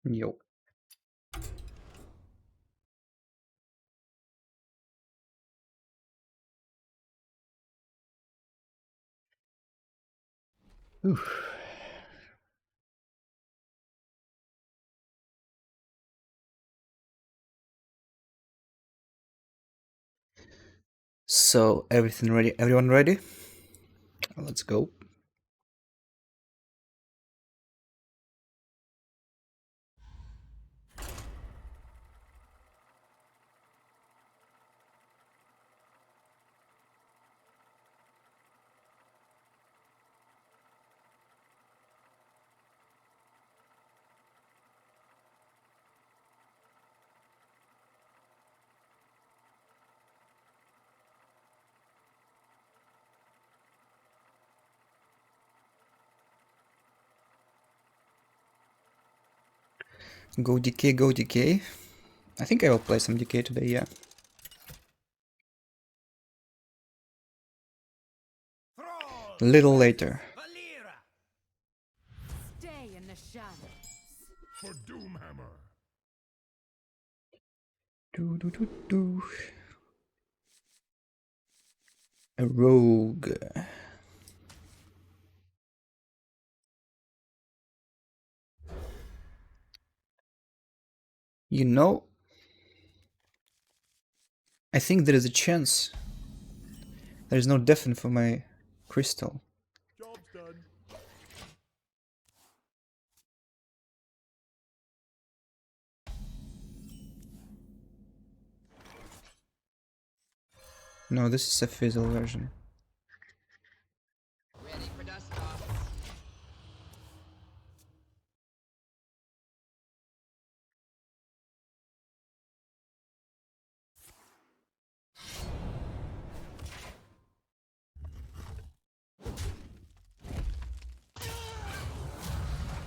Yo. Oof. So everything ready? Everyone ready? Let's go. Go DK, go DK. I think I will play some DK today, yeah. A little later. Stay in the shadows. For Doomhammer. Do do do do. A rogue. You know, I think there is a chance. There is no deafen for my crystal. Job's done. No, this is a fizzle version. Ready for dust off.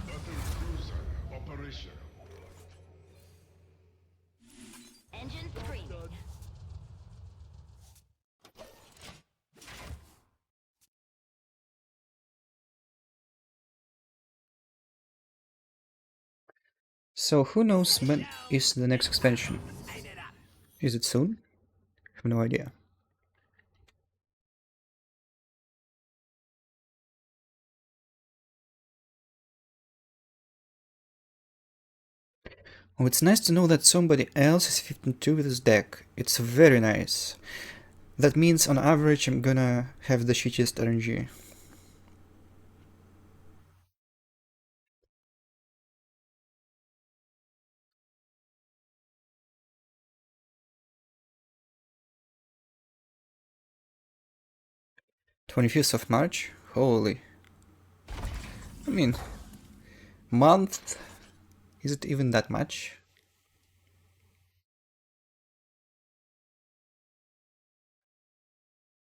Battle cruiser operational. Engine screaming. So who knows when is the next expansion? Is it soon? I have no idea. Oh, it's nice to know that somebody else is 15-2 with his deck. It's very nice. That means on average I'm gonna have the shittiest RNG. "25th of March? Holy. I mean, month? Is it even that much?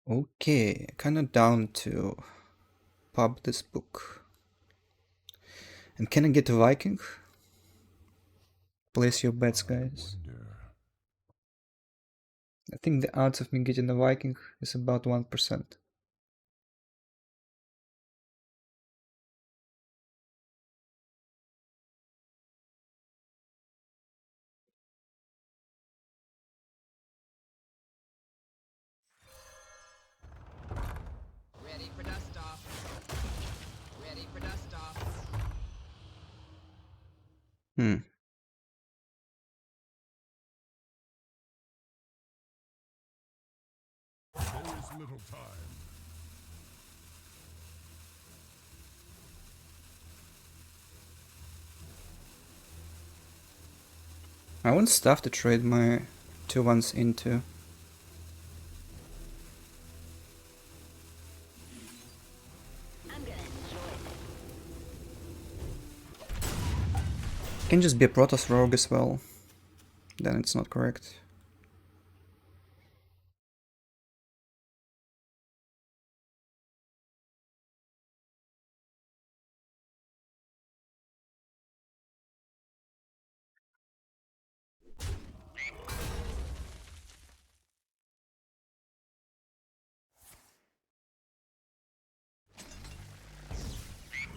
Okay, kinda down to pub this book. And can I get a Viking? Place your bets, guys. I think the odds of me getting a Viking is about 1%. Ready for dust off. Ready for dust off. Hmm. There is little time. I want stuff to trade my 2-1s into. I'm gonna enjoy this. Can just be a Protoss Rogue as well. Then it's not correct.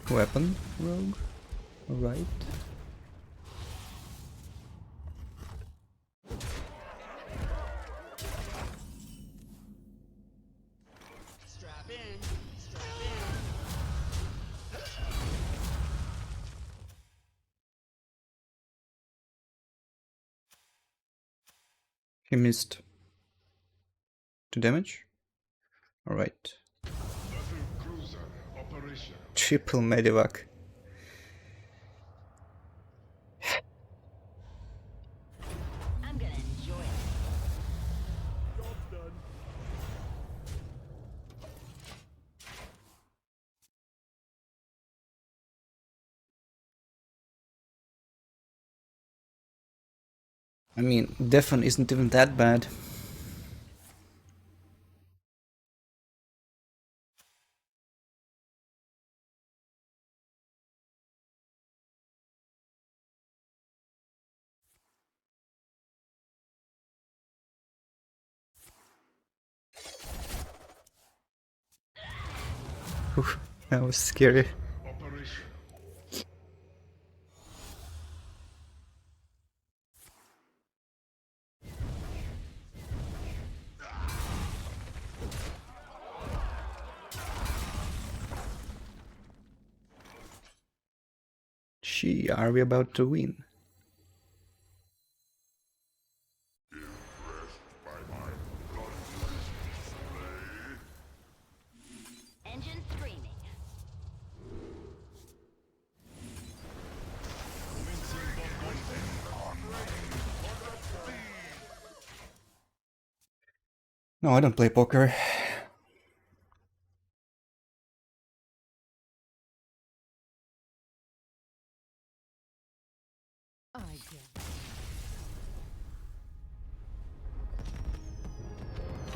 Weapon Rogue? Alright. in. Strap He missed 2 damage. Alright. Battle cruiser operation. Triple Medivac. I'm gonna enjoy it. Job's done. I mean, Defon isn't even that bad. Whew, that was scary. Operation. Gee, are we about to win? Engine screaming. No, I don't play poker.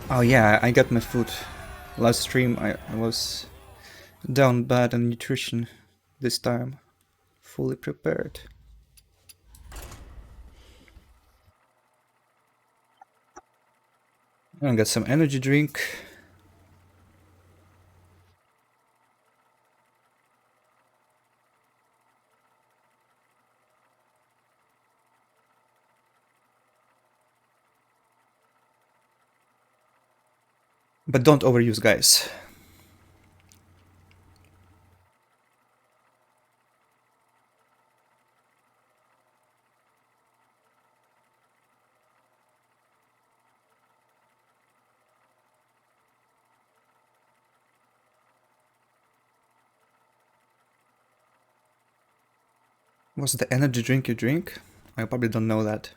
Oh yeah, I got my food. Last stream I was down bad on nutrition. This time, fully prepared. I got some energy drink. But don't overuse, guys. What's the energy drink you drink? I probably don't know that.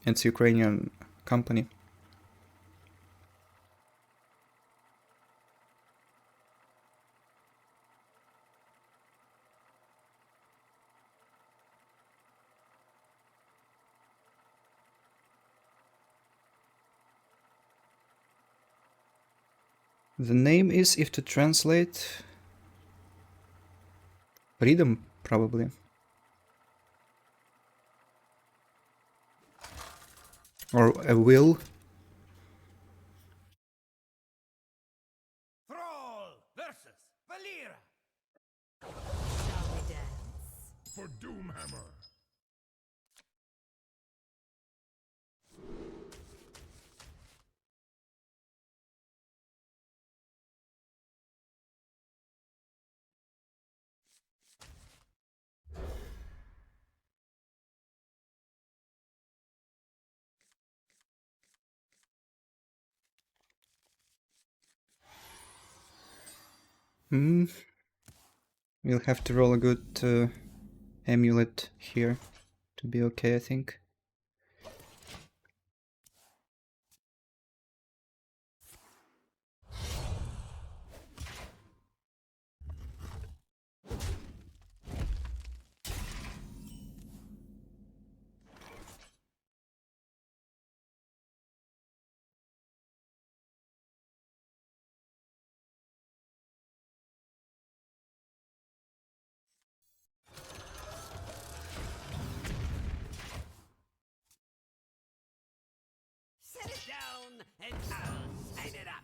It's a Ukrainian company. The name is, if to translate, freedom, probably. Or a will. Thrall versus Valera. For Doomhammer. We'll have to roll a good amulet here to be okay, I think. Set it down and I'll sign it up.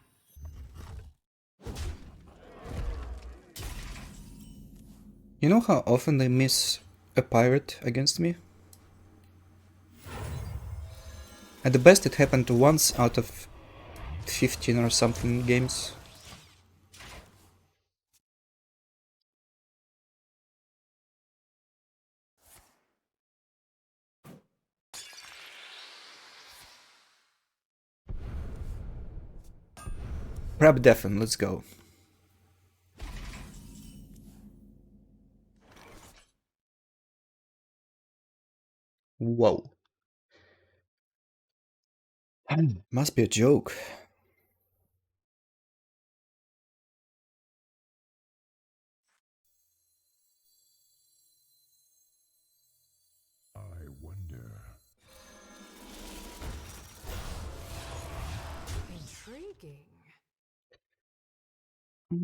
You know how often they miss a pirate against me? At the best it happened once out of 15 or something games. Prep Defen, let's go. Whoa. Must be a joke. I wonder. Intriguing.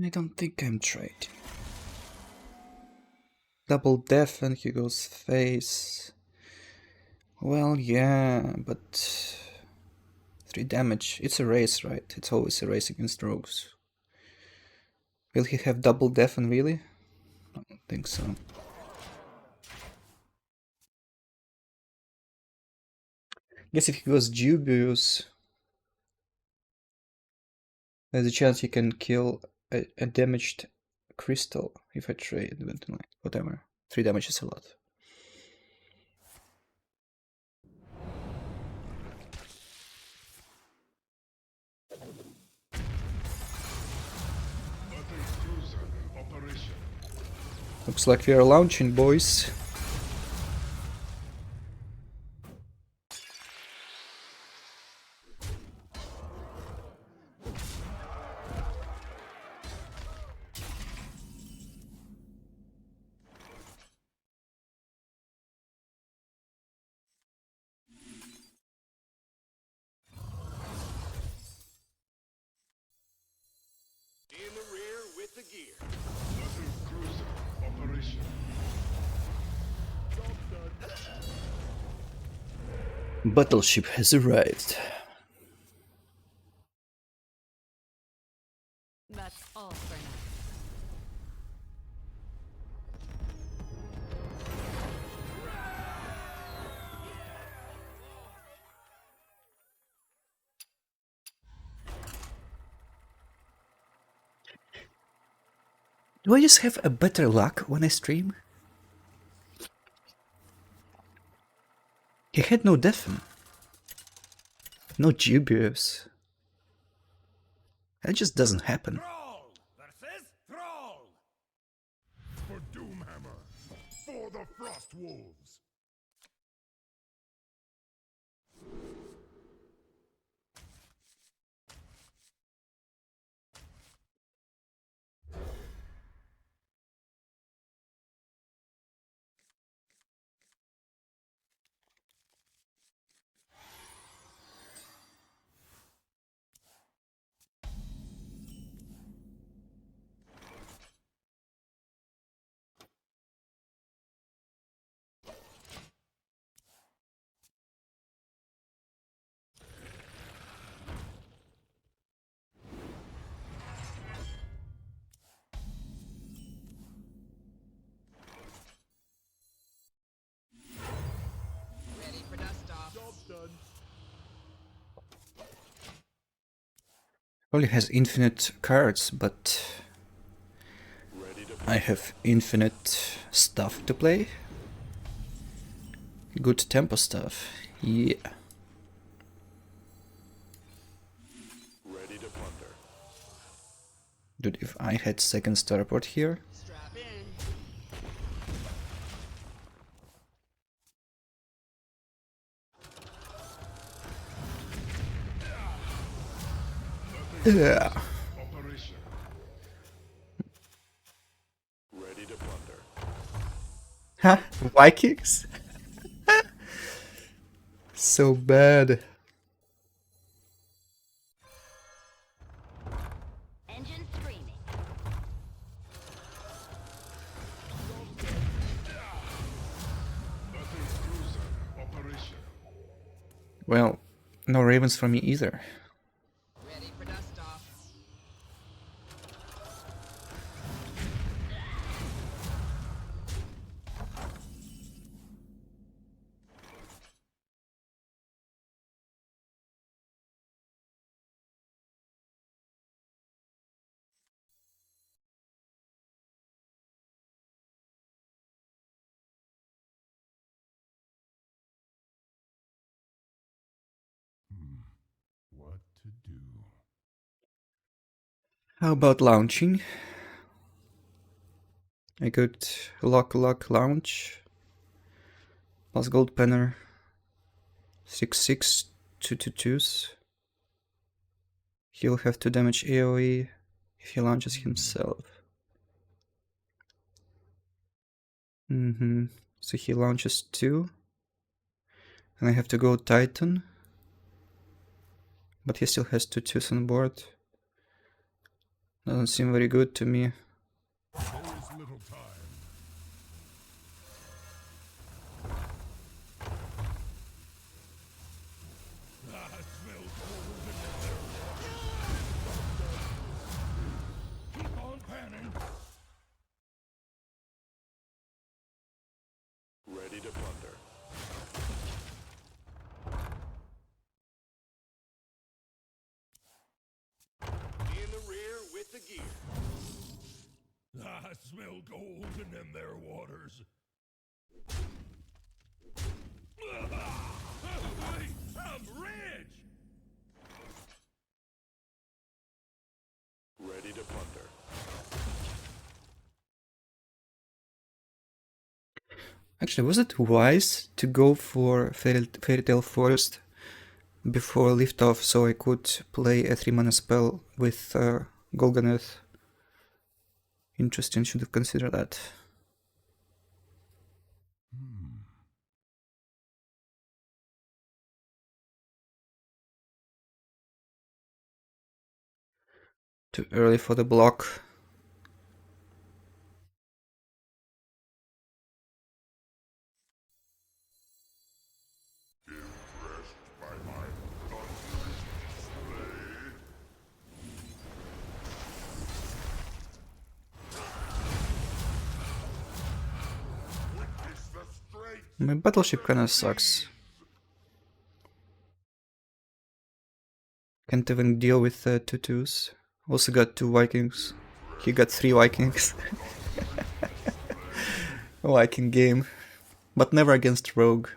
I don't think I'm trading. Double def and he goes face. Well, yeah, but 3 damage. It's a race, right? It's always a race against rogues. Will he have double def and really? I don't think so. Guess if he goes dubious, there's a chance he can kill a damaged crystal if I trade, but like, whatever. 3 damage is a lot. Battle cruiser operation. Looks like we are launching, boys. In the rear with the gear. Battle cruiser operation. Battleship has arrived. That's all for now. Do I just have a better luck when I stream? He had no deafen. No dubious. That just doesn't happen. Thrall versus Thrall. For Doomhammer. For the Frost Wolves. Ready for dust off. Job's done. Only has infinite cards, but I have infinite stuff to play. Good tempo stuff. Yeah. Ready to plunder. Dude, if I had second starport here, Strap in. yeah. Operation. Ready to plunder. Huh? Vikings? So bad. Engine screaming. Battle cruiser operation. Well, no ravens for me either. Ready for dust off. What to do? How about launching? I could lock launch. Plus gold penner. 6/6 2/2s. He'll have to damage AoE if he launches himself. So he launches 2. And I have to go Titan. But he still has 2/2s on board. Doesn't seem very good to me. There is little time. I smell gold in there. Keep on panning. Ready to plunder. In the rear with the gear. I smell gold in them there waters. I'm rich! Ready to plunder. Actually, was it wise to go for Fairy Tale Forest before liftoff so I could play a 3-mana spell with Golganeth? Interesting, should have considered that. Too early for the block. Impressed by my thunderous display? Witness the strength. My battleship kinda sucks. Can't even deal with 2/2s. Also got 2 Vikings. He got 3 Vikings. Viking game. But never against Rogue.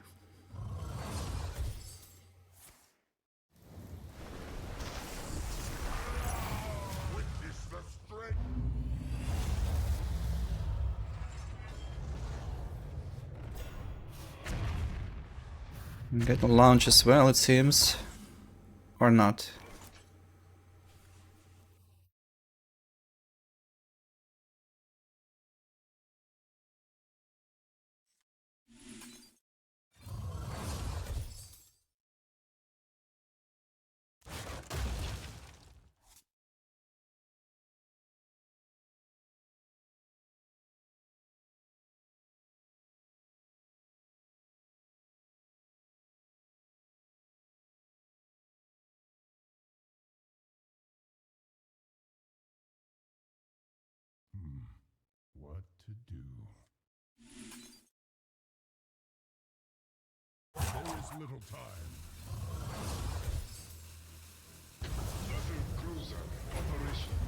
Witness the strength. Get a launch as well, it seems. Or not. What to do? There is little time. Battle cruiser operation.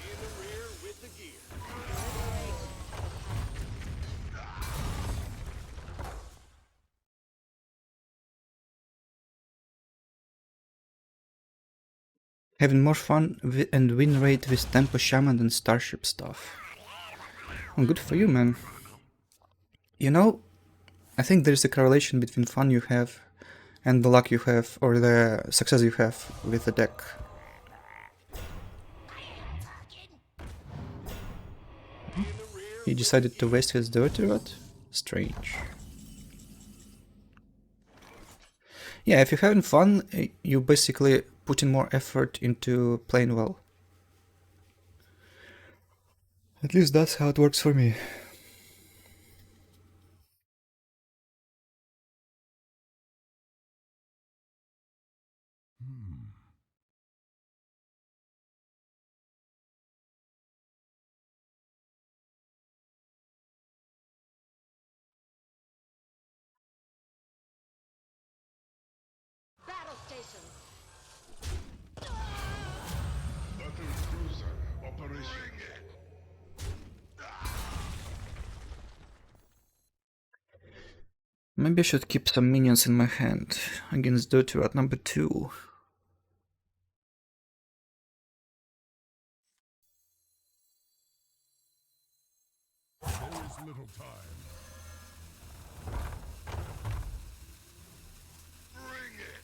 In the rear with the gear. Having more fun and win rate with Tempo Shaman than Starship stuff. Well, good for you, man. You know, I think there's a correlation between fun you have and the luck you have, or the success you have with the deck. He decided to waste his dirty rod? Strange. Yeah, if you're having fun, you basically put in more effort into playing well. At least that's how it works for me. Battle stations. Battle cruiser operation. Maybe I should keep some minions in my hand against Dotu at number 2. There's little time. Bring it!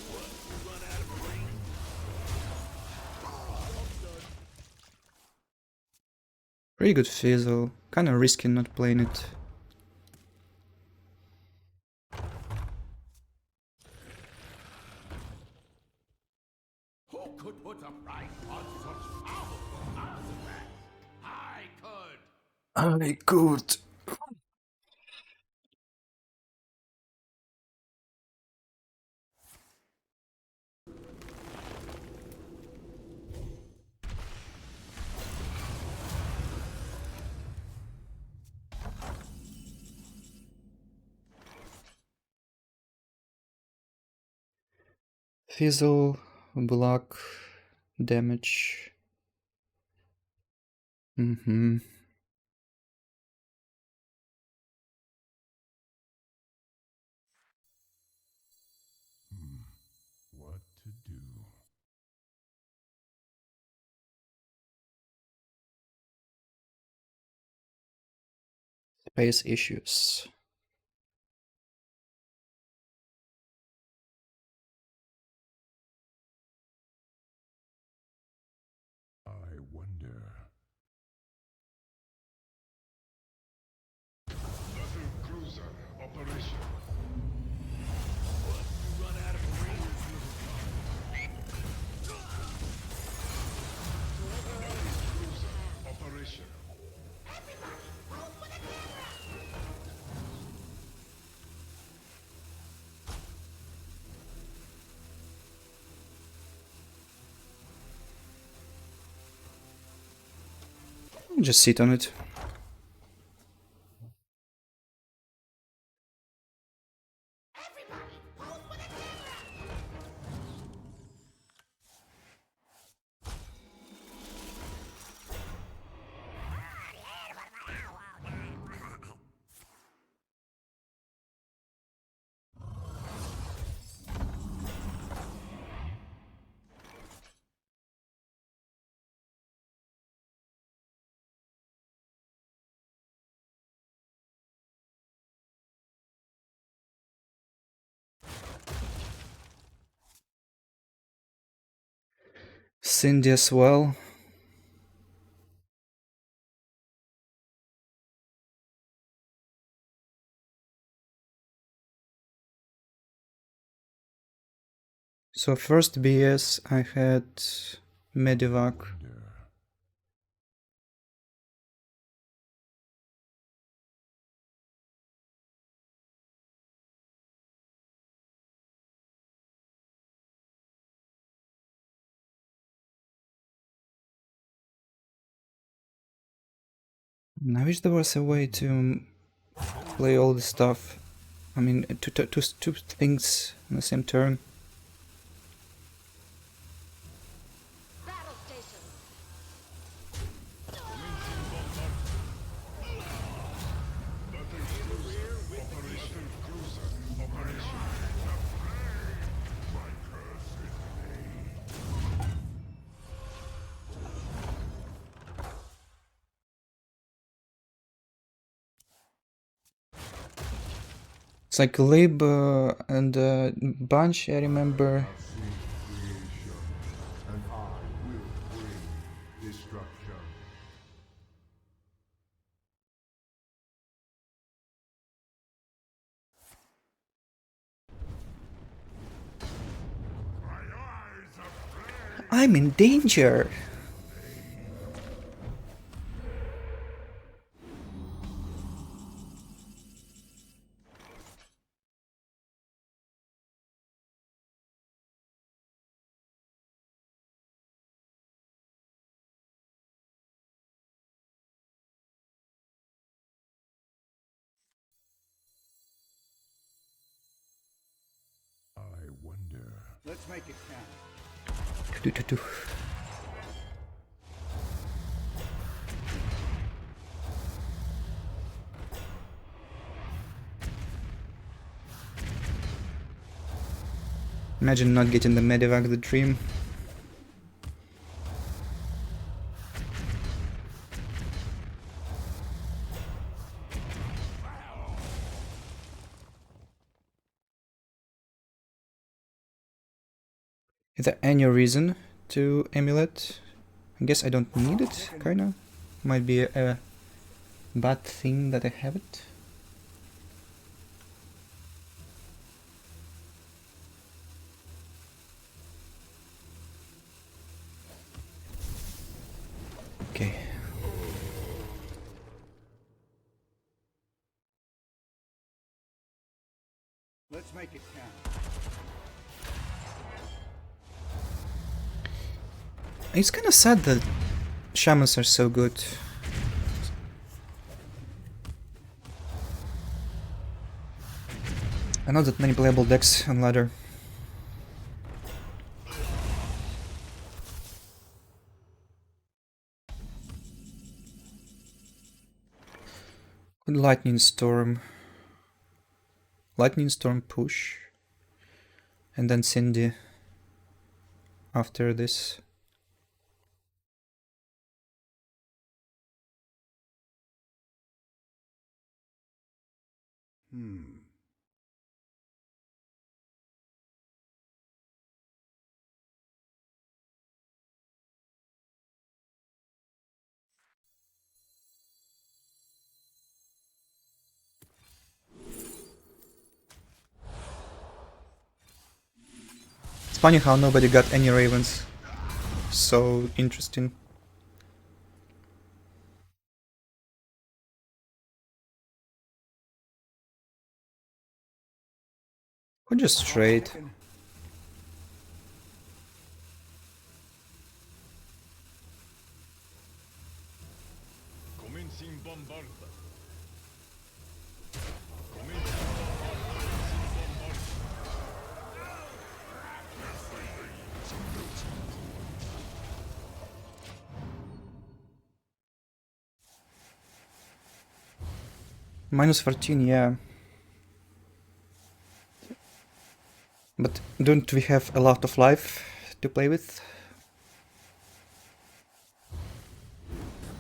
What? You run out of range? Pretty good Fizzle. Kinda risky not playing it. Who could put a price on such powerful artifacts? I could! I could. Fizzle, block, damage. What to do? Space issues. I wonder. Battle cruiser operation. What? You run out of range, cruiser operation. Just sit on it. Cindy as well. So first BS I had Medivac. I wish there was a way to play all this stuff. I mean, two things on the same turn. Battle stations. It's like Lib and Bunch, I remember. And I will bring destruction. I'm in danger! I wonder. Let's make it count. Do. Imagine not getting the Medivac the dream. Is there any reason to emulate? I guess I don't need it, kinda. Might be a bad thing that I have it. Okay. Let's make it count. It's kind of sad that shamans are so good. I know that many playable decks on ladder. Good lightning storm. Lightning storm push. And then Cindy after this. It's funny how nobody got any ravens. So interesting. Or just trade. Commencing bombardment. Minus 14, yeah. But don't we have a lot of life to play with?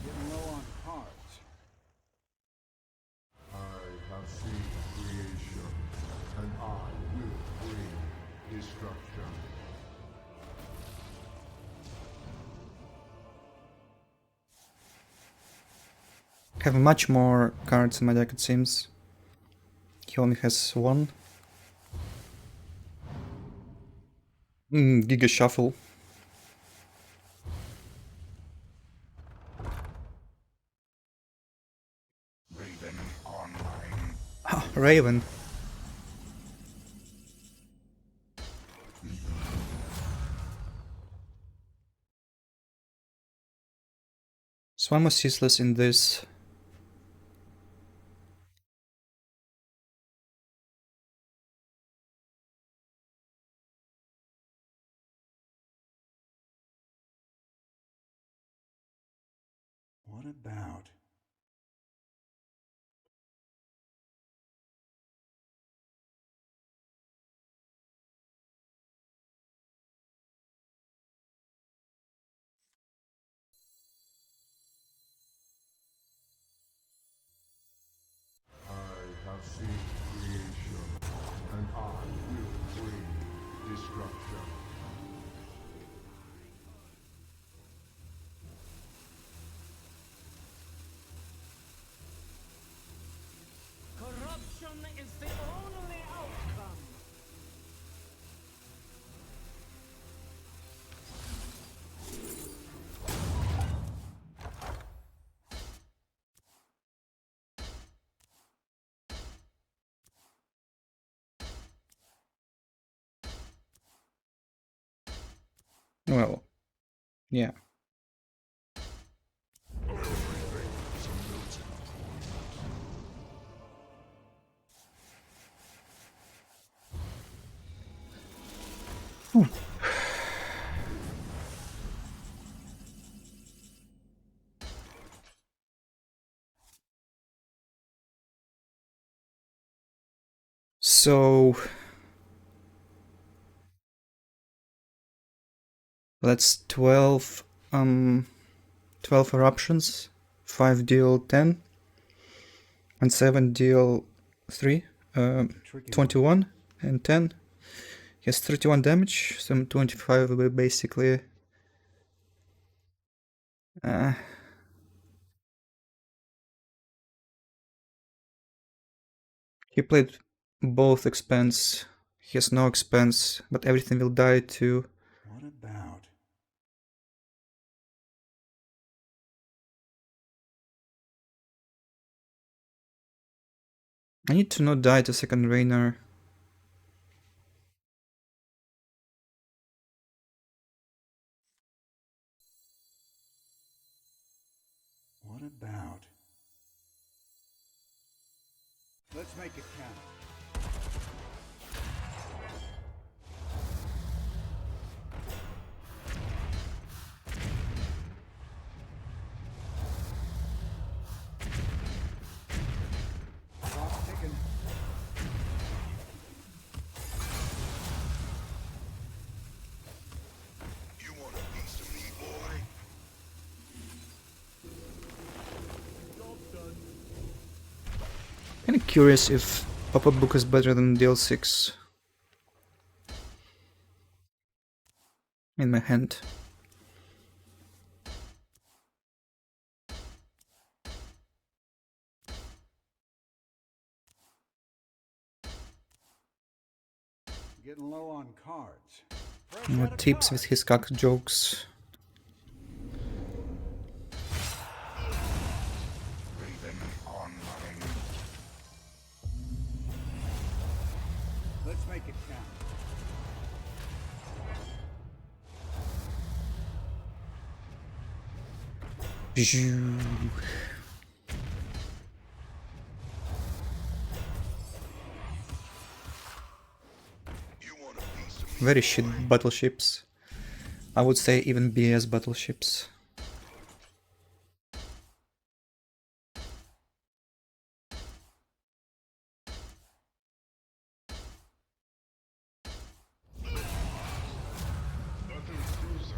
Getting low on cards. I have seen creation, and I will bring destruction. Have much more cards in my deck, it seems. He only has one. Giga Shuffle. Raven online. Ah, Raven. So I'm ceaseless in this. What about? I have seen creation, and I will bring destruction. Corruption is the only outcome. Well, yeah. So that's 12 12 eruptions, 5 deal 10 and 7 deal 3, 21 and 10. He has 31 damage, some 25 will be basically he played both expense. He has no expense, but everything will die too. What about? I need to not die to second Rainer. What about? Let's make it count. Clock's ticking. You want a piece of me, boy? Kinda curious if pop-up book is better than DL6 in my hand. Getting low on cards. Tips with his cock jokes. Raven online. Let's make it count. Zhoo. You want a piece of me, Very boy? shit battleships. I would say even BS battleships.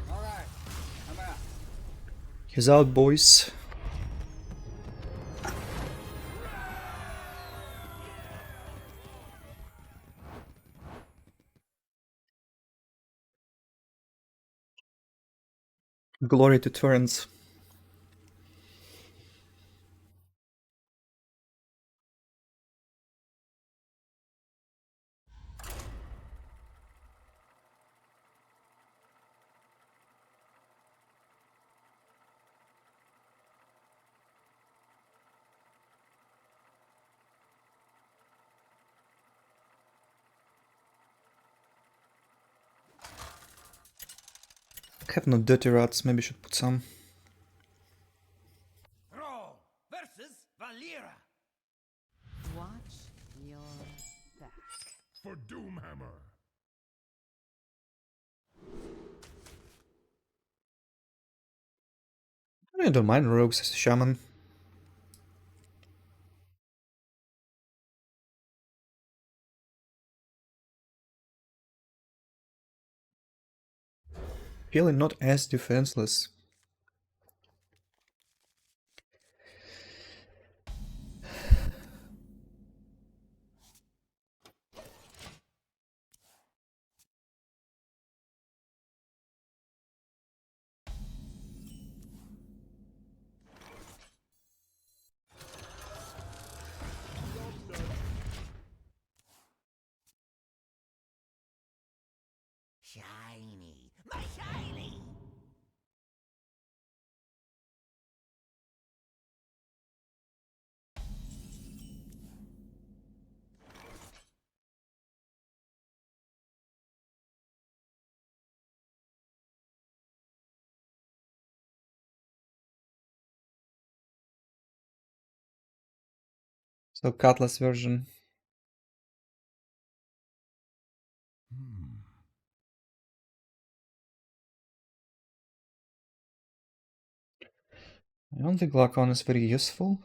All right, I'm out. He's out, boys. Glory to Torrents. I have no dirty rats, maybe should put some. Thrall versus Valera. Watch your back. For Doomhammer. I don't mind rogues as a shaman. Feeling not as defenseless. Shiny. My shiny. So Cutlass version. I don't think Lacon is very useful.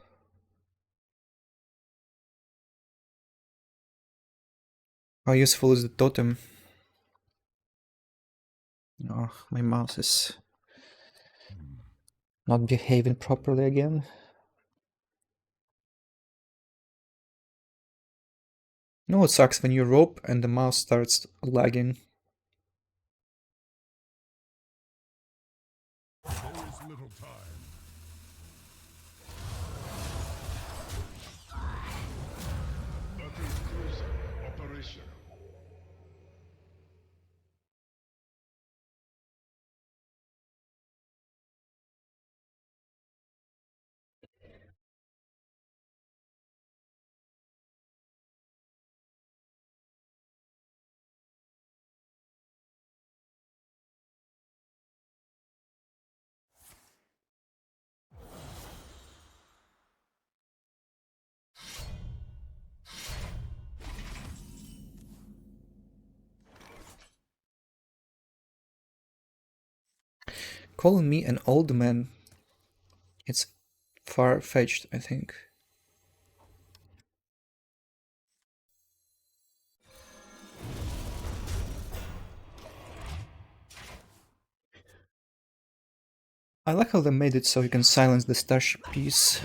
How useful is the totem? Oh, my mouse is not behaving properly again. You know what sucks when you rope and the mouse starts lagging? There is little time. Battle cruiser operational. Calling me an old man, it's far-fetched, I think. I like how they made it so you can silence the starship piece.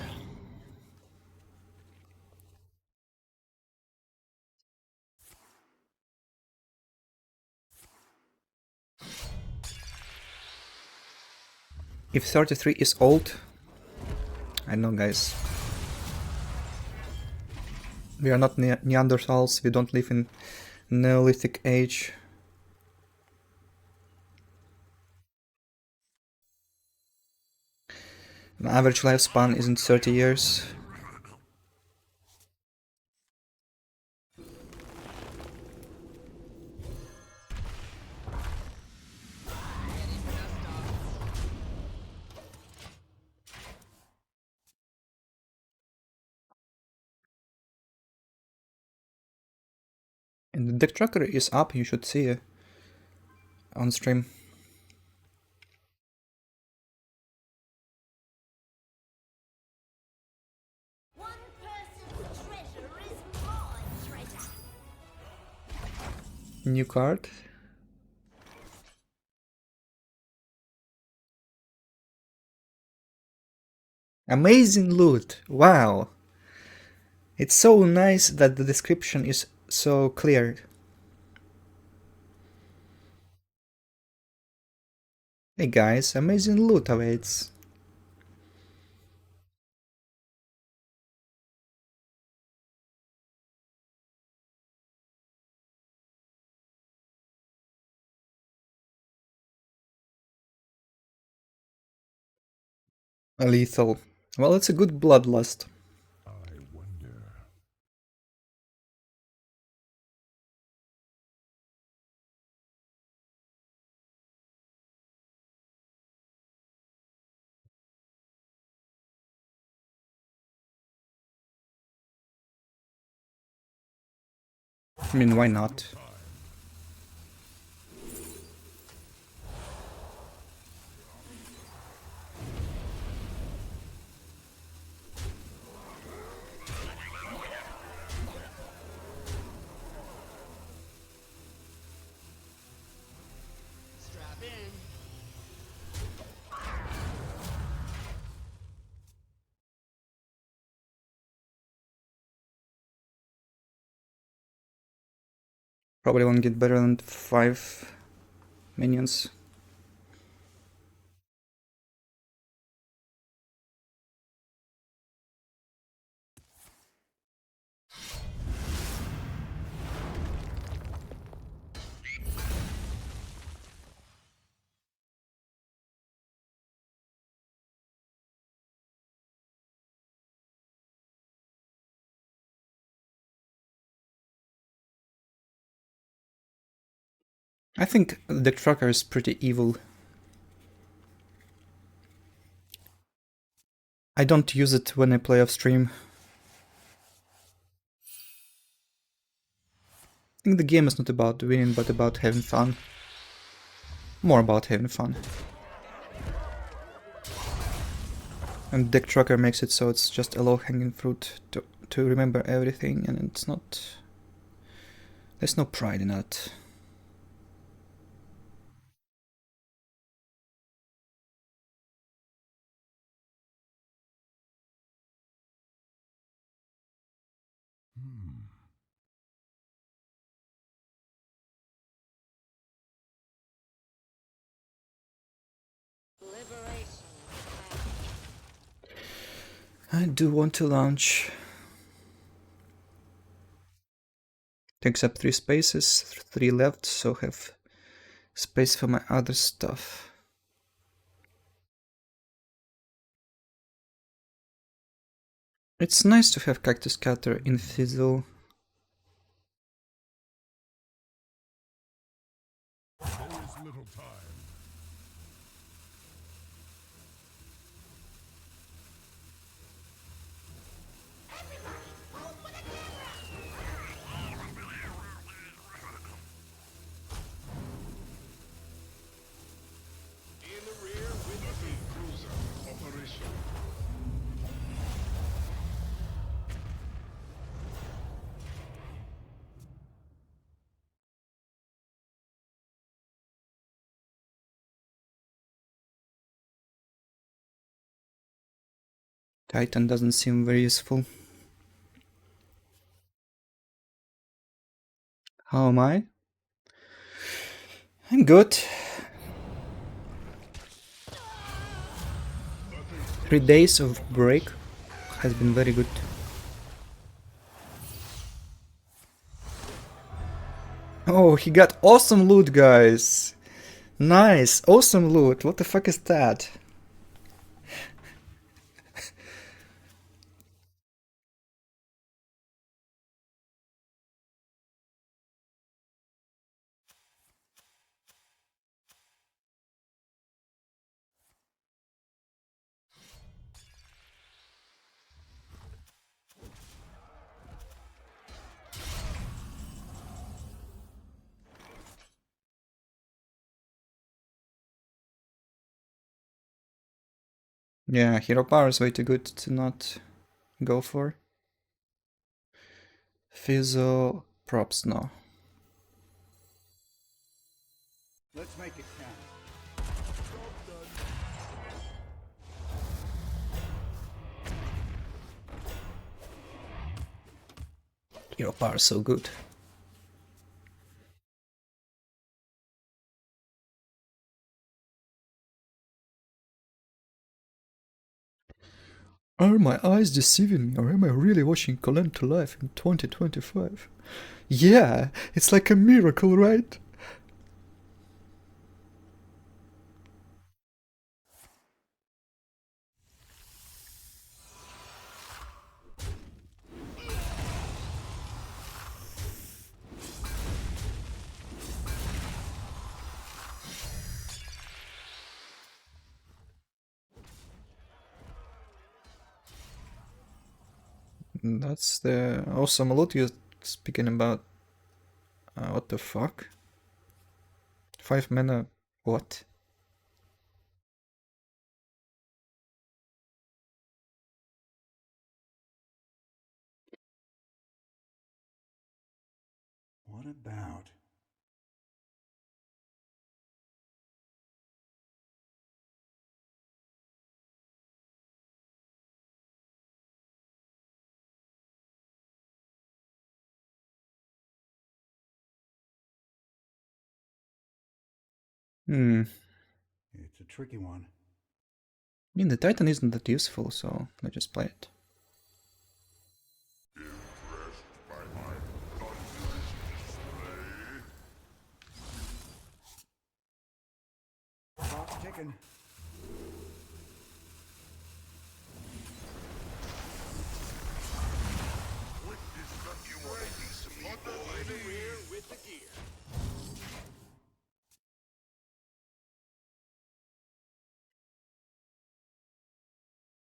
If 33 is old, I know, guys. We are not Neanderthals, we don't live in Neolithic age. An average lifespan isn't 30 years. And the deck tracker is up, you should see it on stream. One person's treasure is my treasure. New card. Amazing loot! Wow! It's so nice that the description is so clear. Hey guys, amazing loot awaits. Lethal. Well, it's a good bloodlust. I wonder. I mean, why not? Strap in. Probably won't get better than 5 minions. I think the tracker is pretty evil. I don't use it when I play off stream. I think the game is not about winning, but about having fun. More about having fun. And deck tracker makes it so it's just a low-hanging fruit to remember everything, and it's not There's no pride in that. Liberation. I do want to launch. Takes up 3 spaces, 3 left, so have space for my other stuff. It's nice to have Cactus Cutter in Fizzle. There is little time. In the rear with the gear. Cruiser operation. Titan doesn't seem very useful. How am I? I'm good. 3 days of break has been very good. Oh, he got awesome loot, guys! Nice, awesome loot. What the fuck is that? Yeah, hero power is way too good to not go for. Fizzle, props, no. Let's make it count. Hero power is so good. Are my eyes deceiving me, or am I really watching Kolento live in 2025? Yeah, it's like a miracle, right? That's the awesome loot you're speaking about. What the fuck? 5 mana, what? What about? It's a tricky one. I mean, the Titan isn't that useful, so let's just play it. Clock's ticking. In the rear with the gear.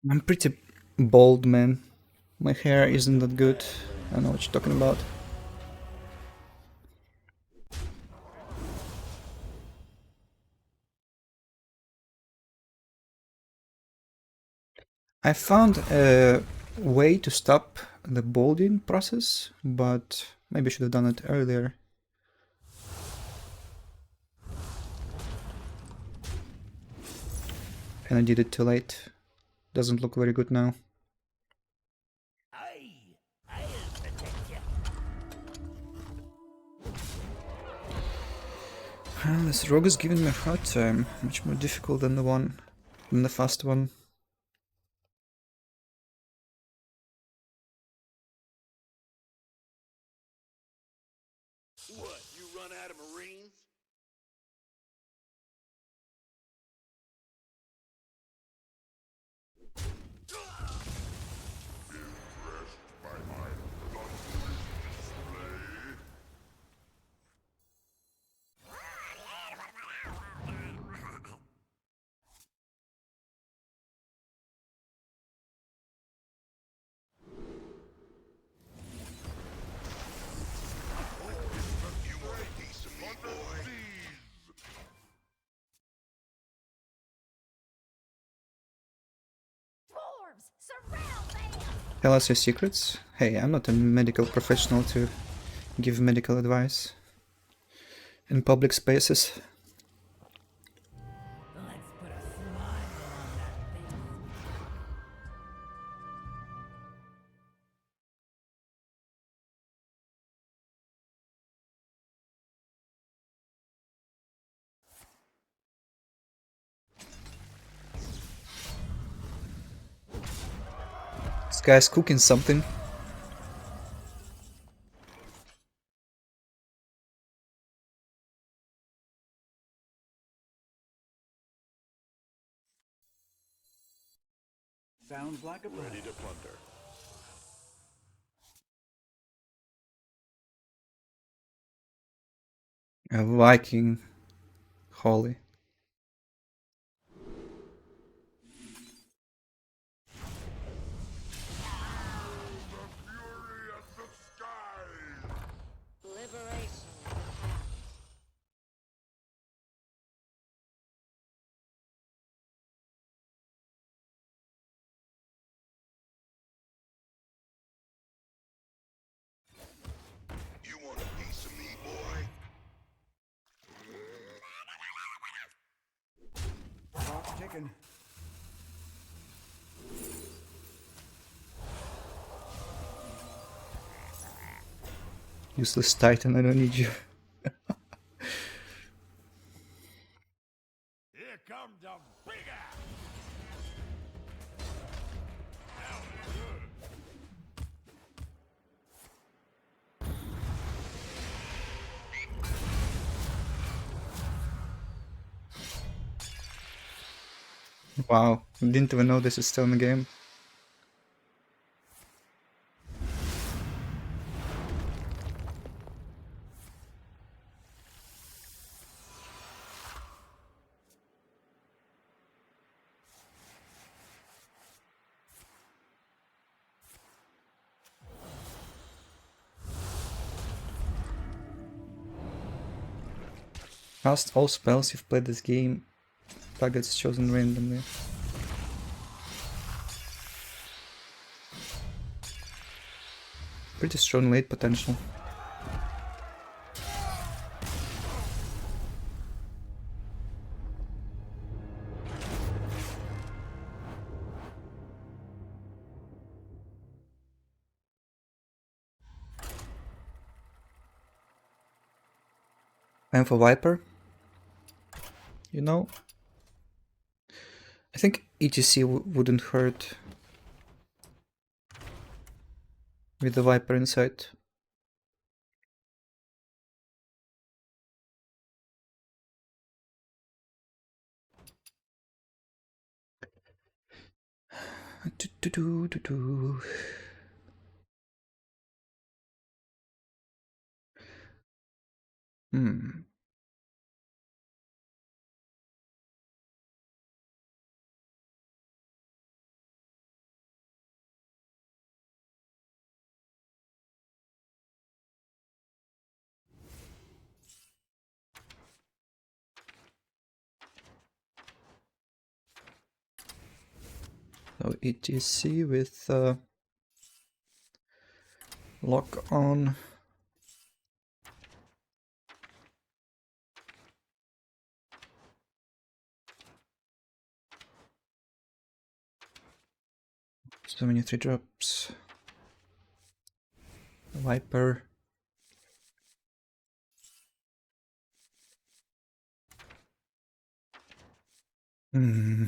I'm pretty bald, man. My hair isn't that good. I don't know what you're talking about. I found a way to stop the balding process, but Maybe I should have done it earlier. And I did it too late. Doesn't look very good now. I'll protect you. This rogue is giving me a hard time. Much more difficult than the fast one. What, you run out of Marines? Impressed by my thunderous display? You want a piece of me, boy? Dwarves, surround them! Tell us your secrets. Hey, I'm not a medical professional to give medical advice in public spaces. Let's put a smile on that face. This guy's cooking something. Sounds like a Ready to plunder. A Viking. Holy. Fury of the skies! Liberation is at hand. You want a piece of me, boy? clock ticking. Useless Titan, I don't need you. Here comes the big ass! Wow, didn't even know this is still in the game. Cast all spells you've played this game. Targets chosen randomly. Pretty strong late potential. I'm for Viper. You know, I think ETC wouldn't hurt with the Viper inside. Hmm. So ETC with lock on So many 3-drops. Viper. Hmm.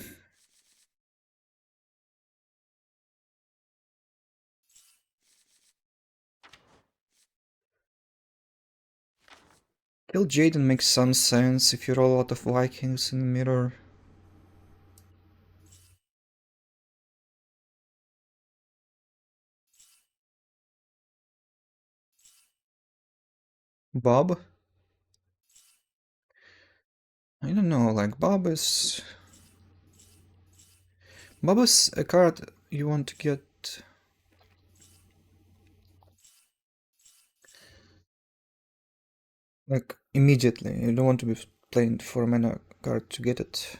Kill Jaden makes some sense if you roll a lot of Vikings in the mirror. Bob? I don't know, like Bob is a card you want to get like immediately. You don't want to be playing 4-mana card to get it.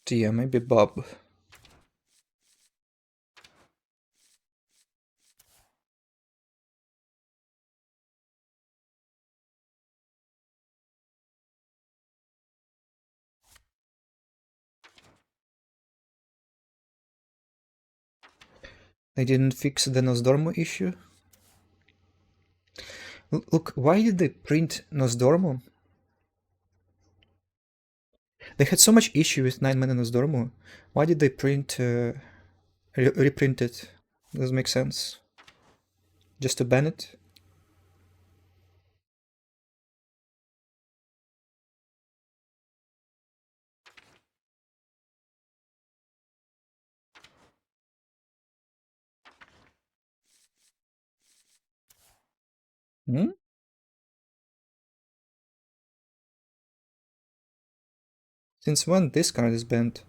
Yeah, maybe Bob. They didn't fix the Nosdormu issue. Look, why did they print Nosdormu? They had so much issue with 9-mana Nosdormu. Why did they reprint it? Doesn't make sense. Just to ban it? Hmm? Since when this card is banned?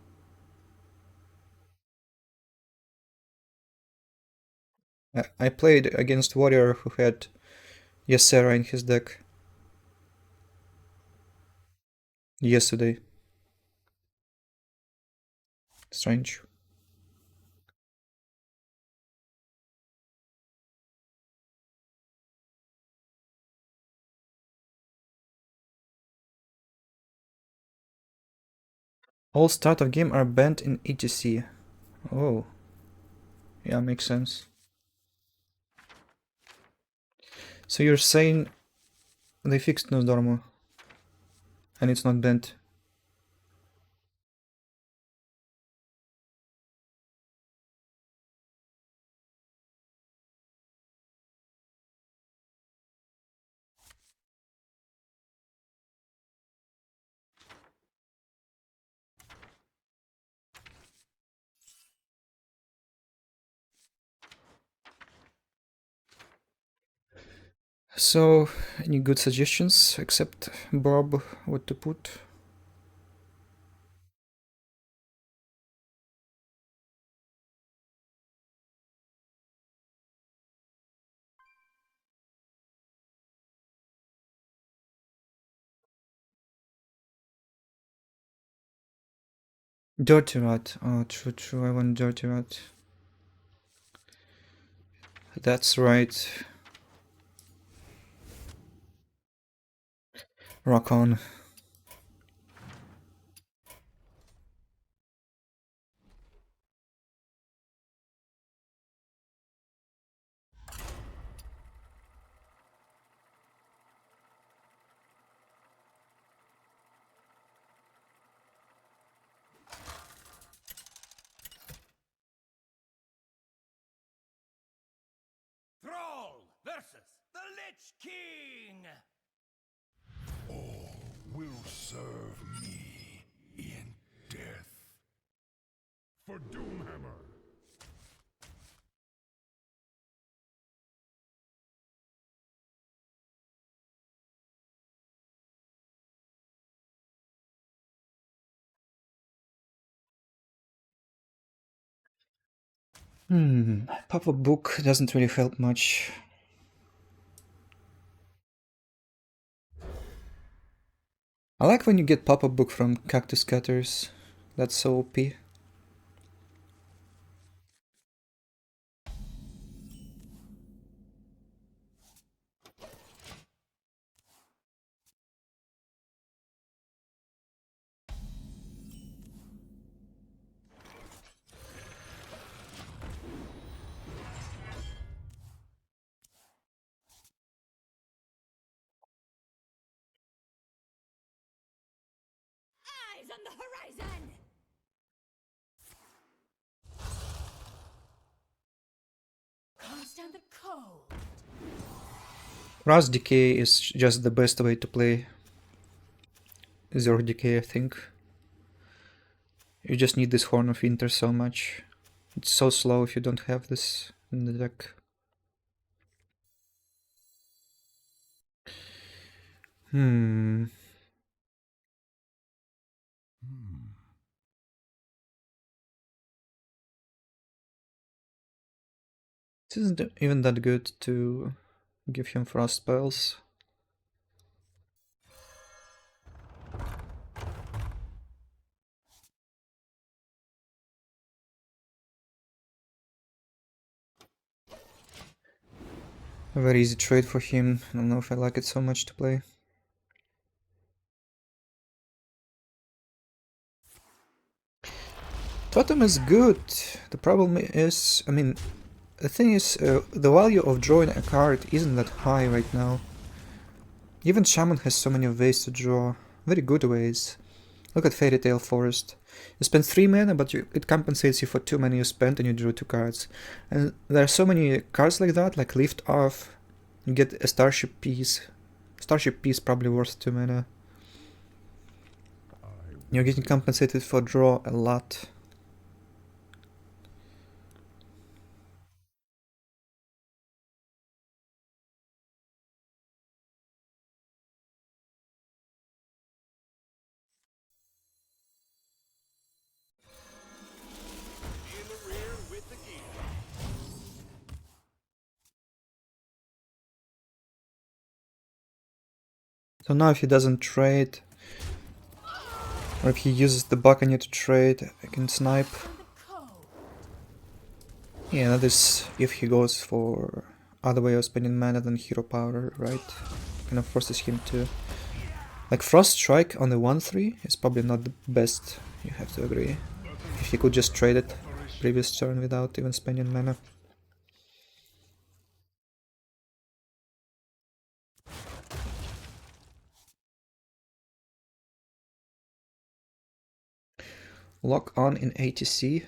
I played against Warrior who had Ysera in his deck yesterday. Strange. All start of game are banned in ETC. Oh. Yeah, makes sense. So you're saying they fixed Nosdormu and it's not banned? So, any good suggestions except Bob what to put? Dirty Rat. Oh, true, I want Dirty Rat. That's right. Rock on. Thrall versus the Lich King! All will serve me in death. For Doomhammer! Pop-up book doesn't really help much. I like when you get pop-up book from Cactus Cutters. That's so OP. Eyes on the horizon! Can't stand the cold. Rust Decay is just the best way to play Zerg Decay, I think. You just need this Horn of Winter so much. It's so slow if you don't have this in the deck. This isn't even that good to give him frost spells. A very easy trade for him. I don't know if I like it so much to play. Totem is good. The problem is, I mean, the thing is, the value of drawing a card isn't that high right now. Even Shaman has so many ways to draw. Very good ways. Look at Fairy Tale Forest. You spend 3 mana, but it compensates you for 2 mana you spent and you drew 2 cards. And there are so many cards like that, like Lift Off. You get a Starship Piece. Starship Piece probably worth 2 mana. You're getting compensated for draw a lot. In the rear with the gear. So now if he doesn't trade, or if he uses the Buccaneer to trade, I can snipe. Yeah, that is if he goes for other way of spending mana than Hero Power, right? Kind of forces him to... Like Frost Strike on the 1-3 is probably not the best, you have to agree. If he could just trade it previous turn without even spending mana. Lock on in ATC.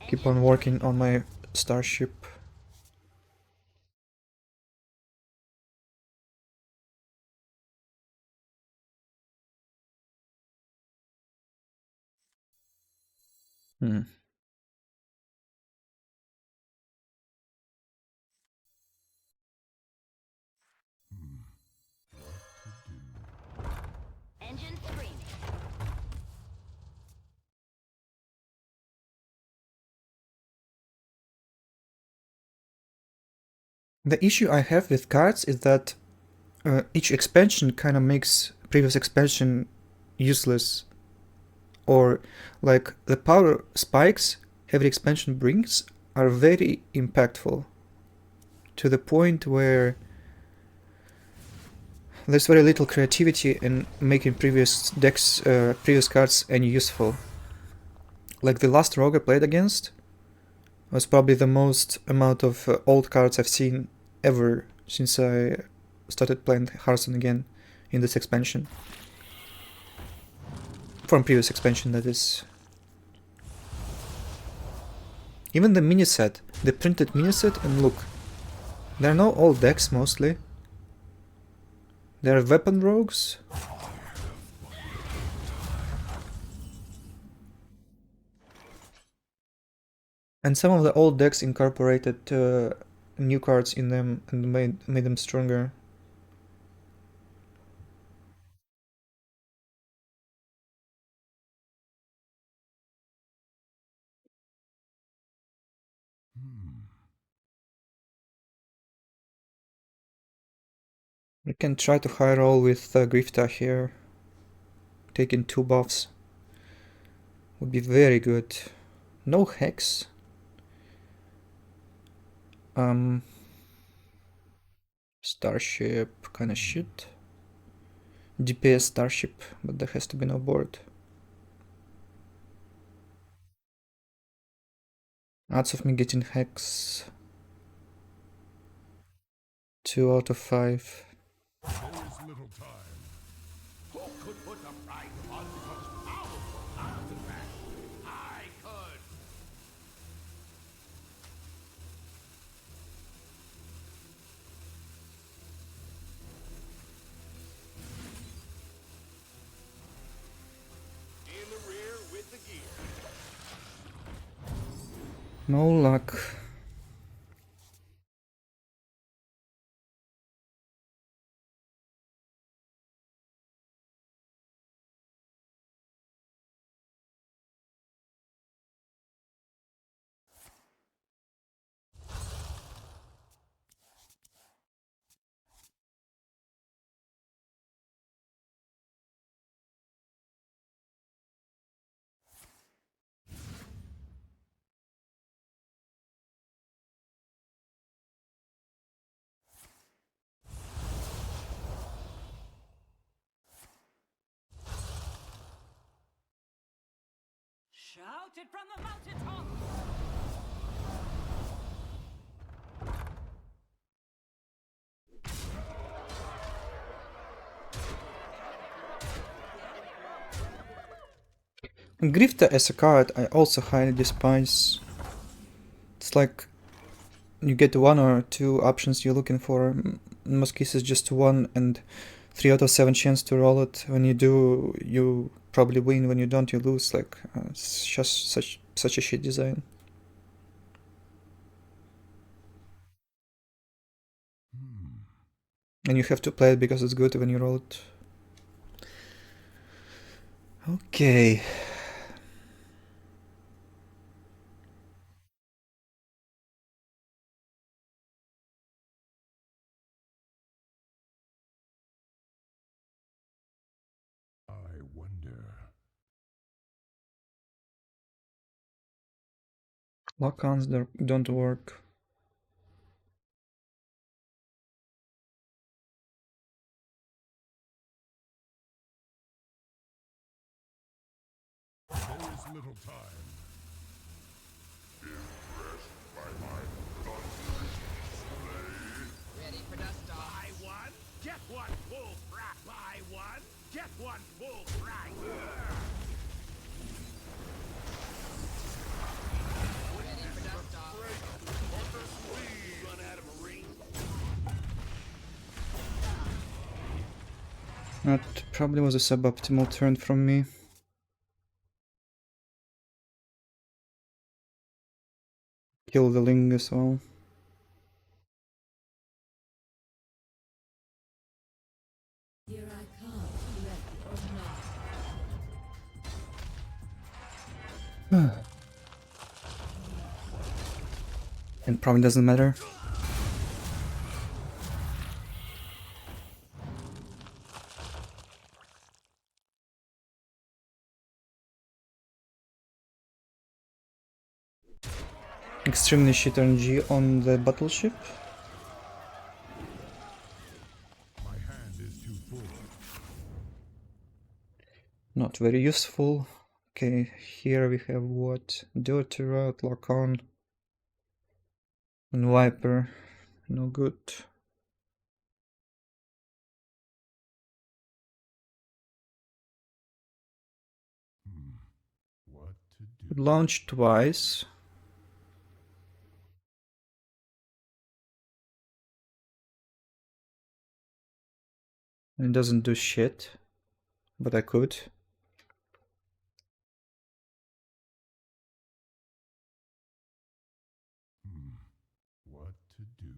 Keep on working on my Starship. Engine screaming. The issue I have with cards is that each expansion kind of makes previous expansion useless. Or like the power spikes every expansion brings are very impactful to the point where there's very little creativity in making previous decks, previous cards any useful. Like the last rogue I played against was probably the most amount of old cards I've seen ever since I started playing Hearthstone again in this expansion. From previous expansion, that is. Even the mini set, the printed mini set, and look, there are no old decks mostly. There are weapon rogues. And some of the old decks incorporated new cards in them and made them stronger. We can try to high roll with Grifta here. Taking 2 buffs would be very good. No Hex. Starship kinda shit. DPS Starship, but there has to be no board. Odds of me getting Hex 2 out of 5. There is little time. Who could put a price on such powerful artifacts? I could. In the rear with the gear. No luck. Shout it from the mountaintop! Grifter as a card I also highly despise. It's like you get 1 or 2 options you're looking for. In most cases just 1 and 3 out of 7 chance to roll it. When you do, you probably win. When you don't, you lose. Like it's just such a shit design. And you have to play it because it's good when you roll it. Okay. I wonder. Lock-ons don't work. There is little time. Ready for dust off. Buy one, get one full price. Buy one, get one full price. Ready for dust off. Run out of marine. That probably was a suboptimal turn from me. Kill the Ling as well. And probably doesn't matter. Extremely shit RNG on the battleship. My hand is too full. Not very useful. Okay, here we have what? Dirty Rod, Lock On, and Viper. No good. What to do? Could launch twice. It doesn't do shit, but I could. What to do?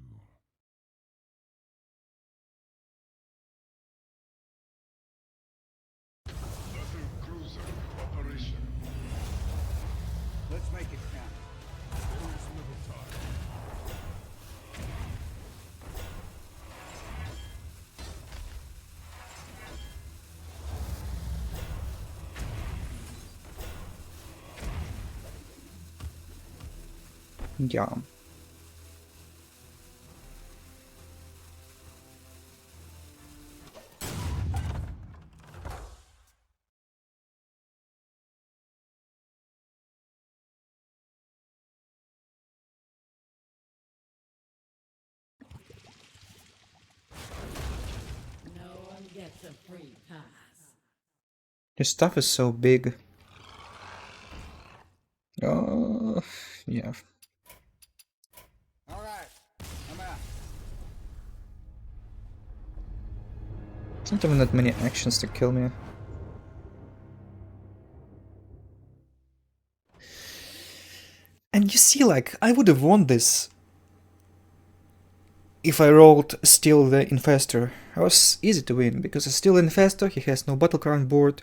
Let's make it count. There is little time. Yeah. gets a free pass. Your stuff is so big. Oh, yeah. All right, I'm out. It's not even that many actions to kill me. And you see, like, I would have won this if I rolled Still the Infestor. It was easy to win, because a Still Infestor, he has no Battle Crown board,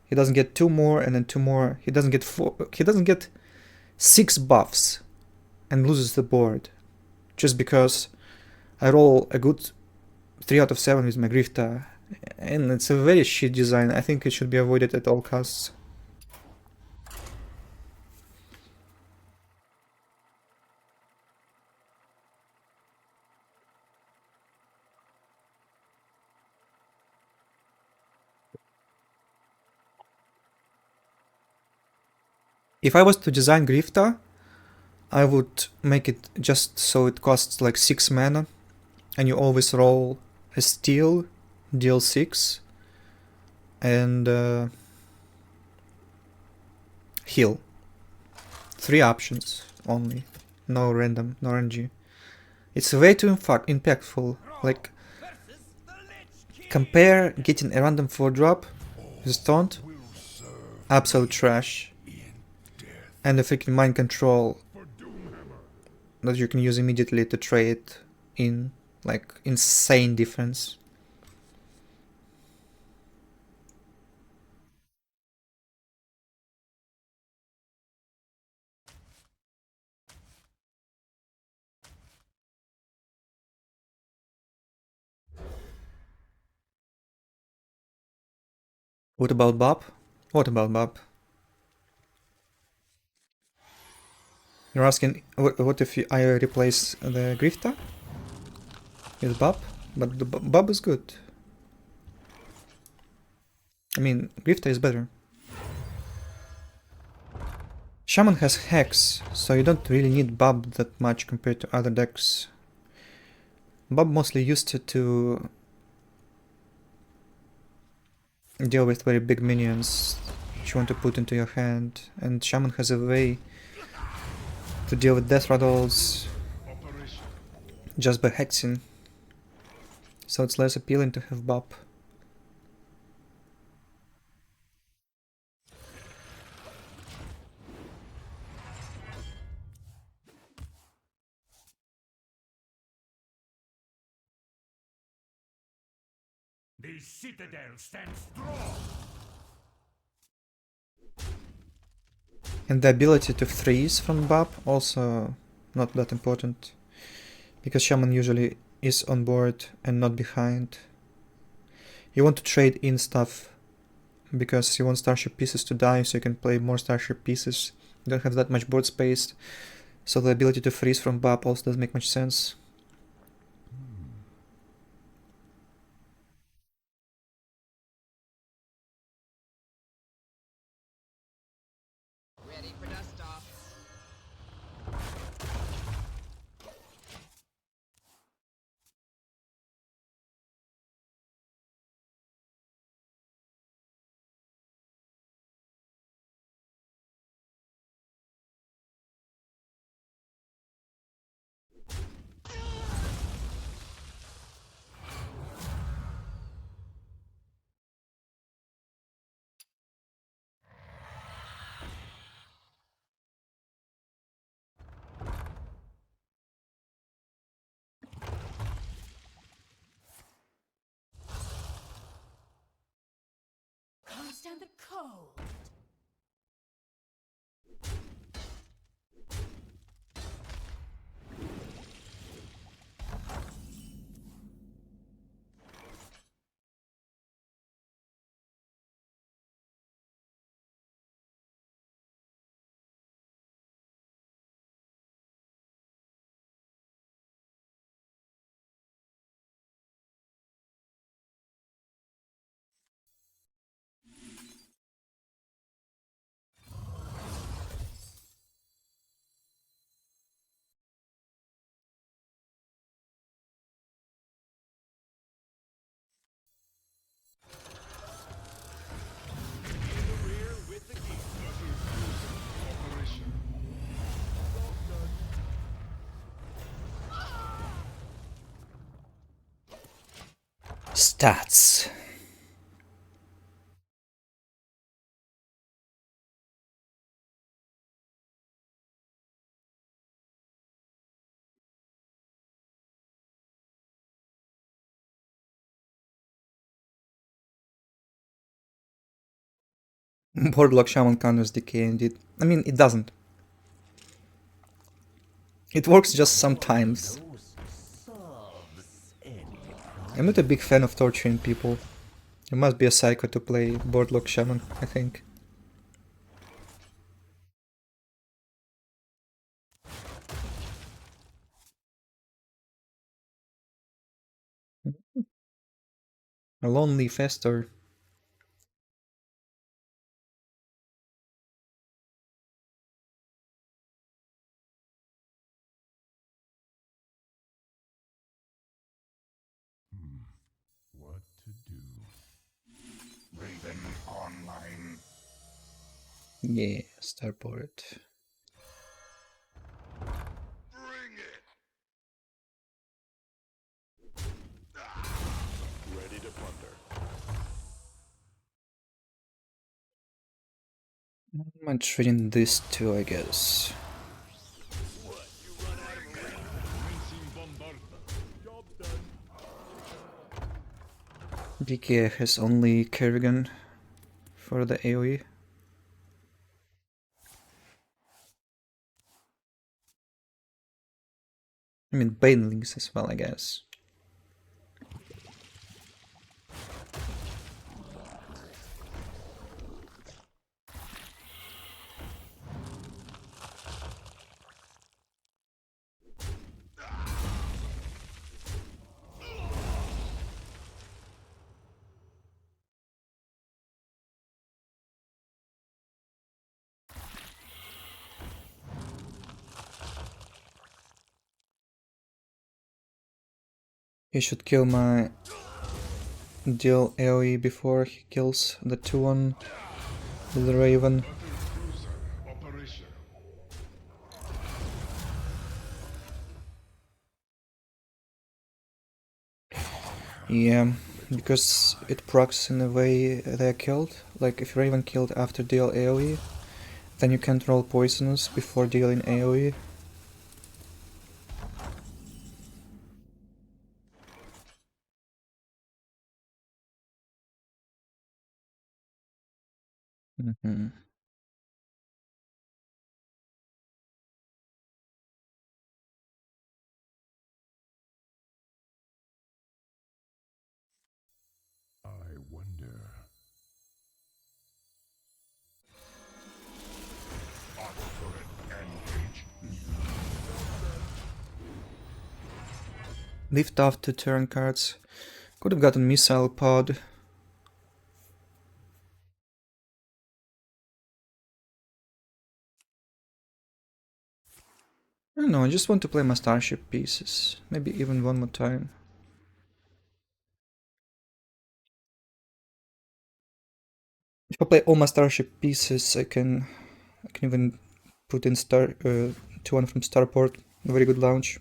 he doesn't get 2 more and then 2 more, he doesn't get 4, he doesn't get 6 buffs and loses the board. Just because I roll a good 3 out of 7 with my Grifta, and it's a very shit design. I think it should be avoided at all costs. If I was to design Grifta, I would make it just so it costs like 6 mana, and you always roll a Steel, deal 6, and heal. 3 options only, no random, no RNG. It's way too impactful. Like, compare getting a random 4-drop with Taunt, absolute trash, and the freaking mind control that you can use immediately to trade in, like, insane difference. What about Bob? What about Bob? You're asking what if I replace the Grifta with Bob? But the Bob is good. I mean, Grifta is better. Shaman has Hex, so you don't really need Bob that much compared to other decks. Bob mostly used to deal with very big minions that you want to put into your hand, and Shaman has a way to deal with death rattles just by hexing, so it's less appealing to have Bob. The citadel stands strong. And the ability to freeze from Bob also not that important, because Shaman usually is on board and not behind. You want to trade in stuff because you want starship pieces to die so you can play more starship pieces. You don't have that much board space, so the ability to freeze from Bob also doesn't make much sense. Ready for dust off. Can't stand the cold. Stats. Boardlock Shaman counters decay indeed. I mean, it doesn't. It works just sometimes. I'm not a big fan of torturing people. You must be a psycho to play Boardlock Shaman, I think. A lonely fester. What to do? Raven online. Yeah, starport. Bring it. Ready to plunder. I'm trading this too, I guess. DK has only Kerrigan for the AoE. I mean, Banelings as well, I guess. He should kill my deal AoE before he kills the 2-1 with the Raven. Operational. Yeah, because it procs in the way they're killed. Like if Raven killed after deal AoE, then you can't roll poisonous before dealing AoE. Mm-hmm. I wonder. Auto turret engage. Lift off 2 turn cards. Could have gotten Missile Pod. I don't know, I just want to play my Starship pieces. Maybe even one more time. If I play all my Starship pieces, I can even put in 2-1 from Starport. A very good launch.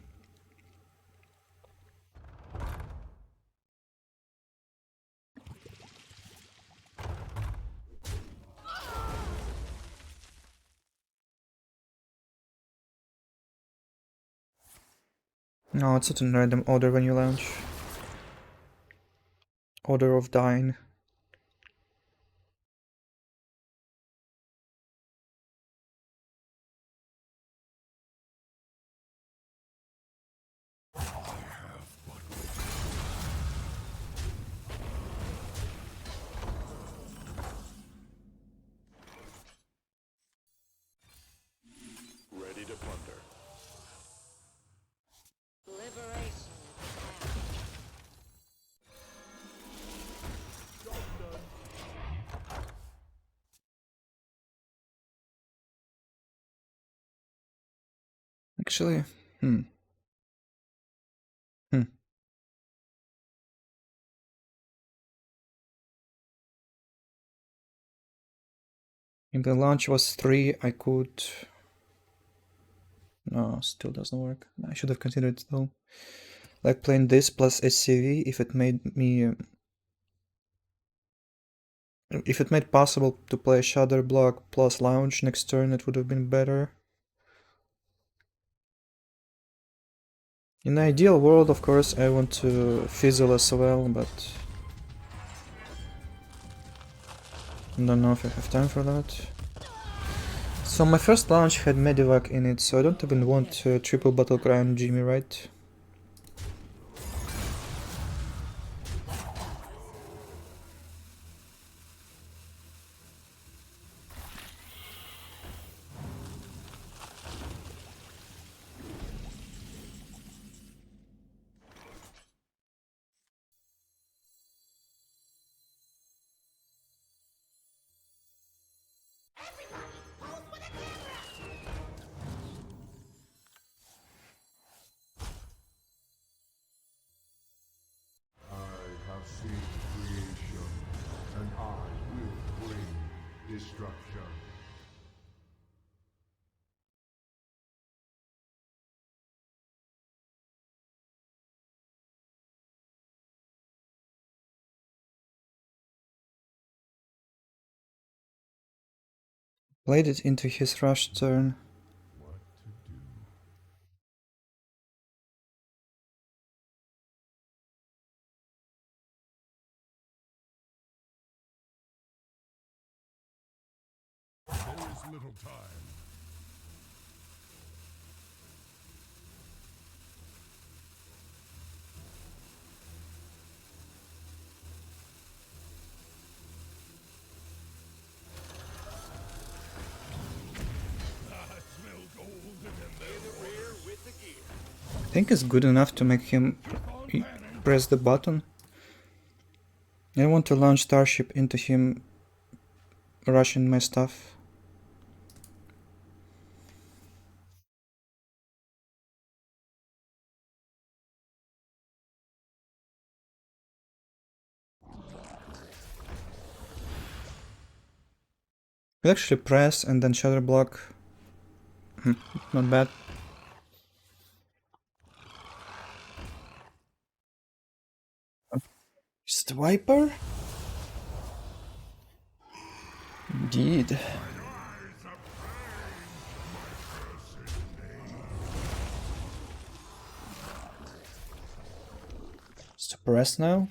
No, it's not in random order when you launch. Order of Dying. Ready to plunder. Liberation at hand. Actually, hmm. If the launch was 3, I could... No, still doesn't work. I should have considered it though. Like playing this plus SCV, if it made me... if it made possible to play Shadow Block plus Lounge next turn, it would have been better. In the ideal world, of course, I want to fizzle as well, but... I don't know if I have time for that. So my first launch had Medivac in it, so I don't even want triple Battle Cry on Jimmy, right? I have seen creation, and I will bring destruction. Played it into his rush turn. What to do? There is little time. I think it's good enough to make him press the button. I want to launch Starship into him rushing my stuff. We actually press and then Shadow Block. Not bad. Is it Viper? Indeed. Is to press now?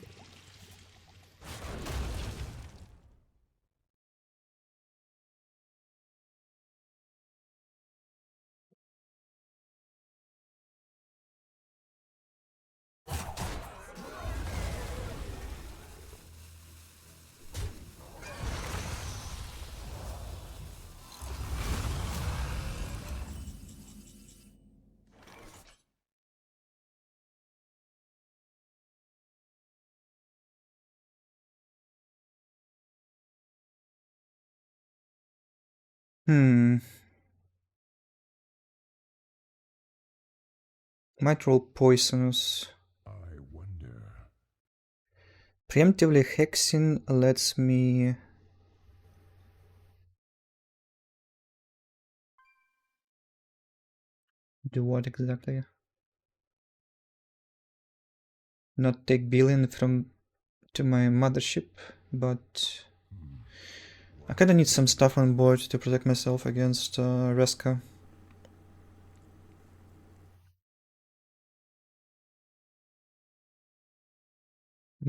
Might roll Poisonous. I wonder. Preemptively Hexing lets me... do what exactly? Not take billion from to my mothership, but I kinda need some stuff on board to protect myself against Reska.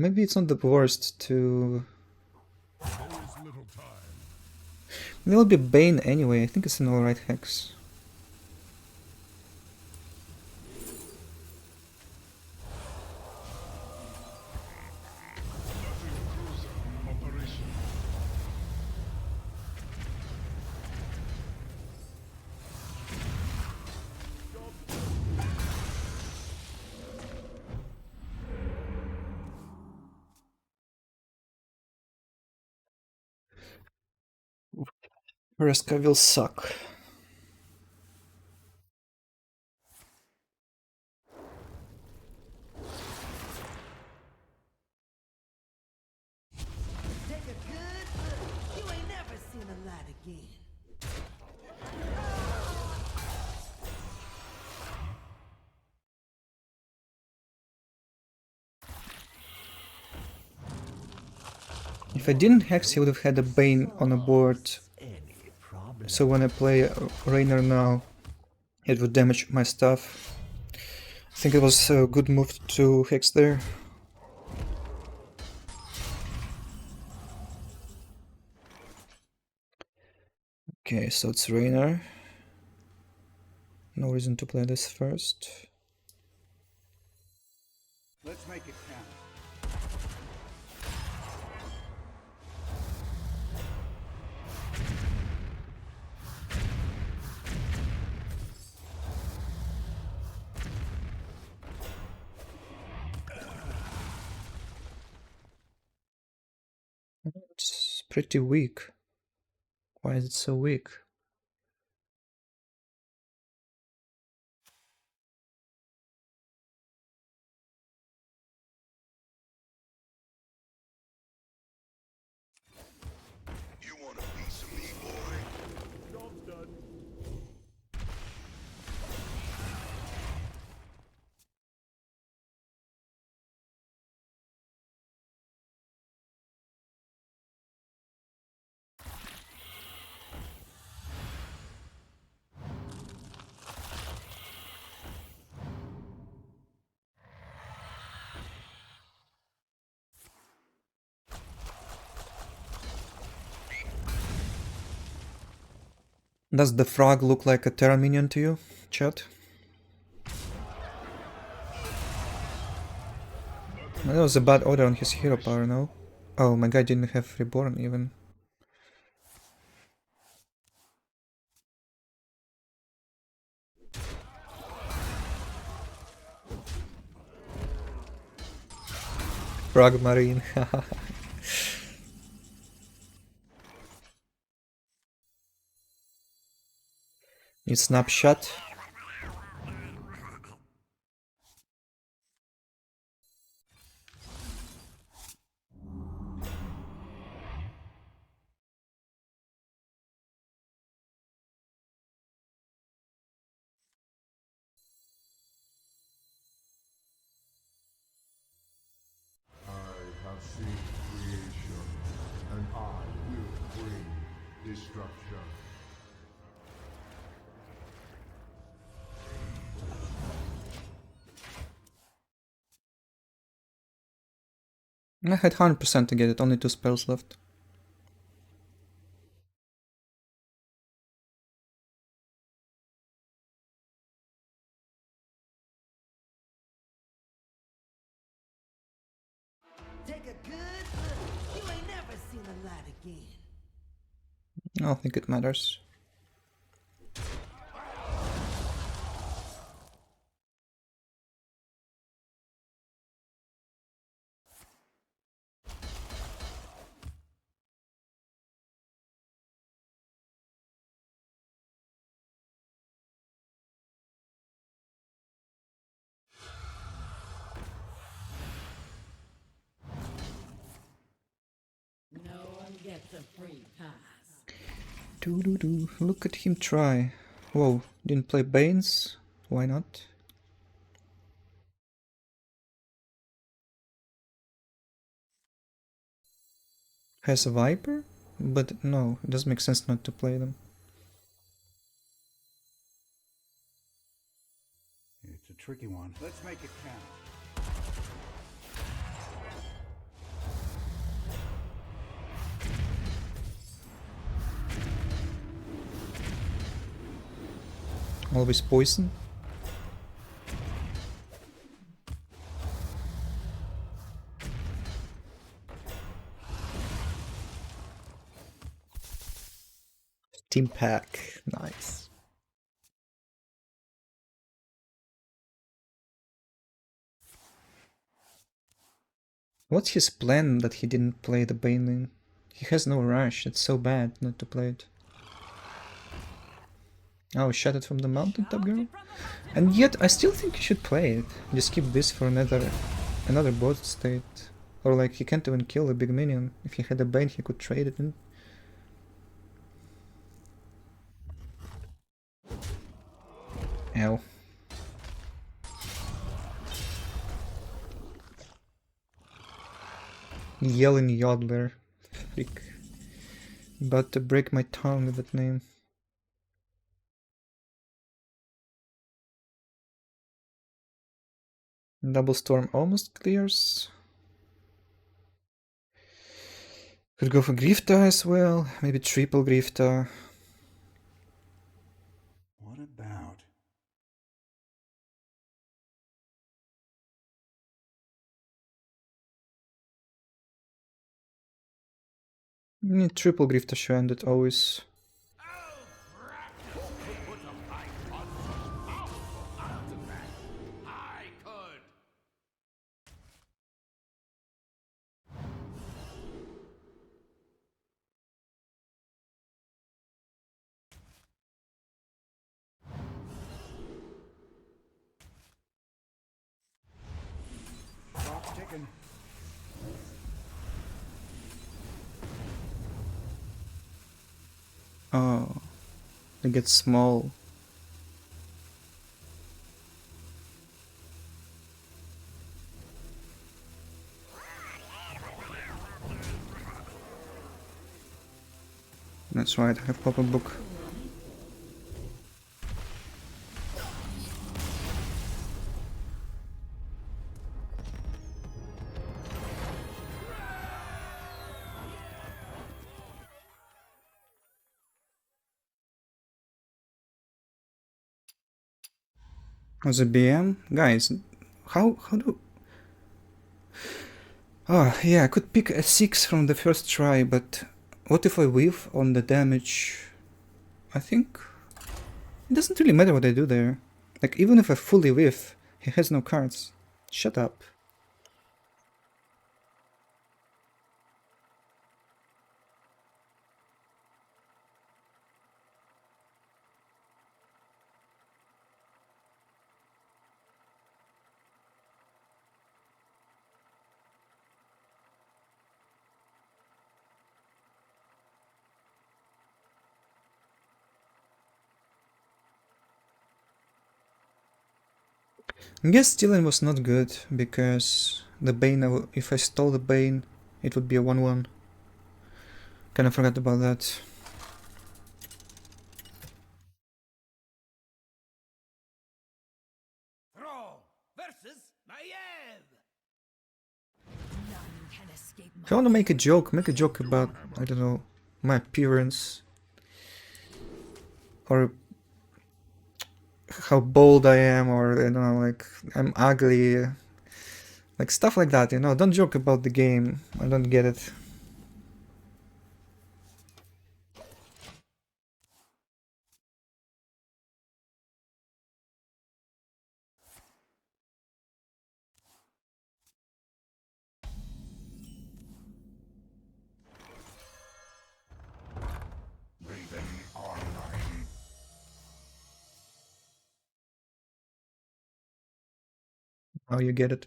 Maybe it's not the worst to... There is little time. It will be Bane anyway, I think it's an alright hex. Reska will suck. Take a good look. You ain't never seen a light again. If I didn't Hex, he would have had a Bane on a board. So when I play Rainer now, it would damage my stuff. I think it was a good move to Hex there. Okay, so it's Rainer. No reason to play this first. Let's make it count. It's pretty weak. Why is it so weak? You want a piece of me, boy? Job's done. Does the frog look like a Terra minion to you, chat? That was a bad order on his hero power, no? Oh, my guy didn't have Reborn even. Frog Marine. Need snapshot. I have seen creation, and I will bring destruction. I had 100% to get it, only 2 spells left. Take a good look. You ain't never seen the light again. I don't think it matters. No one gets a free pass. Doo-doo-doo. Look at him try. Whoa, didn't play Banes? Why not? Has a Viper? But no, it doesn't make sense not to play them. It's a tricky one. Let's make it count. Always poison. Team pack, nice. What's his plan that he didn't play the Baneling? He has no rush, it's so bad not to play it. Oh, shot it from the mountain top girl? And yet, I still think you should play it. Just keep this for another board state. Or like, he can't even kill a big minion. If he had a Bane, he could trade it in. Ow. Yelling Yoddler. Freak. About to break my tongue with that name. Double Storm almost clears. Could go for Grifta as well. Maybe triple Grifta. What about? Triple Grifta should end it always. Put a fight on such powerful artifact. I could. Clock's ticking. Oh, it gets small. That's right, I have pop-up book. As a BM? Guys, how do... Oh, yeah, I could pick a 6 from the first try, but what if I whiff on the damage? I think it doesn't really matter what I do there. Like, even if I fully whiff, he has no cards. Shut up. I guess stealing was not good, because the Bane, if I stole the Bane, it would be a 1-1. Kinda forgot about that. Throw versus Maiev. None can escape If I want to make a joke about, I don't know, my appearance. Or how bold I am, or, you know, like, I'm ugly. Like, stuff like that, you know, don't joke about the game. I don't get it. How you get it?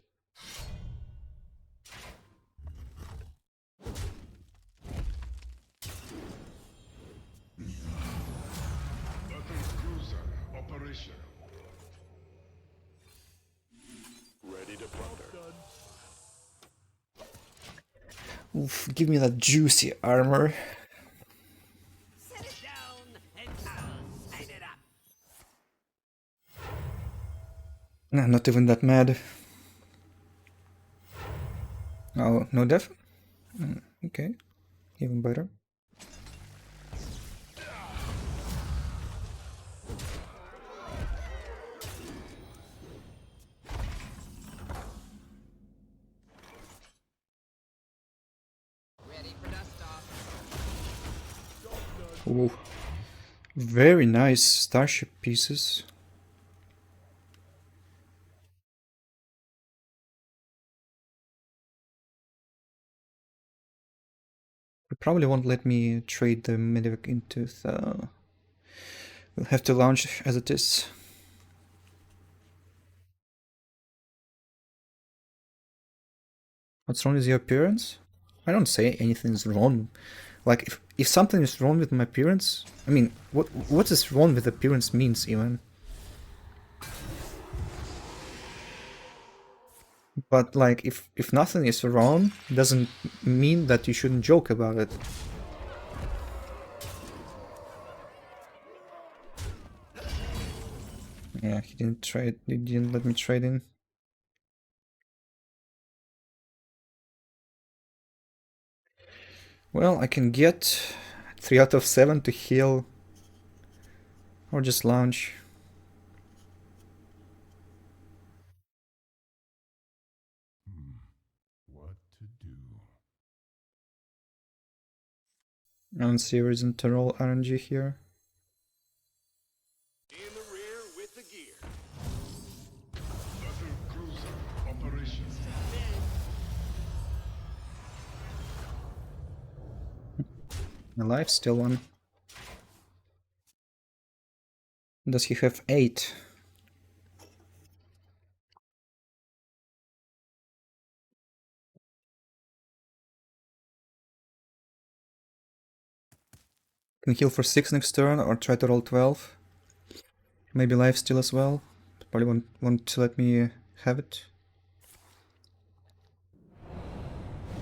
Battle cruiser operational. Ready to powder. Oof, give me that juicy armor. Set it down and I'll sign it up. Nah, not even that mad. Oh, no def? Okay, even better. Ready for dust off. Ooh. Very nice starship pieces. It probably won't let me trade the Medivac into the... We'll have to launch as it is. What's wrong with your appearance? I don't say anything's wrong. Like, if something is wrong with my appearance... I mean, what is wrong with appearance means, even? But like, if nothing is wrong, doesn't mean that you shouldn't joke about it. Yeah, he didn't trade. He didn't let me trade in. Well, I can get 3 out of 7 to heal, or just launch. What to do? I don't see a reason to roll RNG here. In the rear with the gear. Battle cruiser operation. Alive, still one. Does he have 8? Can heal for 6 next turn or try to roll 12. Maybe life steal as well. Probably won't to let me have it.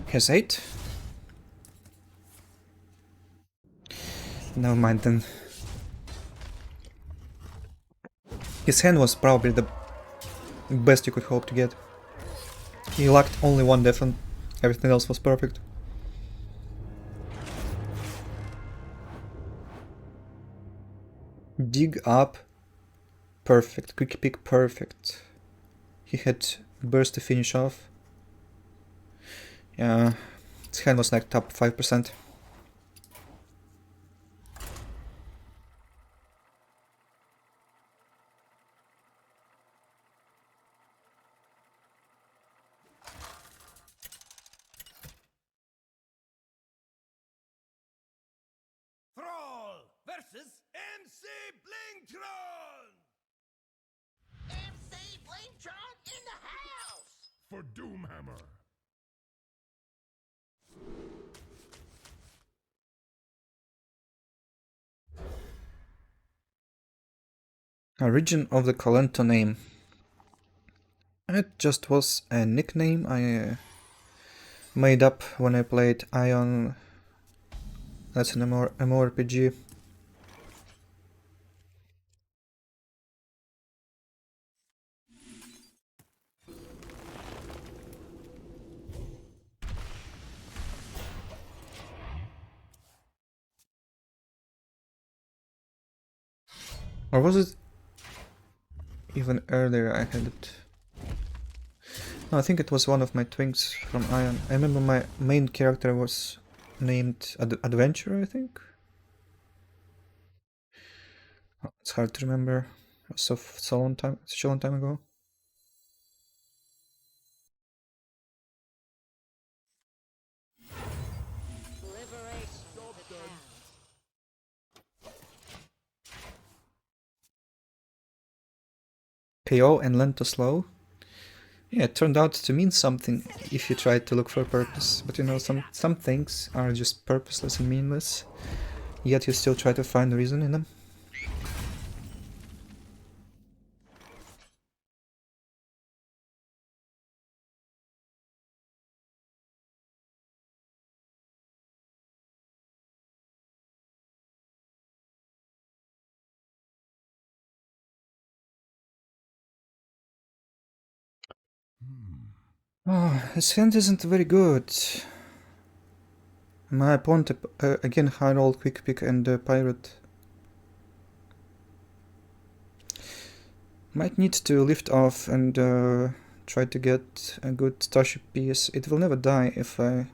Has 8? Never mind then. His hand was probably the best you could hope to get. He lacked only 1 defense. Everything else was perfect. Dig up. Perfect. Quick pick, perfect. He had burst to finish off. Yeah, his hand was like top 5%. Thrall versus MC Blingtron! MC Blingtron in the house! For Doomhammer. Origin of the Kolento name. It just was a nickname I made up when I played Ion. That's an MMORPG. Or was it even earlier I had it? No, I think it was one of my twins from Ion. I remember my main character was named Adventure, I think? Oh, it's hard to remember. It was such a long time ago. Liberate the town. KO and Lento slow. Yeah, it turned out to mean something if you tried to look for a purpose. But you know, some things are just purposeless and meaningless, yet you still try to find a reason in them. Oh, his hand isn't very good. My opponent again high roll, quick pick and pirate. Might need to lift off and try to get a good starship piece. It will never die if I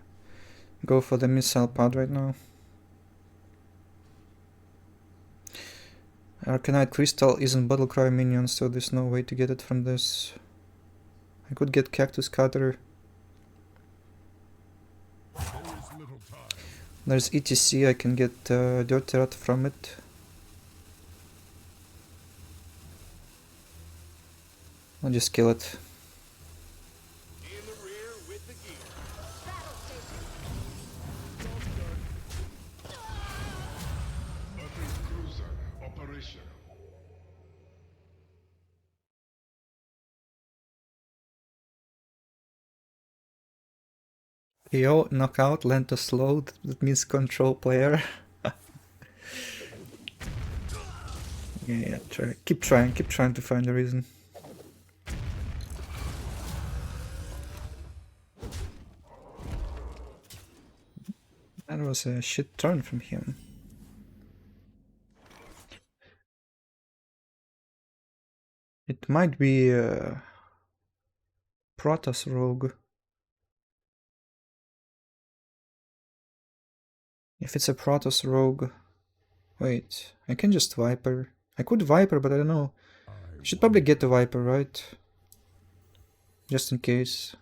go for the missile pod right now. Arcanite Crystal isn't Battlecry minion, so there's no way to get it from this. I could get Cactus Cutter. There is little time. There's ETC, I can get Dirt Rat from it. I'll just kill it. In the rear with the gear. Battle cruiser operation. Yo, knockout, Lento slow, that means control player. Yeah, keep trying to find a reason. That was a shit turn from him. It might be a Protoss rogue. If it's a Protoss rogue... Wait, I can just Viper. I could Viper, but I don't know. I should probably get the Viper, right? Just in case.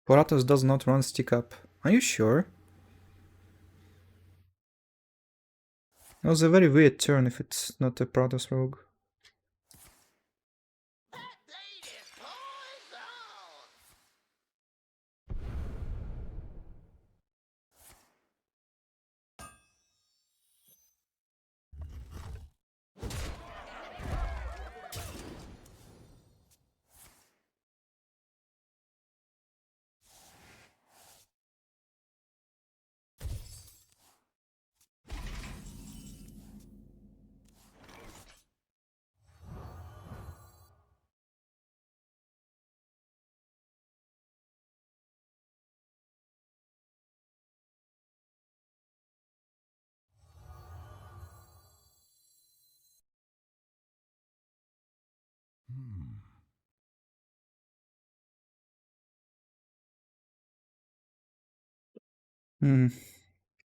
Protoss does not run stick up. Are you sure? It was a very weird turn if it's not a Protoss rogue.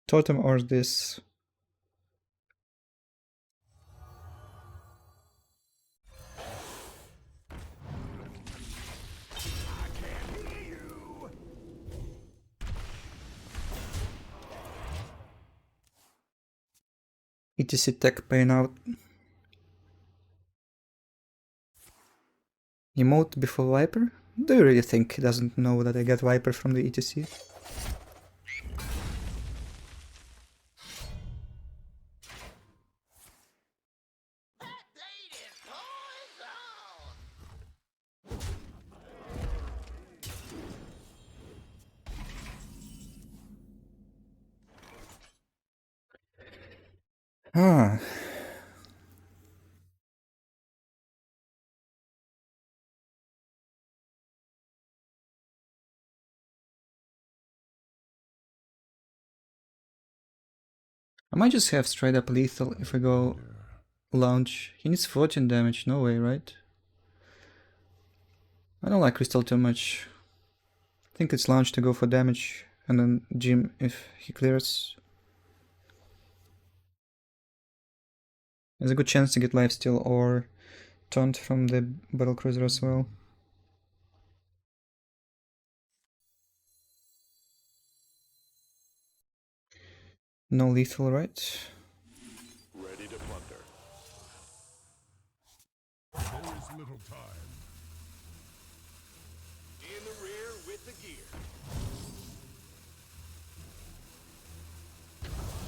Totem or this? ETC tech paying out. Emote before Viper? Do you really think he doesn't know that I get Viper from the ETC? Ah. I might just have straight up lethal if I go launch. He needs 14 damage, no way, right? I don't like Crystal too much. I think it's launch to go for damage, and then Jim if he clears. There's a good chance to get lifesteal or taunt from the battlecruiser as well. No lethal, right? Ready to plunder. There is little time. In the rear with the gear.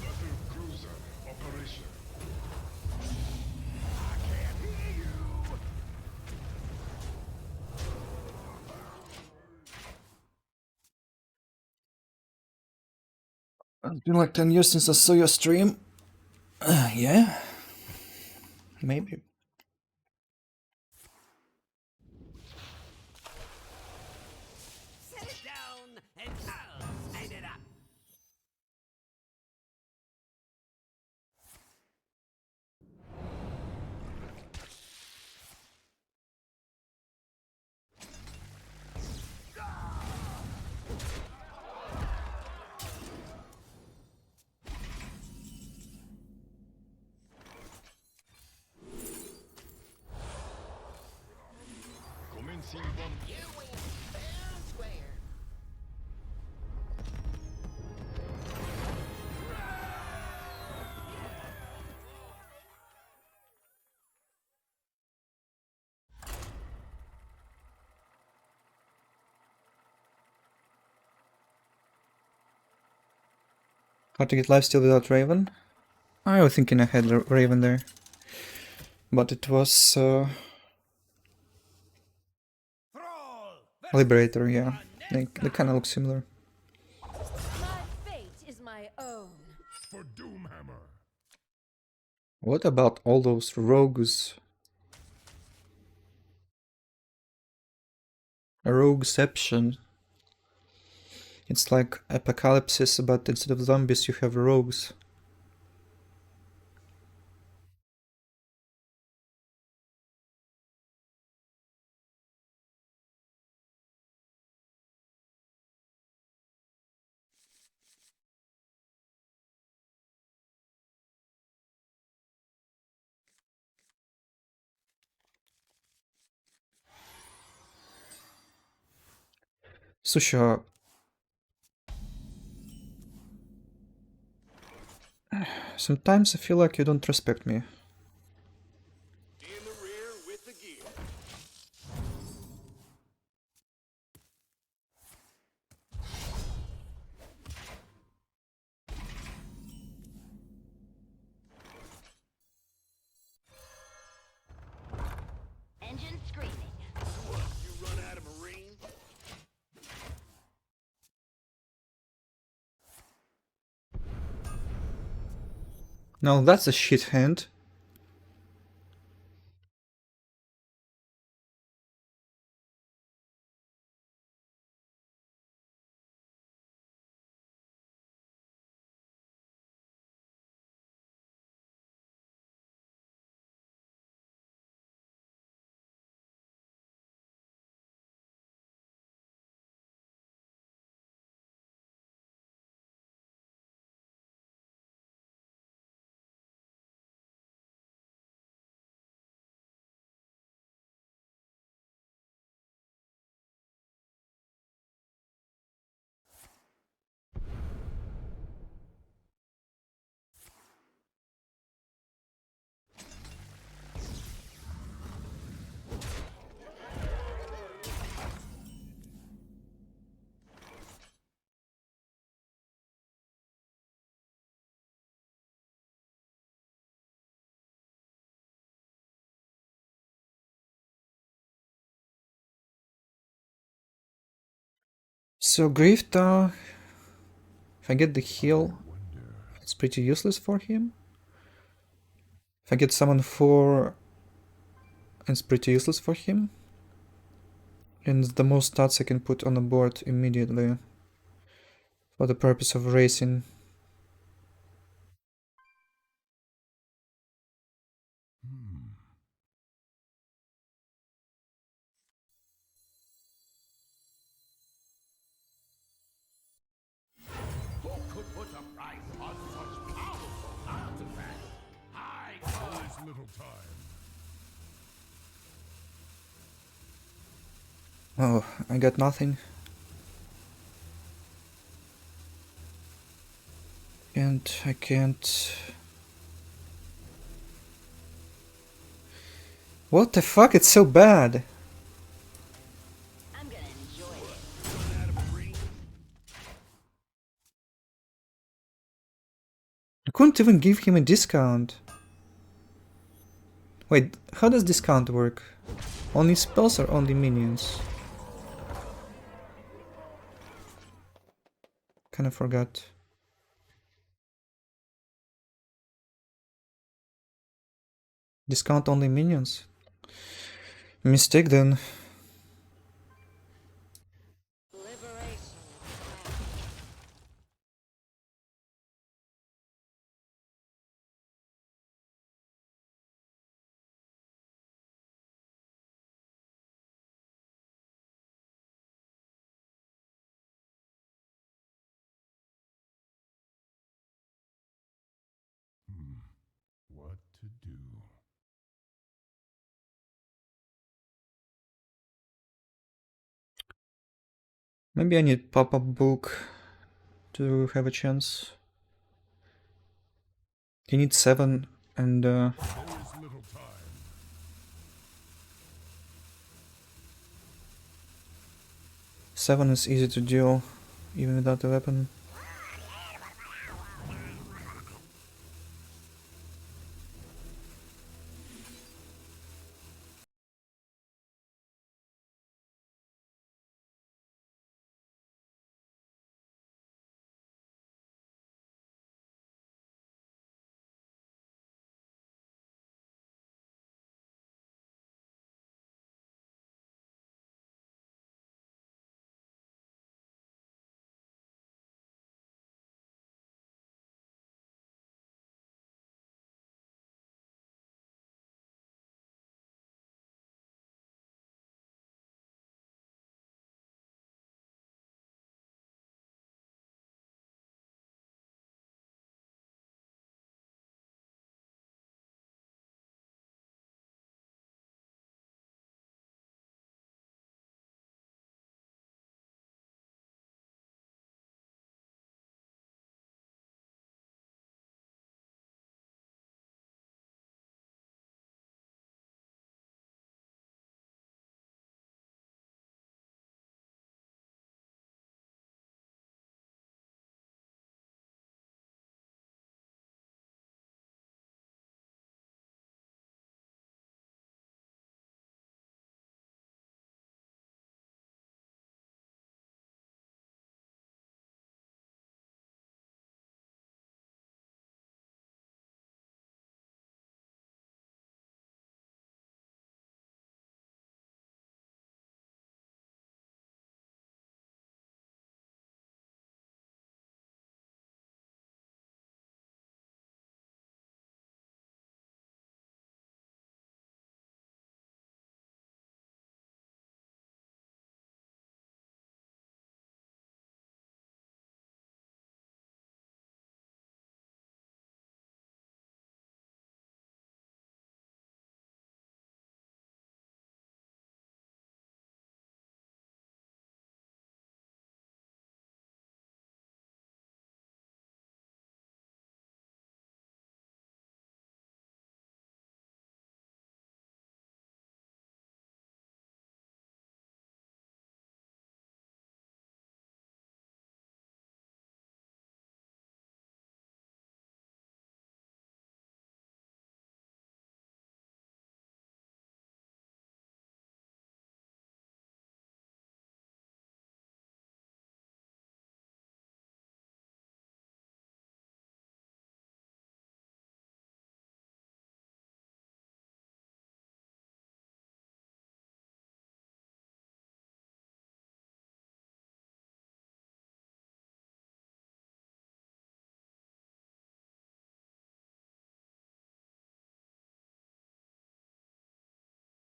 Battle cruiser operation. I can't hear you. It's been like 10 years since I saw your stream. Yeah? Maybe. Set it down and I'll sign it up. Commencing bomb. You win fair and square. How to get lifesteal without Raven? I was thinking I had Raven there, but it was Thrall! Liberator, yeah. They kind of look similar. My fate is my own. For Doomhammer! What about all those rogues? Rogueception. It's like Apocalypse, but instead of zombies you have rogues. Susha, sometimes I feel like you don't respect me. In the rear with the gear. Engine screaming. What, you run out of Marines? No, that's a shit hand. So Grifta, if I get the heal, it's pretty useless for him. If I get summon 4, it's pretty useless for him. And it's the most stats I can put on the board immediately for the purpose of racing. Who could put a price on such powerful artifacts? I could. Little time. Oh, I got nothing. And I can't... What the fuck? It's so bad! I'm gonna enjoy it. Run out of Marines? I couldn't even give him a discount. Wait, how does discount work? Only spells or only minions? Kinda forgot. Discount only minions? Mistake then. Liberation. What to do? Maybe I need pop-up book to have a chance. He needs 7 and There is little time. 7 is easy to deal even without a weapon.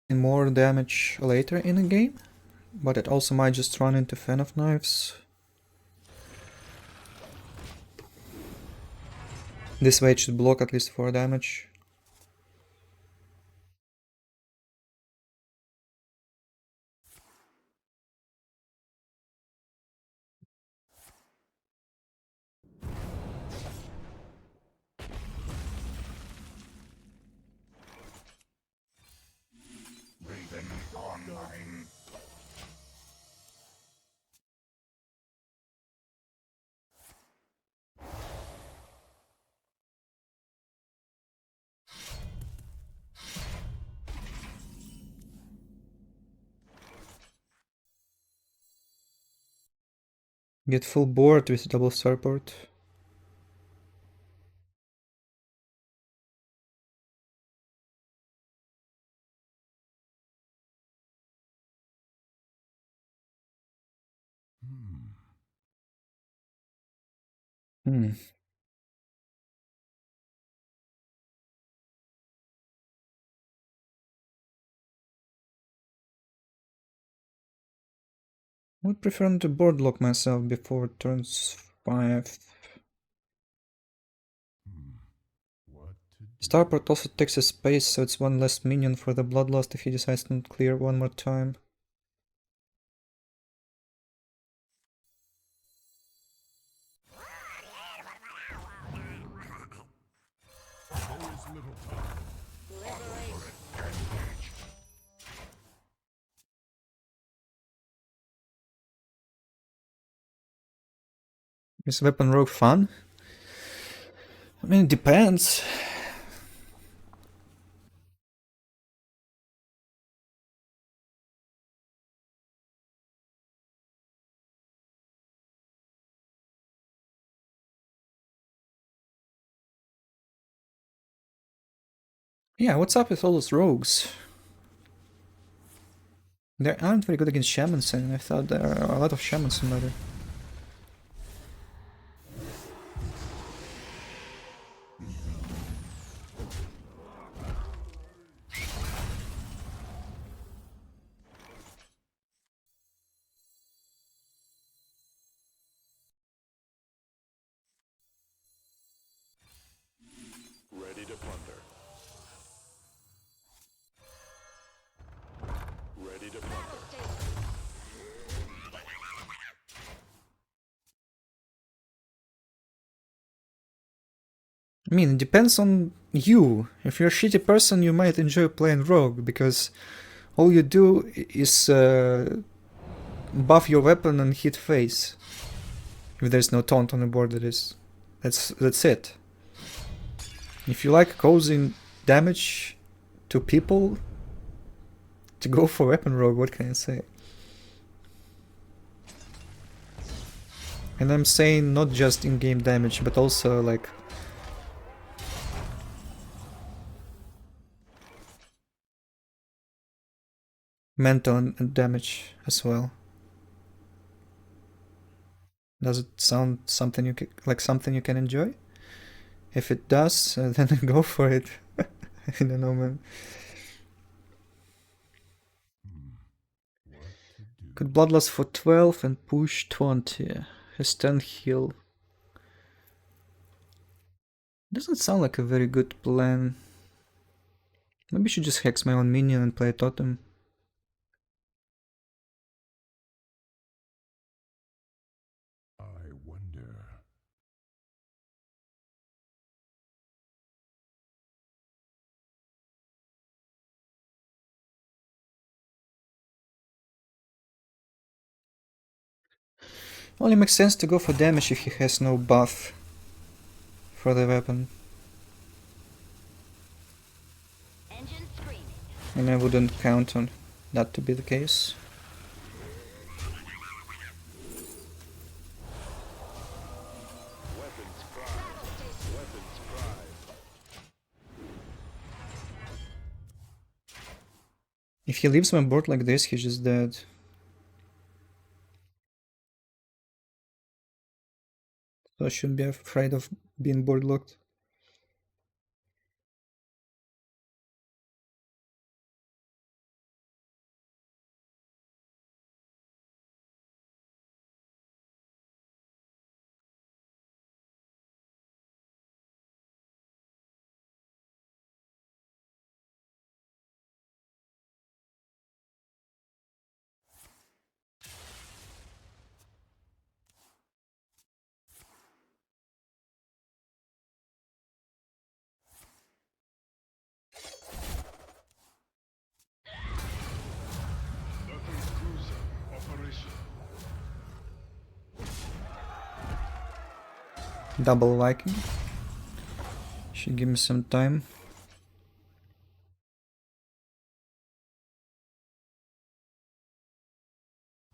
more damage later in the game, but it also might just run into Fan of Knives. This way it should block at least 4 damage. Get full board with double starport. Hmm. I would prefer to board lock myself before turns 5. What to do? Starport also takes a space, so it's one less minion for the Bloodlust if he decides to not clear one more time. There is little time. Is Weapon Rogue fun? I mean, it depends. Yeah, what's up with all those rogues? They aren't very good against shamans, and I thought there are a lot of shamans in meta. Ready to plunder. Ready to plunder. I mean, it depends on you. If you're a shitty person, you might enjoy playing rogue, because all you do is buff your weapon and hit face. If there's no taunt on the board, that's it. If you like causing damage to people, to go for weapon rogue, what can I say? And I'm saying not just in-game damage, but also like mental and damage as well. Does it sound something like something you can enjoy? If it does, then go for it. I don't know, man. What to do? Could Bloodlust for 12 and push 20. His 10 heal. Doesn't sound like a very good plan. Maybe I should just hex my own minion and play a totem. I wonder. Only makes sense to go for damage if he has no buff for the weapon. Engine screaming. And I wouldn't count on that to be the case. Weapons prize. Weapons prize. If he leaves my board like this, he's just dead. So I shouldn't be afraid of being board locked. Double Viking. Should give me some time.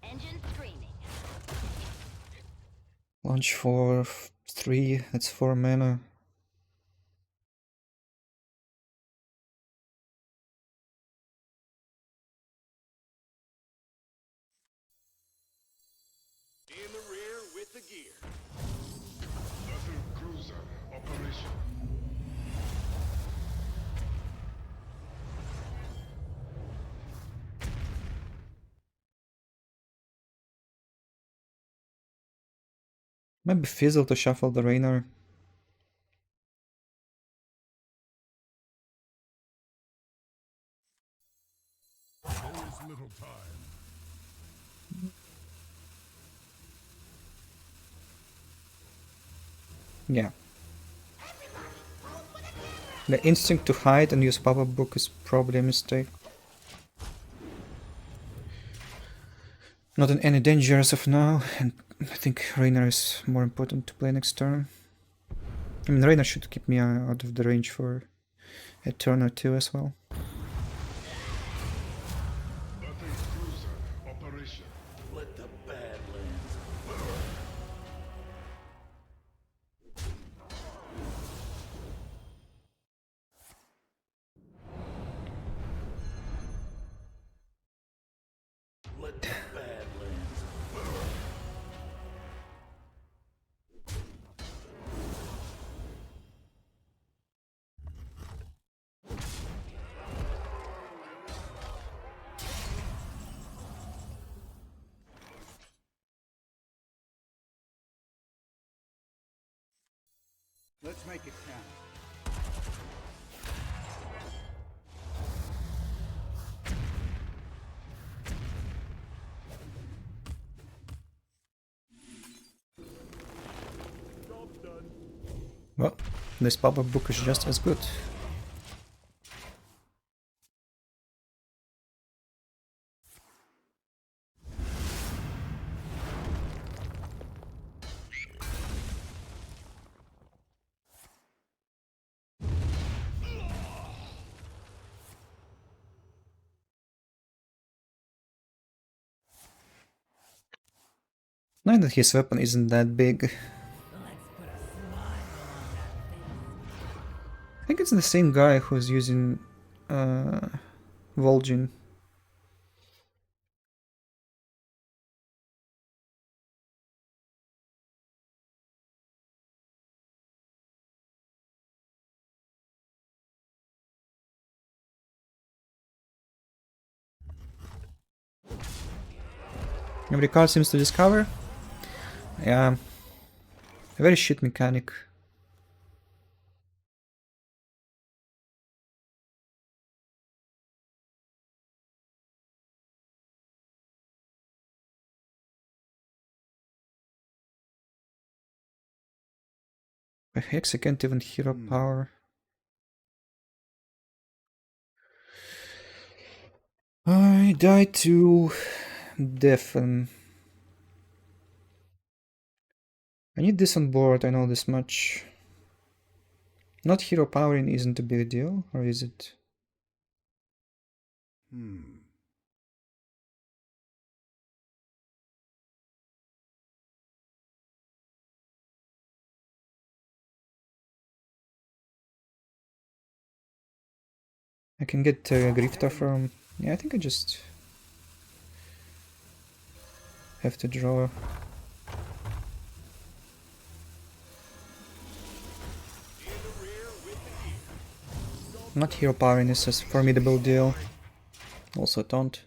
Engine screaming. Launch for 3, that's 4 mana. In the rear with the gear. Battle cruiser operation. Maybe Fizzle to shuffle the Rainer. There is little time. Yeah. The instinct to hide and use pop-up book is probably a mistake. Not in any danger as of now, and I think Rainer is more important to play next turn. I mean, Rainer should keep me out of the range for a turn or two as well. Battle cruiser operation. Let the Badlands Let the Badlands Let's make it count. Well, this pop-up book is just as good. Not that his weapon isn't that big. Let's put a smile on that face. I think it's the same guy who's using Vol'jin. Every card seems to discover. Yeah. A very shit mechanic. A Hex, I can't even hero power. I died to Deafen. I need this on board, I know this much. Not hero powering isn't a big deal, or is it? I can get Grifta from... Yeah, I think I just have to draw. Not hero powering is a formidable deal. Also taunt.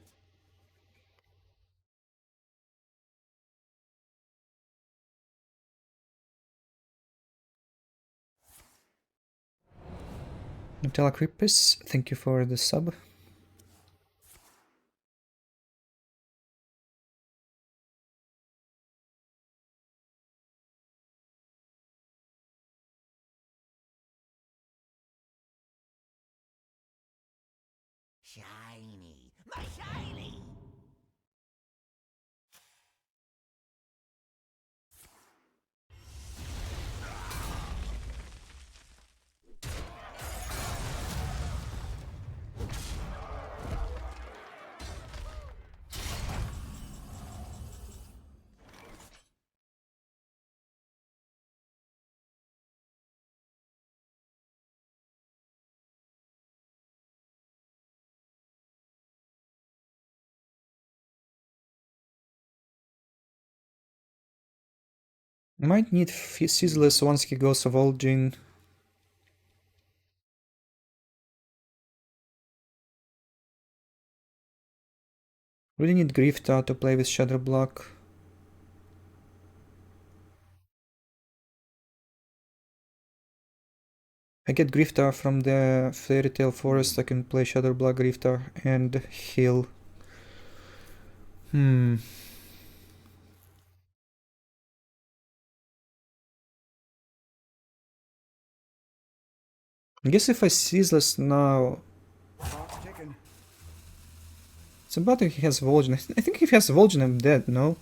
Nutella Creepers, thank you for the sub. Shiny. My shiny. Might need Ceaseless once he goes Vol'jin. Really need Grifta to play with Shadow Block. I get Grifta from the Fairy Tale Forest, I can play Shadow Block Grifta and heal. I guess if I Ceaseless now... It's about if he has Vol'jin. I think if he has Vol'jin I'm dead, no?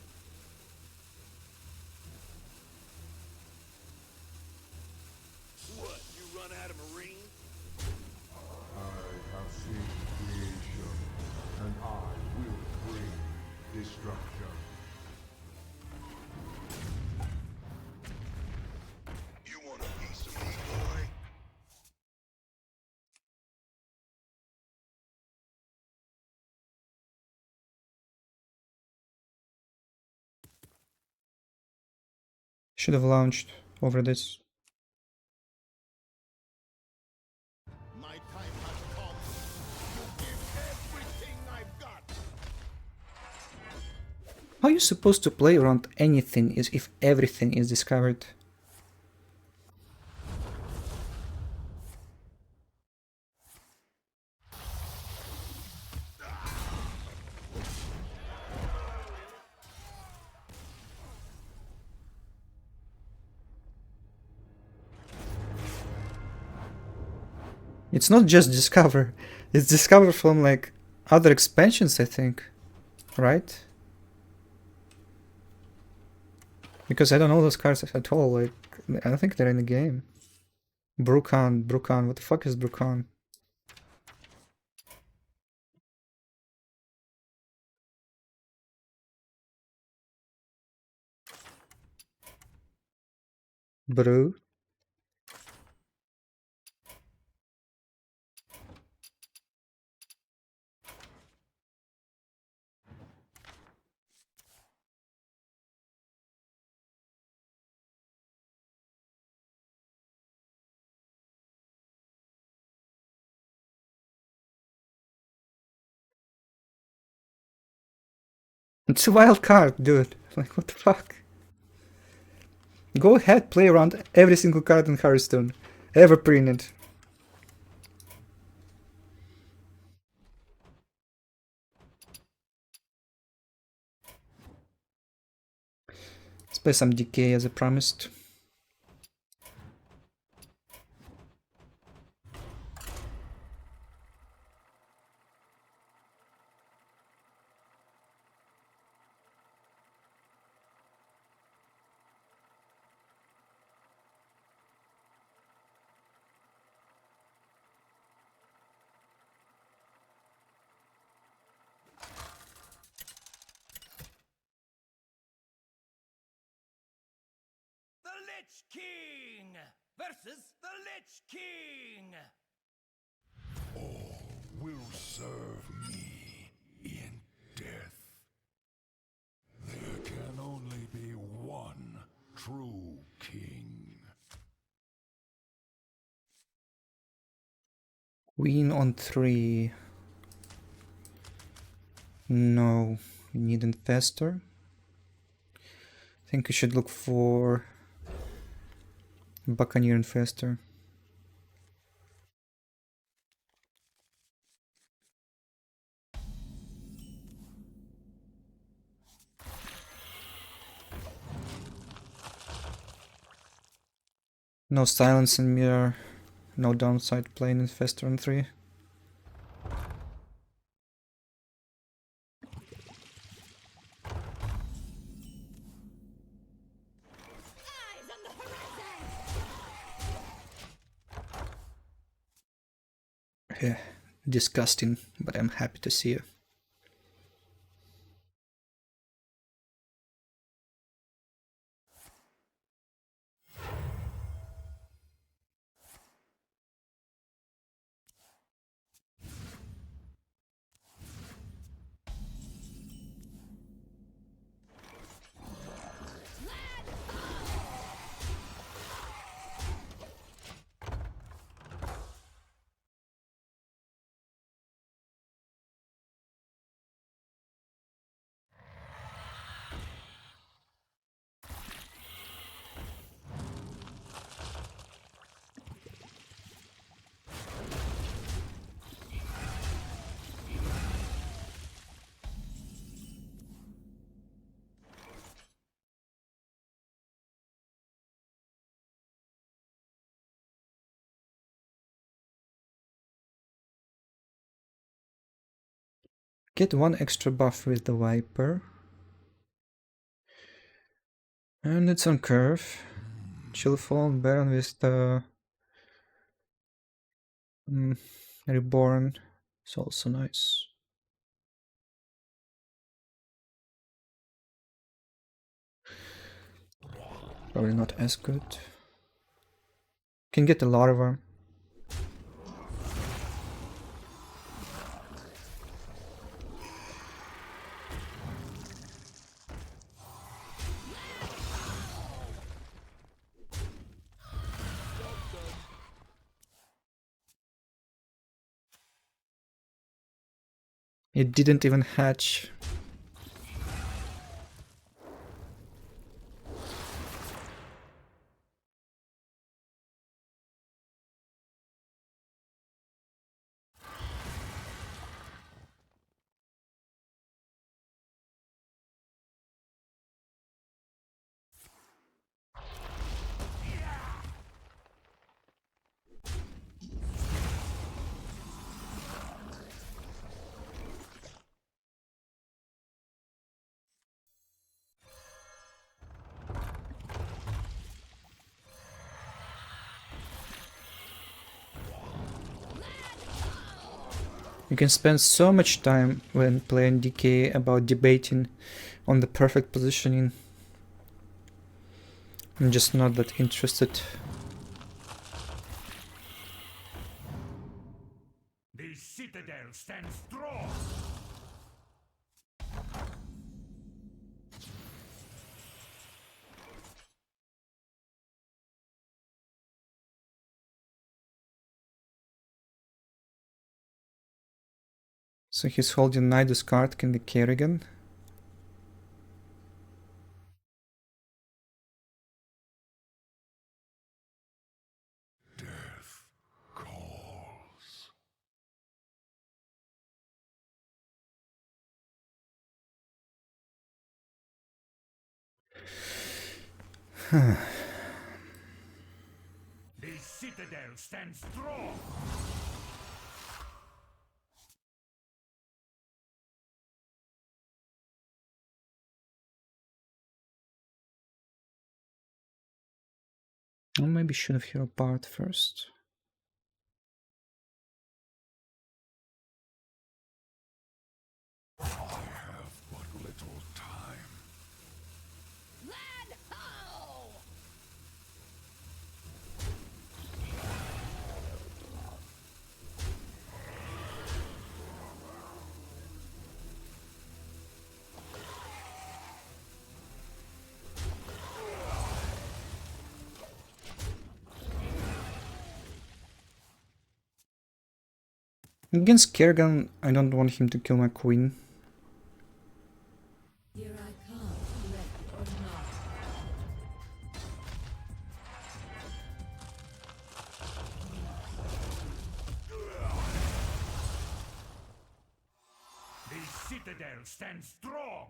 What, you run out of Marines? I have seen creation, and I will bring destruction. You want a piece of me, boy? Should have launched over this. My time has come. You give everything I've got. How are you supposed to play around anything is if everything is discovered? It's not just discover, it's discover from like other expansions, I think, right? Because I don't know those cards at all, like, I don't think they're in the game. Brukan, what the fuck is Brukan? Bru? It's a wild card, dude. Like, what the fuck? Go ahead, play around every single card in Hearthstone ever printed. Let's play some decay as I promised. The Lich King versus the Lich King. All will serve me in death. There can only be one true king. Queen on 3. No, we need Infestor. I think we should look for Buccaneer Infestor. No silence and mirror, no downside playing Infestor on 3. Eyes on the horizon! Yeah, disgusting, but I'm happy to see you. Get one extra buff with the Viper. And it's on curve. Chillfall Baron with the Reborn. It's also nice. Probably not as good. Can get a larva. It didn't even hatch. You can spend so much time when playing DK about debating on the perfect positioning. I'm just not that interested. The citadel stands strong. So he's holding Nidus card, can the Kerrigan. Death calls. The citadel stands strong. Or maybe should have hero part first. I have but little time. Land ho! Against Kerrigan, I don't want him to kill my queen. Here I come, ready or not. The citadel stands strong.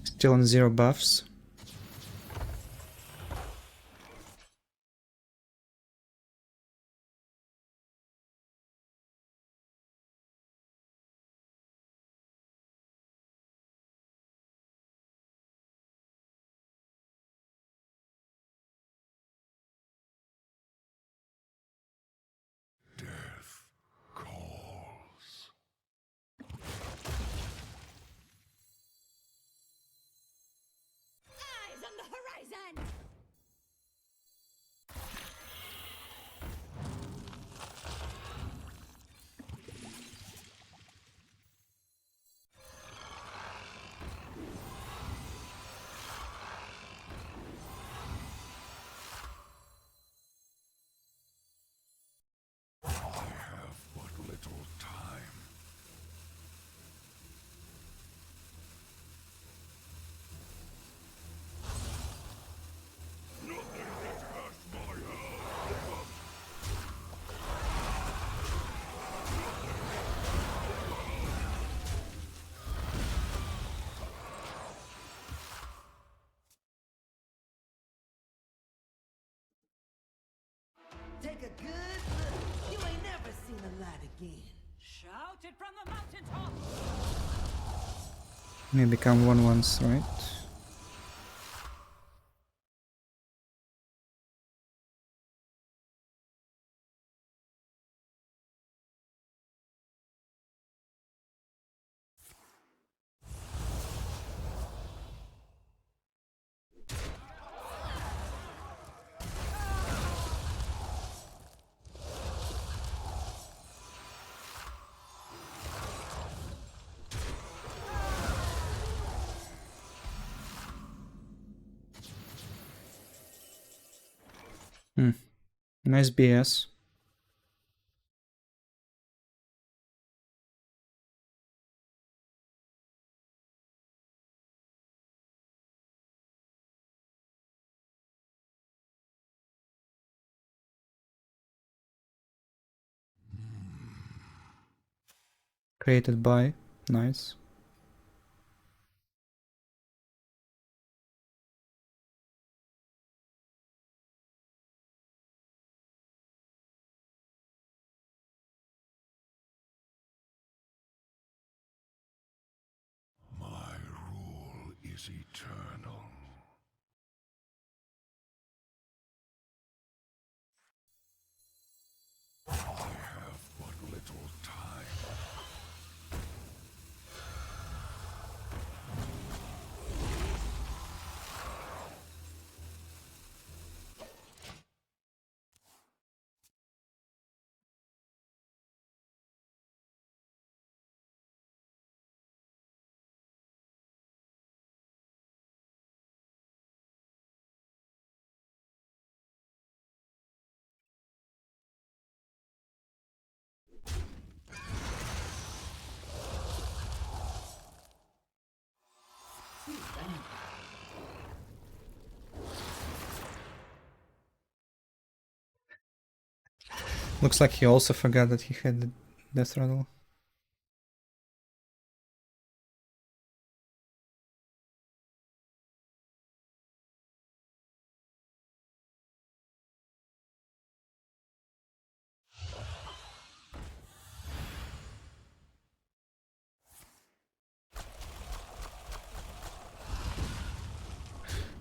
Still on 0 buffs. Death calls. Take a good look. You ain't never seen a light again. Shout it from the mountaintop! May become 1/1s, right? Nice BS. Created by. Nice. My rule is eternal. I have but little time. Looks like he also forgot that he had the death rattle.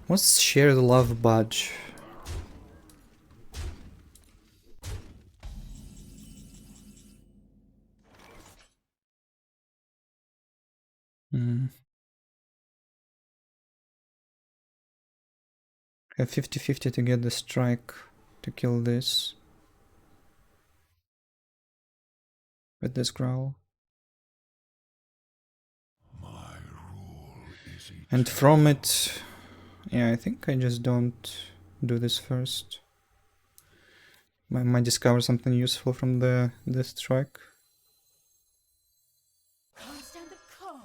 What's shared love badge? Have 50-50 to get the strike to kill this. With this growl. My rule is eternal. And from it, yeah, I think I just don't do this first. I might discover something useful from the strike. Can't stand the cold.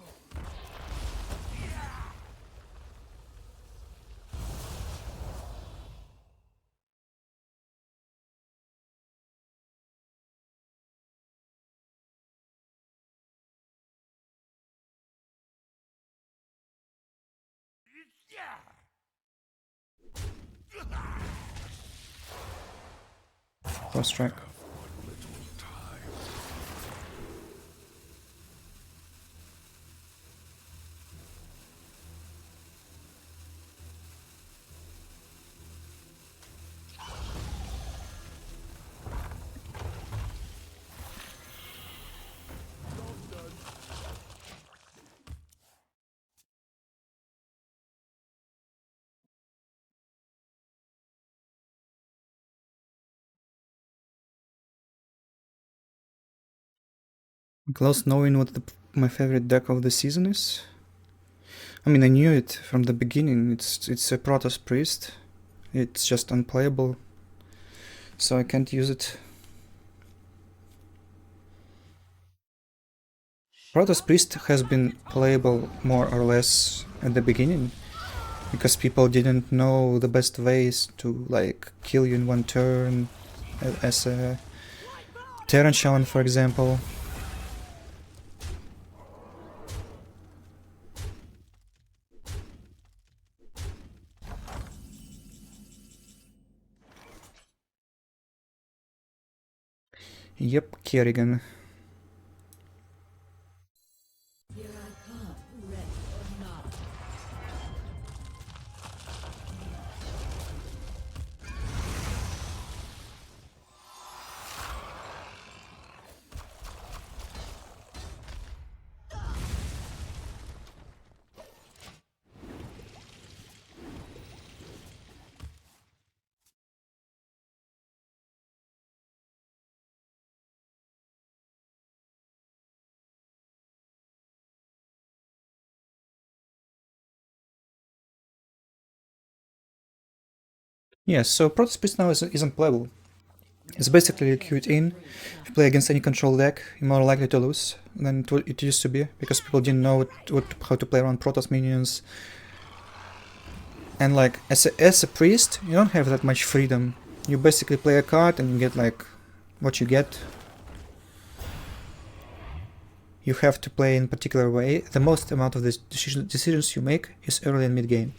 Cross strike. But little time. Close knowing what my favorite deck of the season is. I mean, I knew it from the beginning. It's a Protoss Priest. It's just unplayable, so I can't use it. Protoss Priest has been playable more or less at the beginning, because people didn't know the best ways to like kill you in one turn, as a Terran Shaman, for example. Yep, Kerrigan. Here I come, ready or not. Yeah, so Protoss Priest now isn't playable. It's basically a queued in. If you play against any control deck, you're more likely to lose than it used to be, because people didn't know how to play around Protoss minions. And like, as a priest, you don't have that much freedom. You basically play a card and you get like what you get. You have to play in a particular way. The most amount of the decisions you make is early and mid game.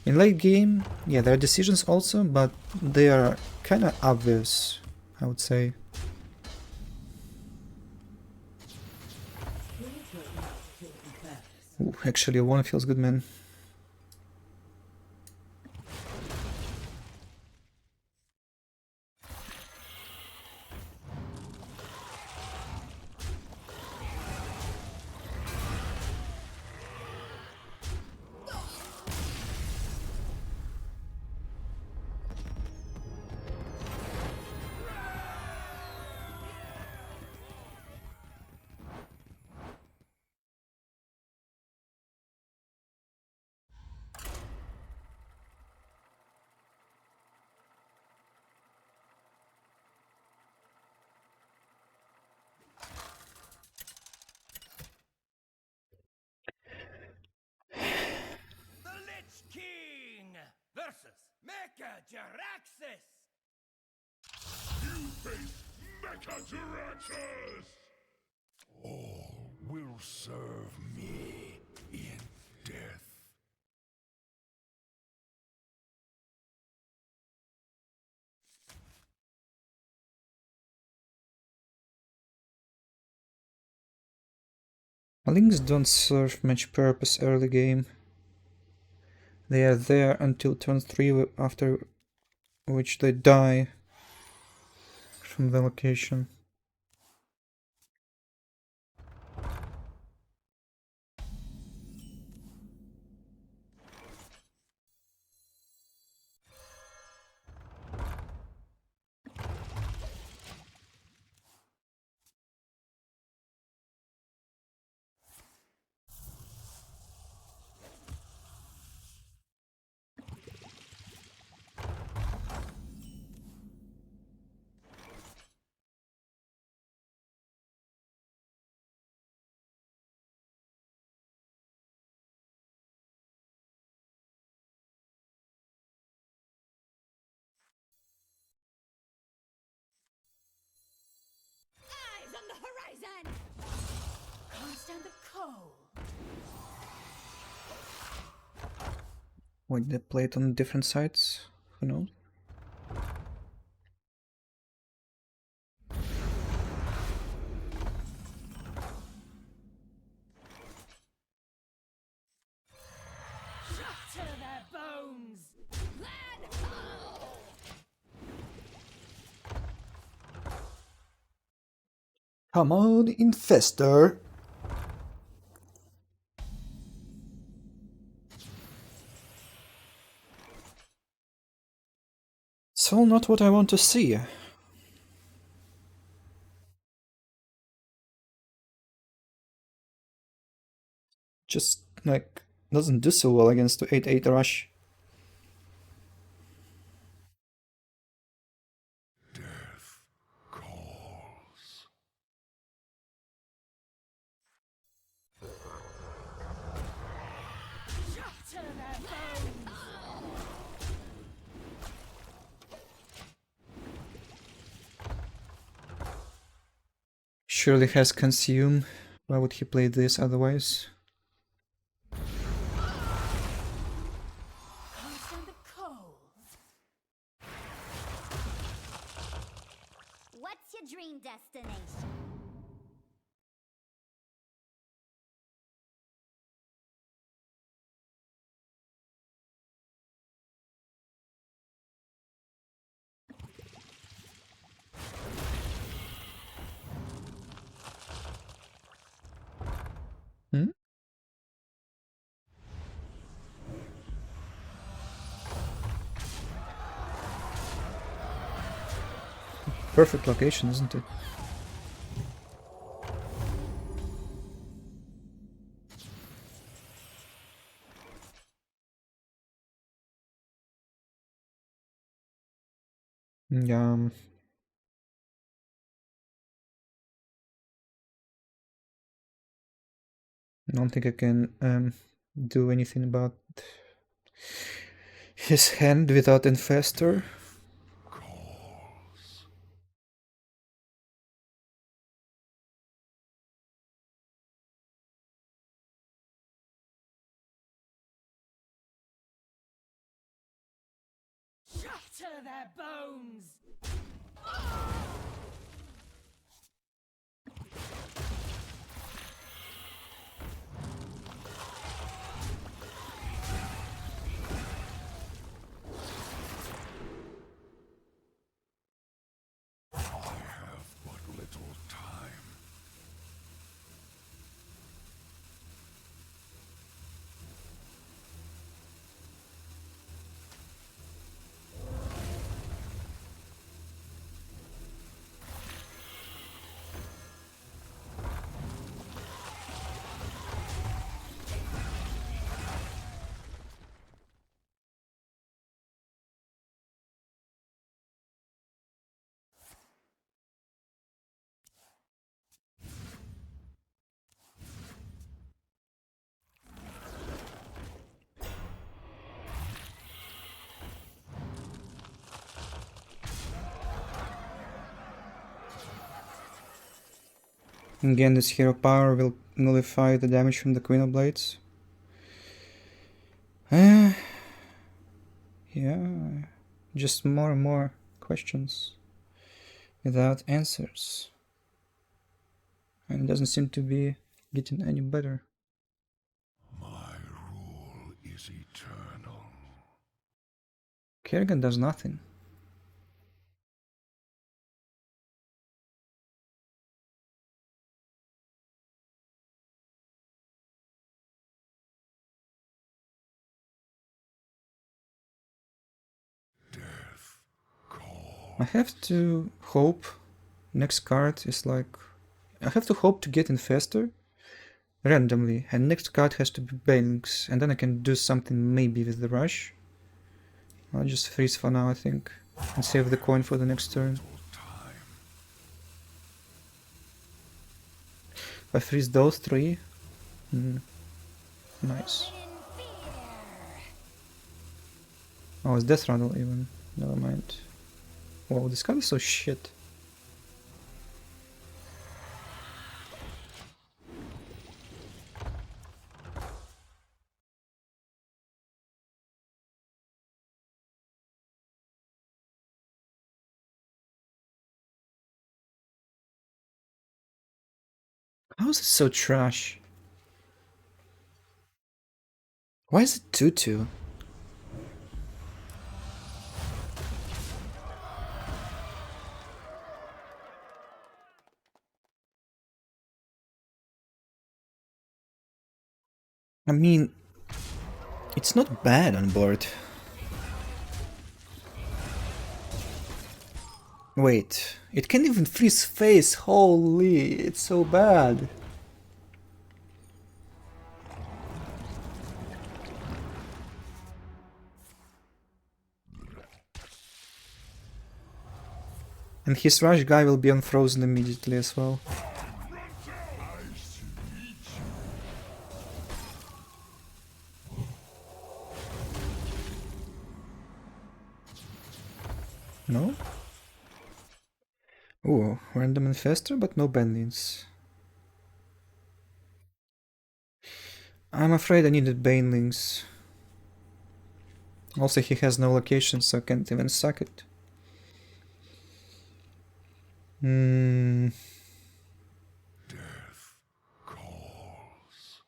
In late game, yeah, there are decisions also, but they are kind of obvious, I would say. Ooh, actually, one feels good, man. The Lich King versus Mecha Jaraxxus. You face Mechajaraxxus! All will serve me in death. Links don't serve much purpose early game. They are there until turn 3, after which they die from the location. Eyes on the horizon! Can't stand the cold. Wait, they play it on different sides? Who knows? To their bones! Land ho! Come on, Infestor! It's all not what I want to see. Just, like, doesn't do so well against the 8-8 rush. Death calls. To their bones! Surely has consume. Why would he play this otherwise? Can't stand the cold. What's your dream destination? destination. Hmm? Perfect location, isn't it? Yeah. I don't think I can do anything about his hand without Infestor. Calls. Shatter their bones! I have but little time. Again, this hero power will nullify the damage from the Queen of Blades. Yeah, just more and more questions without answers. And it doesn't seem to be getting any better. My rule is eternal. Kerrigan does nothing. Death calls. I have to hope next card is like... I have to hope to get Infestor randomly, and next card has to be Banks, and then I can do something maybe with the Rush. I'll just freeze for now, I think, and save the coin for the next turn. Time. If I freeze those three... nice. Oh, it's Death Rattle even. Never mind. Wow, this card is so shit. How is it so trash? Why is it 2-2? I mean, it's not bad on board. Wait, it can't even freeze face, holy, it's so bad. And his rush guy will be unfrozen immediately as well. No? Ooh, random Infestor, but no Banelings. I'm afraid I needed Banelings. Also, he has no location, so I can't even suck it. Hmm. Death calls.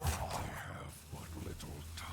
I have but little time.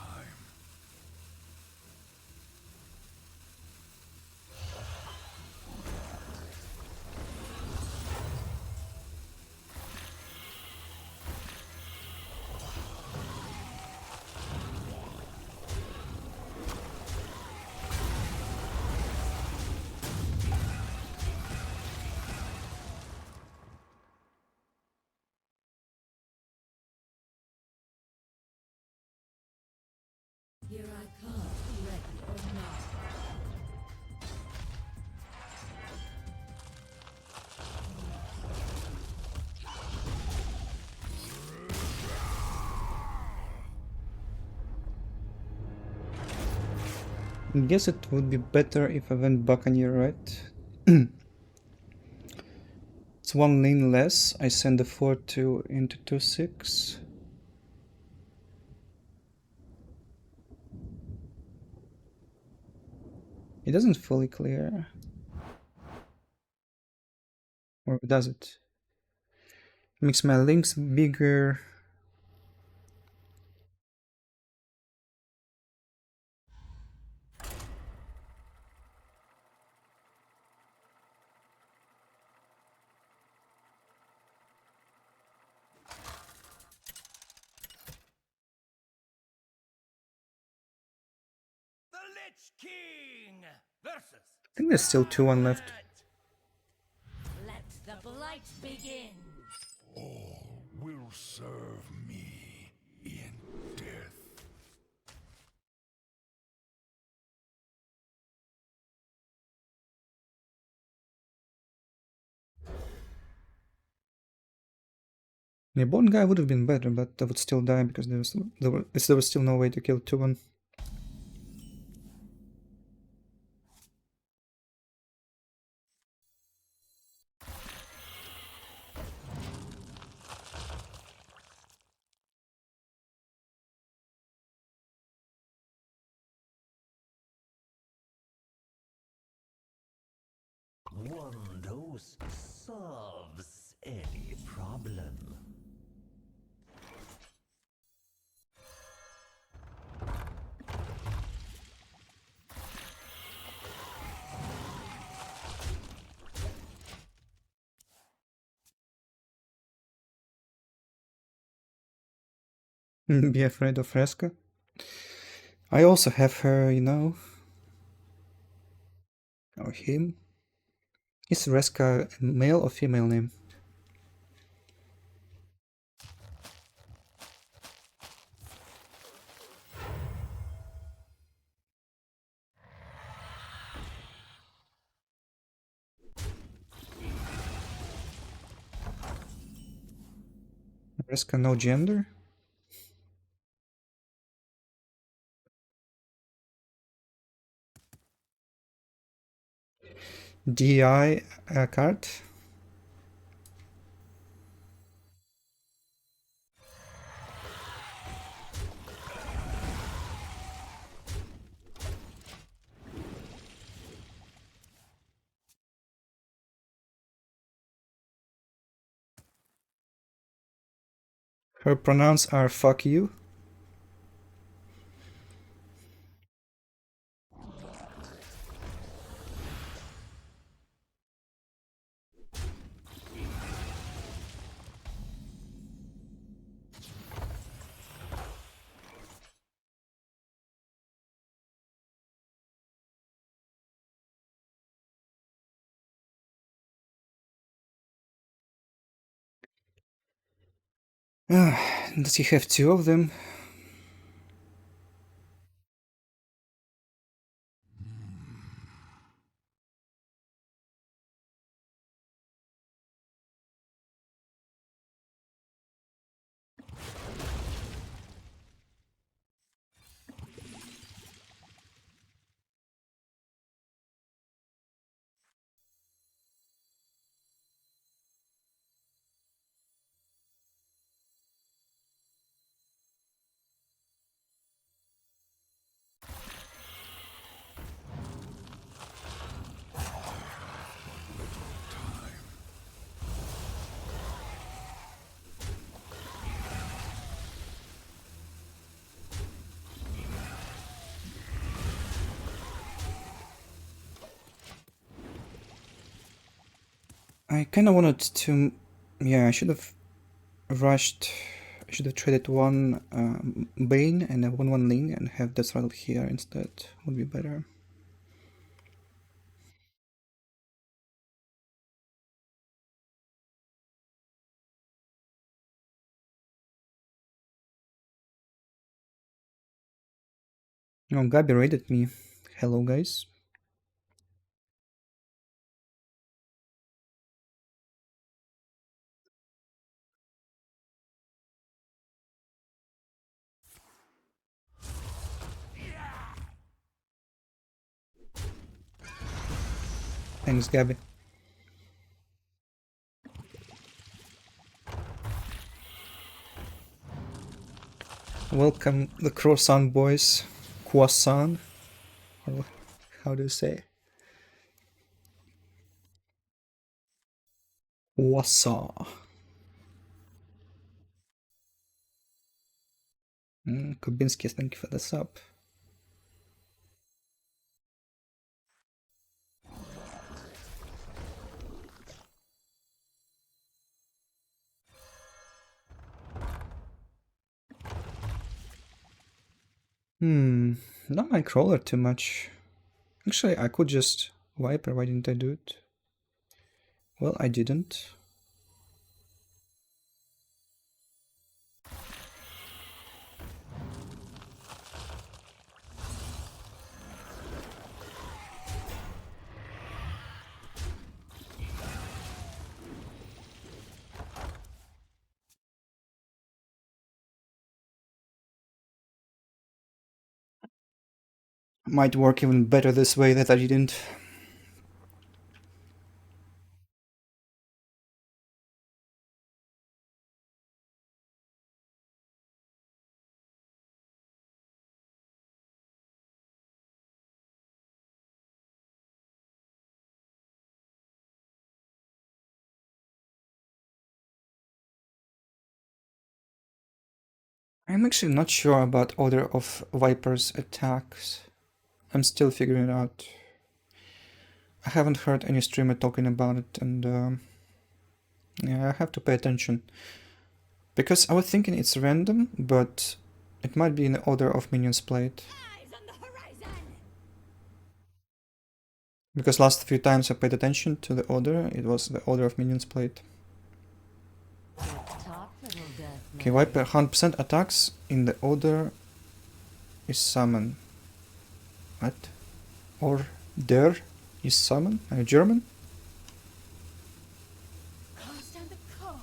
Here I come, ready or not. I guess it would be better if I went Buccaneer, right? It's one lane less. I send the 4-2 into 2-6. It doesn't fully clear. Or does it? Makes my links bigger. The Lich King versus I think there's still 2-1 left. Let the blight begin. All will serve me in death. The Bone guy would have been better, but I would still die because there was still no way to kill 2-1. One dose solves any problem. Be afraid of Fresca. I also have her, you know. Or him. Is Reska a male or female name? Reska no gender? DI card? Her pronouns are fuck you. Does he have two of them? I kind of wanted to... Yeah, I should have rushed... I should have traded one Bane and a 1/1 Ling and have that rattled here instead. Would be better. Oh, Gabi raided me. Hello, guys. Thanks, Gabi. Welcome, the croissant boys. Croissant? Or how do you say? Croissant. Kubinski, thank you for the sub. Not my crawler too much. Actually, I could just Viper, why didn't I do it? Well, I didn't. Might work even better this way that I didn't. I'm actually not sure about order of Viper's attacks. I'm still figuring it out. I haven't heard any streamer talking about it, and yeah, I have to pay attention. Because I was thinking it's random, but it might be in the order of minions played. Eyes on the horizon. Because last few times I paid attention to the order, it was the order of minions played. Talk, little death. Okay, Viper 100% attacks in the order is summon. What? Or there is summon? Are you German? Stand the code.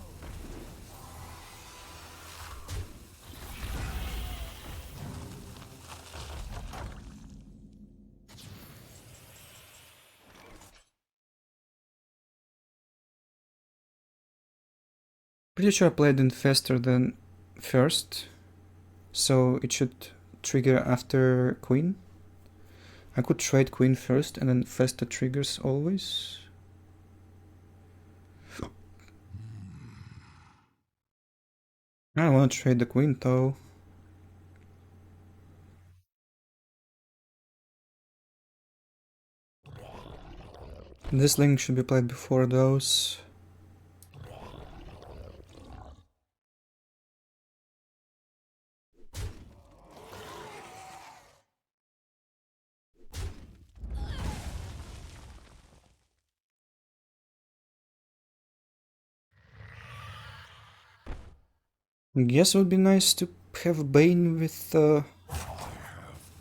Pretty sure I played in faster than first, so it should trigger after Queen. I could trade Queen first and then faster triggers always. I don't want to trade the Queen though. This link should be played before those. Guess it would be nice to have Bane with I have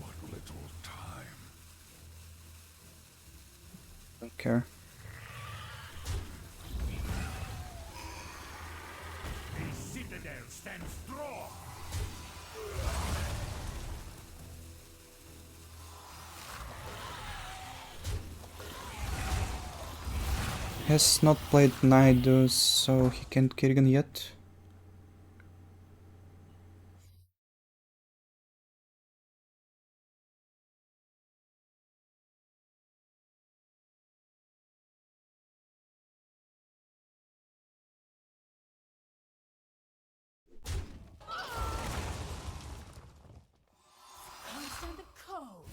but little time. don't care. The citadel stands strong. Has not played Nidus, so he can't Kirgan yet. Stand the code.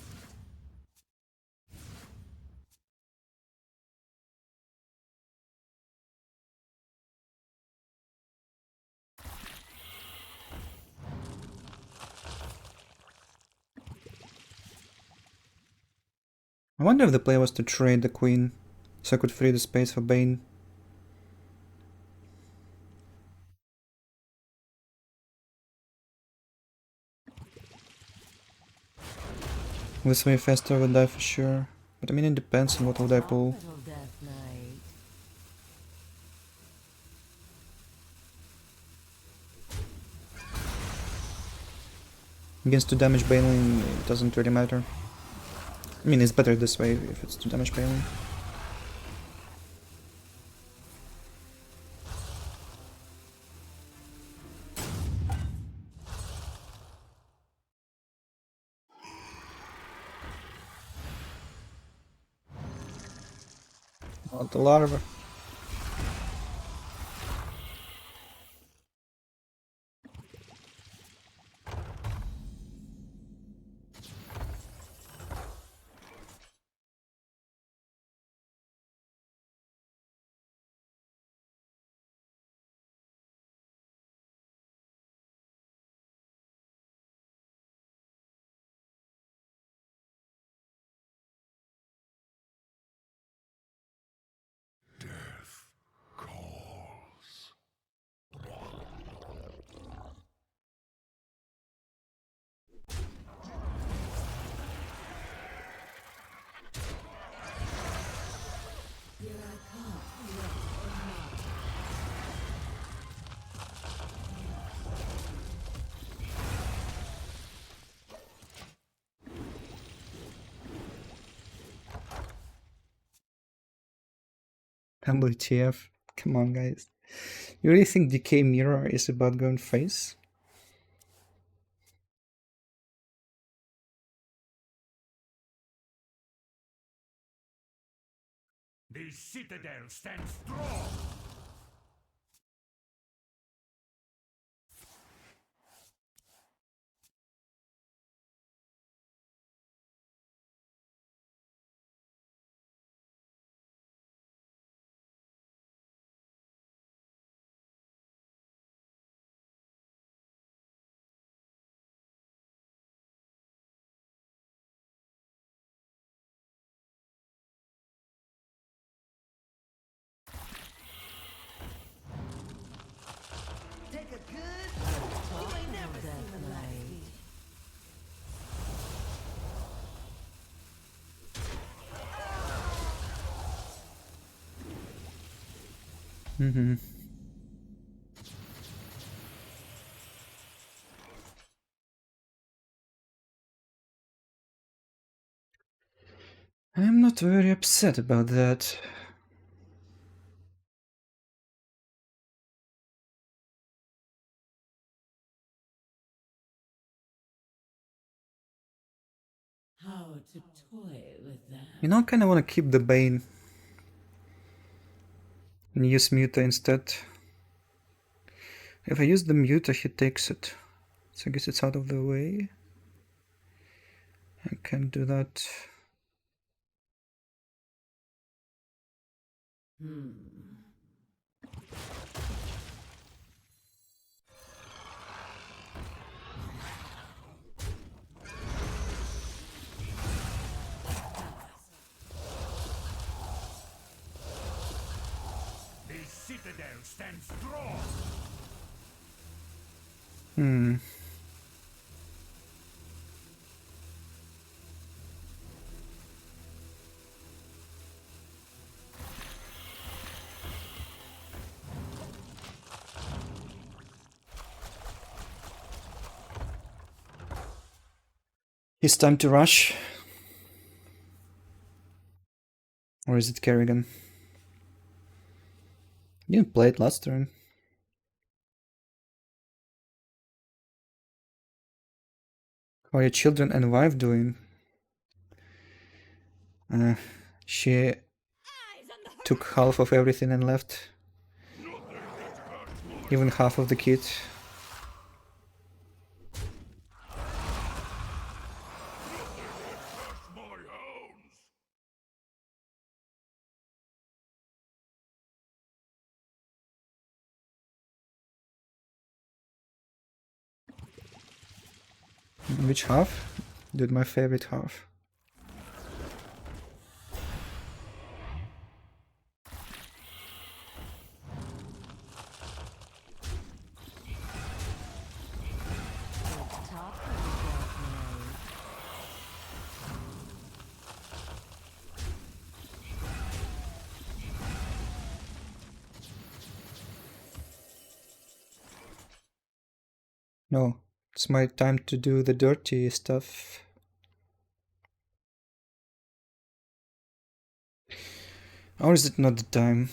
I wonder if the play was to trade the queen, so I could free the space for Bane. This way faster would die for sure. But I mean it depends on what would I pull. Little Death Knight. Against 2 damage Baneling, it doesn't really matter. I mean, it's better this way if it's 2 damage Baneling. Not the larva. Death calls. WTF. Come on, guys. You really think DK Mirror is about going face? The citadel stands strong. Take a good look. You ain't never seen the light. Mm-hmm. I'm not very upset about that. How to toy with them. You know, I kinda wanna keep the Bane and use Muta instead. If I use the Muta, he takes it. So I guess it's out of the way. I can do that. The citadel stands strong. Hmm. It's time to rush. Or is it Kerrigan? You didn't play it last turn. How are your children and wife doing? She took half of everything and left. Even half of the kit. My hounds. Which half? Did my favorite half. No, it's my time to do the dirty stuff. Or is it not the time?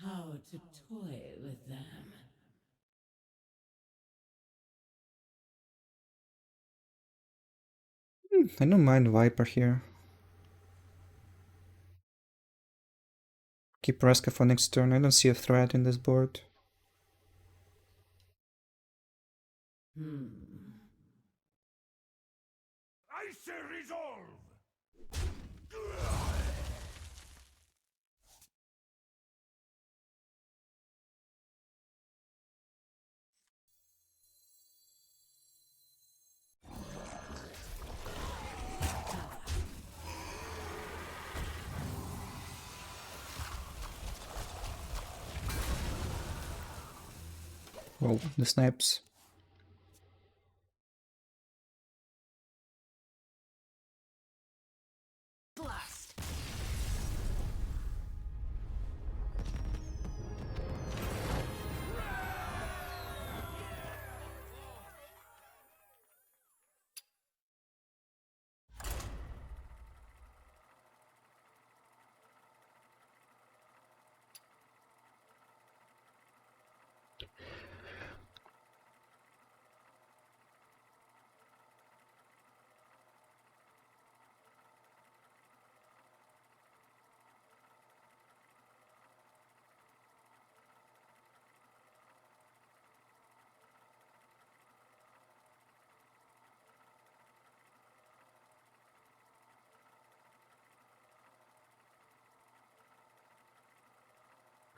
How to toy with them. I don't mind Viper here. Keep Raska for next turn. I don't see a threat in this board. I say resolve! Oh, the snipes. Blast!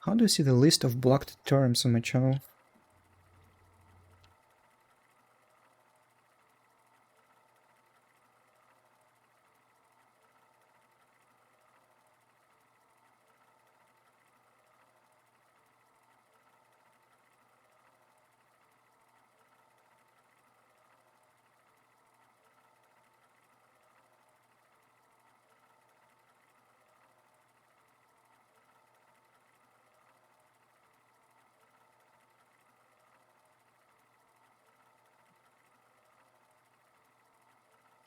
How do you see the list of blocked terms on my channel?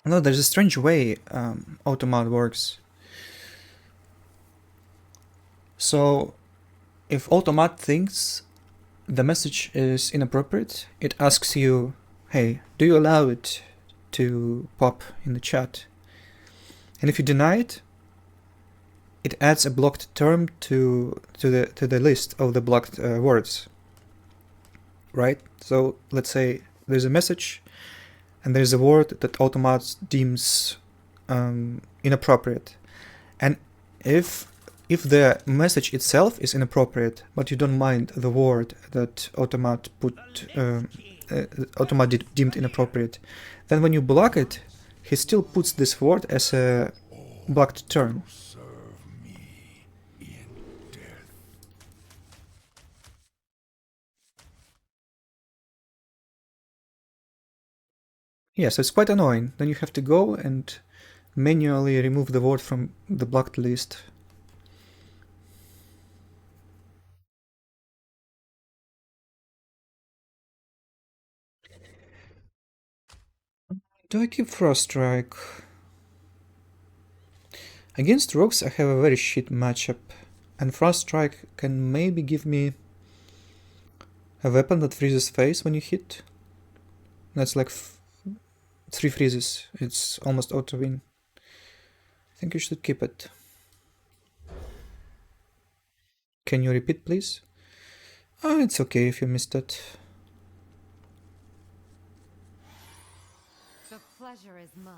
No, there's a strange way Automat works. So, if Automat thinks the message is inappropriate, it asks you, hey, do you allow it to pop in the chat? And if you deny it, it adds a blocked term to the list of the blocked words. Right? So let's say there's a message and there's a word that Automat deems inappropriate. And if the message itself is inappropriate, but you don't mind the word that Automat deemed inappropriate, then when you block it, he still puts this word as a blocked term. Serve me in death. Yes, it's quite annoying. Then you have to go and manually remove the word from the blocked list. Do I keep Frost Strike? Against Rogues I have a very shit matchup, and Frost Strike can maybe give me a weapon that freezes face when you hit. That's like 3 freezes, it's almost auto win. I think you should keep it. Can you repeat please? Oh, it's okay if you missed it. The pleasure is mine.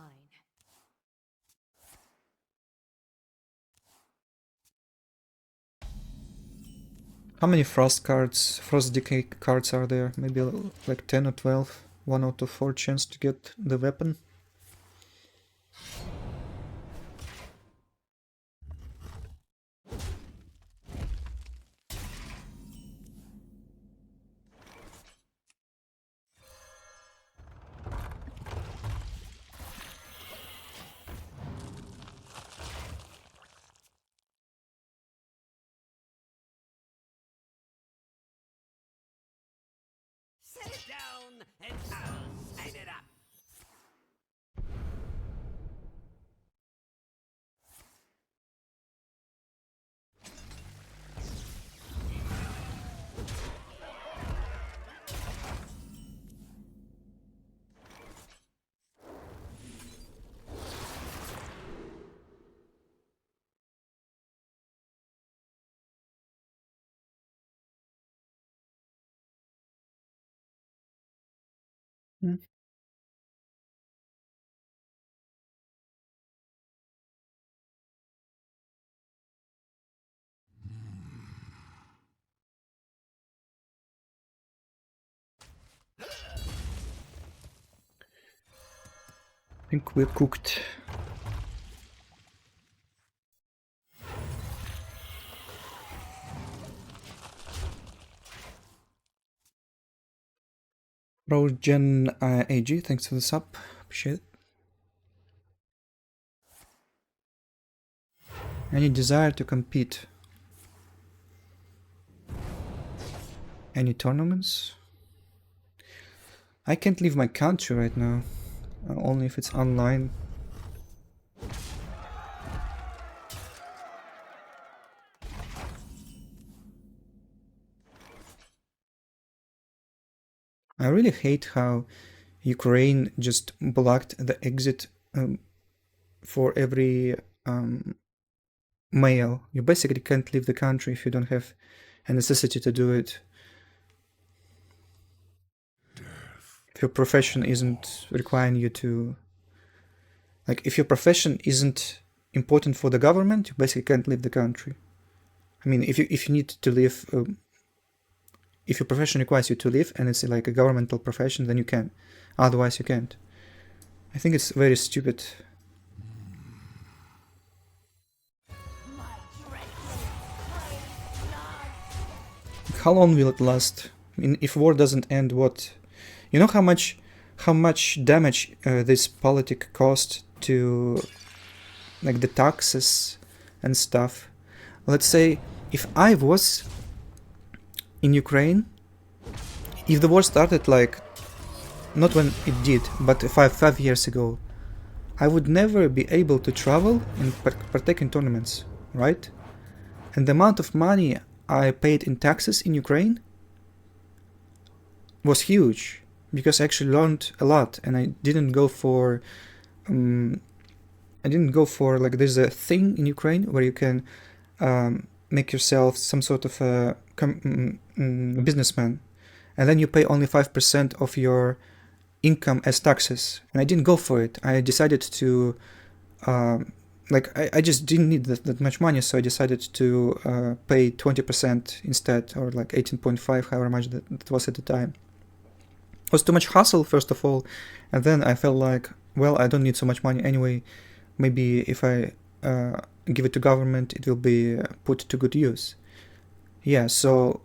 How many Frost Decay cards are there? Maybe like 10 or 12. 1 out of 4 chance to get the weapon. down and I'll sign it up. Hmm. I think we're cooked. Rogen AG, thanks for the sub. Appreciate it. Any desire to compete? Any tournaments? I can't leave my country right now. Only if it's online. I really hate how Ukraine just blocked the exit for every male. You basically can't leave the country if you don't have a necessity to do it. If your profession isn't requiring you to... Like, if your profession isn't important for the government, you basically can't leave the country. I mean, if you need to leave... if your profession requires you to leave and it's like a governmental profession, then you can. Otherwise, you can't. I think it's very stupid. How long will it last? I mean, if war doesn't end, what? You know how much damage this politic cost to, like, the taxes and stuff. Let's say if I was in Ukraine, if the war started, like, not when it did, but 5 years ago, I would never be able to travel and partake in tournaments, right? And the amount of money I paid in taxes in Ukraine was huge, because I actually learned a lot, and I didn't go for like, there's a thing in Ukraine where you can make yourself some sort of a businessman, and then you pay only 5% of your income as taxes. And I didn't go for it. I decided to I just didn't need that much money, so I decided to pay 20% instead, or like 18.5, however much that was at the time. It was too much hassle, first of all, and then I felt like, well, I don't need so much money anyway. Maybe if I give it to government, it will be put to good use. Yeah, so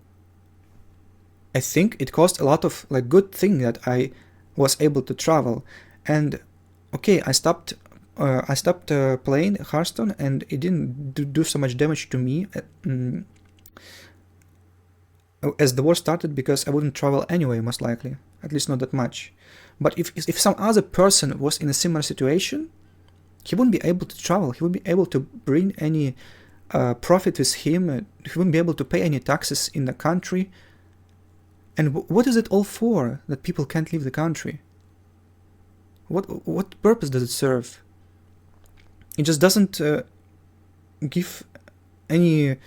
I think it caused a lot of, like, good thing that I was able to travel. And okay, I stopped playing Hearthstone, and it didn't do so much damage to me as the war started, because I wouldn't travel anyway, most likely, at least not that much. But if some other person was in a similar situation, he wouldn't be able to travel, he wouldn't be able to bring any profit with him, he wouldn't be able to pay any taxes in the country. And what is it all for, that people can't leave the country? What purpose does it serve? It just doesn't give any...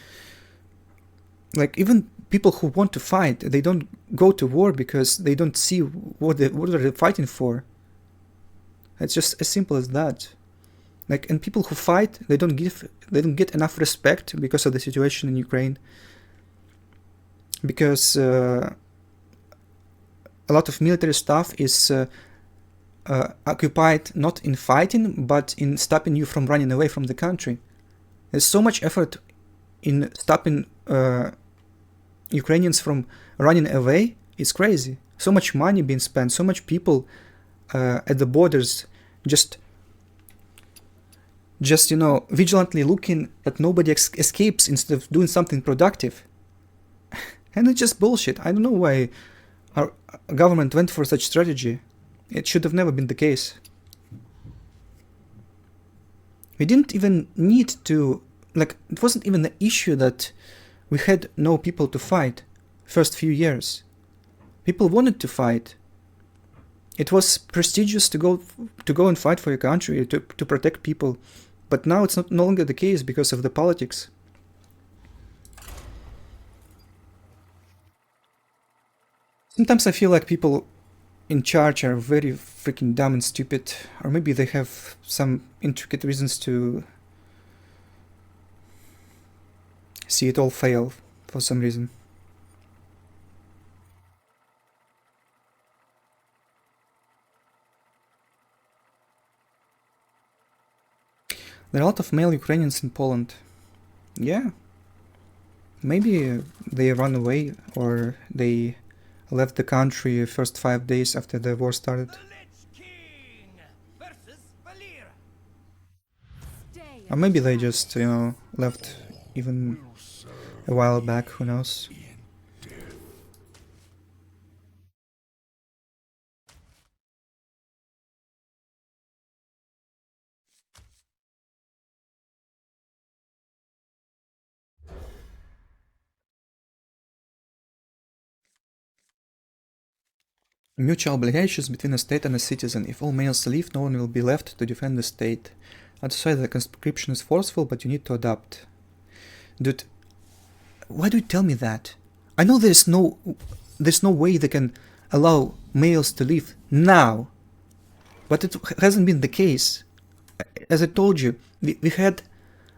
Like, even people who want to fight, they don't go to war because they don't see what are they fighting for. It's just as simple as that. Like, and people who fight, they don't get enough respect because of the situation in Ukraine. Because a lot of military stuff is occupied not in fighting, but in stopping you from running away from the country. There's so much effort in stopping Ukrainians from running away. It's crazy. So much money being spent, so much people at the borders just vigilantly looking that nobody escapes instead of doing something productive. And it's just bullshit. I don't know our government went for such strategy. It should have never been the case. We didn't even need to, like, it wasn't even an issue that we had no people to fight first few years. People wanted to fight. It was prestigious to go and fight for your country, to protect people. But now it's no longer the case because of the politics. Sometimes I feel like people in charge are very freaking dumb and stupid, or maybe they have some intricate reasons to see it all fail for some reason. There are a lot of male Ukrainians in Poland. Yeah. Maybe they ran away or they left the country first 5 days after the war started. The Lich King versus Valir. Stay Or maybe they just, you know, left even a while back, who knows. Mutual obligations between a state and a citizen. If all males leave, no one will be left to defend the state. Outside, the conscription is forceful, but you need to adapt. Dude, why do you tell me that? I know there's no way they can allow males to leave now. But it hasn't been the case. As I told you, we had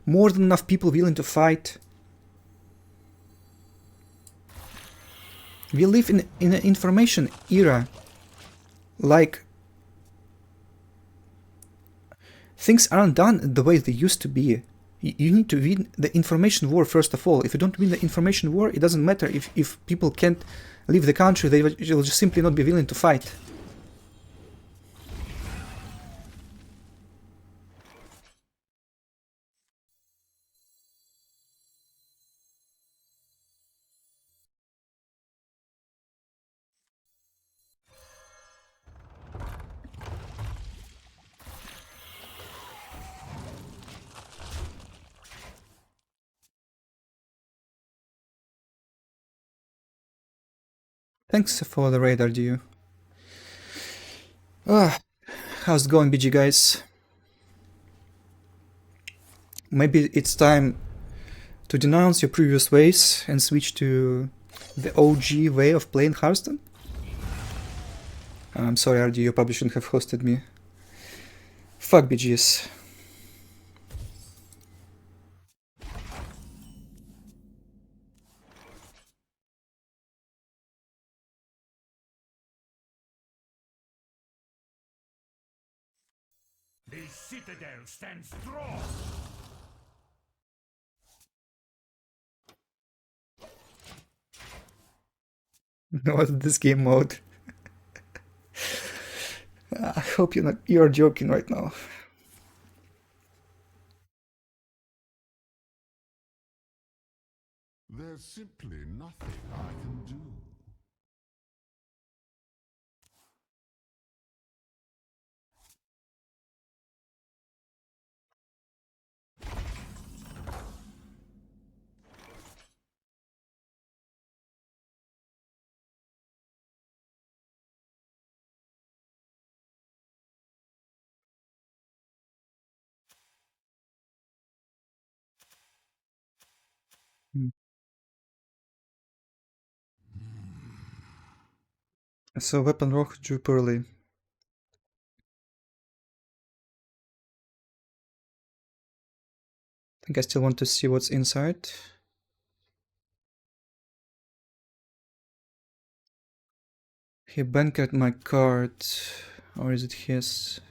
more than enough people willing to fight. We live in an information era. Like, things aren't done the way they used to be. You need to win the information war first of all. If you don't win the information war, it doesn't matter if people can't leave the country, they will just simply not be willing to fight. Thanks for the raid, RDU. How's it going, BG guys? Maybe it's time to denounce your previous ways and switch to the OG way of playing Hearthstone? I'm sorry, RDU, you probably shouldn't have hosted me. Fuck BGs. The citadel stands strong. What's this game mode? I hope you're joking right now. There's simply nothing I can do. So Weapon Rock drew poorly. I think I still want to see what's inside. He bankered my card. Or is it his?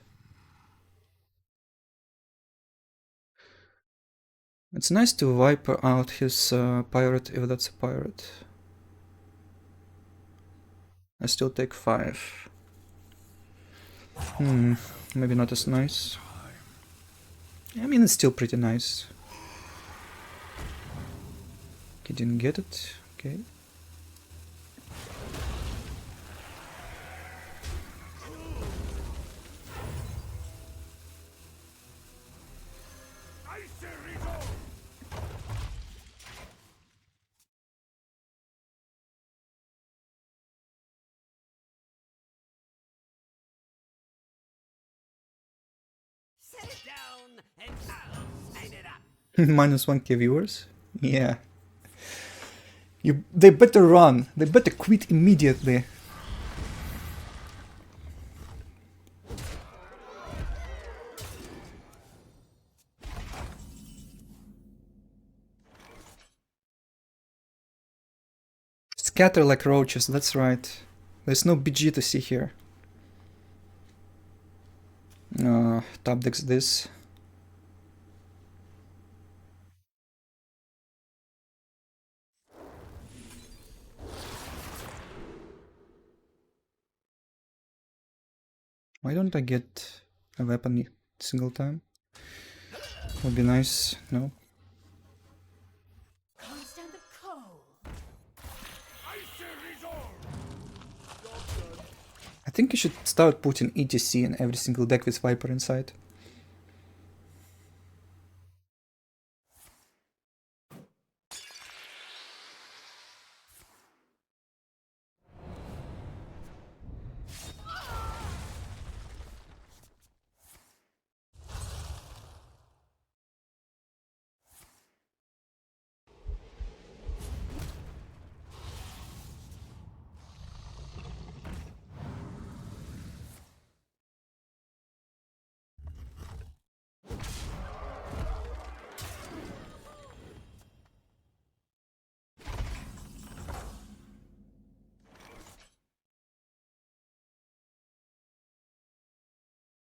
It's nice to wipe out his pirate if that's a pirate. I still take 5. Maybe not as nice. I mean, it's still pretty nice. He didn't get it. Okay. down and I'll sign it up. Minus 1k viewers? Yeah. They better run. They better quit immediately. Scatter like roaches, that's right. There's no BG to see here. Top decks this. Why don't I get a weapon single time? Would be nice, no? Can't stand the cold. I think you should start putting ETC in every single deck with Viper inside.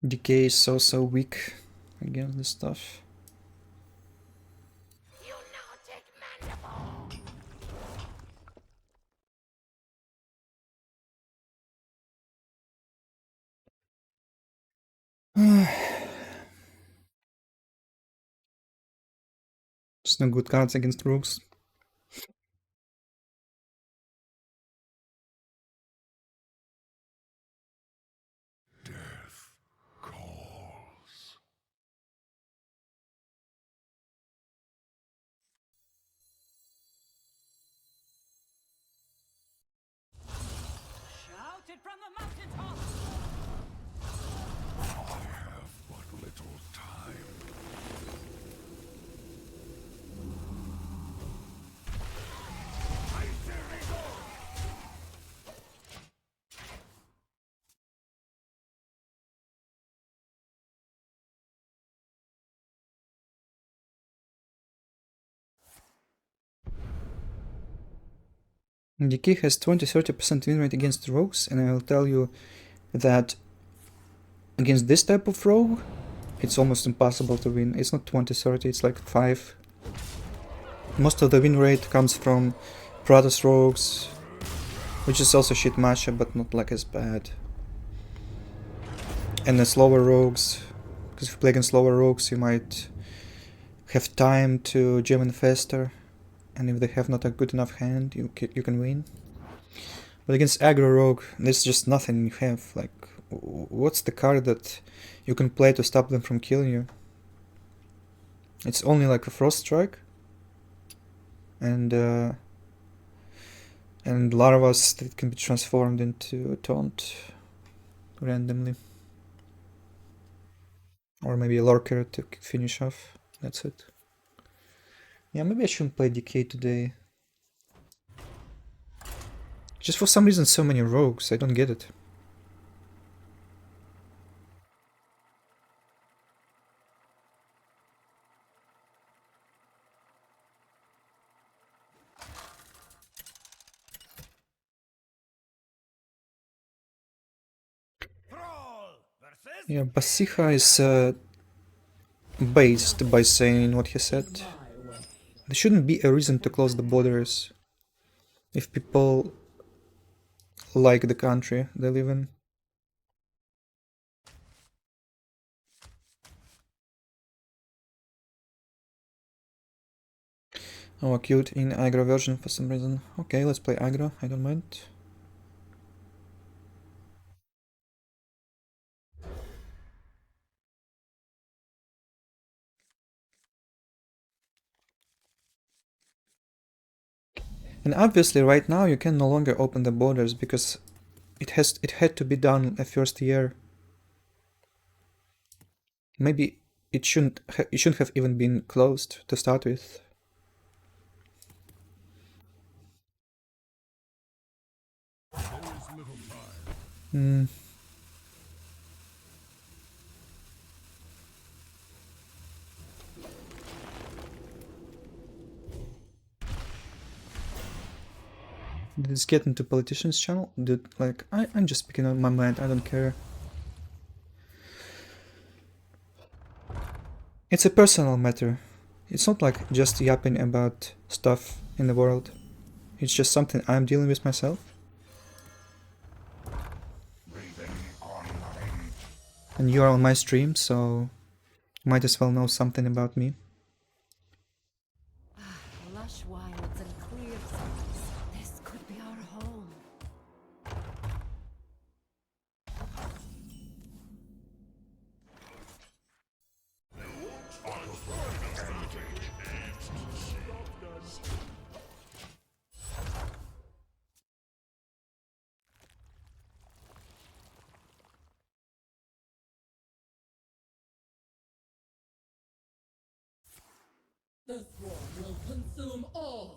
Decay is so weak against this stuff. You nautic mandible! There's no good cards against rogues. Death calls. Shout it from the mountaintop! I have but little time. Decay has 20-30% win rate against rogues, and I will tell you that against this type of rogue, it's almost impossible to win. It's not 20-30, it's like 5. Most of the win rate comes from Protoss rogues, which is also shit matchup, but not like as bad. And the slower rogues, because if you play against slower rogues, you might have time to gem in faster. And if they have not a good enough hand, you can win. But against aggro rogue, there's just nothing you have. Like, what's the card that you can play to stop them from killing you? It's only like a Frost Strike and larvas that can be transformed into Taunt randomly, or maybe a Lurker to finish off. That's it. Yeah, maybe I shouldn't play Decay today. Just for some reason so many rogues, I don't get it. Yeah, Basiha is based by saying what he said. There shouldn't be a reason to close the borders if people like the country they live in. Oh, acute in aggro version for some reason. Okay, let's play aggro, I don't mind. And obviously right now you can no longer open the borders because it had to be done a first year. Maybe it shouldn't have even been closed to start with. There's little time. Hmm. Did this get into politician's channel? Dude, like, I'm just speaking on my mind, I don't care. It's a personal matter. It's not like just yapping about stuff in the world. It's just something I'm dealing with myself. And you are on my stream, so you might as well know something about me. Lush wilds and clear skies. This could be our home. The swarm will consume all.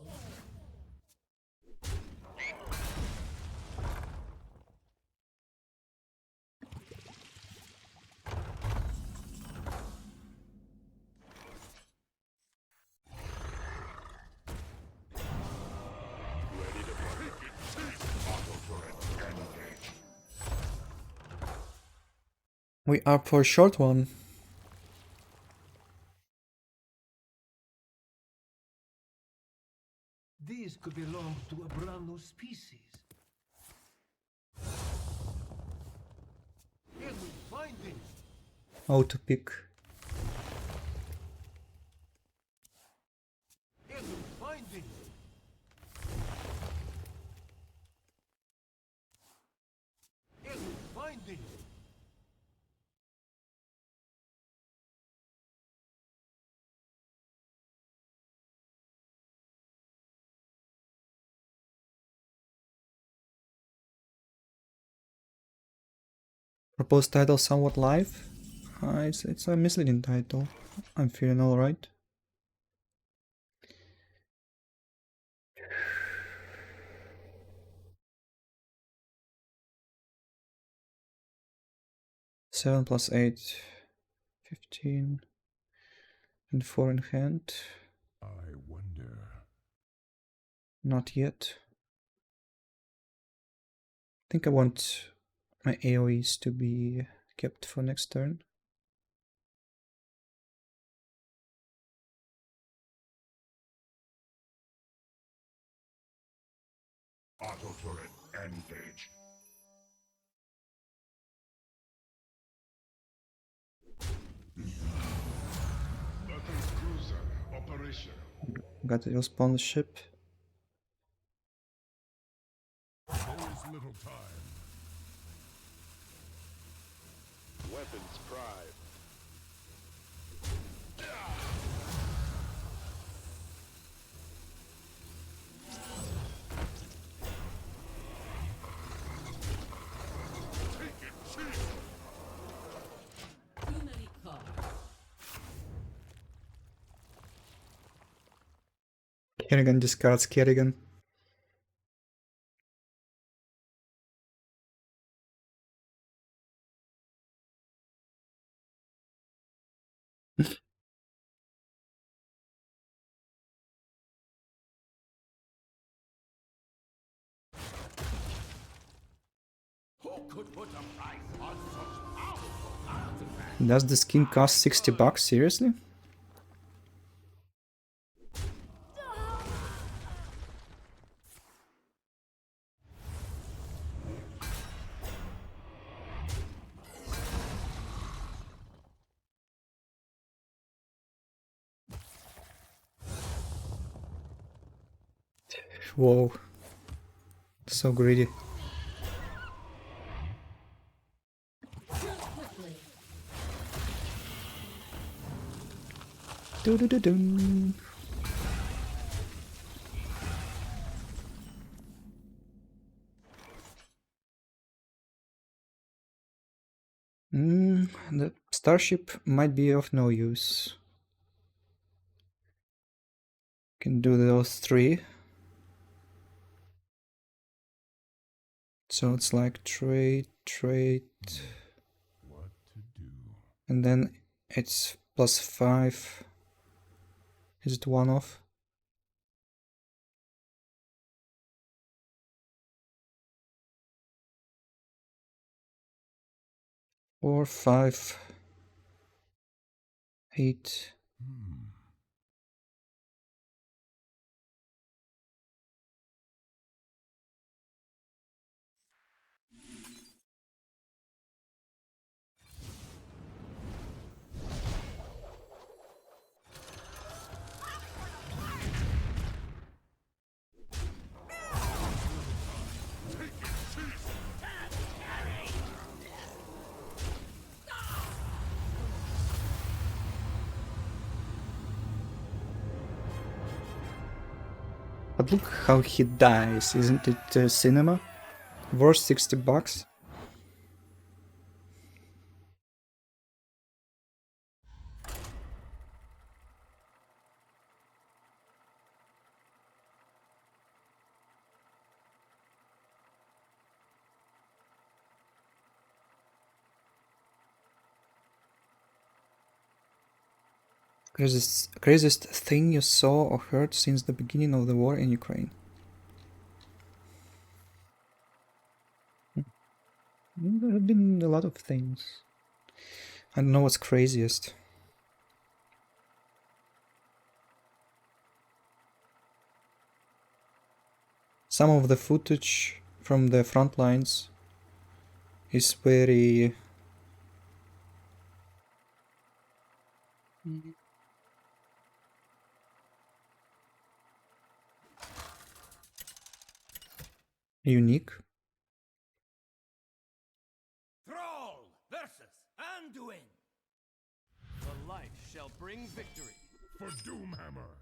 We are for a short one. These could belong to a brand new species. Can we find them? How to pick. Can we find them? Can we find them? Proposed title somewhat live. It's a misleading title. I'm feeling alright. Seven plus 8, 15, and 4 in hand. I wonder. Not yet. I think I want my AoEs to be kept for next turn. Auto turret engage. Battle cruiser operational. Got to respawn the ship. There's little time. Weapons prime. Too many cards. Kerrigan discards Kerrigan. Who could put a price on such powerful artifacts? Does the skin cost 60 bucks? Seriously? Whoa. So greedy. Quickly. Do-do-do-dum. The starship might be of no use. Can do those 3. So it's like trade, What to do? and then it's +5. Is it one off? Or 5, 8. But look how he dies, isn't it cinema? Worth $60. Craziest thing you saw or heard since the beginning of the war in Ukraine? There have been a lot of things. I don't know what's craziest. Some of the footage from the front lines is very unique. Thrall versus Anduin. The light shall bring victory. For Doomhammer!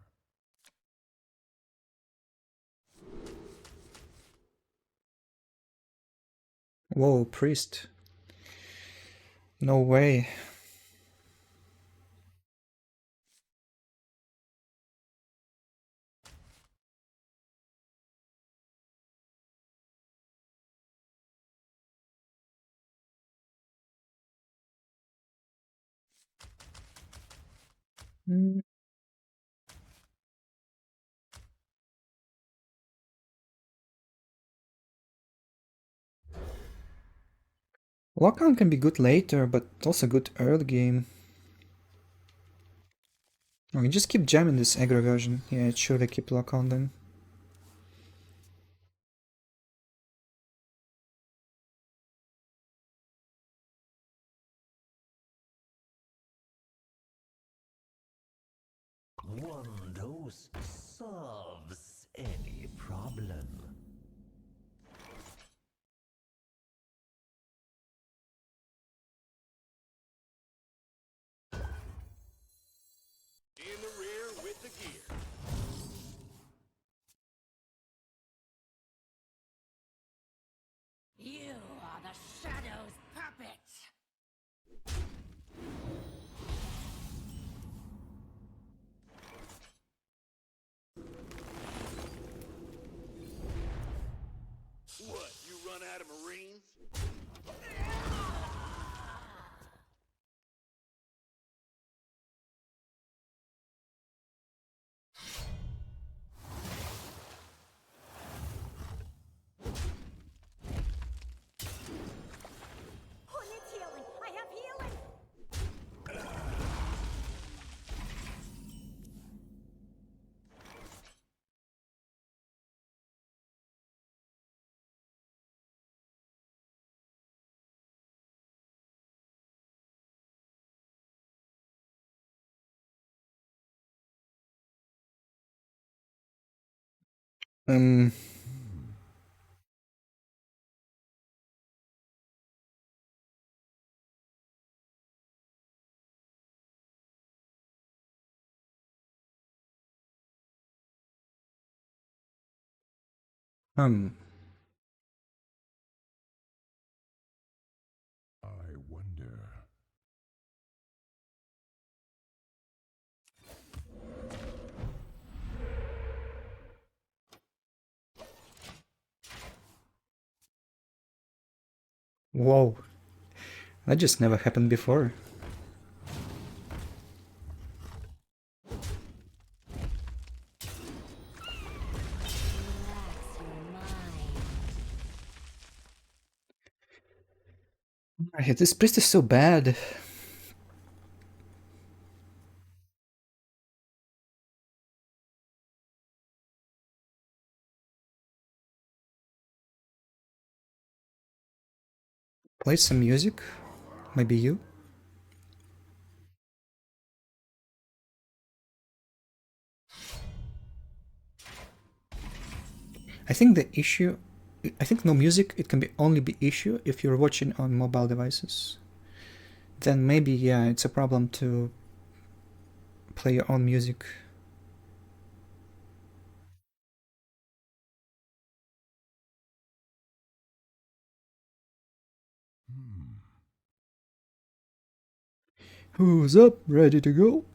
Whoa, priest. No way. Mm. Lock-on can be good later, but also good early game. We can just keep jamming this aggro version. Yeah, it should keep lock-on then. One dose solves any problem. In the rear with the gear. You are the Shadow's puppet! What, you run out of Marines? Who needs healing? I have healing! Um, um, I wonder. Whoa. That just never happened before. This priest is so bad. Play some music? Maybe you? I think the issue... I think no music, it can only be issue if you're watching on mobile devices. Then maybe, yeah, it's a problem to play your own music. Who's up? Ready to go?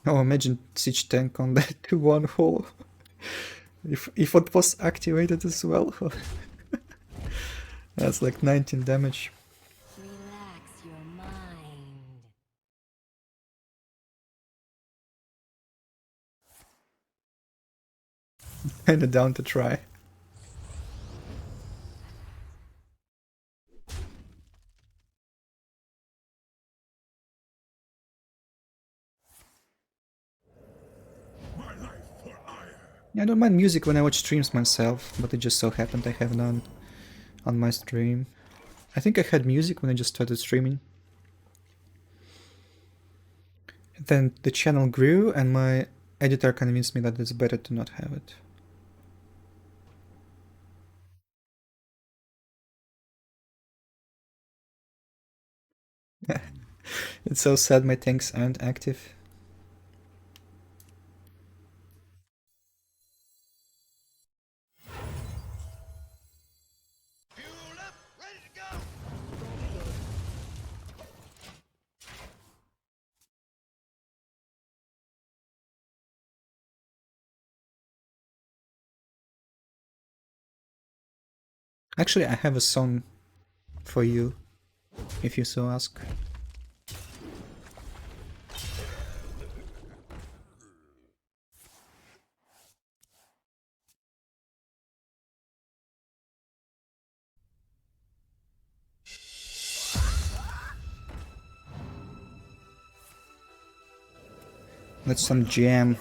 Oh, imagine siege tank on that one hole. If it was activated as well. That's like 19 damage. Relax your mind. Kinda down to try. I don't mind music when I watch streams myself, but it just so happened I have none on my stream. I think I had music when I just started streaming. Then the channel grew and my editor convinced me that it's better to not have it. It's so sad my tanks aren't active. Fuel up, ready to go. Actually, I have a song for you, if you so ask. That's some jam.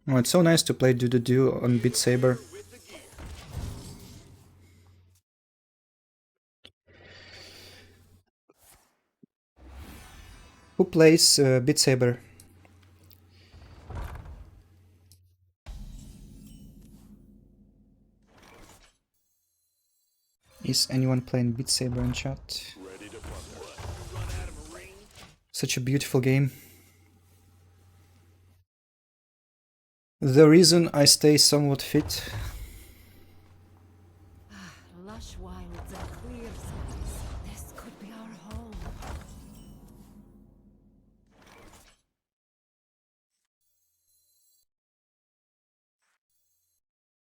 Oh, it's so nice to play do on Beat Saber. Who plays Beat Saber? Is anyone playing Beat Saber in chat? Such a beautiful game. The reason I stay somewhat fit. Lush wilds and clear skies. This could be our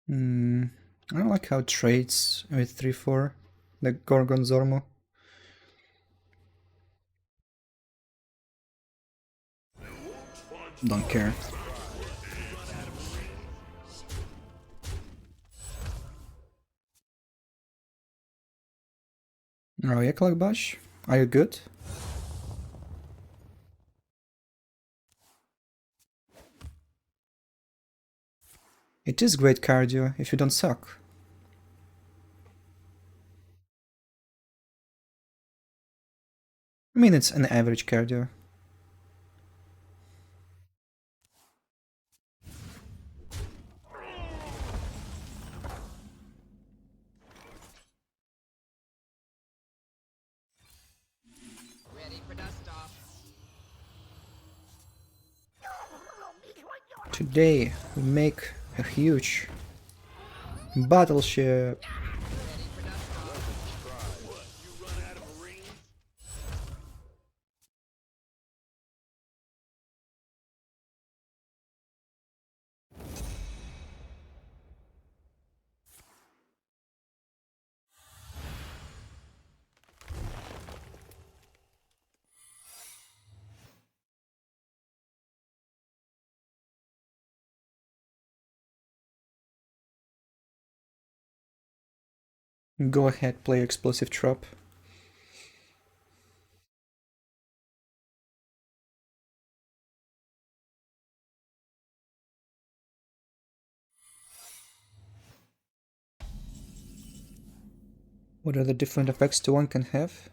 home. I don't like how it trades with 3-4, the Gorgon Zormo. Don't care. Royek Bash, are you good? It is great cardio if you don't suck. I mean, it's an average cardio. Ready for dust off. Today we make a huge battleship. Ready for dust off. Go ahead, play explosive trap. What are the different effects to one can have?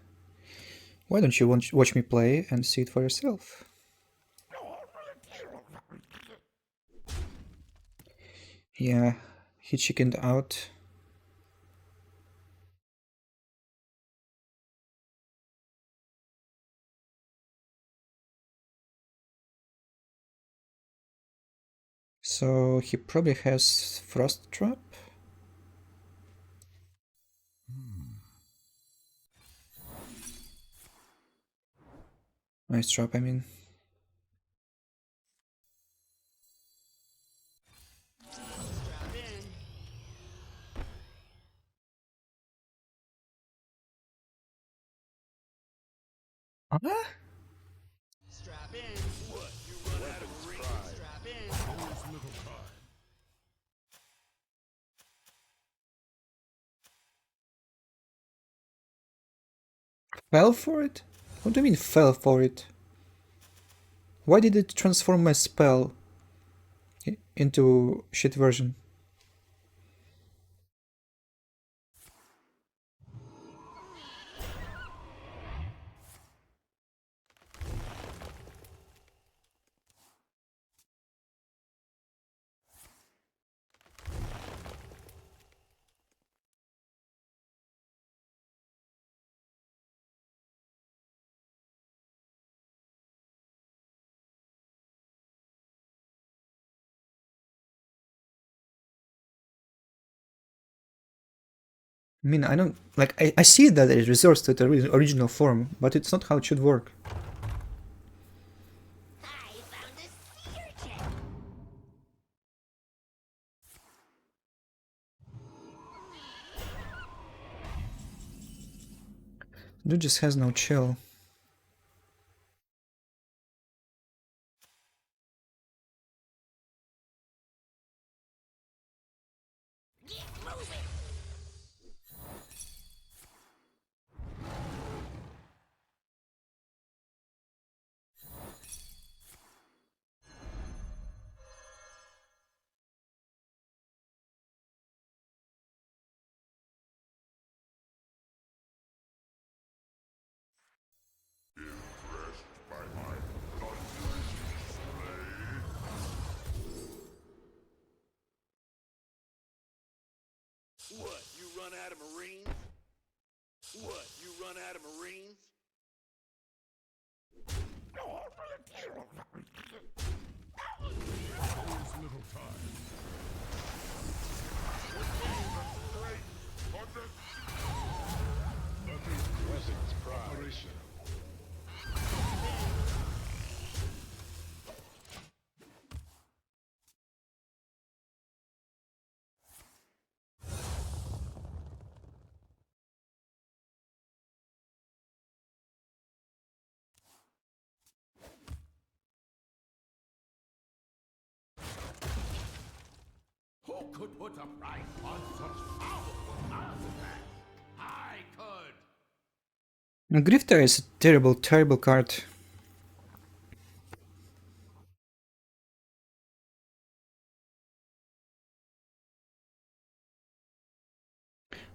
Why don't you watch me play and see it for yourself? Yeah, he chickened out. So he probably has Frost Trap? Ice Trap, I mean. Strap in. Huh? Strap in. What? You run out of ring? Strap in. There's little time. Fell for it? What do you mean fell for it? Why did it transform my spell into shit version? I mean, I don't like. I see that it resorts to the original form, but it's not how it should work. I found a sea urchin. Dude just has no chill. Get moving. What, you run out of Marines? What, you run out of Marines? There's little time. Weapons prime. Operation. Who could put a price on such powerful artifacts? I could. Grifter is a terrible, terrible card.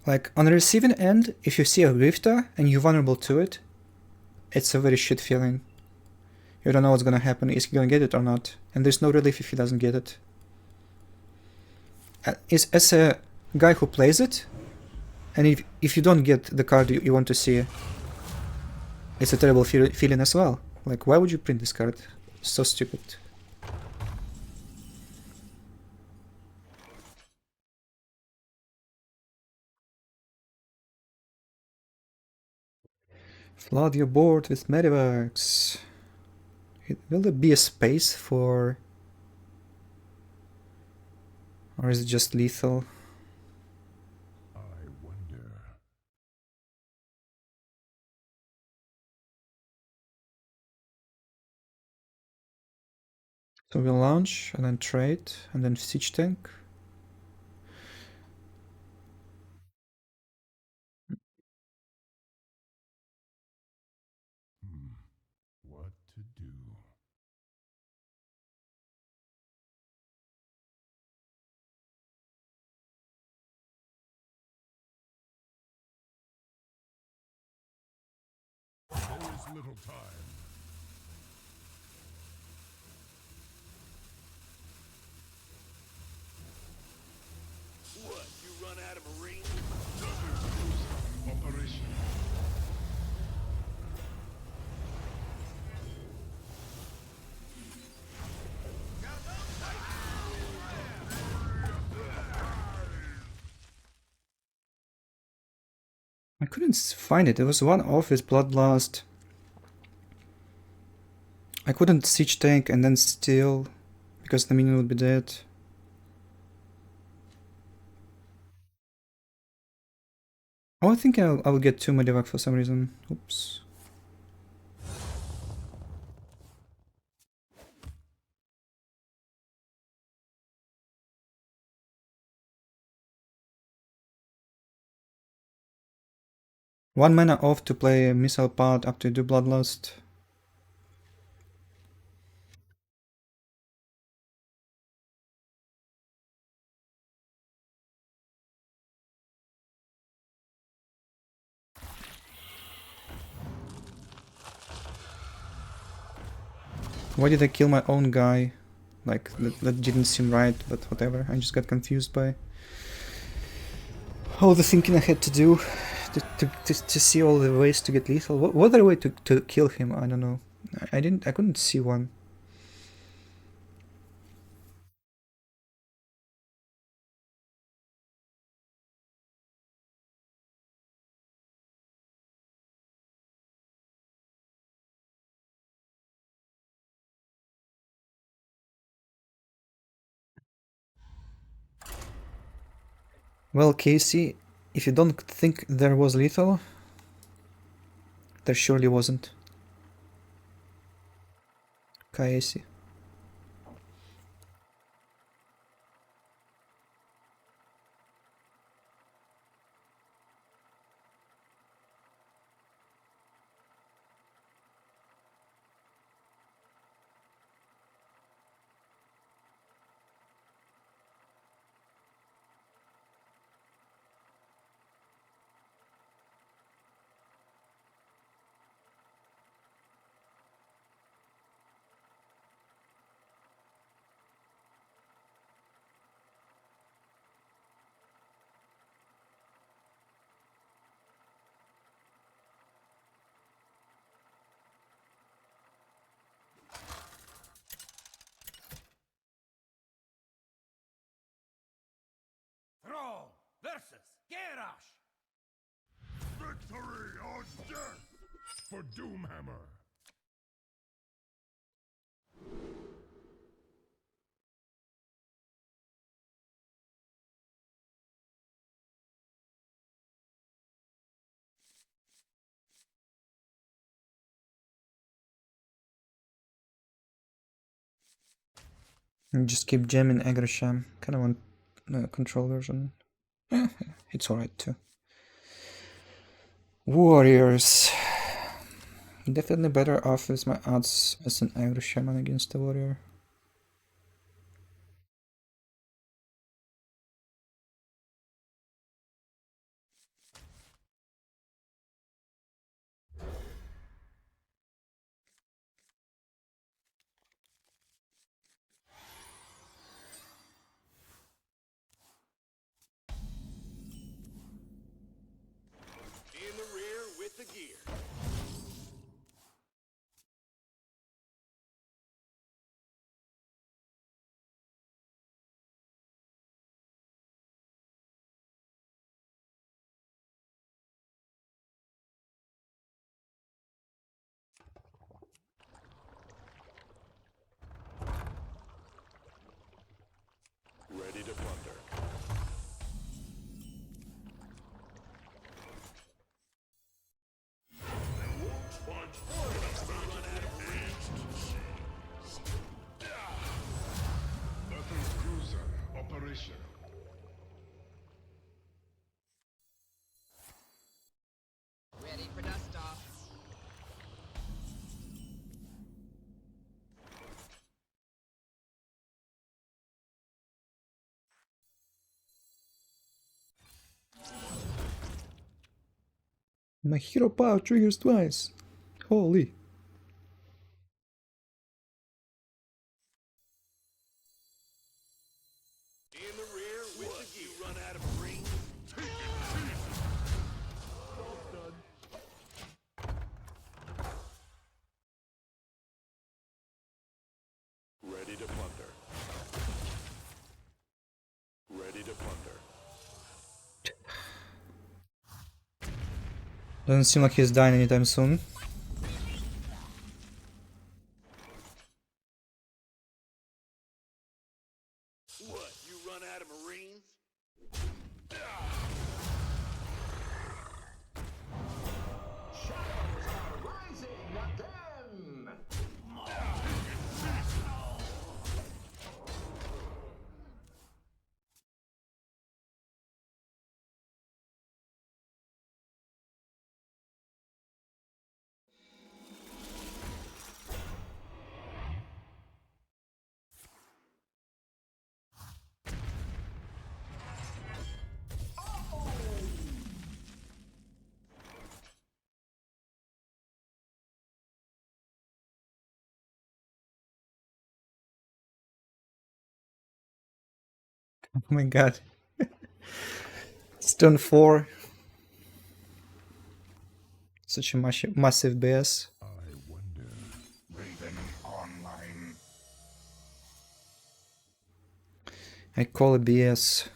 Like, on the receiving end, if you see a Grifter and you're vulnerable to it, it's a very shit feeling. You don't know what's gonna happen, is he gonna get it or not, and there's no relief if he doesn't get it. As a guy who plays it, and if you don't get the card you want to see, it's a terrible feeling as well. Like, why would you print this card? So stupid. Flood your board with Medivacs. Will there be a space for... or is it just lethal? I wonder. So we'll launch, and then trade, and then siege tank. What to do? There's little time. What, you run out of Marines? Operation. I couldn't find it. There was one off with Bloodlust. I couldn't siege tank and then steal because the minion would be dead. Oh, I think I'll get 2 Medivac for some reason. Oops. One mana off to play a Missile Pod up to do Bloodlust. Why did I kill my own guy? Like, that didn't seem right, but whatever. I just got confused by all the thinking I had to do to see all the ways to get lethal. What other way to kill him? I don't know. I couldn't see one. Well, Casey, if you don't think there was lethal, there surely wasn't. Casey. versus Garrosh. Victory or death for Doomhammer. And just keep jamming Agrasham. Kinda want control version. It's alright too. Warriors. Definitely better off with my odds as an Agro Shaman against the warrior. In the rear with the gear. Ready to plunder. Battle cruiser operational. Ready for dust off. My hero power triggers twice. Holy. In the rear with the gear. You run out of rings? Take it, ready to plunder. Ready to plunder. Doesn't seem like he's dying anytime soon. What? You run out of marines? Oh my god. Stun 4. Such a massive BS. I wonder. Raven online. I call it BS.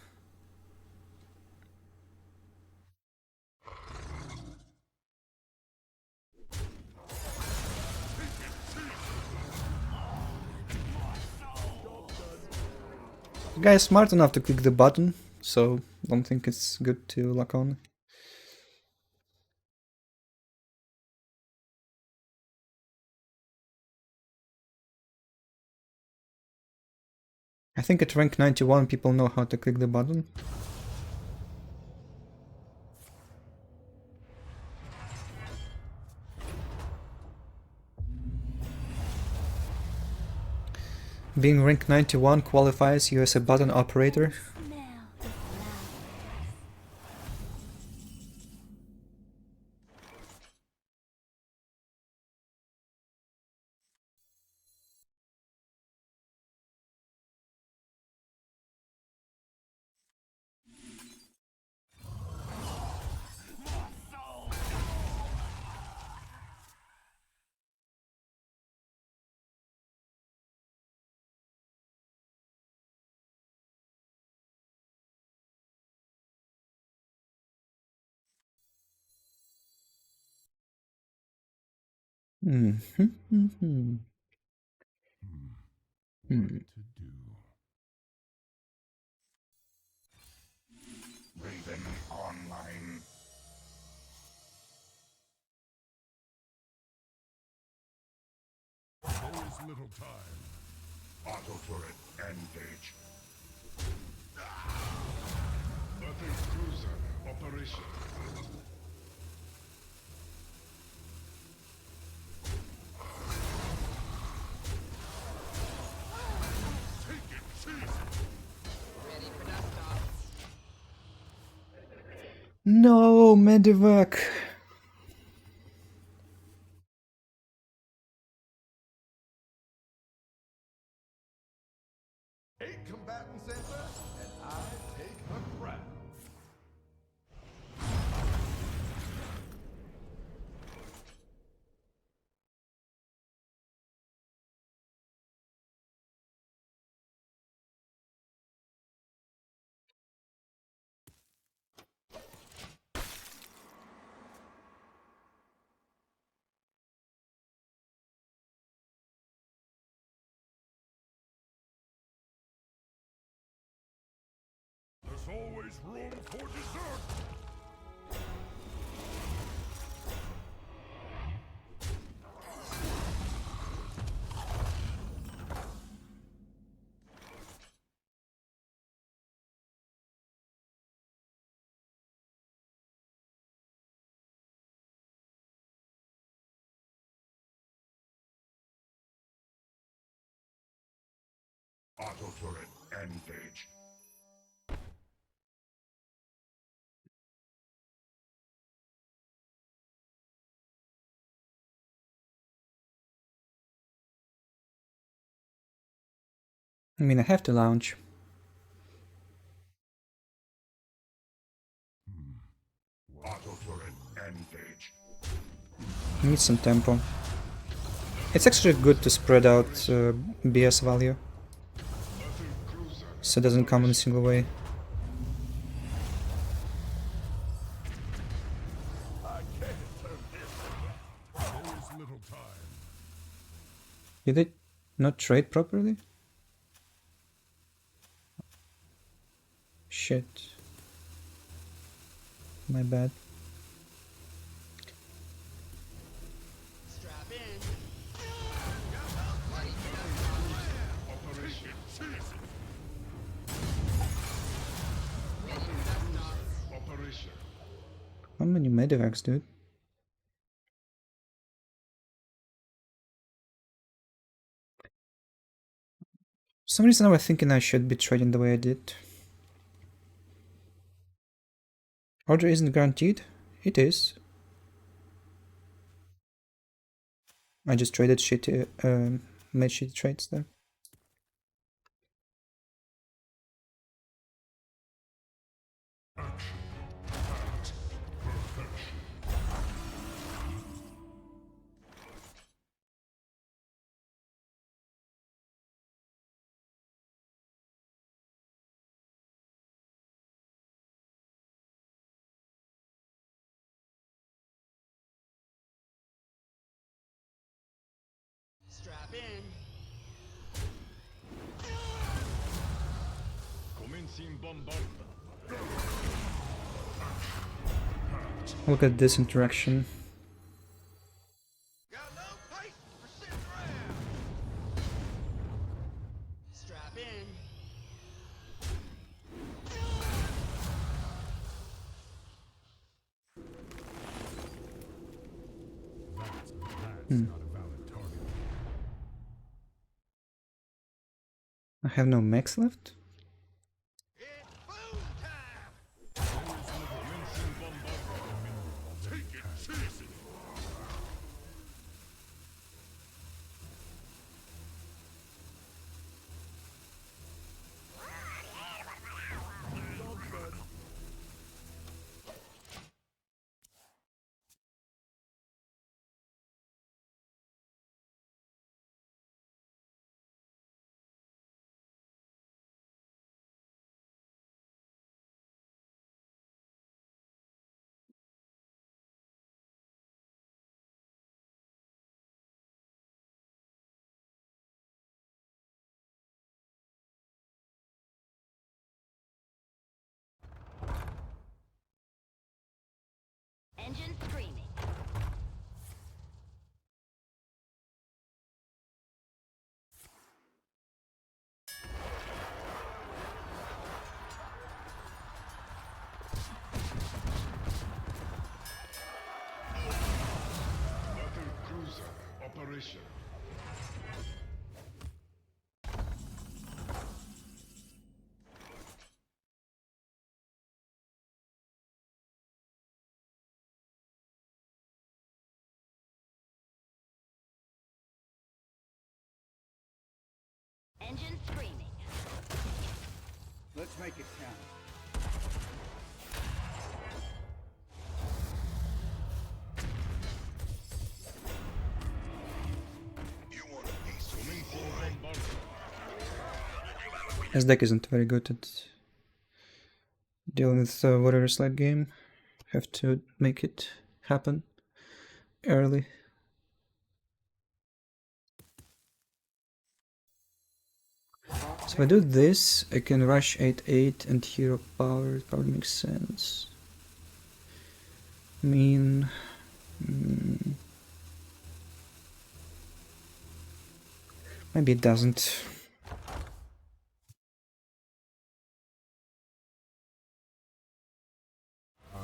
The guy is smart enough to click the button, so don't think it's good to lock on. I think at rank 91 people know how to click the button. Being rank 91 qualifies you as a button operator. Mm-hmm. What to do? Raven online. There is little time. Auto turret engage. Earth's cruiser operation. Take it, seize it. Ready for dust off. No, Medivac. Eight combatants enter, and I take the crown. There's always room for dessert. Auto turret engage. I mean, I have to launch. Auto turret engage. I need some tempo. It's actually good to spread out BS value, so it doesn't come in a single way. There is little time. Did they not trade properly? Shit. My bad. Strap in. Operation seize it. Ready for dust off. Operation. How many Medivacs, dude? For some reason I was thinking I should be trading the way I did. Order isn't guaranteed? It is. I just traded shitty, made shitty trades there. Strap in. Commencing bombardment. Look at this interaction. Got no patience for sitting around. Strap in. That's not a valid target. I have no max left? It's boom time. Commencing bombardment. Take it, seize it. Engine screaming. Battle cruiser operation. Engine screaming. Let's make it count. You want a piece of me, boy? His deck isn't very good at dealing with warriors late game. Have to make it happen early. So if I do this, I can rush 8/8 and hero power. It probably makes sense. Maybe it doesn't. I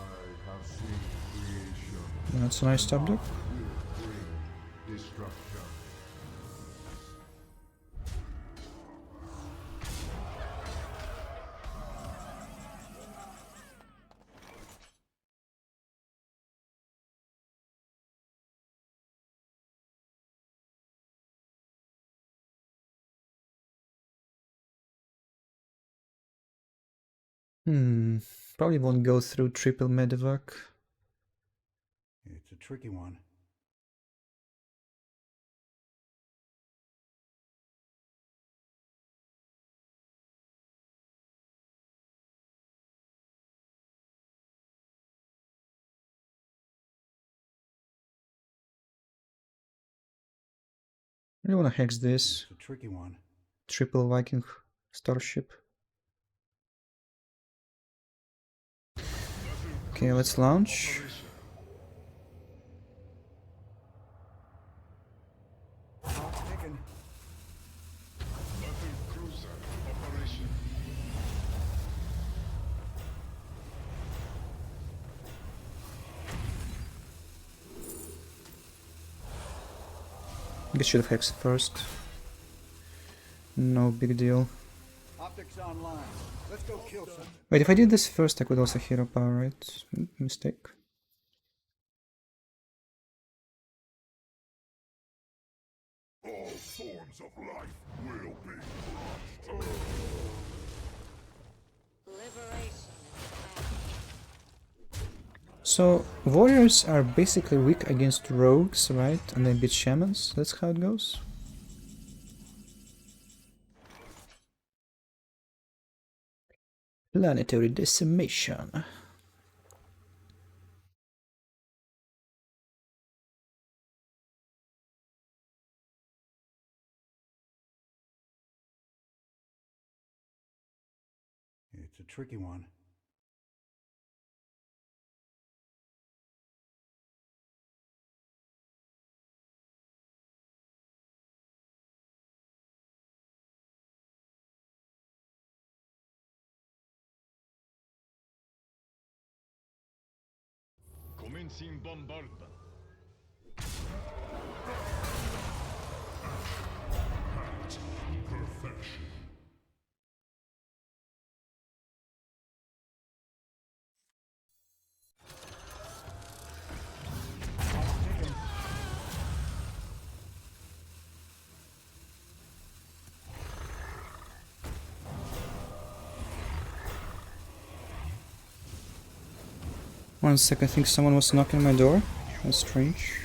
have seen creation. That's a nice top deck. Will bring destruction. Probably won't go through triple medevac. It's a tricky one. I really want to hex this. It's a tricky one. Triple Viking Starship. Okay, let's launch. Taken. Battle cruiser operation. I should have hexed first. No big deal. Optics online. Let's go kill something. Wait, if I did this first, I could also hero power, right? Mistake. All forms of life will be Liberation. So, warriors are basically weak against rogues, right? And they beat shamans. That's how it goes. Planetary decimation. It's a tricky one. Commencing bombardment. Perfection. One sec, I think someone was knocking my door. That's strange.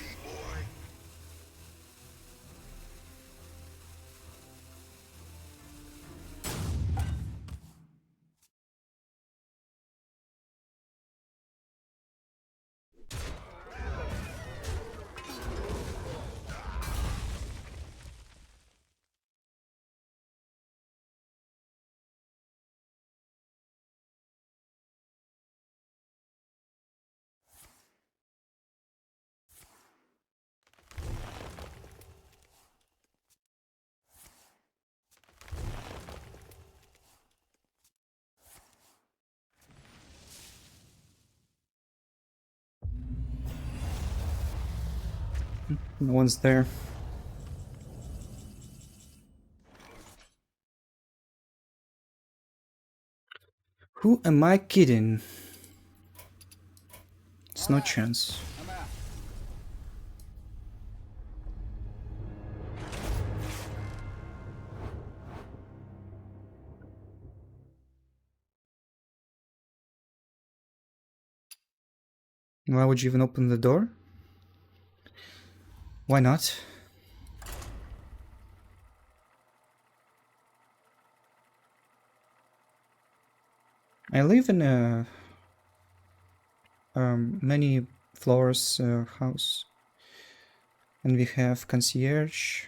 No one's there. Who am I kidding? It's no chance. I'm out. Why would you even open the door? Why not? I live in a many floors house, and we have concierge.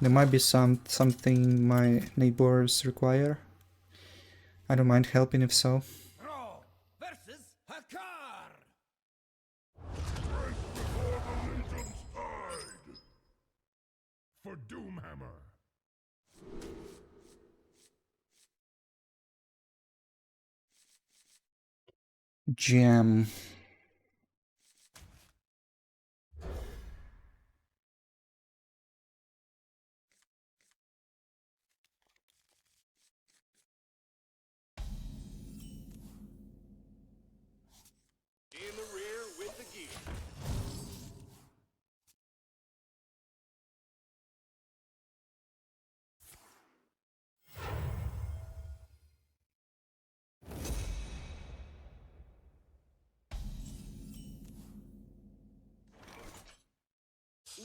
There might be something my neighbors require. I don't mind helping if so. Roll versus Hakar. Right before the Legion's tide! For Doomhammer! Jam. In the rear with the gear.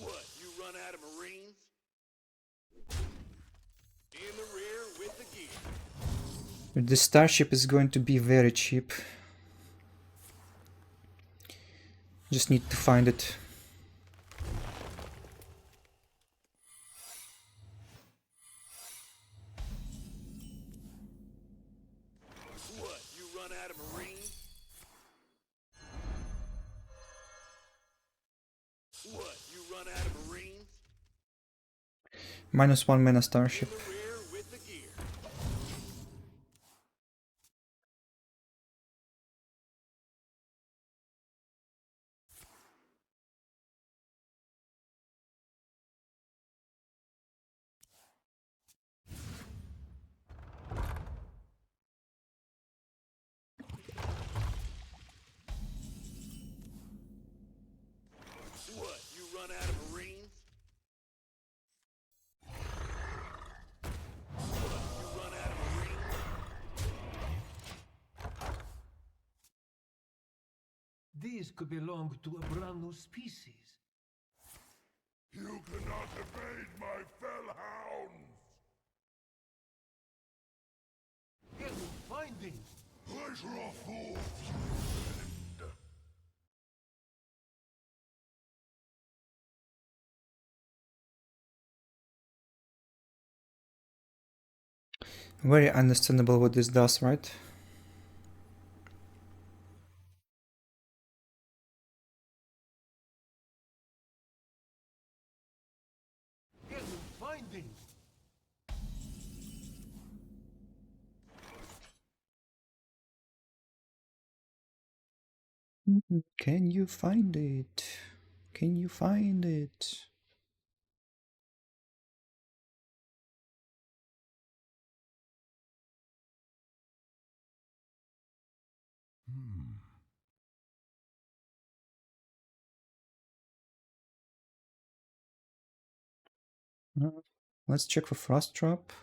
What, you run out of Marines? In the rear with the gear. The starship is going to be very cheap. Just need to find it. What, you run out of Marines? What, you run out of Marines? -1 mana In starship. the rear with the gear. What, you run out of Marines? What, you run out of Marines? These could belong to a brand new species. You cannot evade my fell hounds! Enemy finding! Pleasure of fools, you friend! Very understandable what this does, right? Enemy finding! Can you find it? Can you find it? Let's check for frost drop.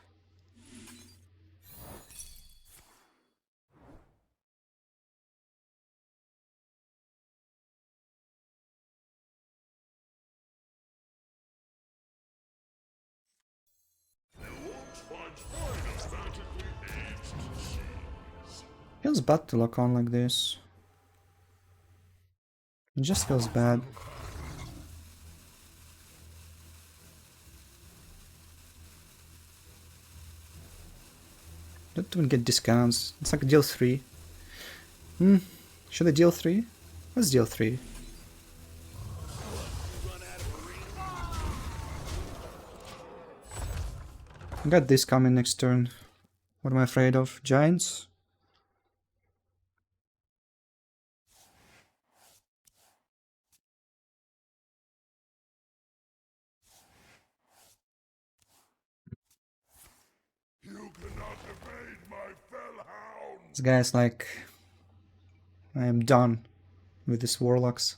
Feels bad to lock on like this. It just feels bad. Don't even get discounts. It's like deal 3. Should I deal 3? What's deal 3? Got this coming next turn. What am I afraid of? Giants? This guy's like, I am done with these warlocks.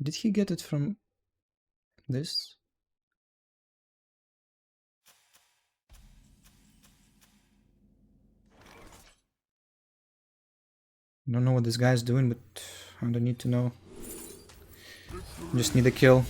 Did he get it from this? I don't know what this guy's doing, but I don't need to know. Just need a kill.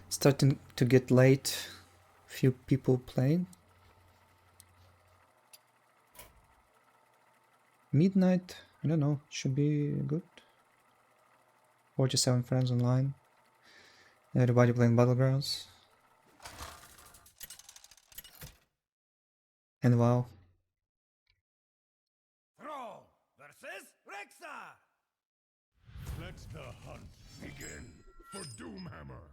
Starting to get late. Few people playing. Midnight, I don't know, should be good. 47 friends online. Everybody playing Battlegrounds. And WoW. Thrall versus Rexa! Let the hunt begin for Doomhammer.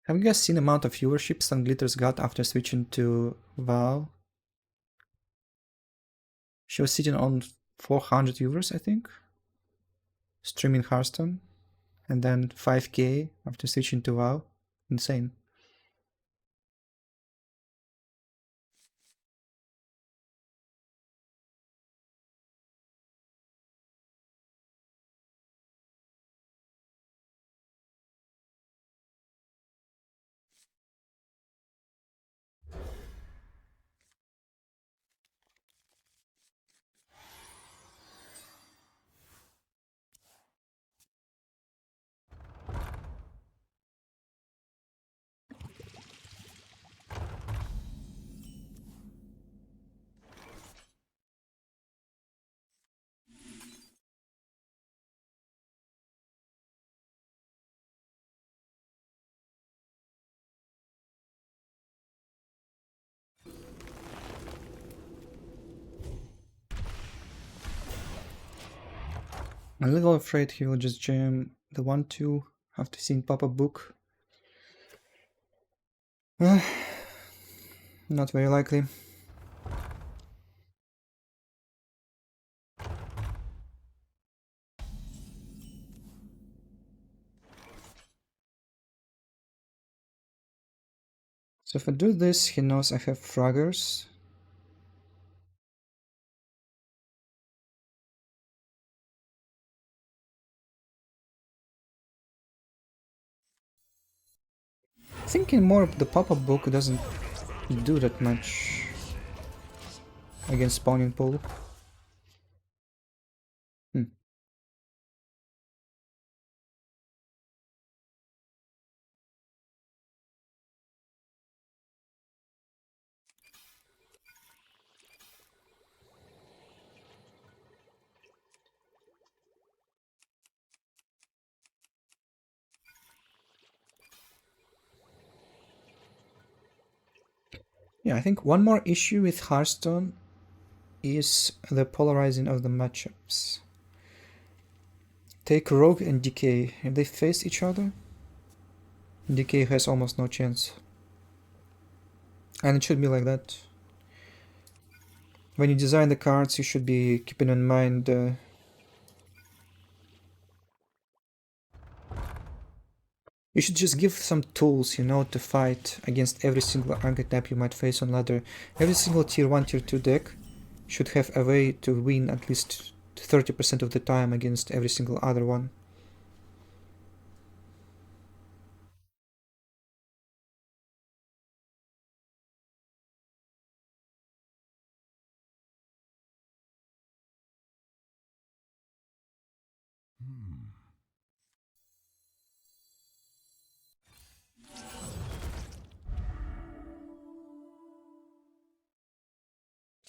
Have you guys seen the amount of viewership Sunglitters got after switching to WoW? She was sitting on 400 viewers, I think. Streaming Hearthstone. And then 5k after switching to WoW. Insane. I'm a little afraid he will just jam the 1-2 after seeing pop-up book. Not very likely. So if I do this, he knows I have fraggers. Thinking more of the pop-up book doesn't do that much against spawning pool. Yeah, I think one more issue with Hearthstone is the polarizing of the matchups. Take Rogue and Decay. If they face each other, Decay has almost no chance. And it should be like that. When you design the cards, you should be keeping in mind you should just give some tools, you know, to fight against every single archetype you might face on ladder. Every single tier 1, tier 2 deck should have a way to win at least 30% of the time against every single other one.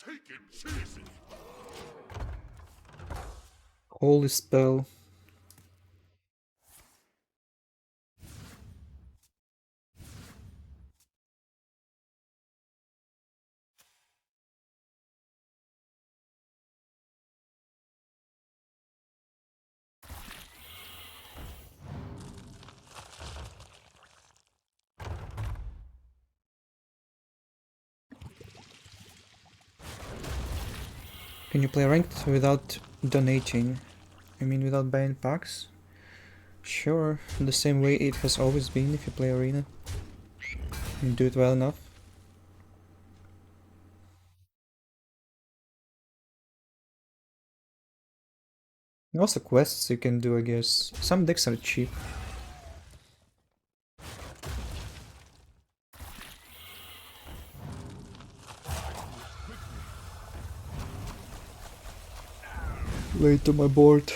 Take it easy. Holy spell. Can you play ranked without donating? I mean, without buying packs? Sure, the same way it has always been if you play arena. You do it well enough. Also quests you can do, I guess. Some decks are cheap. Late to my board.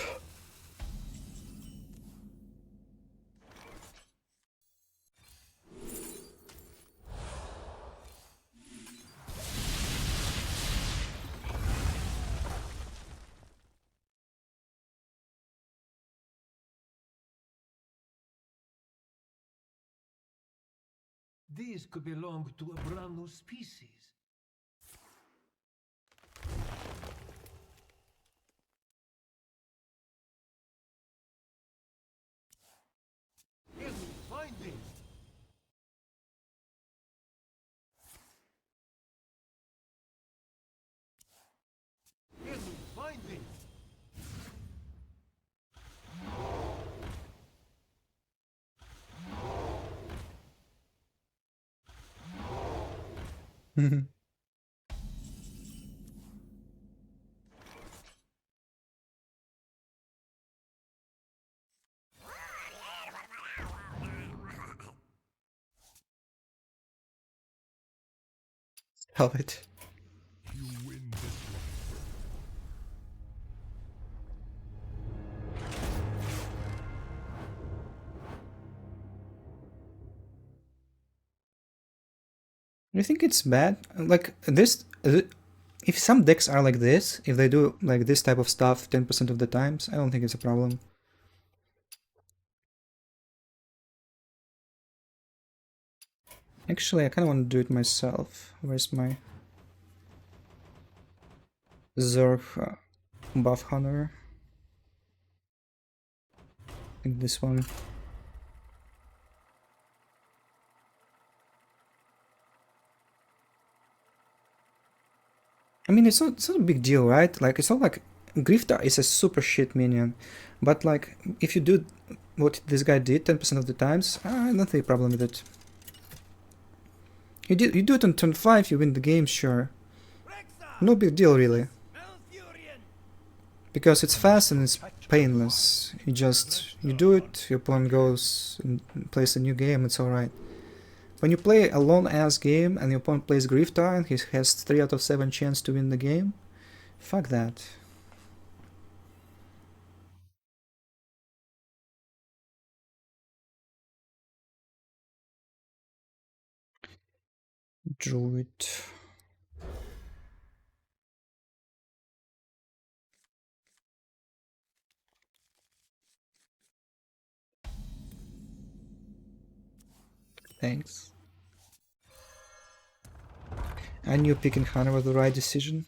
These could belong to a brand new species. Help me find them. Help me find them. Love it. You win this one. You think it's bad? Like this, if some decks are like this, if they do like this type of stuff 10% of the times, I don't think it's a problem. Actually, I kind of want to do it myself. Where's my Zerg buff hunter? I think this one. I mean, it's not a big deal, right? Like, it's not like Grifta is a super shit minion, but like, if you do what this guy did 10% of the times, I don't see a problem with it. You do it on turn 5, you win the game, sure. No big deal, really. Because it's fast and it's painless. You do it, your opponent goes and plays a new game, it's alright. When you play a long-ass game and your opponent plays Grifta and he has 3 out of 7 chance to win the game, fuck that. Druid. Thanks. I knew picking Hunter was the right decision.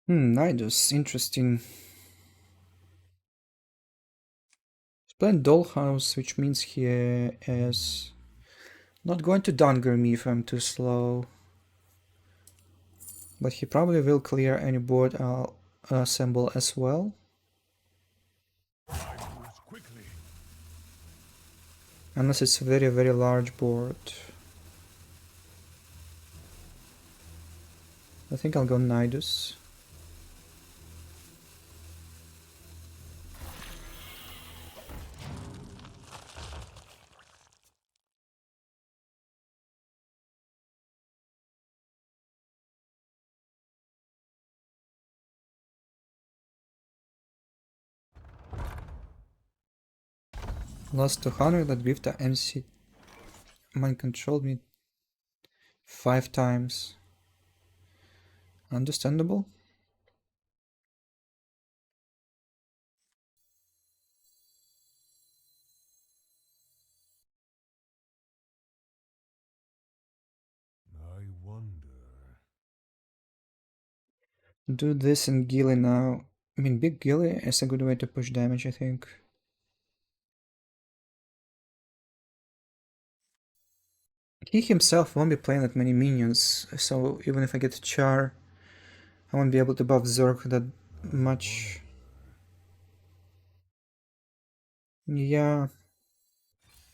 Nidus, interesting. He's playing Dollhouse, which means he is not going to Donger me if I'm too slow. But he probably will clear any board I'll assemble as well. Unless it's a very, very large board. I think I'll go Nidus. Lost 200 that Grifta MC mind controlled me 5 times. Understandable. I wonder. Do this in Gilly now. I mean, Big Gilly is a good way to push damage, I think. He himself won't be playing that many minions, so even if I get a Char, I won't be able to buff Zerg that much. Yeah.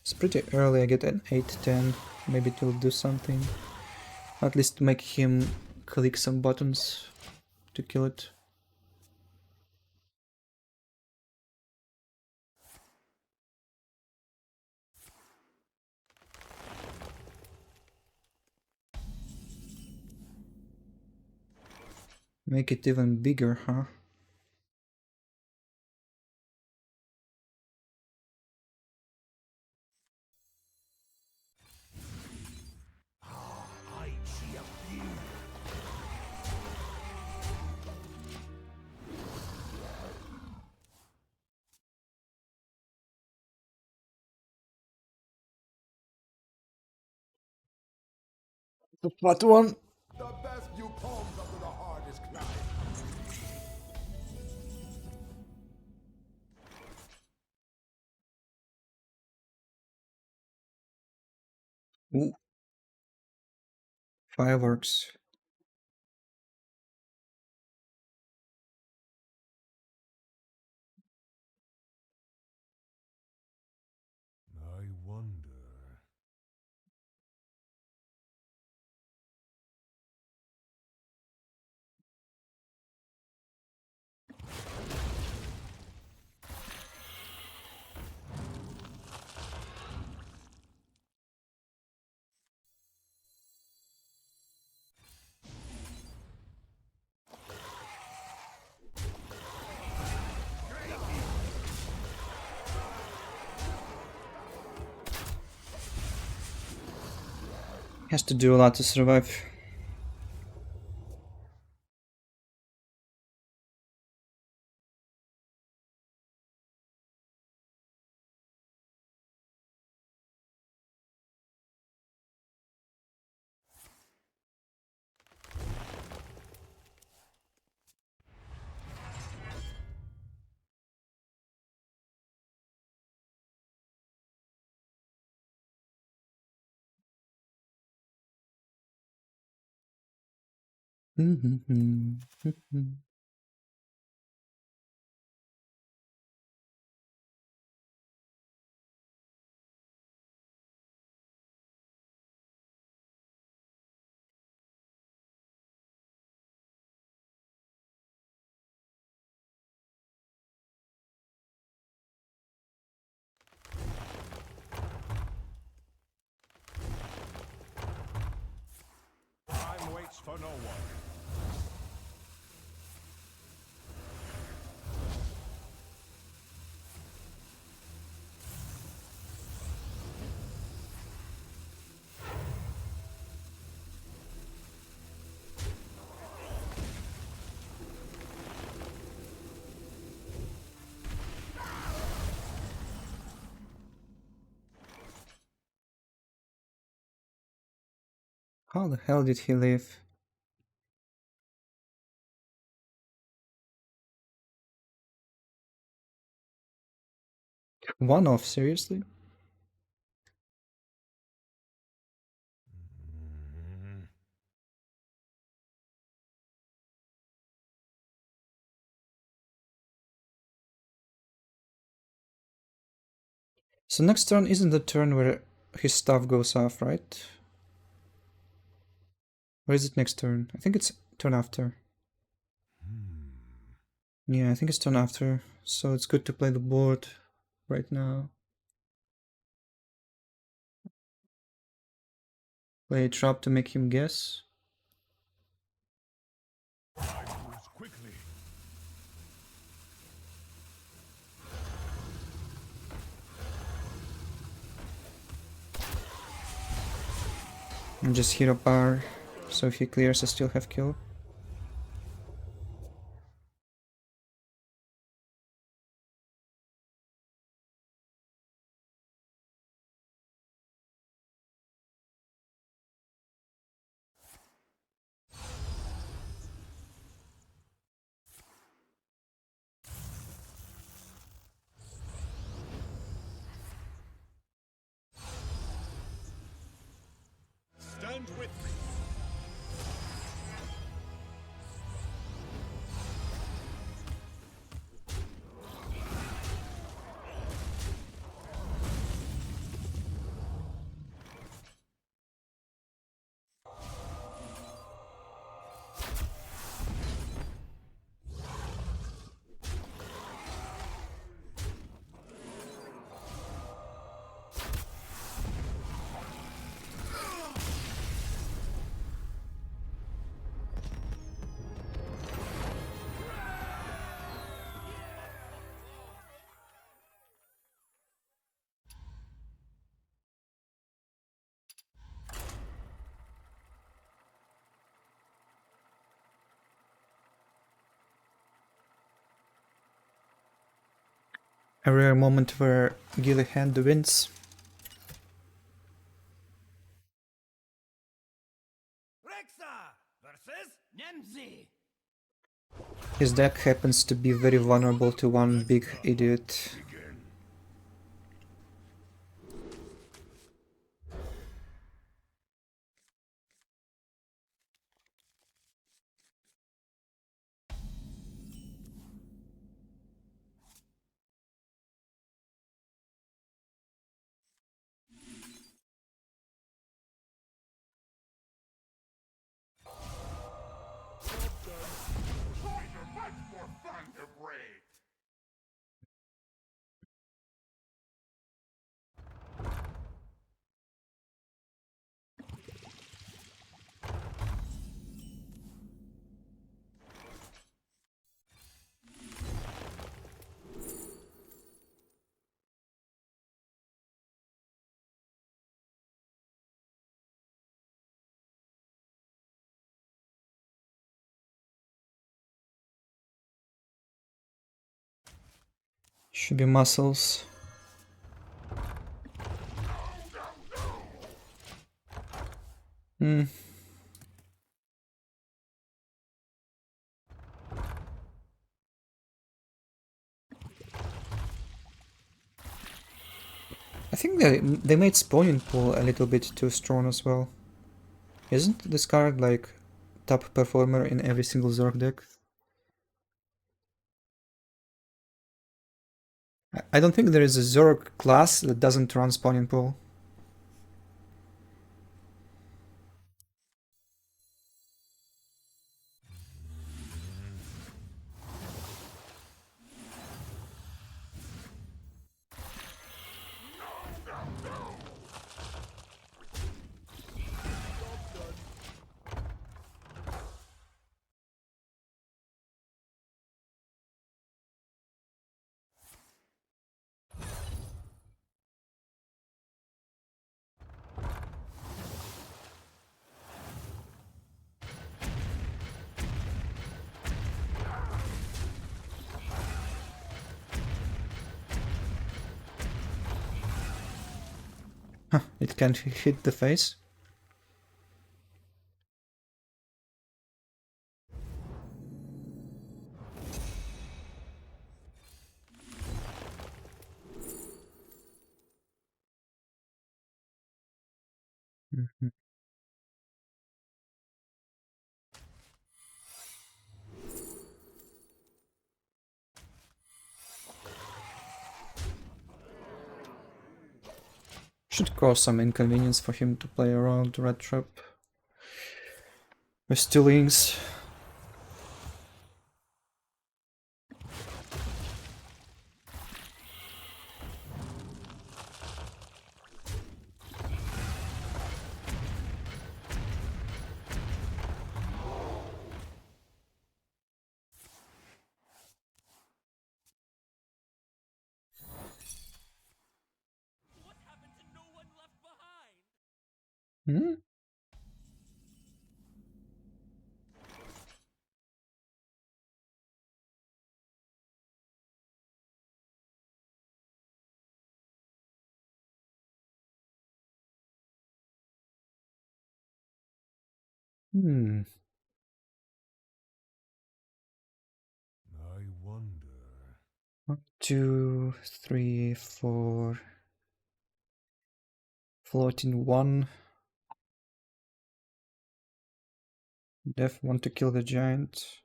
It's pretty early, I get an 8-10. Maybe it will do something. At least make him click some buttons to kill it. Make it even bigger, huh? I see a few. The fat one! The best view poems under the hardest climb. Ooh. Fireworks. I wonder. Has to do a lot to survive. Time waits for no one. How the hell did he live? One off, seriously? So next turn isn't the turn where his stuff goes off, right? Or is it next turn? I think it's turn after. Yeah, I think it's turn after. So it's good to play the board right now. Play a trap to make him guess. Moves quickly. And just hero power. So if he clears, I still have kill. Stand with me. A rare moment where Gilly hand wins. Rexa versus Nemzi. His deck happens to be very vulnerable to one big idiot. Much more fun to break. Should be muscles. Hmm. I think they made spawning pool a little bit too strong as well. Isn't this card like top performer in every single Zork deck? I don't think there is a Zork class that doesn't run spawning pool. It can't hit the face. Mhm. Should cause some inconvenience for him to play around Red Trap with 2 links. What happened to no one left behind? Hmm? Hmm. I wonder. 1, 2, 3, 4. Floating 1. Def want to kill the giant.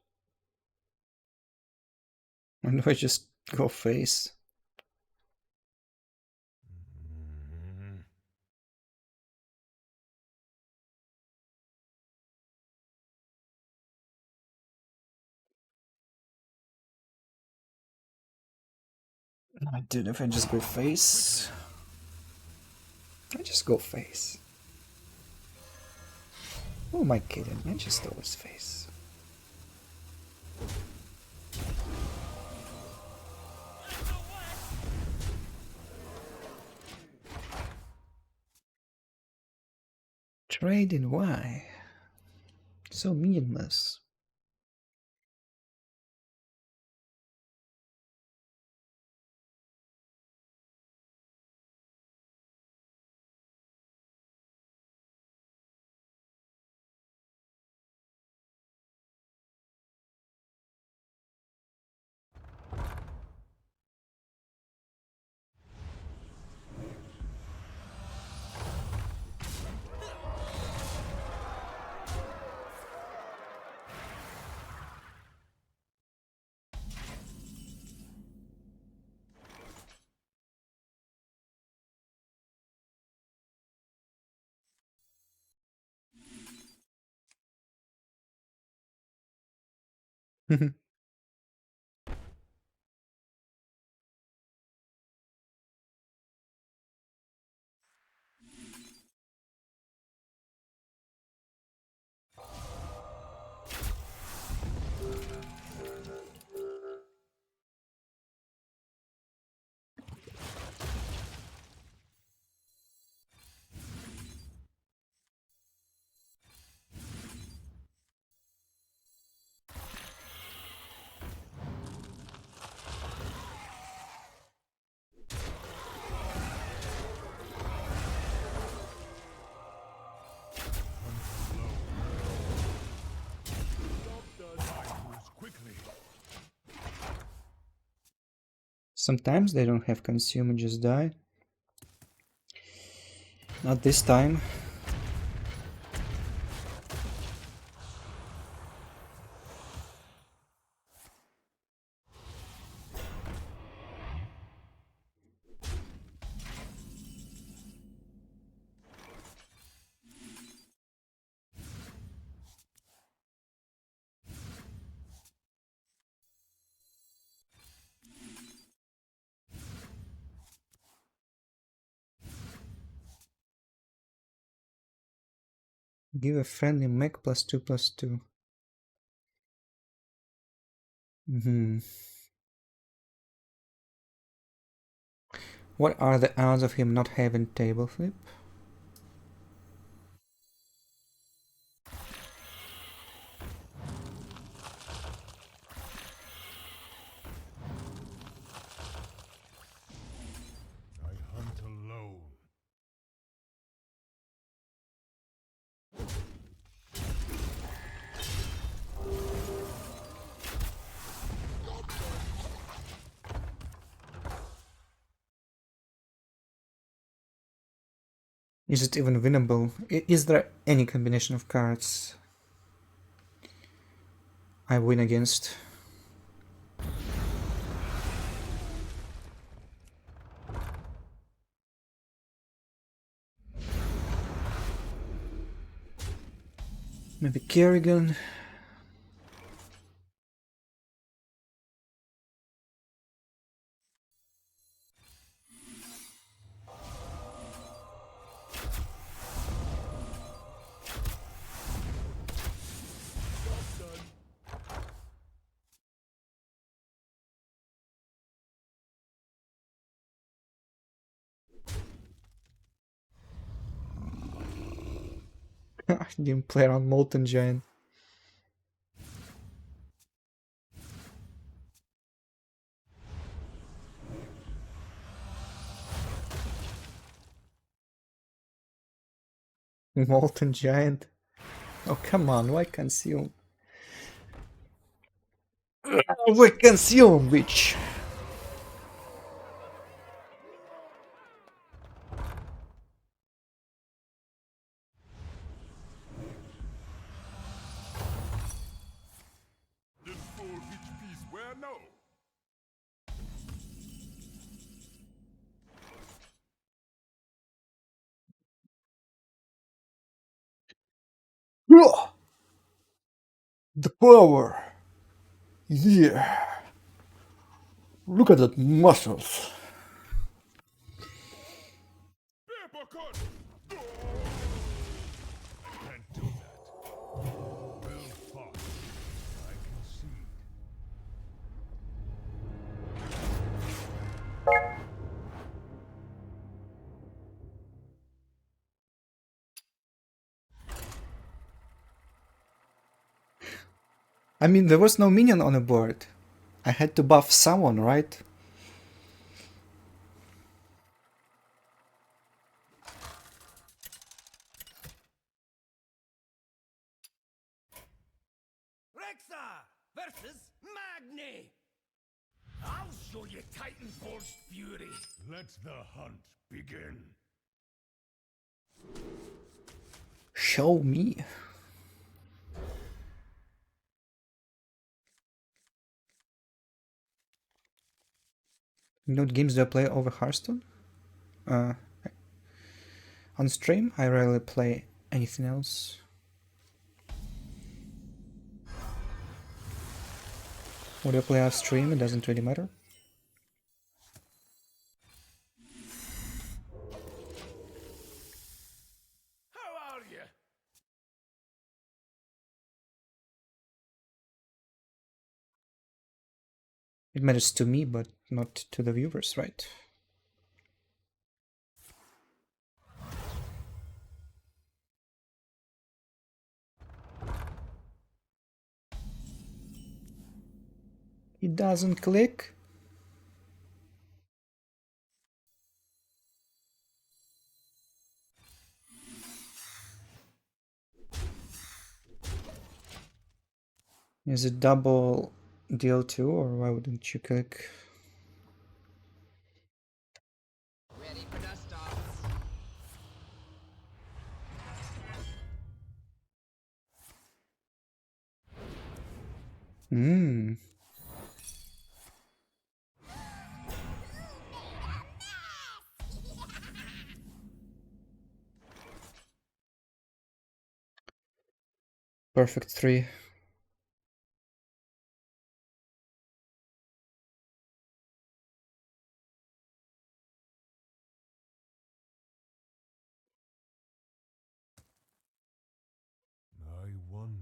And do I just go face? Mhm. I do if I just go face. I just go face. Who am I kidding? I just always face. Trading why? So meaningless. Quickly. Sometimes they don't have consume and just die. Not this time. Give a friendly mech +2/+2. What are the odds of him not having table flip? I hunt alone. Is it even winnable? Is there any combination of cards I win against? Maybe Kerrigan? I didn't play around Molten Giant. Molten Giant? Oh, come on, why consume? Why consume, bitch? Then full HP's where no. The power! Yeah! Look at that muscles! Paper cut! I can't do that. Well fought. I concede. I mean, there was no minion on the board. I had to buff someone, right? Rexa versus Magni. I'll show you Titan Forged Fury. Let the hunt begin. Show me. You know what games do I play over Hearthstone? On stream, I rarely play anything else. What I play off stream, it doesn't really matter. How are you? It matters to me, but not to the viewers, right? It doesn't click. Is it double deal 2 or why wouldn't you click? Ready for dust offs. Hmm. Perfect 3. I wonder.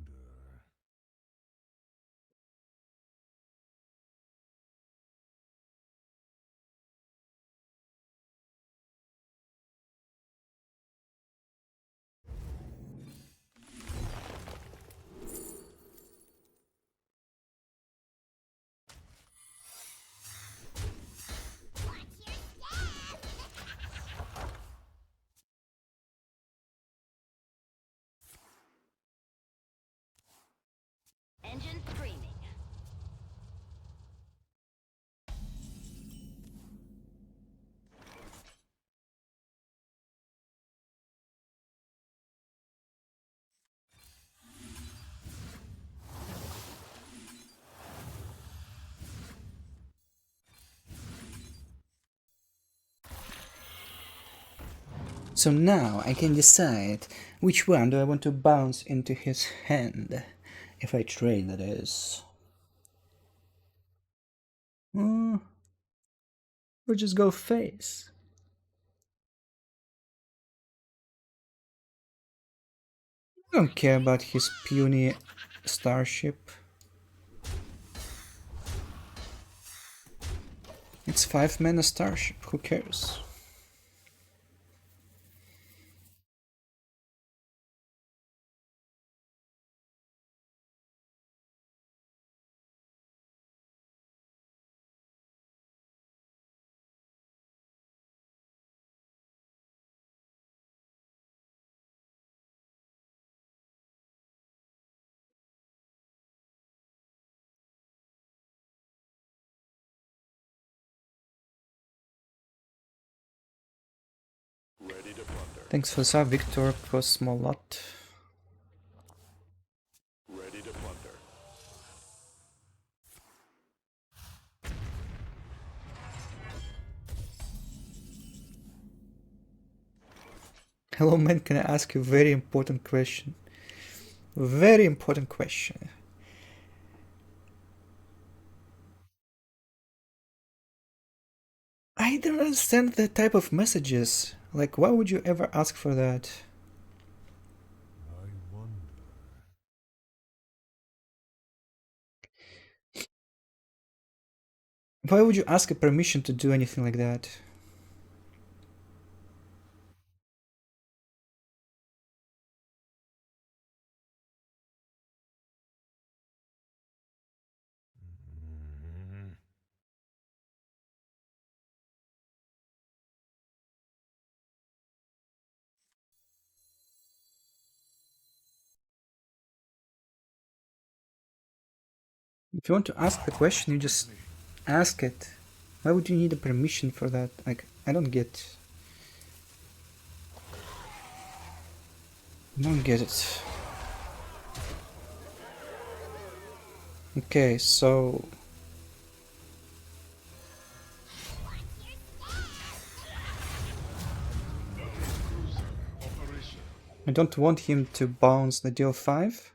Engine screaming. So now I can decide which one do I want to bounce into his hand, if I trade, that is. Or just go face. I don't care about his puny starship. It's 5-mana starship, who cares? Ready to plunder. Thanks for sub, Victor Cosmolot. Ready to plunder. Hello man, can I ask you a very important question? Very important question. I don't understand that type of messages. Like, why would you ever ask for that? I wonder. Why would you ask a permission to do anything like that? If you want to ask the question, you just ask it. Why would you need a permission for that? Like, I don't get. I don't get it. Okay, so I don't want him to bounce the deal 5.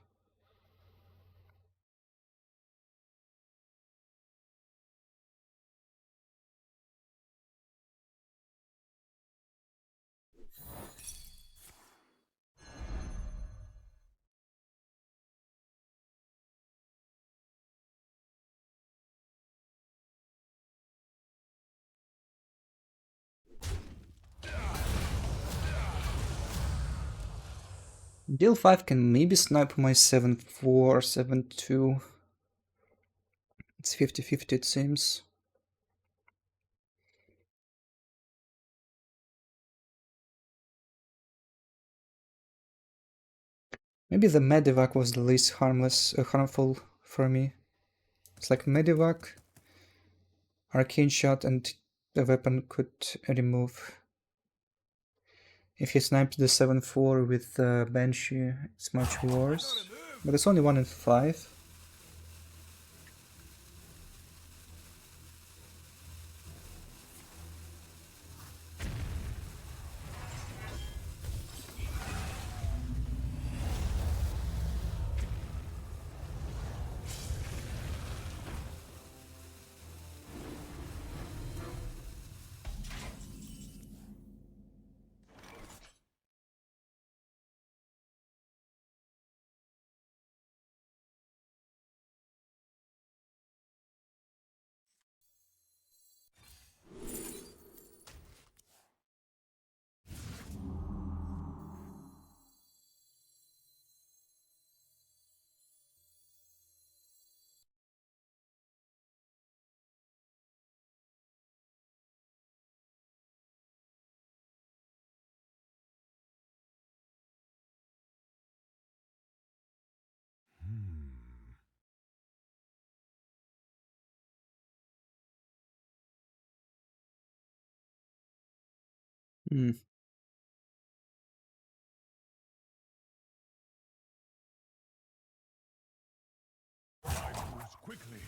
Deal 5 can maybe snipe my 7-4, 7-2. It's 50-50 it seems. Maybe the Medivac was the least harmful for me. It's like Medivac, Arcane Shot, and the weapon could remove. If he snipes the 7-4 with Banshee, it's much worse. But it's only 1 in 5. Hmm. I moves quickly.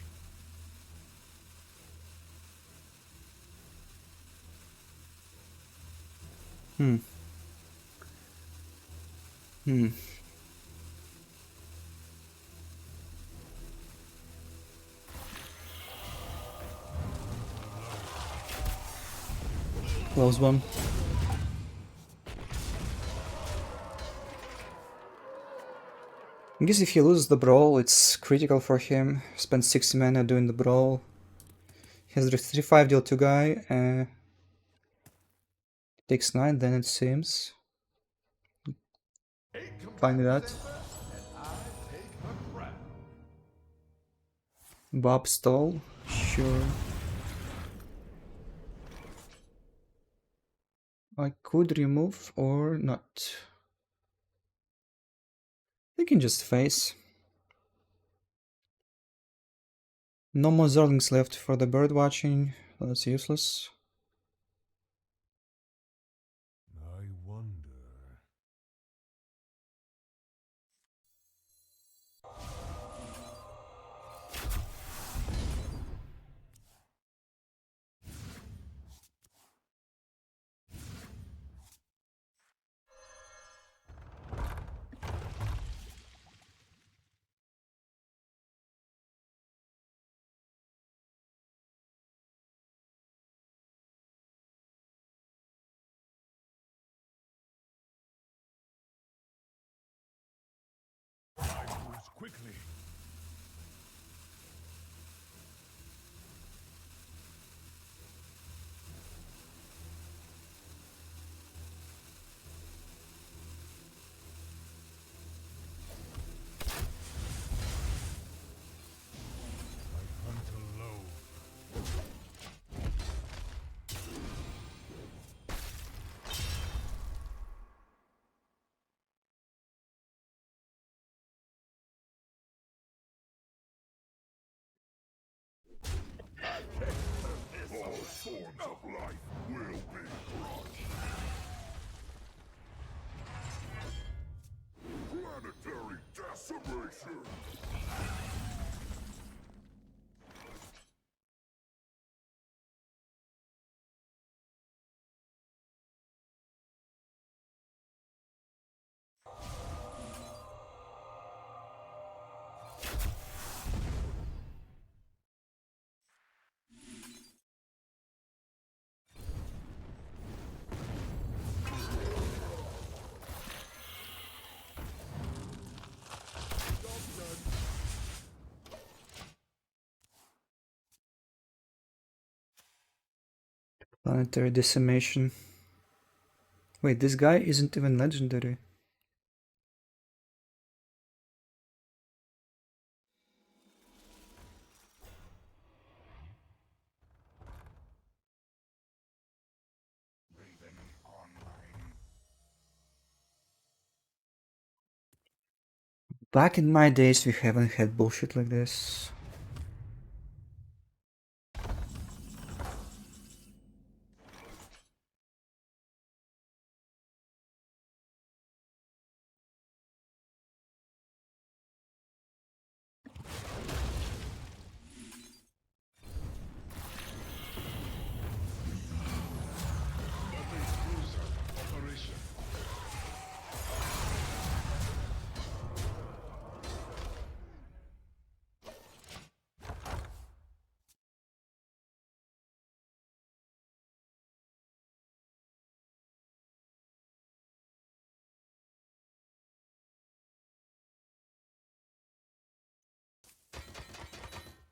Hmm. Hmm. Close one. I guess if he loses the brawl, it's critical for him. Spend 60 mana doing the brawl. He has the 3-5 deal 2 guy. Takes 9, then it seems. Fine with that. Bob stall. Sure. I could remove or not. I can just face. No more Zerlings left for the bird watching. That's useless. I wonder. I moves quickly. I hunt low. All forms of life will be crushed. Planetary decimation! Planetary decimation. Wait, this guy isn't even legendary. Back in my days, we haven't had bullshit like this.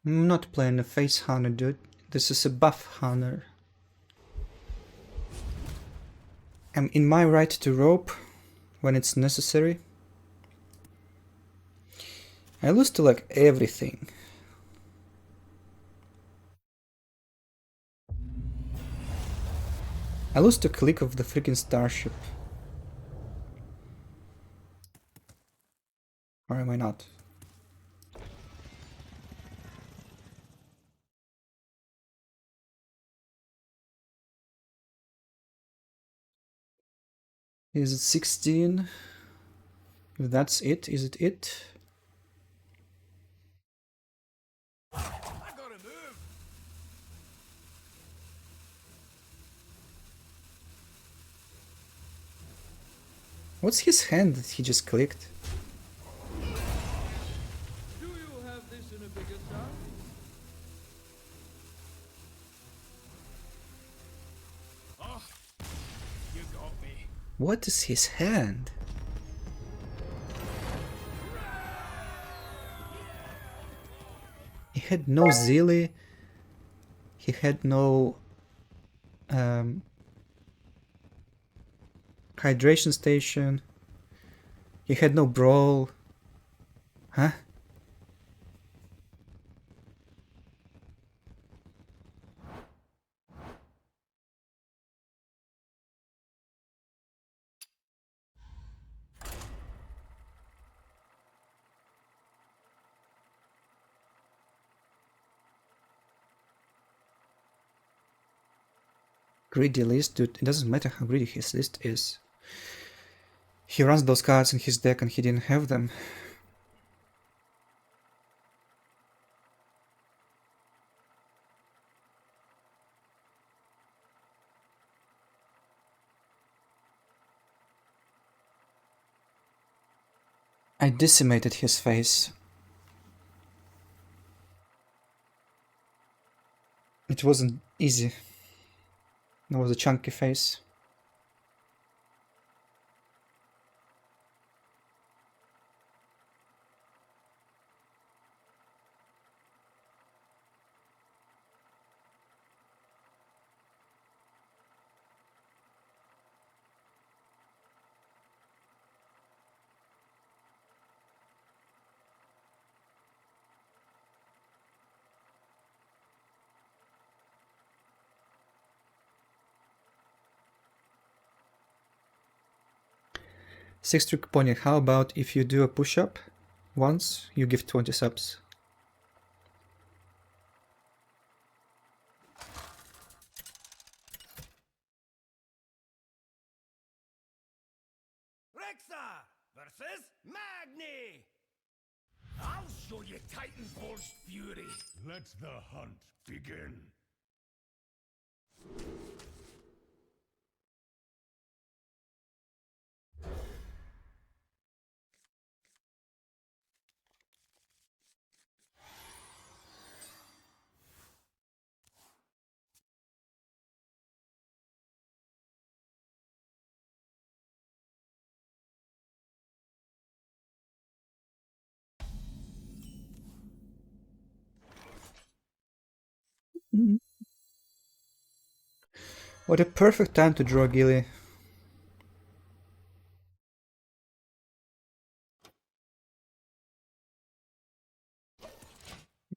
I'm not playing a face hunter, dude. This is a buff hunter. I'm in my right to rope when it's necessary. I lose to like everything. I lose to click of the freaking starship. Or am I not? Is it 16? If that's it, is it it? I gotta move. What's his hand that he just clicked? Do you have this in a bigger size? Oh, you got me. What is his hand? He had no Zilly. He had no hydration station. He had no brawl. Huh? Greedy list, dude. It doesn't matter how greedy his list is. He runs those cards in his deck and he didn't have them. I decimated his face. It wasn't easy. It was a chunky face. Six trick pony, how about if you do a push-up once, you give 20 subs? Rexa versus Magni. I'll show you Titanfall's fury. Let the hunt begin. What a perfect time to draw Gilly. I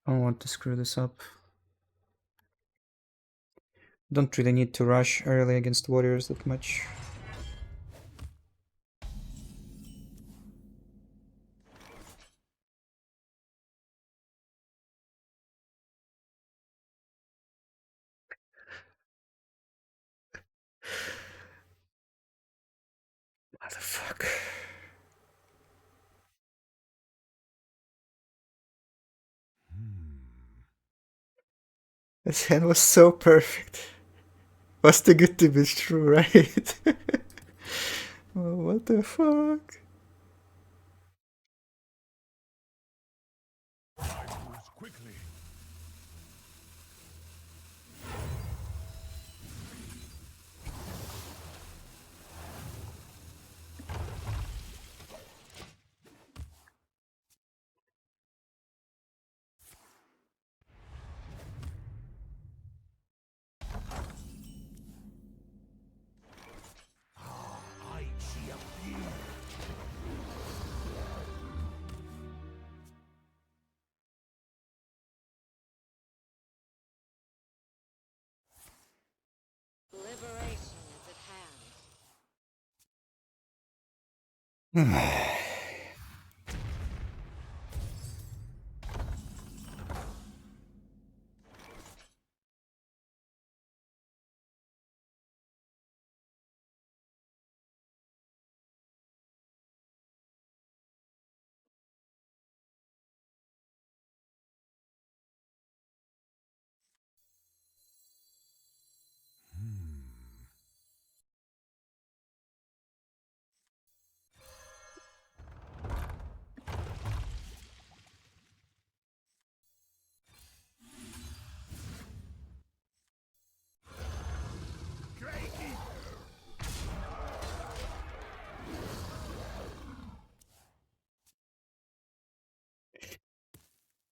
don't want to screw this up. Don't really need to rush early against warriors that much. Motherfuck. This hand was so perfect. Was too good to be true, right? Oh, what the fuck? Moves quickly. I see a few. Liberation is at hand.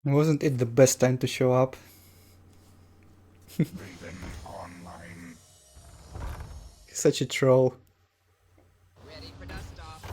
Wasn't it the best time to show up? Raven online. Such a troll. Ready for dust off.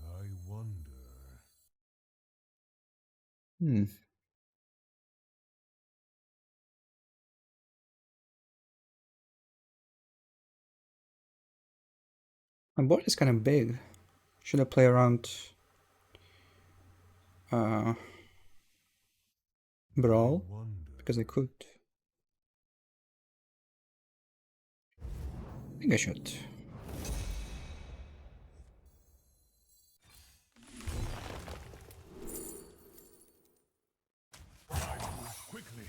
I wonder. Hmm. My board is kind of big. Should I play around Brawl? Because I could. I think I should. Quickly.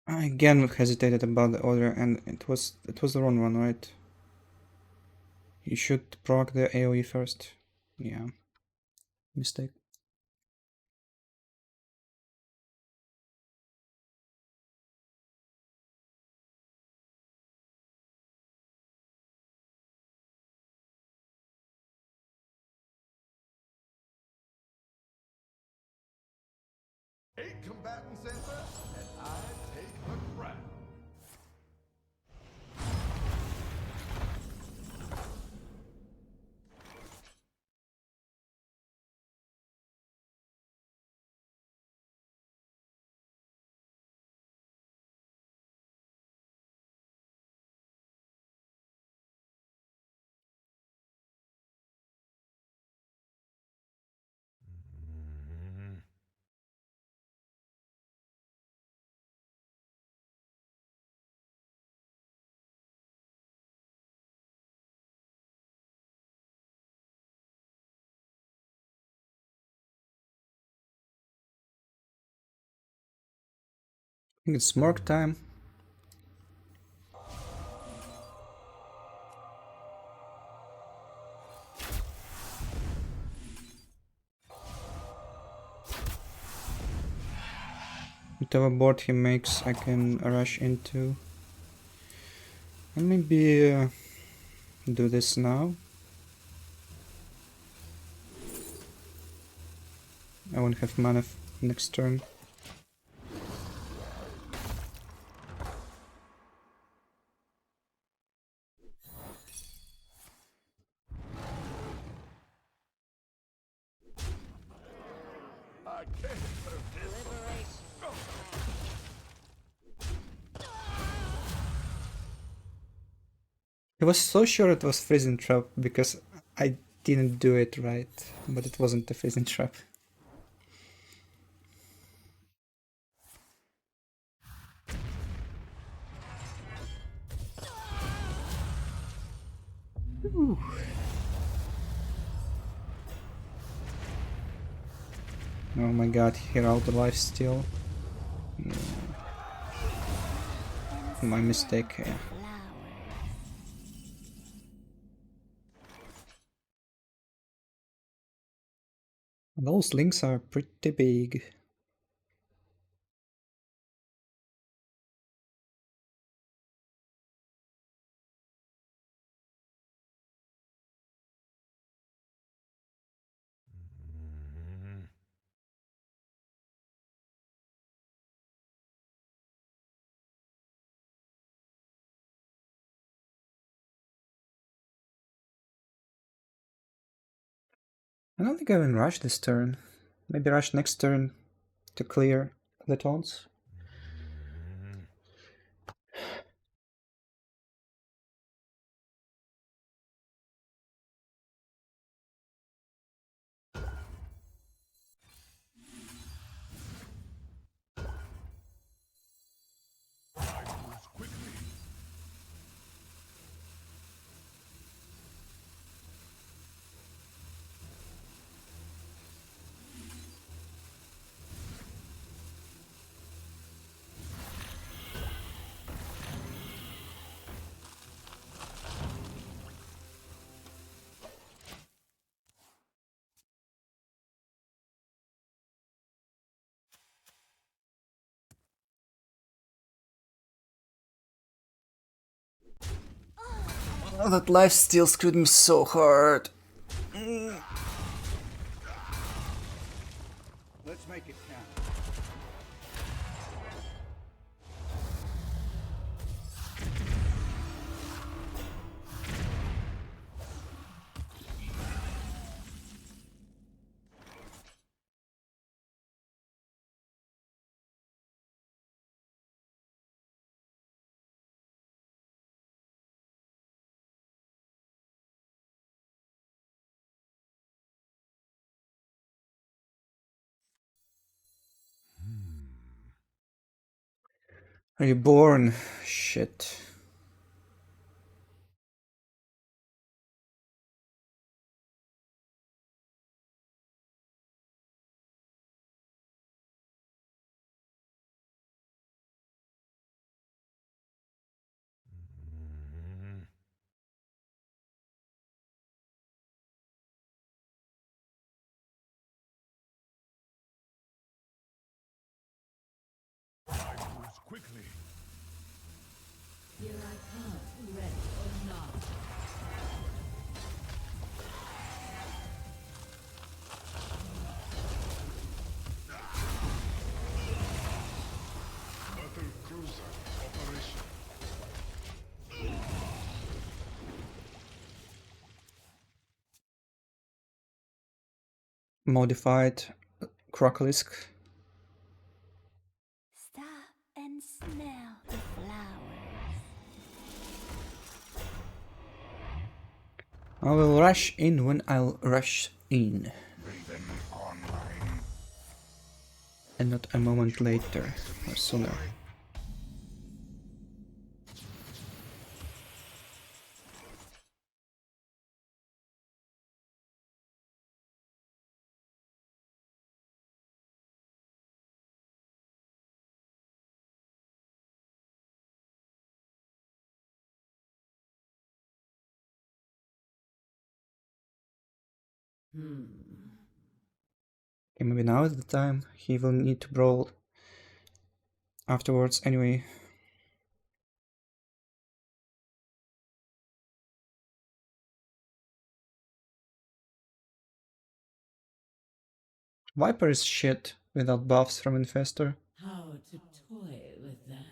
I again hesitated about the order, and it was the wrong one, right? You should proc the AoE first. Yeah. Mistake. Eight combatants enter, and I take the crown. I think it's Morg time. Whatever board he makes, I can rush into. And maybe do this now. I won't have mana next turn. I can't hurt this. I was so sure it was freezing trap because I didn't do it right, but it wasn't a freezing trap. Ooh. Oh my god, here out the life steal. Yeah. My mistake. Yeah. Those links are pretty big. I don't think I even rush this turn. Maybe rush next turn to clear the taunts. Oh, that life steal screwed me so hard. Let's make it count. Reborn. Shit. Moves quickly. Here I come, ready or not. Battle cruiser operation. Modified Crocolisk. Stop and smell the flowers. I will rush in when I'll rush in. Raven online. And not a moment later or sooner. Okay, maybe now is the time. He will need to brawl afterwards anyway. Viper is shit without buffs from Infestor. How to toy with them.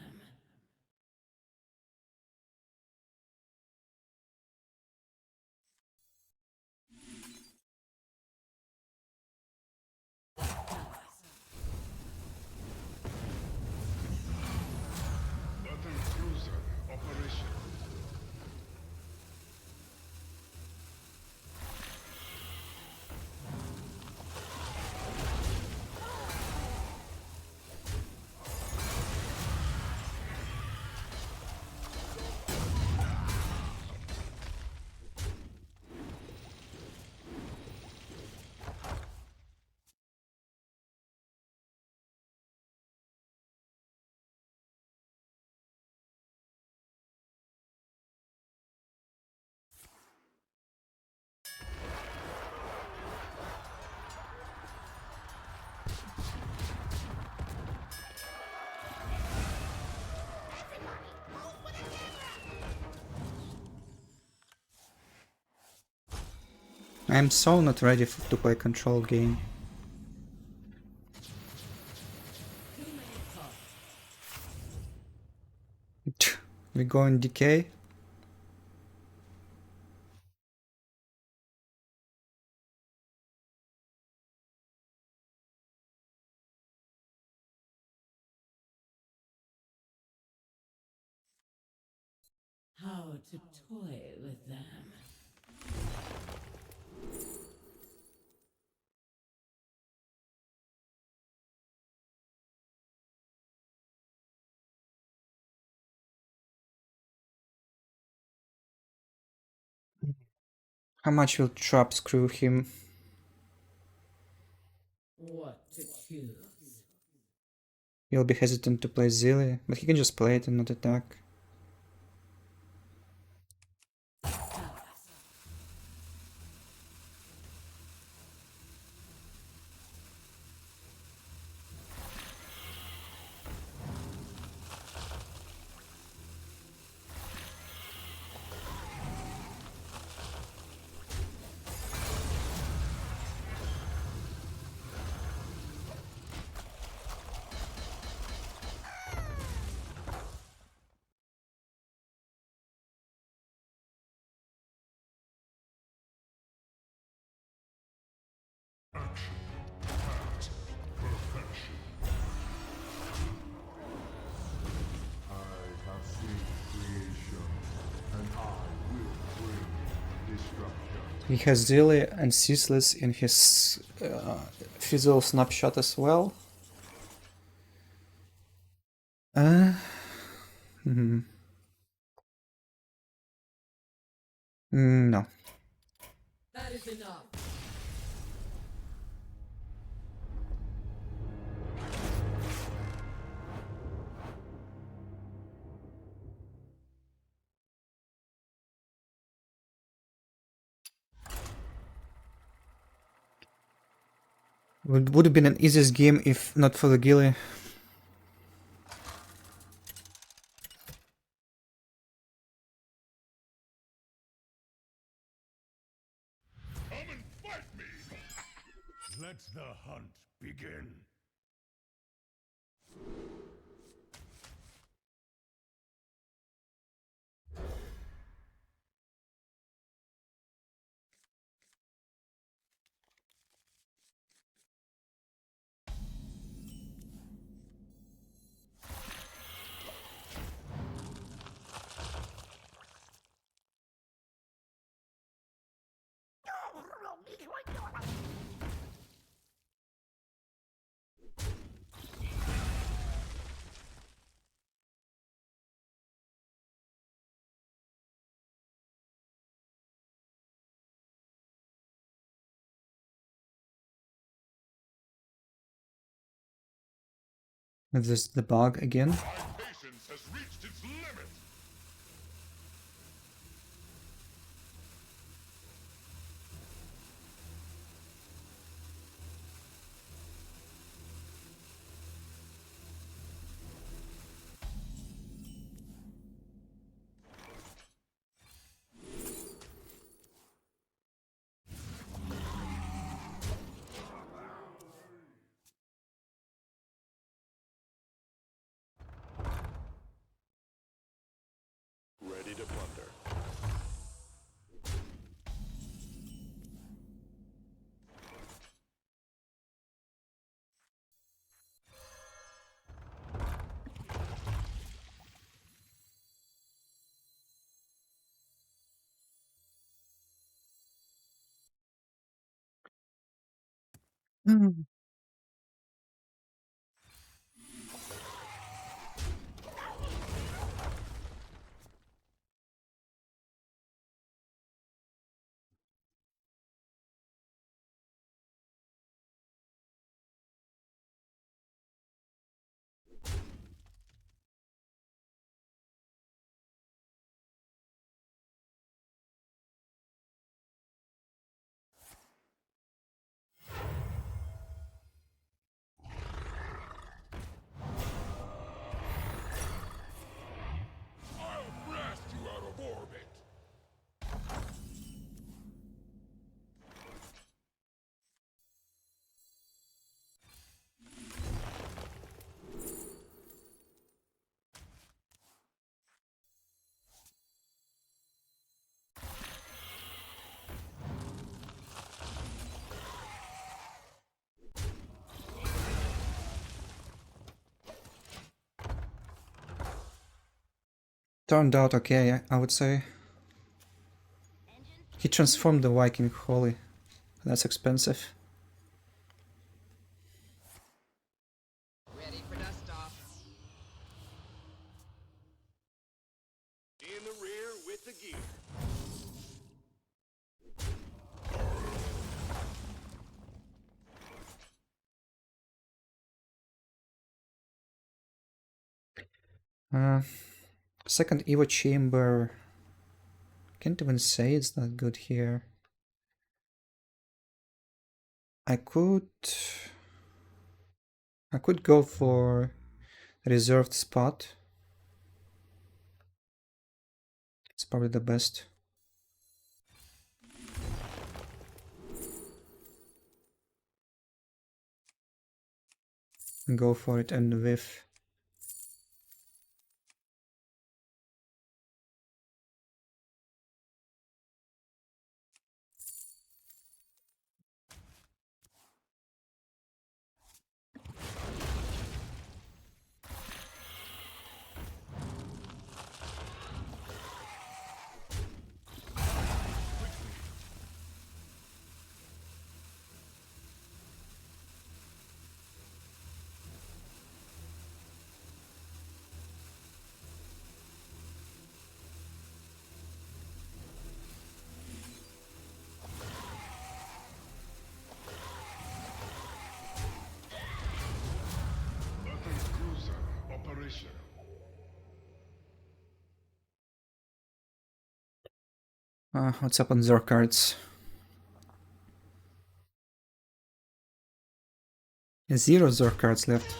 Battle cruiser operation. I'm so not ready to play control game. We go in decay. How to toy with them. How much will trap screw him? What to choose? He'll be hesitant to play Zilly, but he can just play it and not attack. He has Zilly and Ceaseless in his Fizzle Snapshot as well. No. That is enough. Would have been an easiest game if not for the Gilly. Come and fight me! Let the hunt begin. Is this the bug again? My patience has reached its limit. Ready to plunder. I'll blast you out of orbit. Turned out okay, I would say. He transformed the Viking Holy. That's expensive. Ready for dust off. In the rear with the gear. Second Evo Chamber. Can't even say it's not good here. I could go for reserved spot. It's probably the best. Go for it and whiff. What's up on Zor cards? 0 Zor cards left.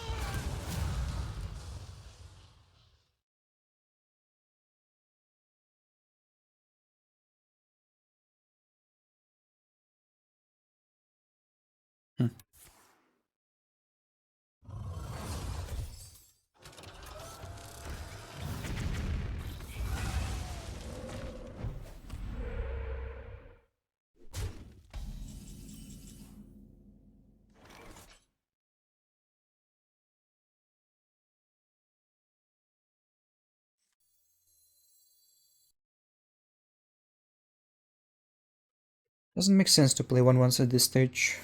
Doesn't make sense to play 1/1s at this stage.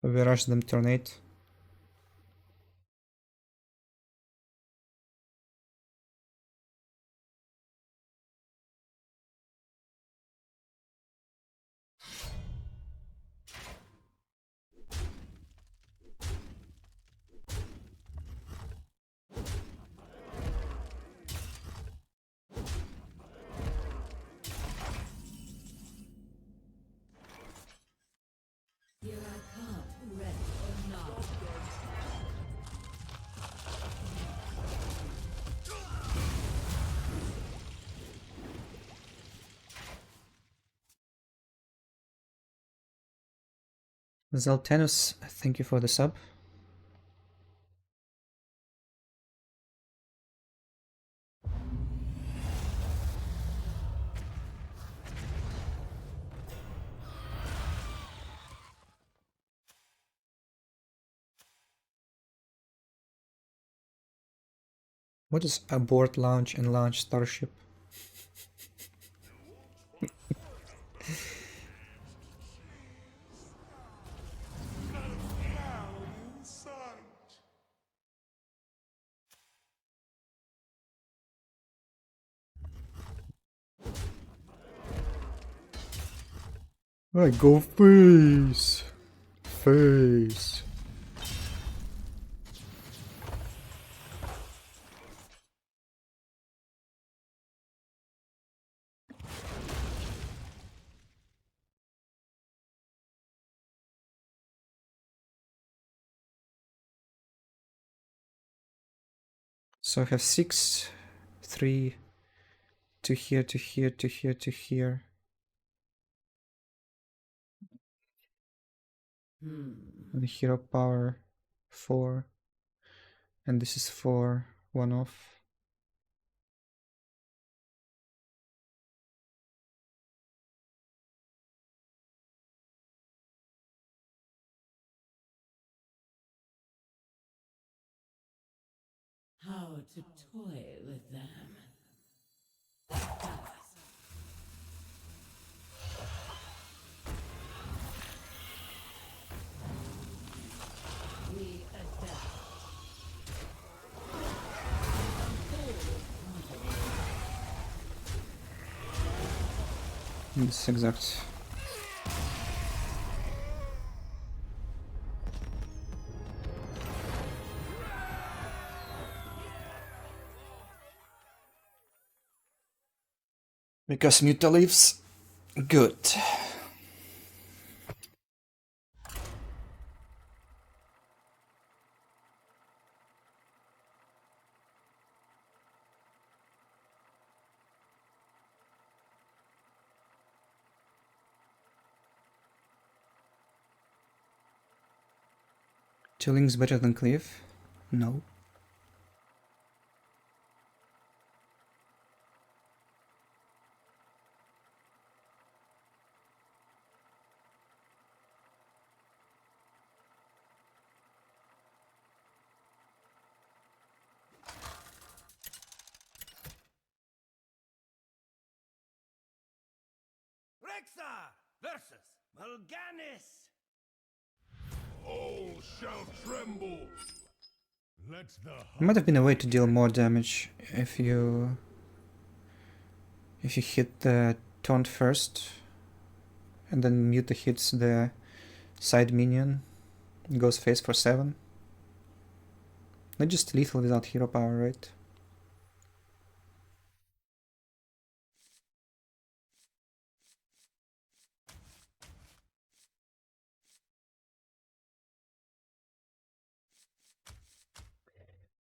We rush them turn 8. Here I come, ready or not. Zaltenus, thank you for the sub. What is abort launch and launch Starship? Alright, go face! Face! So I have 6, 3, to here, to here, to here, to here. And hero power 4. And this is 4, 1 off. How to toy with them. We adapt. This is exact. Because Muta leaves, good. Chilling's better than Cleave? No. Rexa versus Mulganis. All shall tremble. Let the It might have been a way to deal more damage if you hit the taunt first and then Muta hits the side minion, goes face for 7. Not just lethal without hero power, right?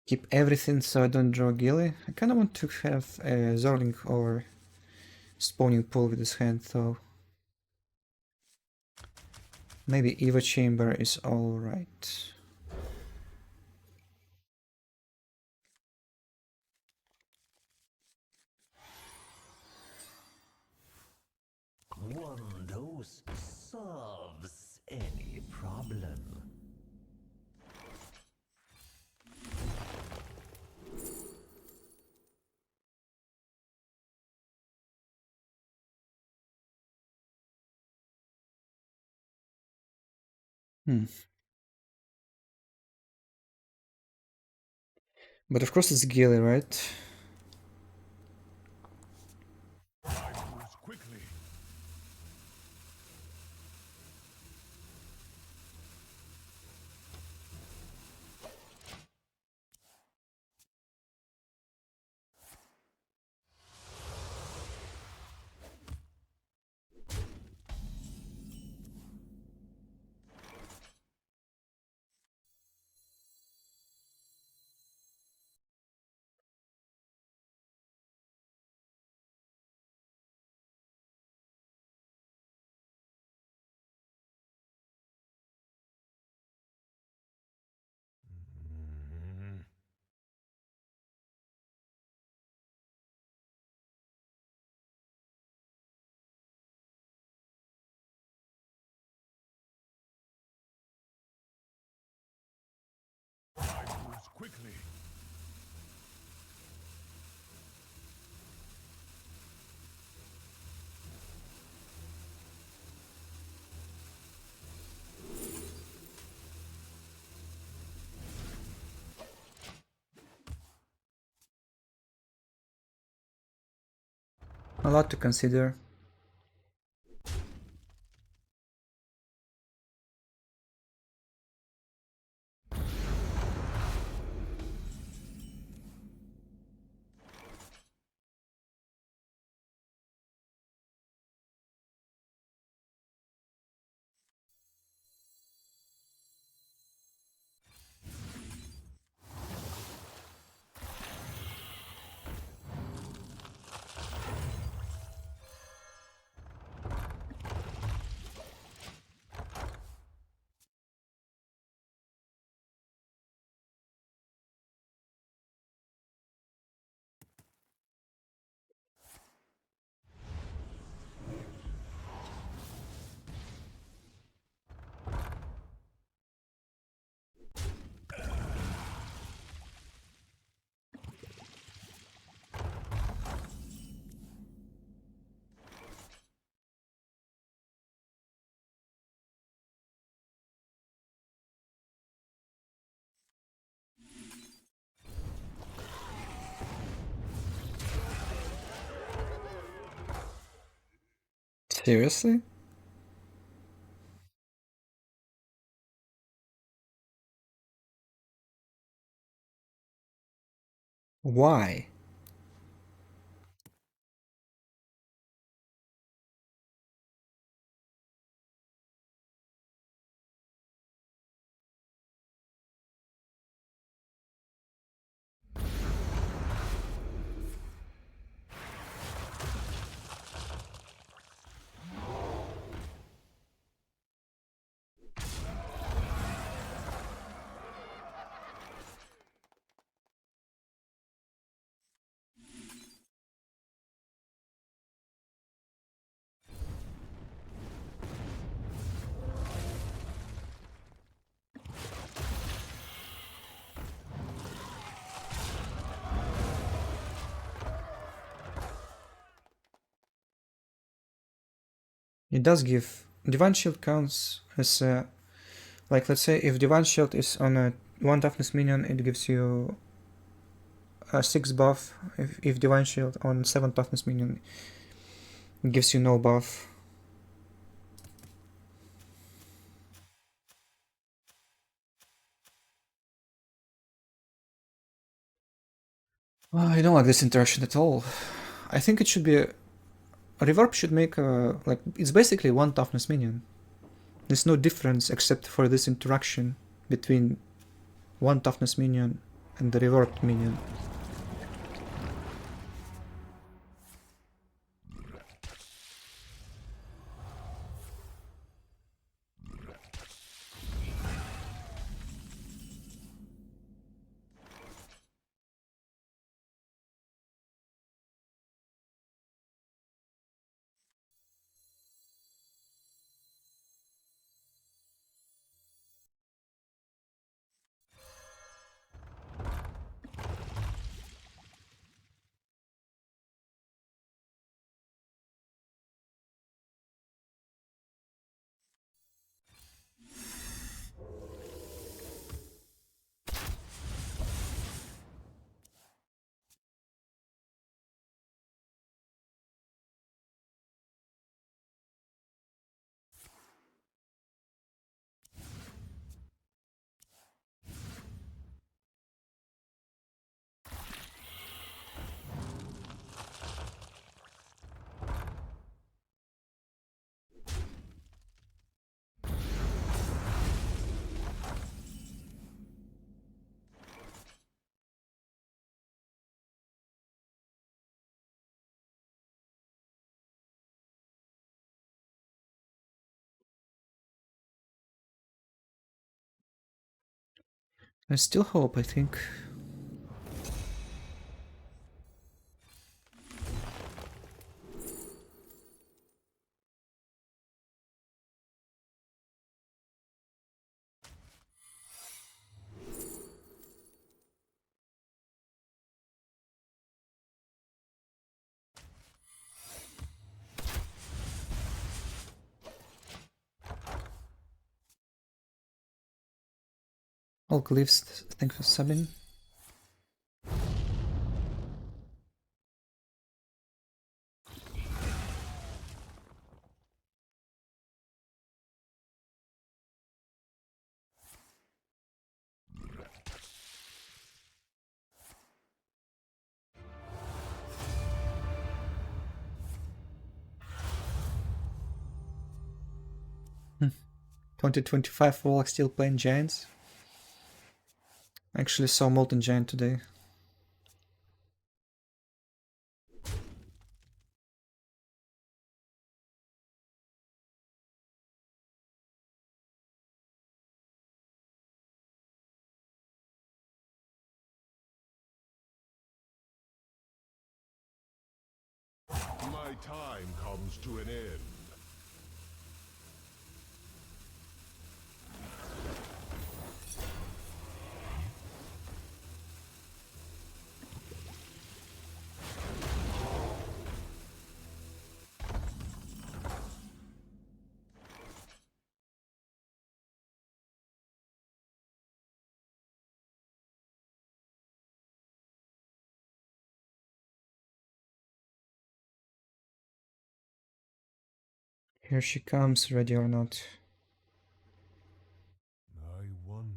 Keep everything so I don't draw Gilly. I kinda want to have a Zorling or Spawning Pool with his hand though. Maybe Eva Chamber is alright. One dose solves any problem. But of course it's Gilly, right? I moves quickly. I moves quickly. A lot to consider. Seriously? Why? It does give... Divine Shield counts as a... Like, let's say if Divine Shield is on a 1 toughness minion, it gives you a 6 buff. If Divine Shield on 7 toughness minion, it gives you no buff. I don't like this interaction at all. I think it should be a reverb should make a, like, it's basically one toughness minion. There's no difference except for this interaction between one toughness minion and the reverbed minion. I still hope, I think. All glyphs, thanks for subbing. Hmm. 2025 Warlock still playing Giants. I actually saw Molten Giant today. My time comes to an end. Here she comes, ready or not. I wonder.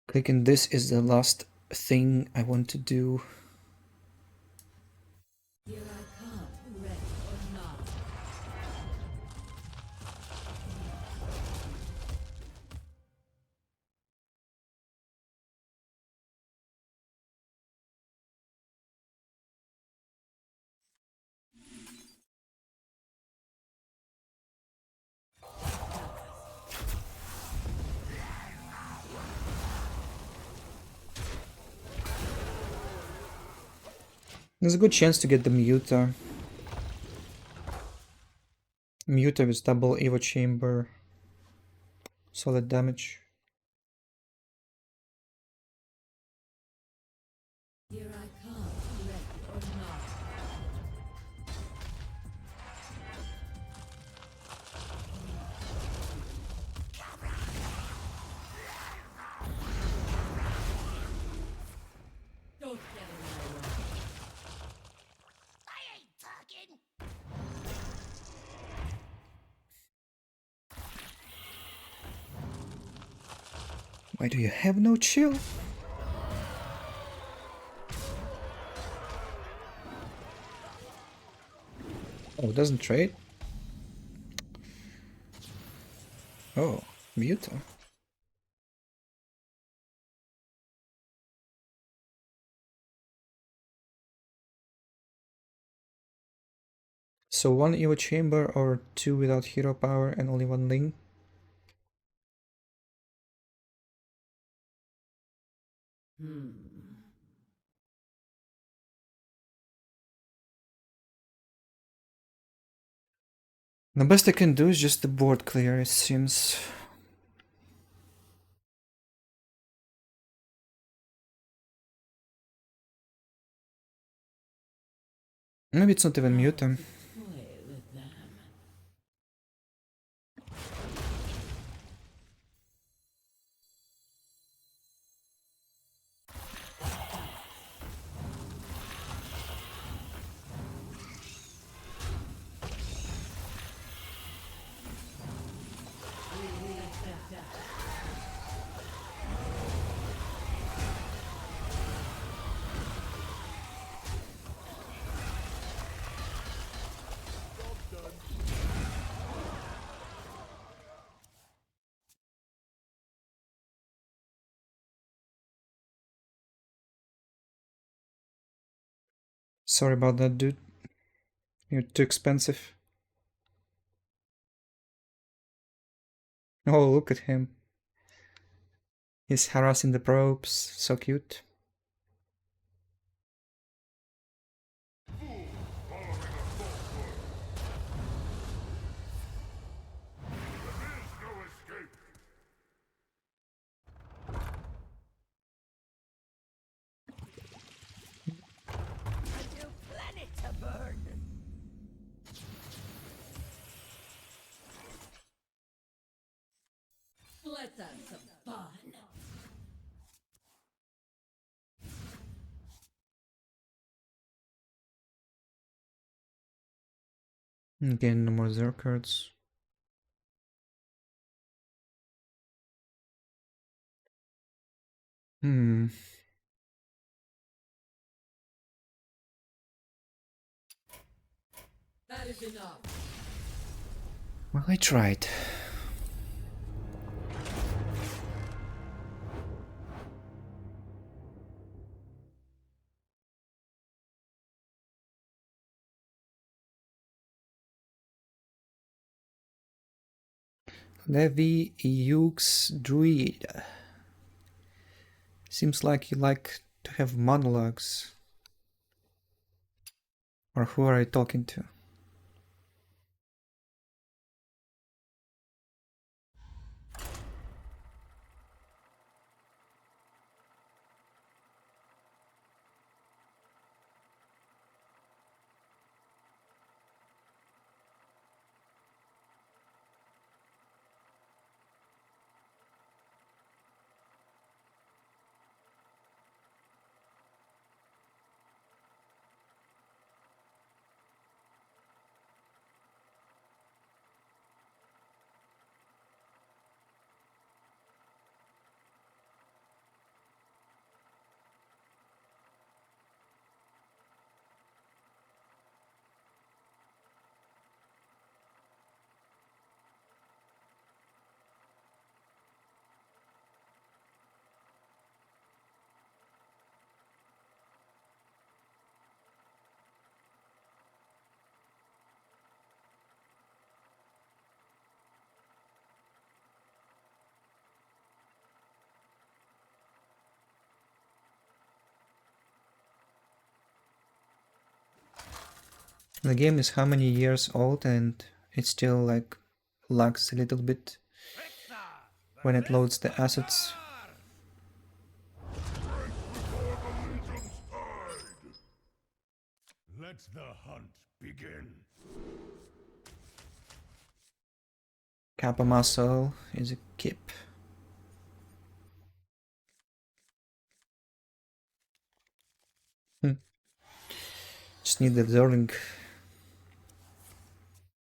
Clicking this is the last thing I want to do. Here I come, ready or not. There's a good chance to get the Muta. Muta with double Evo Chamber. Solid damage. Here I come, ready or not. Don't get in my way. I ain't talking. Why do you have no chill? Oh, it doesn't trade? Oh, Muta. So one Evo Chamber or two without hero power and only one Ling? The best I can do is just the board clear, it seems. Maybe it's not even Muta. Play with them. Sorry about that, dude. You're too expensive. Oh, look at him. He's harassing the probes. So cute. A new planet to burn. Let's have some fun. Again, no more Zero cards. Hmm. That is enough. Well, I tried. Levi Hughes Druid. Seems like you like to have monologues. Or who are I talking to? The game is how many years old and it still like lags a little bit when it loads the assets. Let the hunt begin. Kappa muscle is a kip. Just need the Zerling.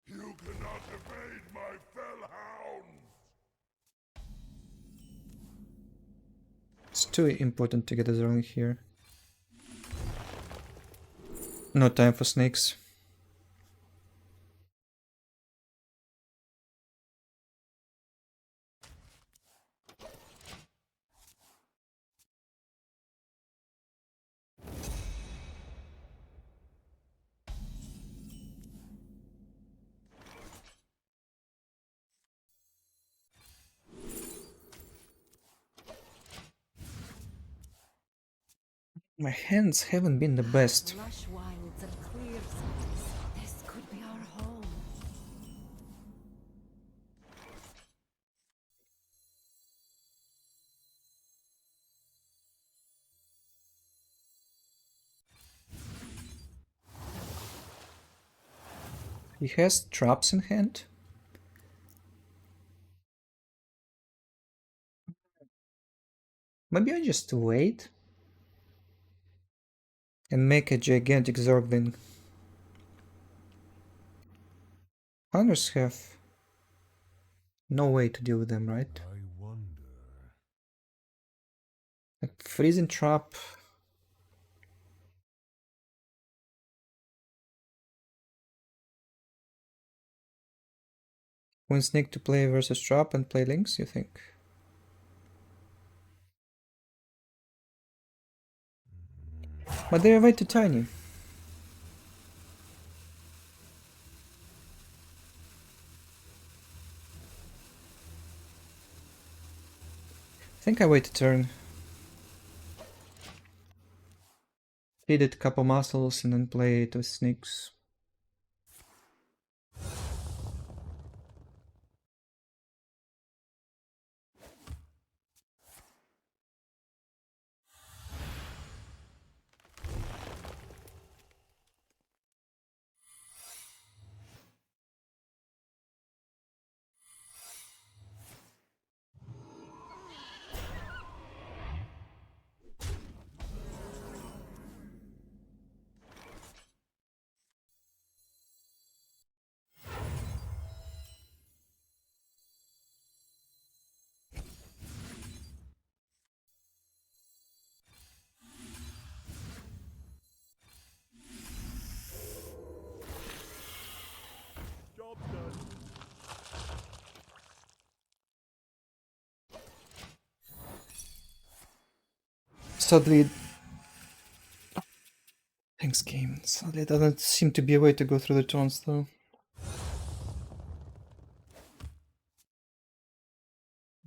You cannot evade my fell hounds. It's too important to get us early here. No time for snakes. My hands haven't been the best. Lush wilds and clear skies. This could be our home. He has traps in hand? Maybe I just wait and make a gigantic Zergling. Hunters have no way to deal with them, right? I wonder. A freezing trap. Win snake to play versus trap and play links, you think? But they are way too tiny. I think I wait a turn. Feed it a couple muscles and then play it with snakes. Job's done. Sadly, thanks game. Sadly, there doesn't seem to be a way to go through the turns though.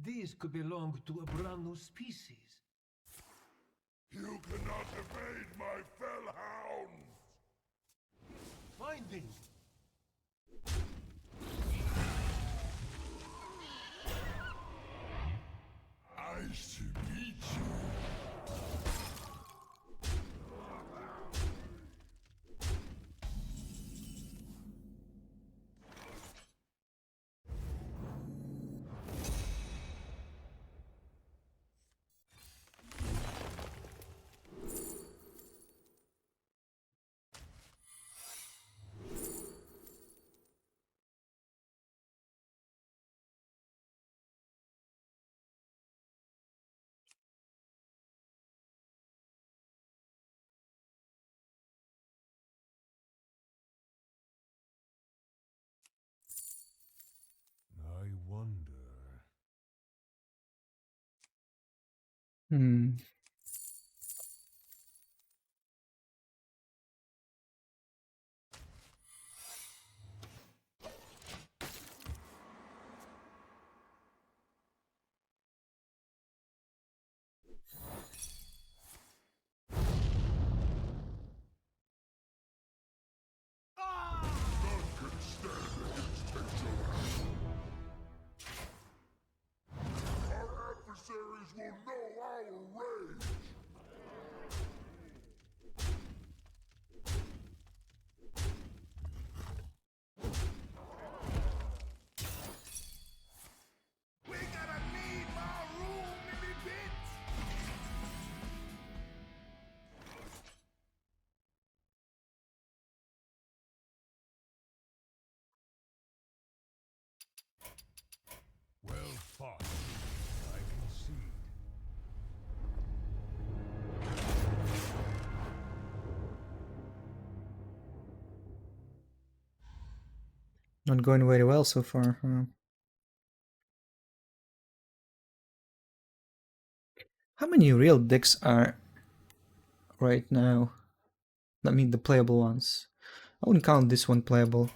These could belong to a brand new species. You cannot evade my fell hounds! Finding. I should meet you. I wonder. Hmm. None can stand against vigilance. Our adversaries will know our rage. We gotta leave our room in the pit. Well fought. I concede. Not going very well so far. How many real decks are right now? I mean the playable ones. I wouldn't count this one playable.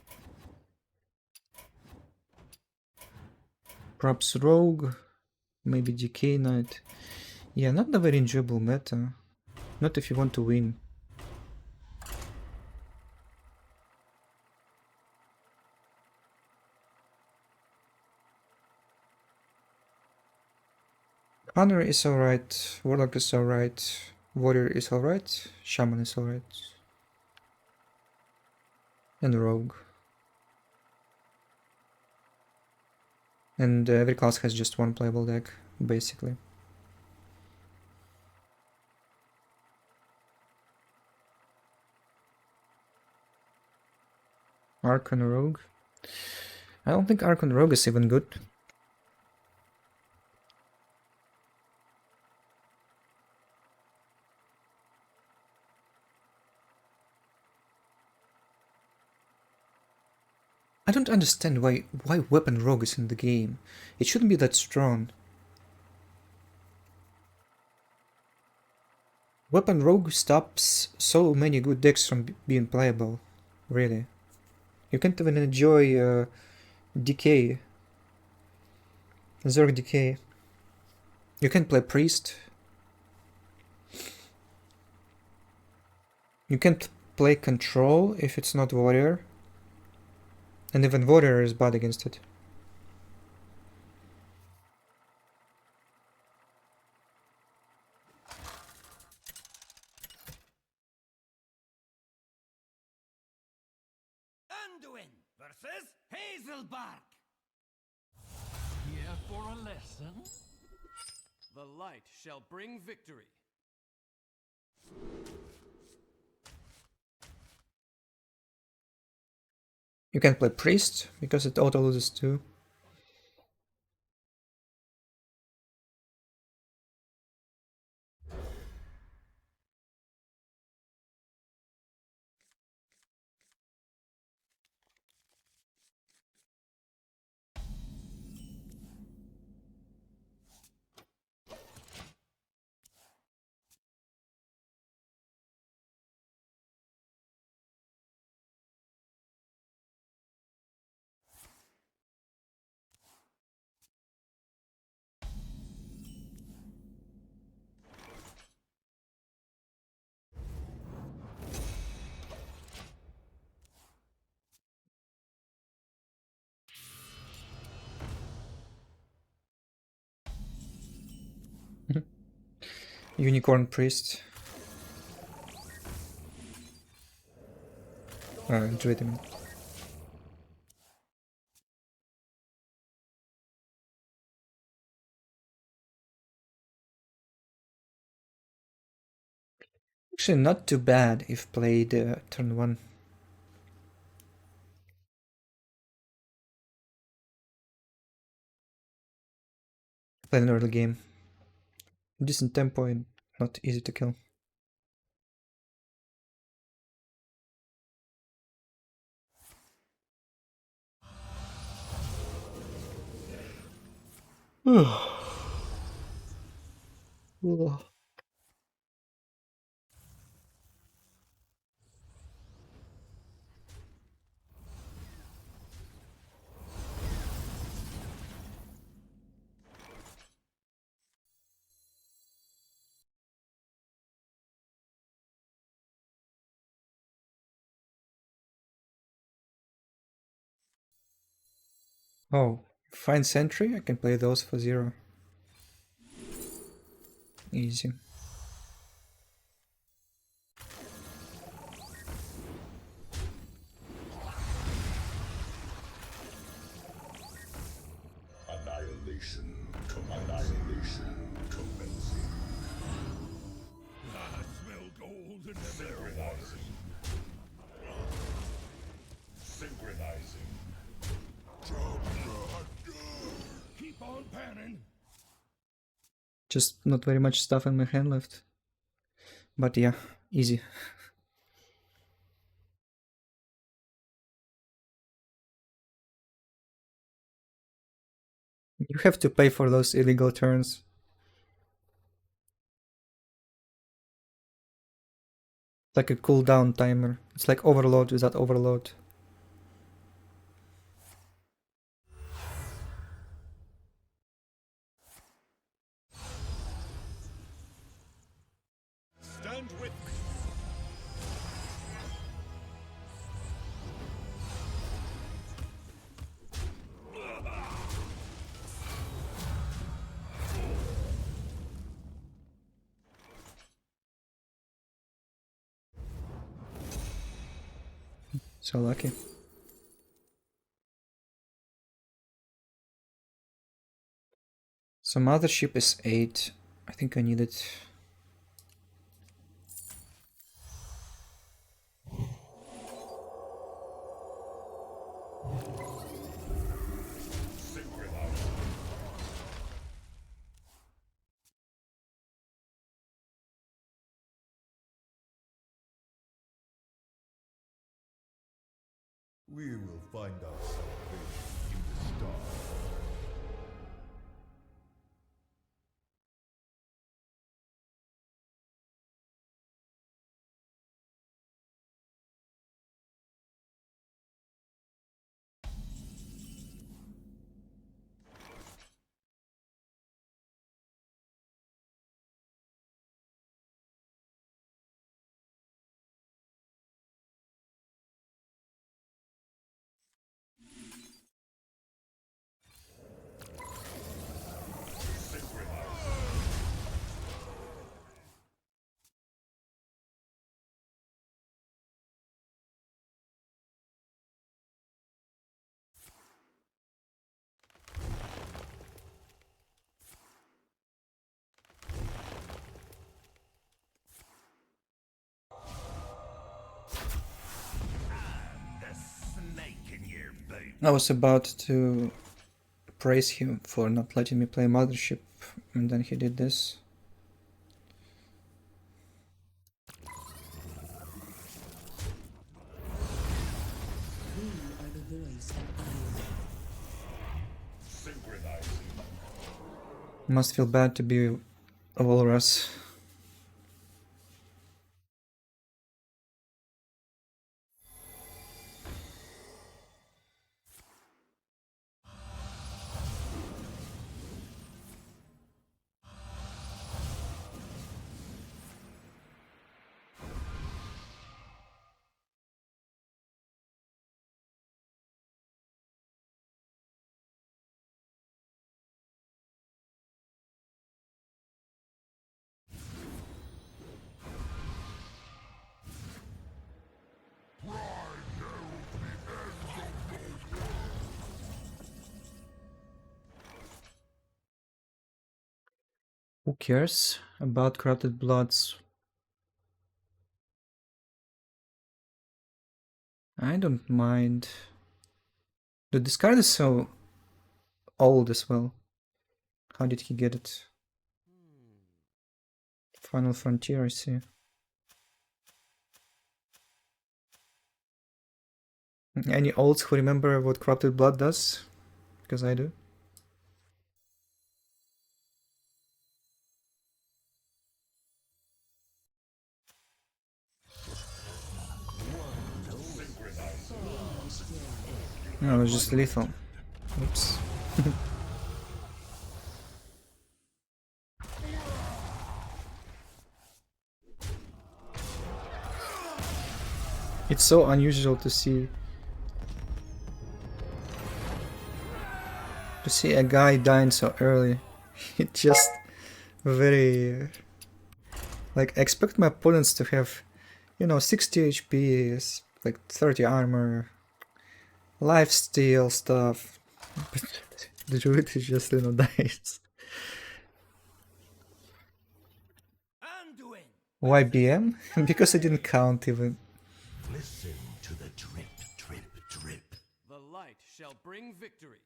Perhaps Rogue, maybe Decay Knight. Yeah, not a very enjoyable meta. Not if you want to win. Honor is alright, Warlock is alright, Warrior is alright, Shaman is alright. And Rogue. And every class has just one playable deck, basically. Archon Rogue. I don't think Archon Rogue is even good. I don't understand why Weapon Rogue is in the game. It shouldn't be that strong. Weapon Rogue stops so many good decks from being playable. Really. You can't even enjoy Decay. Zerg Decay. You can't play Priest. You can't play Control if it's not Warrior. And even Warrior is bad against it. Anduin versus Hazelbark. Here for a lesson? The light shall bring victory. You can't play Priest because it auto loses too. Unicorn Priest. Druid. Actually, not too bad if played turn 1. Played an early game. Decent tempo and not easy to kill. Oh, Fine Sentry? I can play those for 0. Easy. Annihilation commencing. I smell gold and synchronizing. Synchronizing. Keep on panning. Just not very much stuff in my hand left. But yeah, easy. You have to pay for those illegal turns. It's like a cooldown timer. It's like overload without overload. Stand with me. So lucky. So mothership is 8. I think I need it. We will find our salvation in the stars. I was about to praise him for not letting me play mothership, and then he did this. Must feel bad to be a walrus. Who cares about corrupted bloods? I don't mind. Dude, this card is so old as well. How did he get it? Final Frontier, I see. Any olds who remember what corrupted blood does? Because I do. No, it was just lethal. Oops. It's so unusual to see a guy dying so early. It just very like I expect my opponents to have, you know, 60 HP, like 30 armor, lifesteal stuff. But the druid is just, you know, dies. Why BM? Because I didn't count even. Listen to the drip, drip, drip. The light shall bring victory.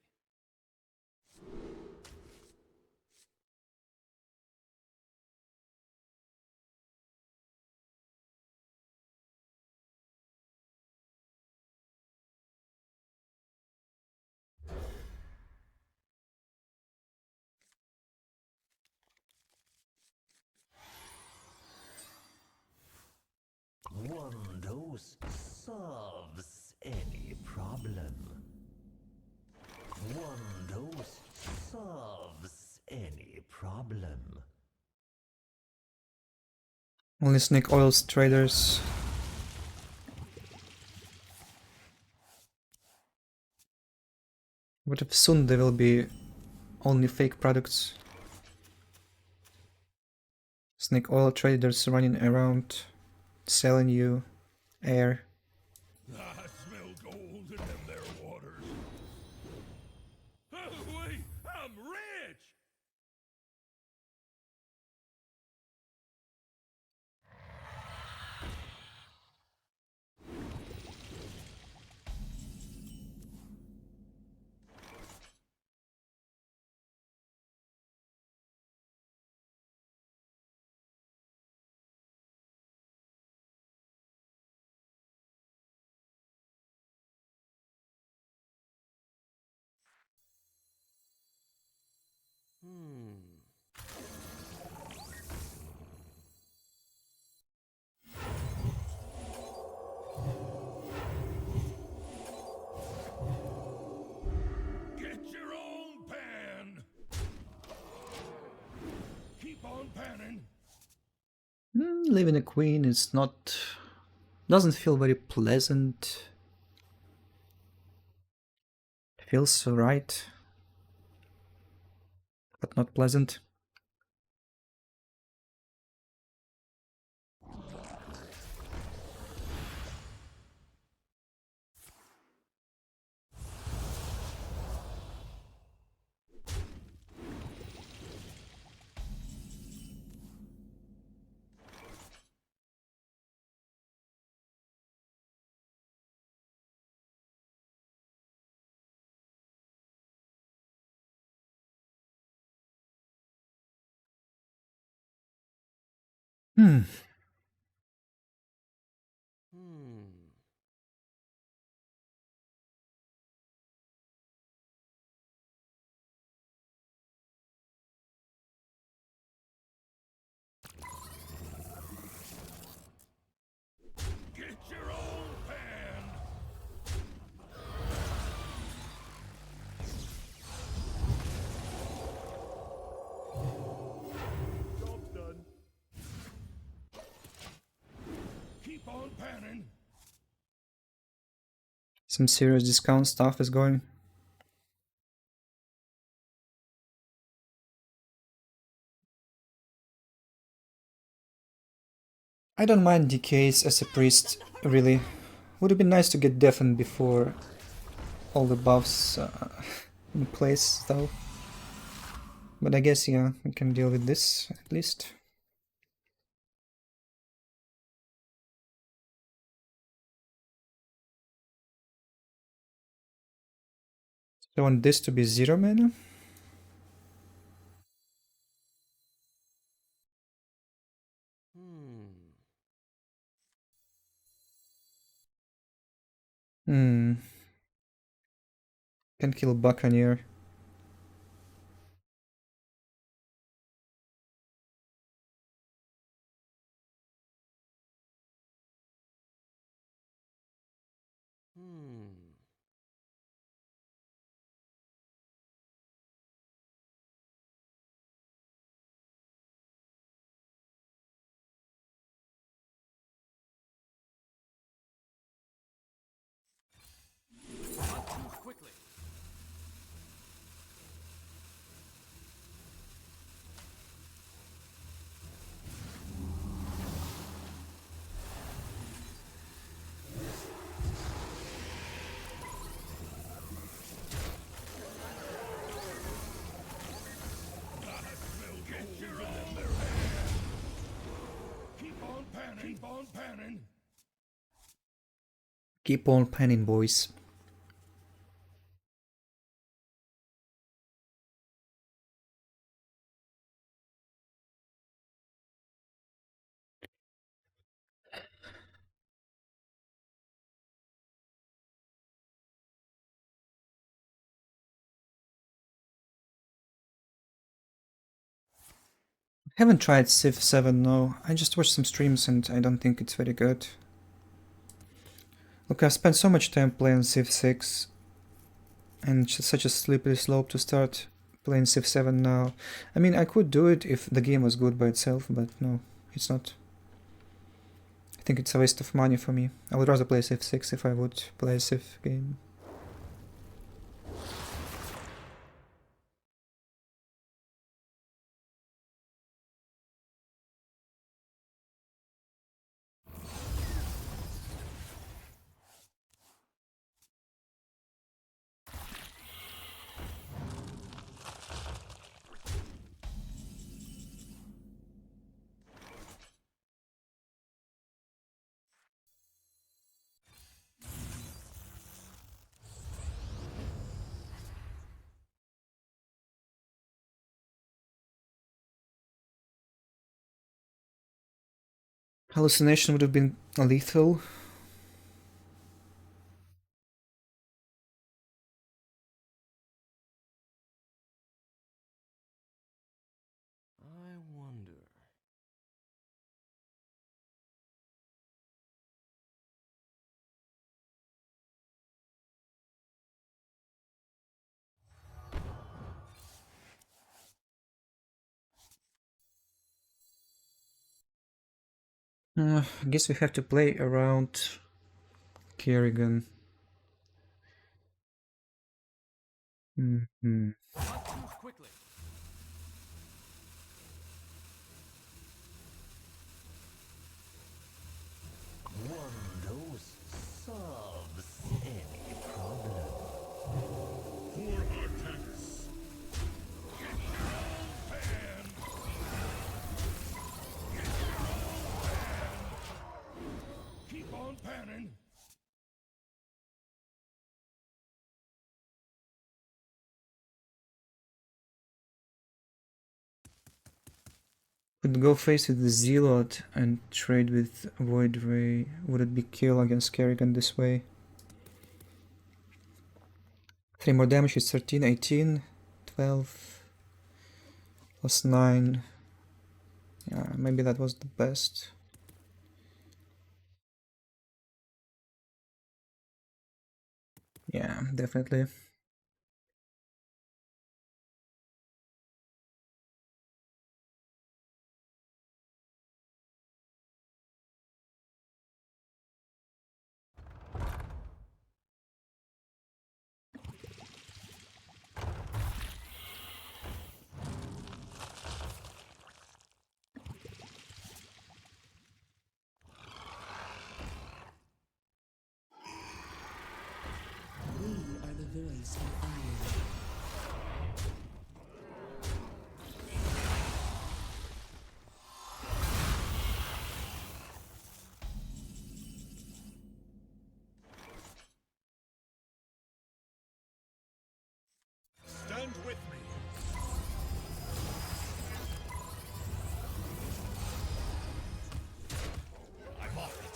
dose solves any problem. One dose solves any problem. Only snake oils traders. What if soon there will be only fake products? Snake oil traders running around, selling you air. I smell gold in them there waters. Oh, wait, I'm rich! Get your own pan! Keep on panning! Living a queen is not... doesn't feel very pleasant. Feels right, but not pleasant. Get your own pan! Job's done. Keep on panning! Some serious discount stuff is going. I don't mind decays as a priest, really. Would have been nice to get deafened before all the buffs in place, though. But I guess, yeah, we can deal with this, at least. I want this to be 0 mana. Hmm. Can kill Buccaneer. Move quickly. Get your own pan! Keep on panning! Keep on panning! Keep on panning, boys. Haven't tried Civ 7, no. I just watched some streams and I don't think it's very good. Look, I've spent so much time playing Civ 6 and it's such a slippery slope to start playing Civ 7 now. I mean, I could do it if the game was good by itself, but no, it's not. I think it's a waste of money for me. I would rather play Civ 6 if I would play a Civ game. Hallucination would have been lethal. I wonder. I guess we have to play around Kerrigan. Mm-hmm. Not too quickly. One dose solves any problem. For Artanis. Pan. Keep on panning. Could go face with the Zealot and trade with Void Ray. Would it be kill against Kerrigan this way? 3 more damage is 13, 18, 12, plus 9. Yeah, maybe that was the best. Yeah, definitely. We are the voice of iron. Stand with me. I'm off it.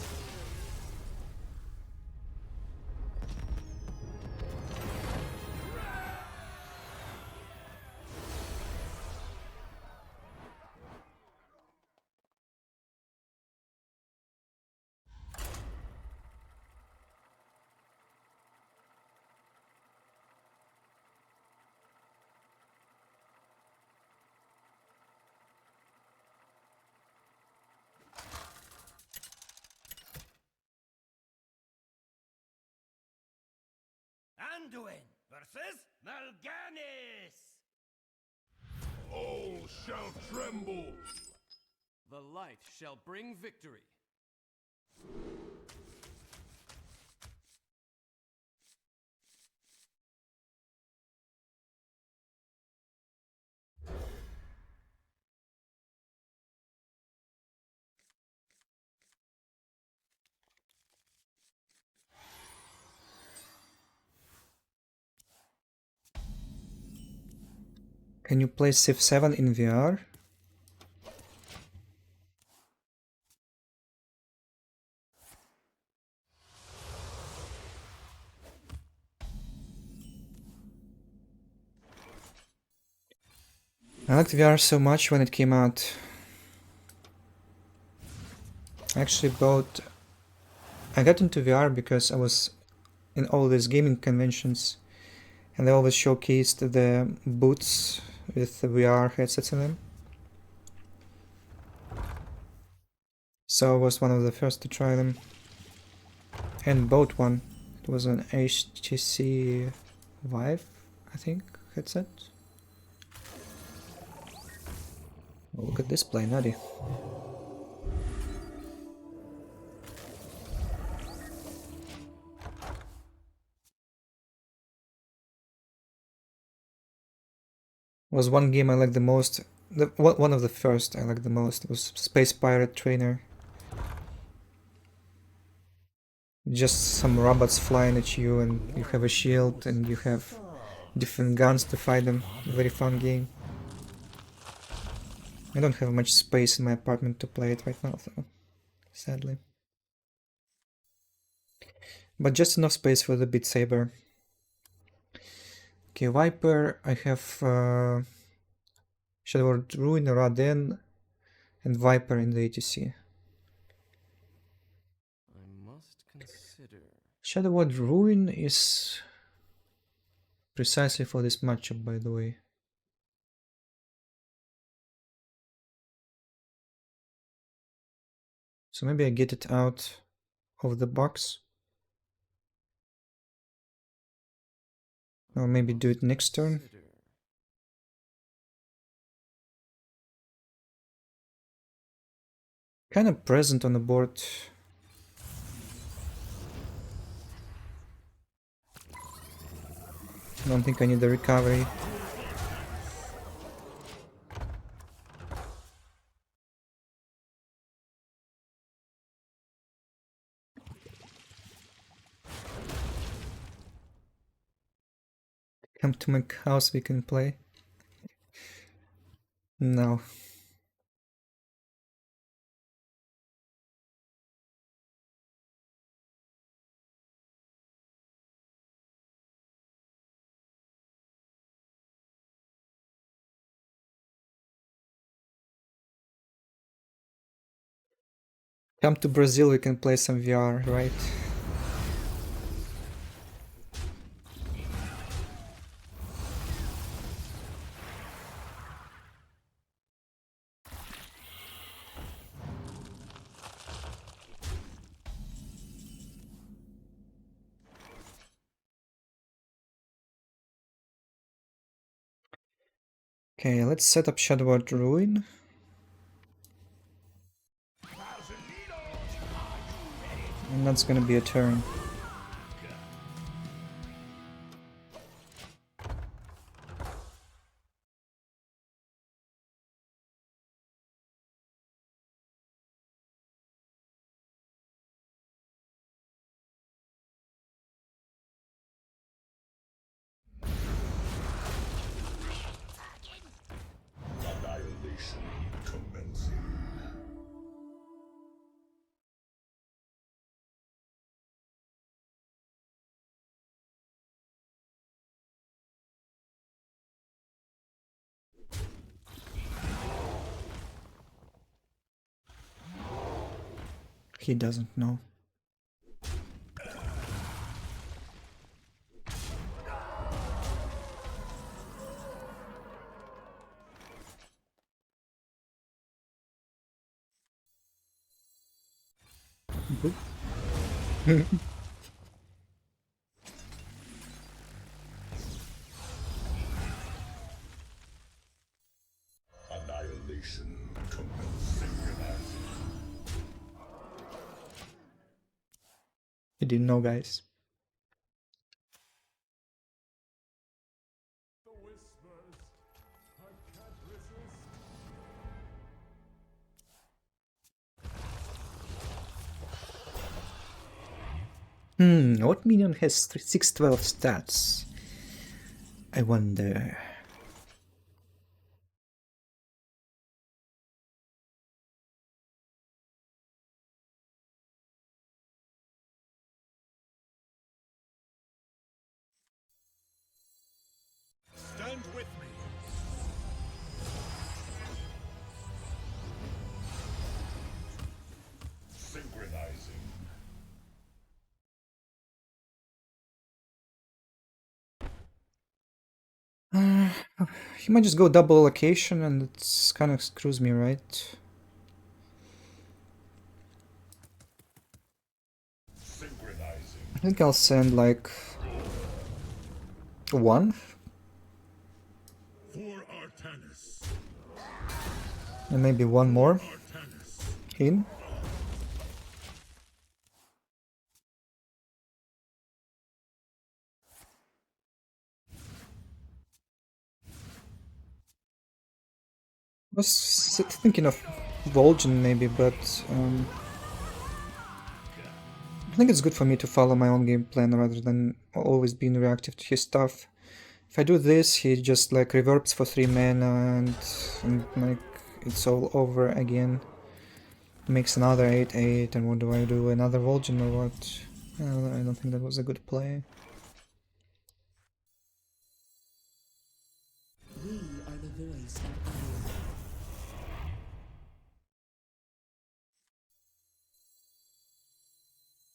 Anduin versus Mal'Ganis! All shall tremble. The light shall bring victory. Can you play Civ 7 in VR? I liked VR so much when it came out. I actually bought I got into VR because I was in all these gaming conventions and they always showcased the boots with the VR headsets in them. So I was one of the first to try them and bought one. It was an HTC Vive, I think, headset. Oh, look at this play, nutty. Was one game I liked the most. One of the first I liked the most was Space Pirate Trainer. Just some robots flying at you and you have a shield and you have different guns to fight them. Very fun game. I don't have much space in my apartment to play it right now, though, sadly. But just enough space for the Beat Saber. Okay, Viper, I have Shadow Ruin, Raden, and Viper in the ATC. I must consider. Shadow Ruin is precisely for this matchup, by the way. So maybe I get it out of the box. Or maybe do it next turn. Kind of present on the board. Don't think I need the recovery. Come to my house, we can play. No. Come to Brazil, we can play some VR, right? Okay, let's set up Shadow Ruin. And that's gonna be a turn. Annihilation commencing. He doesn't know. Annihilation commencing. You didn't know, guys. The whispers. I can't resist. What minion has 612 stats? I wonder. Stand with me. Synchronizing. He might just go double allocation and it's kind of screws me, right? I think I'll send like one For Artanis. and maybe one more Artanis. in. Was thinking of Vol'jin maybe, but I think it's good for me to follow my own game plan rather than always being reactive to his stuff. If I do this, he just like reverbs for 3 mana and like it's all over again. Makes another 8/8, and what do I do? Another Vol'jin or what? I don't think that was a good play. We are the voice of iron.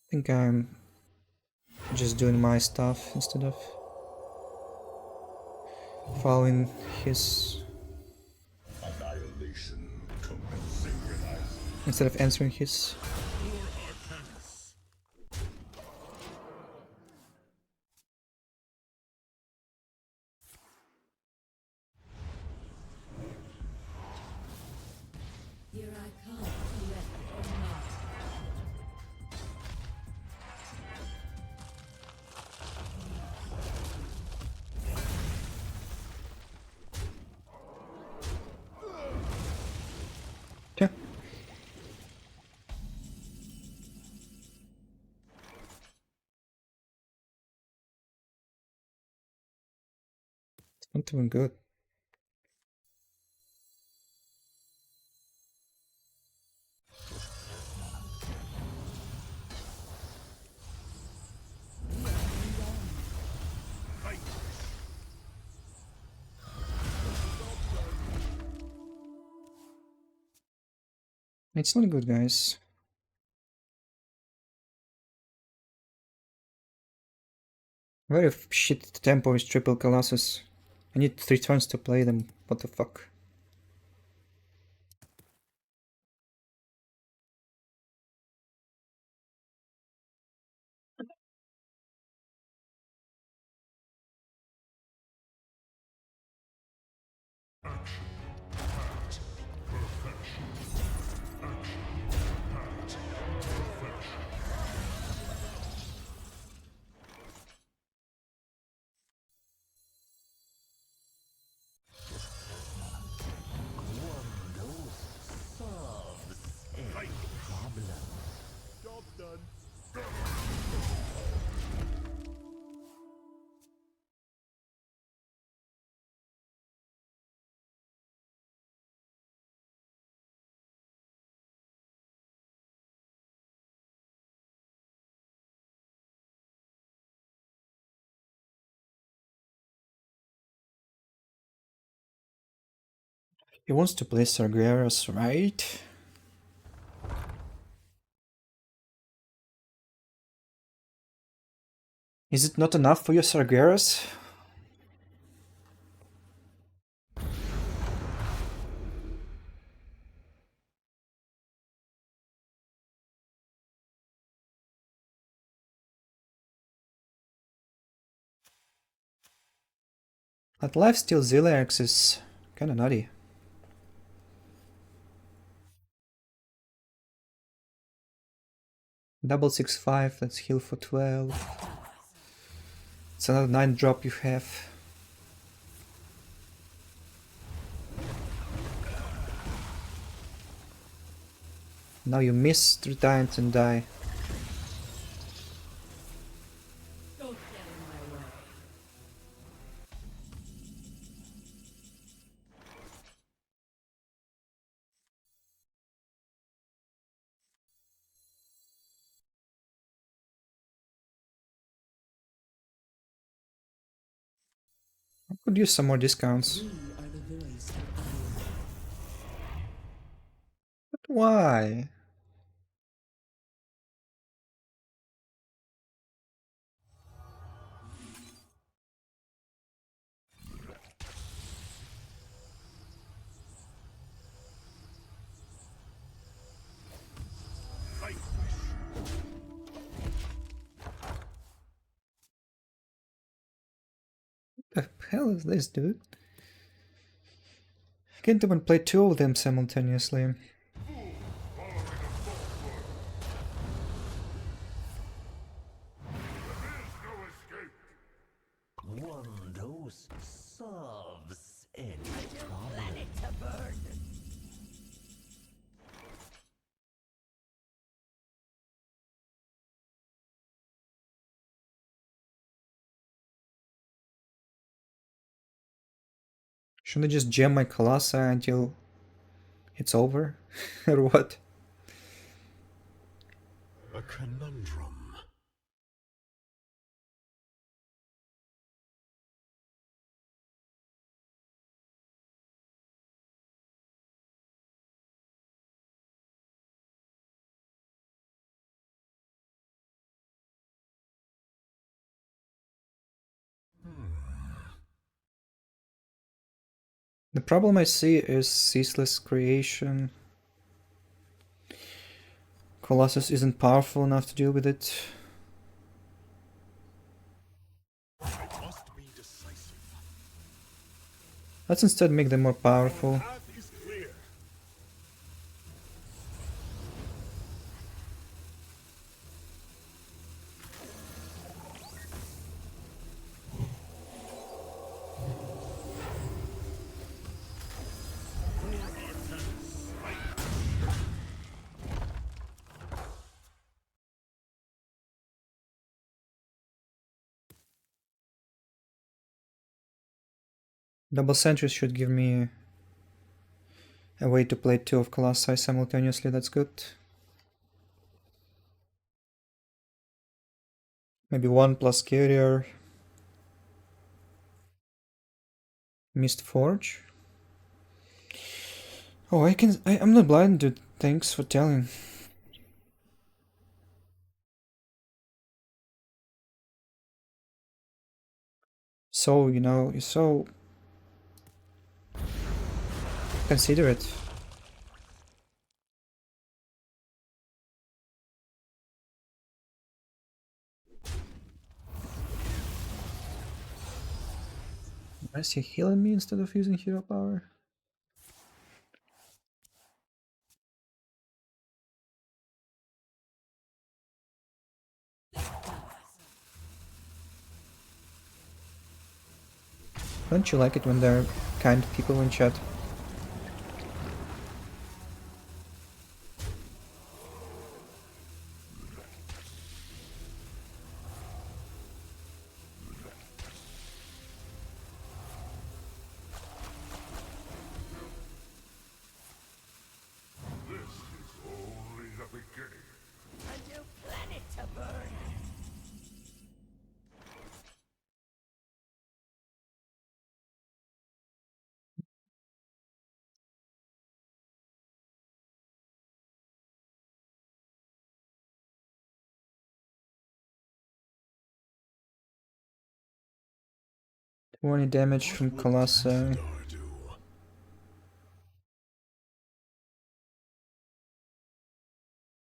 I think I'm just doing my stuff instead of following his... Annihilation synchronized. instead of answering his... For Artanis. Here I come, let or not. Yeah. It's not even good. It's not good, guys. Very shit tempo with triple Colossus. I need 3 turns to play them. What the fuck? Job done. He wants to play Sargeras, right? Is it not enough for you, Sargeras? That lifesteal Zilliax is kinda nutty. Double 6/5, let's heal for 12. It's another 9 drop you have. Now you miss 3 times and die. Don't get in my way. I could use some more discounts. We are the voice of iron. But why? hell is this, dude? I can't even play two of them simultaneously. One dose solves any problem. Planet to burn. Shouldn't I just jam my Colossi until it's over? Or what? A conundrum. The problem I see is ceaseless creation. Colossus isn't powerful enough to deal with it. I must be decisive. Let's instead make them more powerful. Path is clear. Double sentries should give me a way to play two of Colossi simultaneously, that's good. Maybe 1 plus Carrier. Mist Forge. Oh, I'm not blind, dude. Thanks for telling. So, you know, you're so considerate. Why is he healing me instead of using hero power? Don't you like it when there are kind people in chat? This is only the beginning. A new planet to burn. Twenty damage from Colossi. Sunder do?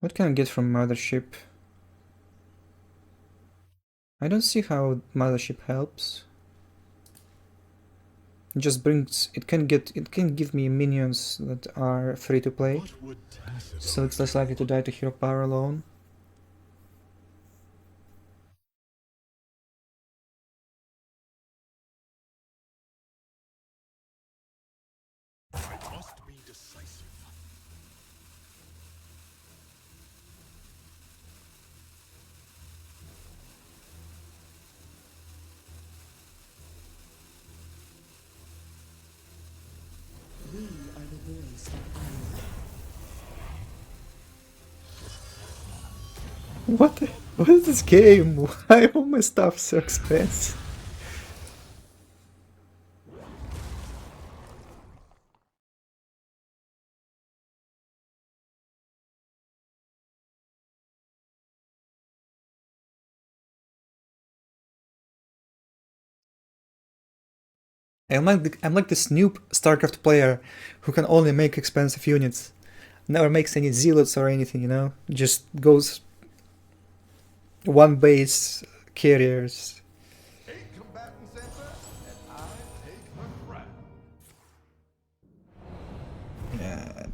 What can I get from Mothership? I don't see how Mothership helps. It just brings it can give me minions that are free to play. What would Tacit So it's less likely to die to hero power alone. I must be decisive. We are the voice of Iron. What is this game? Why all my stuff so expensive? I'm like this noob StarCraft player who can only make expensive units. Never makes any zealots or anything, you know? Just goes one base carriers. A combatant center, and I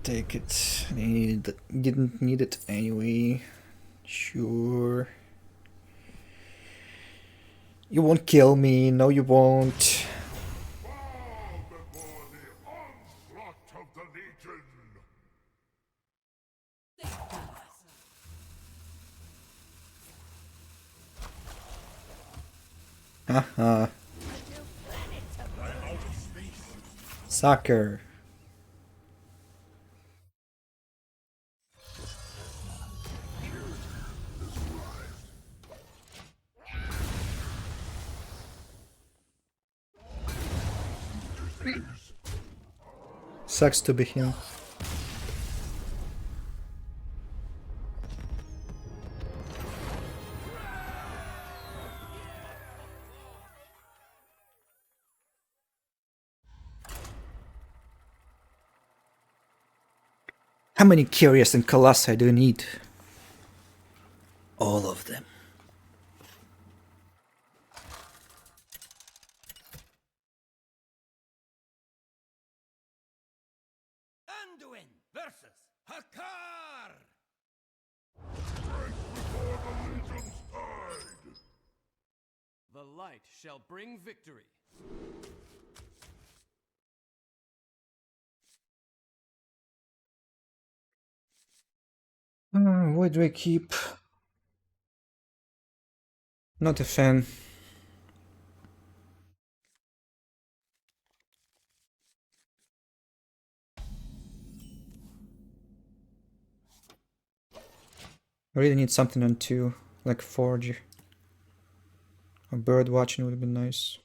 take it. Didn't need it anyway. Sure. You won't kill me. No, you won't. Bow before the onslaught of the Legion. Haha. Sucker. Sucks to be him. How many Curious and Colossi do you need? All of them. Anduin versus Hakar! Before the Legion's tide. The light shall bring victory. What do I keep? Not a fan. I really need something on 2, like Forge. Or Bird Watching would be nice.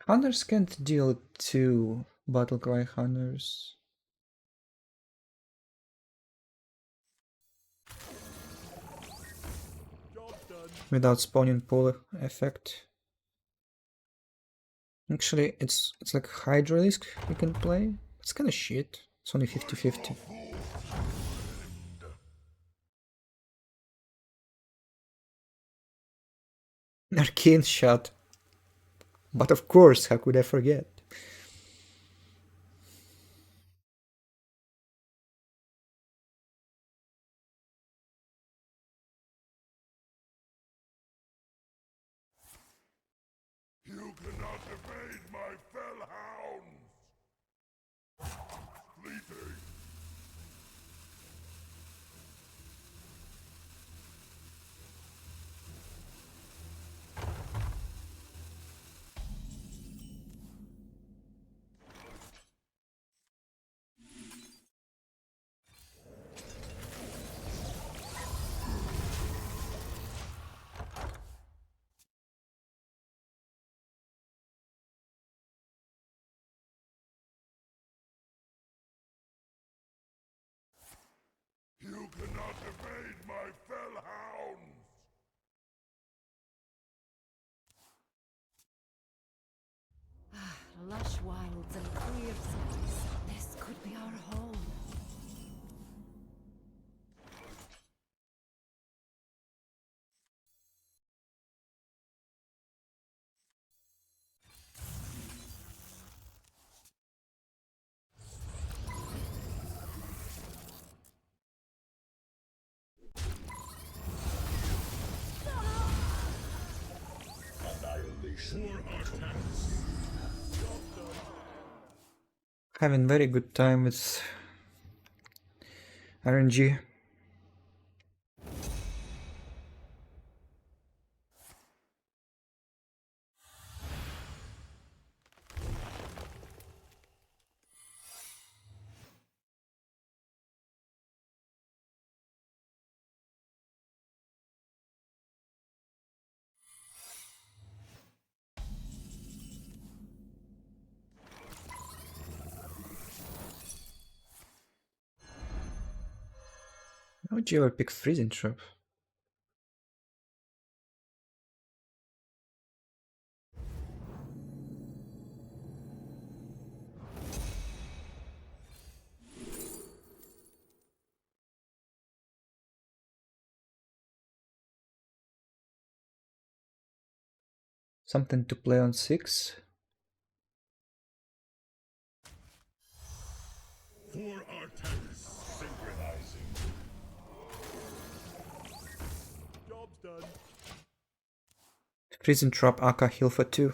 Hunters can't deal 2 Battlecry Hunters. Without spawning pool effect. Actually, it's like Hydralisk you can play. It's kinda shit. It's only 50-50. Arcane Shot. But of course, how could I forget? You cannot evade my fell hounds. Fleeting. You cannot evade my fell hounds. Lush wilds and clear skies. This could be our home. Having very good time with RNG. How would you ever pick freezing trap? Something to play on 6? For Artemis, synchronizing. Job's done. Freezing trap Aka heal for 2.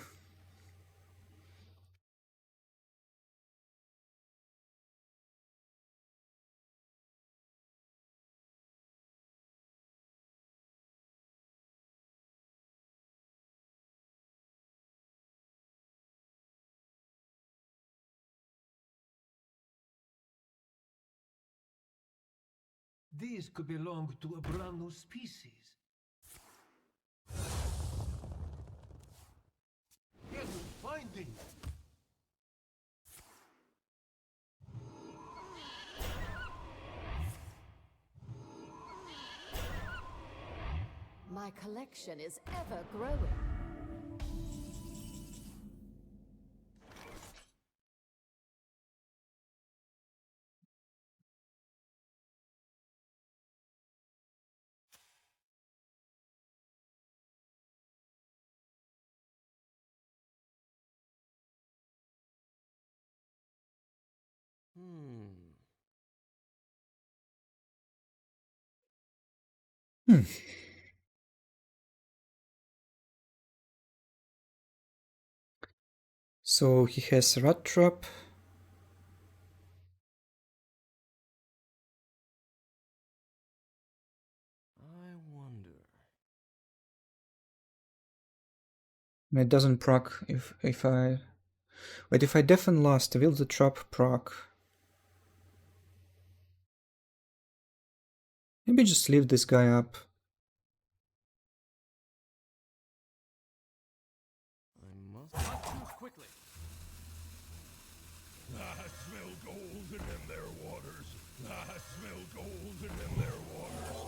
These could belong to a brand new species. Hidden finding. My collection is ever growing. So he has rat trap. I wonder. And it doesn't proc if I... Wait, if I deafen last, will the trap proc? Maybe just leave this guy up. I must choose quickly. I smell gold in them there waters. I smell gold in them there waters.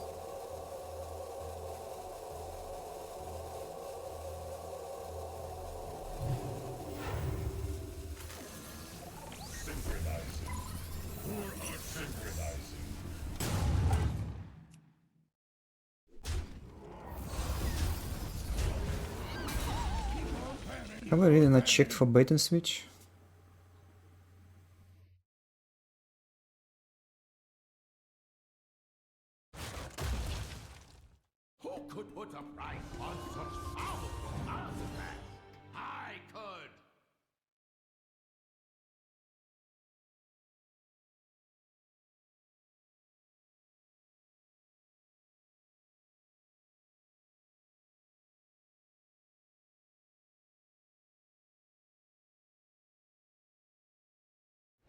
Synchronizing. For our synchronizing. Have I really not checked for bait and switch? Who could put a price on such powerful artifacts? I could.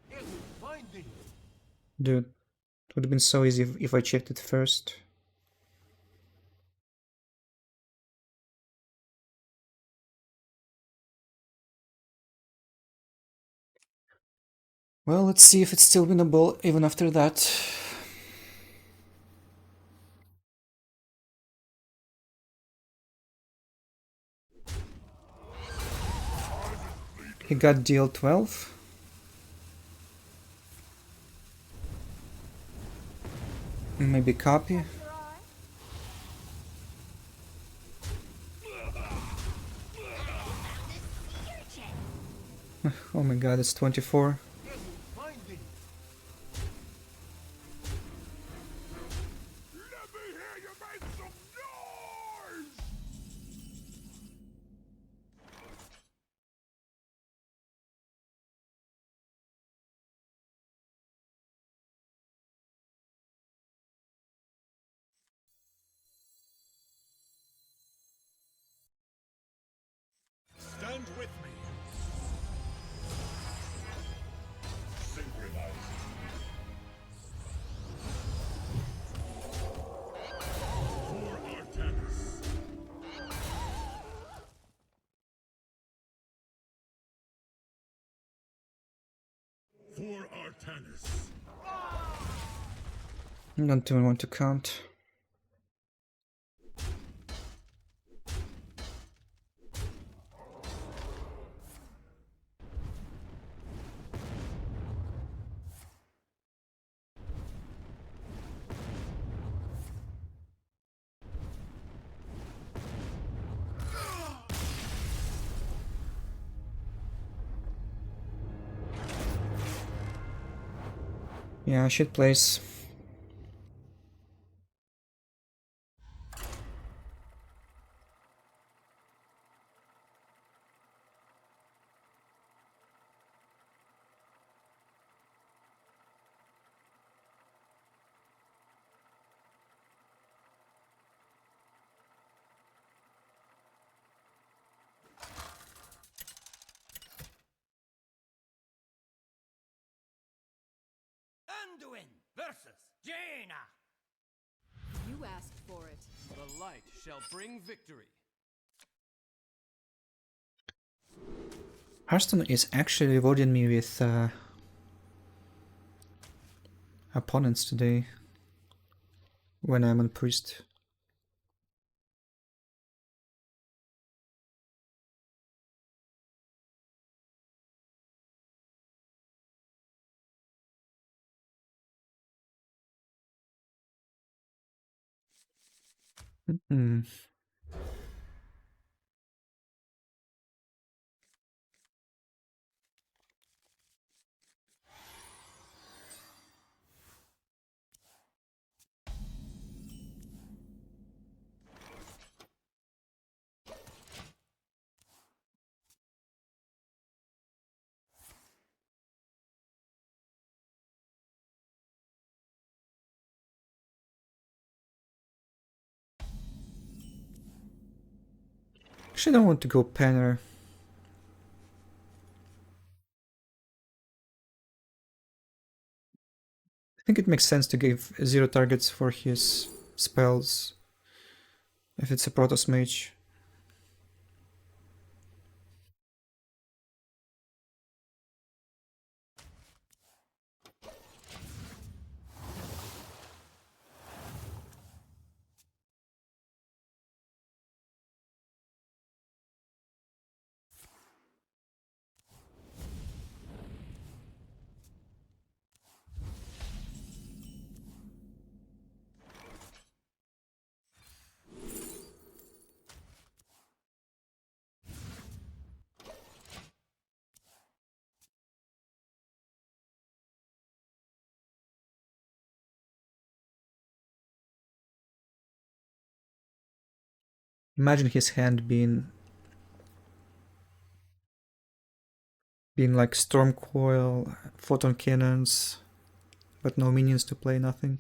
Hidden finding. Dude, it would have been so easy if I checked it first. Well, let's see if it's still winnable even after that. He got DL 12. Maybe copy. Oh my god, it's 24. Hidden finding. Let me hear you make some noise! Stand with me. Synchronizing. For Artemis. For Artemis. I don't even want to count. Yeah, shit place. Anduin versus Jaina. You asked for it. The light shall bring victory. Hearthstone is actually rewarding me with opponents today when I'm on priest. Hmm. Actually, I don't want to go Penner. I think it makes sense to give 0 targets for his spells if it's a Protoss Mage. Imagine his hand being like Storm Coil, Photon Cannons, but no minions to play, nothing.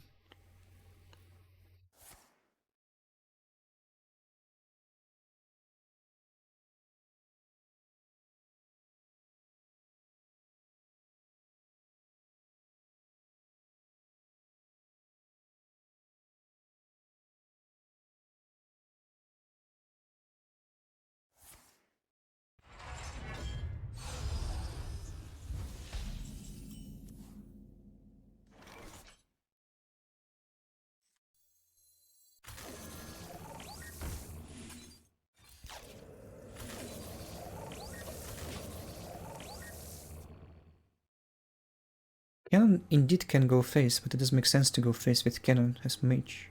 Cannon indeed can go face, but it doesn't make sense to go face with Cannon as mage.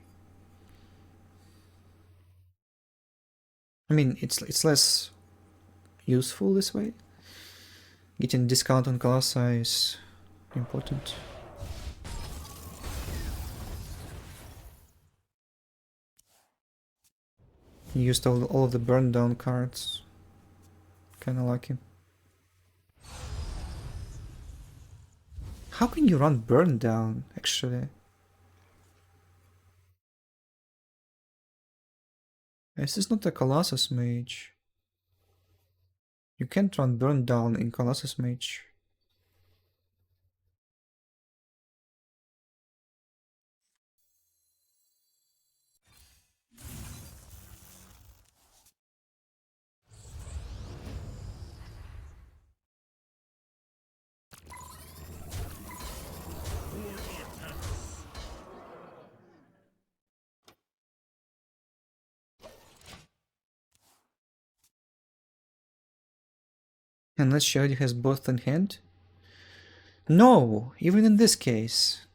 I mean, it's less useful this way. Getting discount on Colossi is important. He used all of the burn down cards. Kinda like him. How can you run burn down, actually? This is not a Colossus Mage. You can't run burn down in Colossus Mage. Unless she already has both in hand? No, even in this case.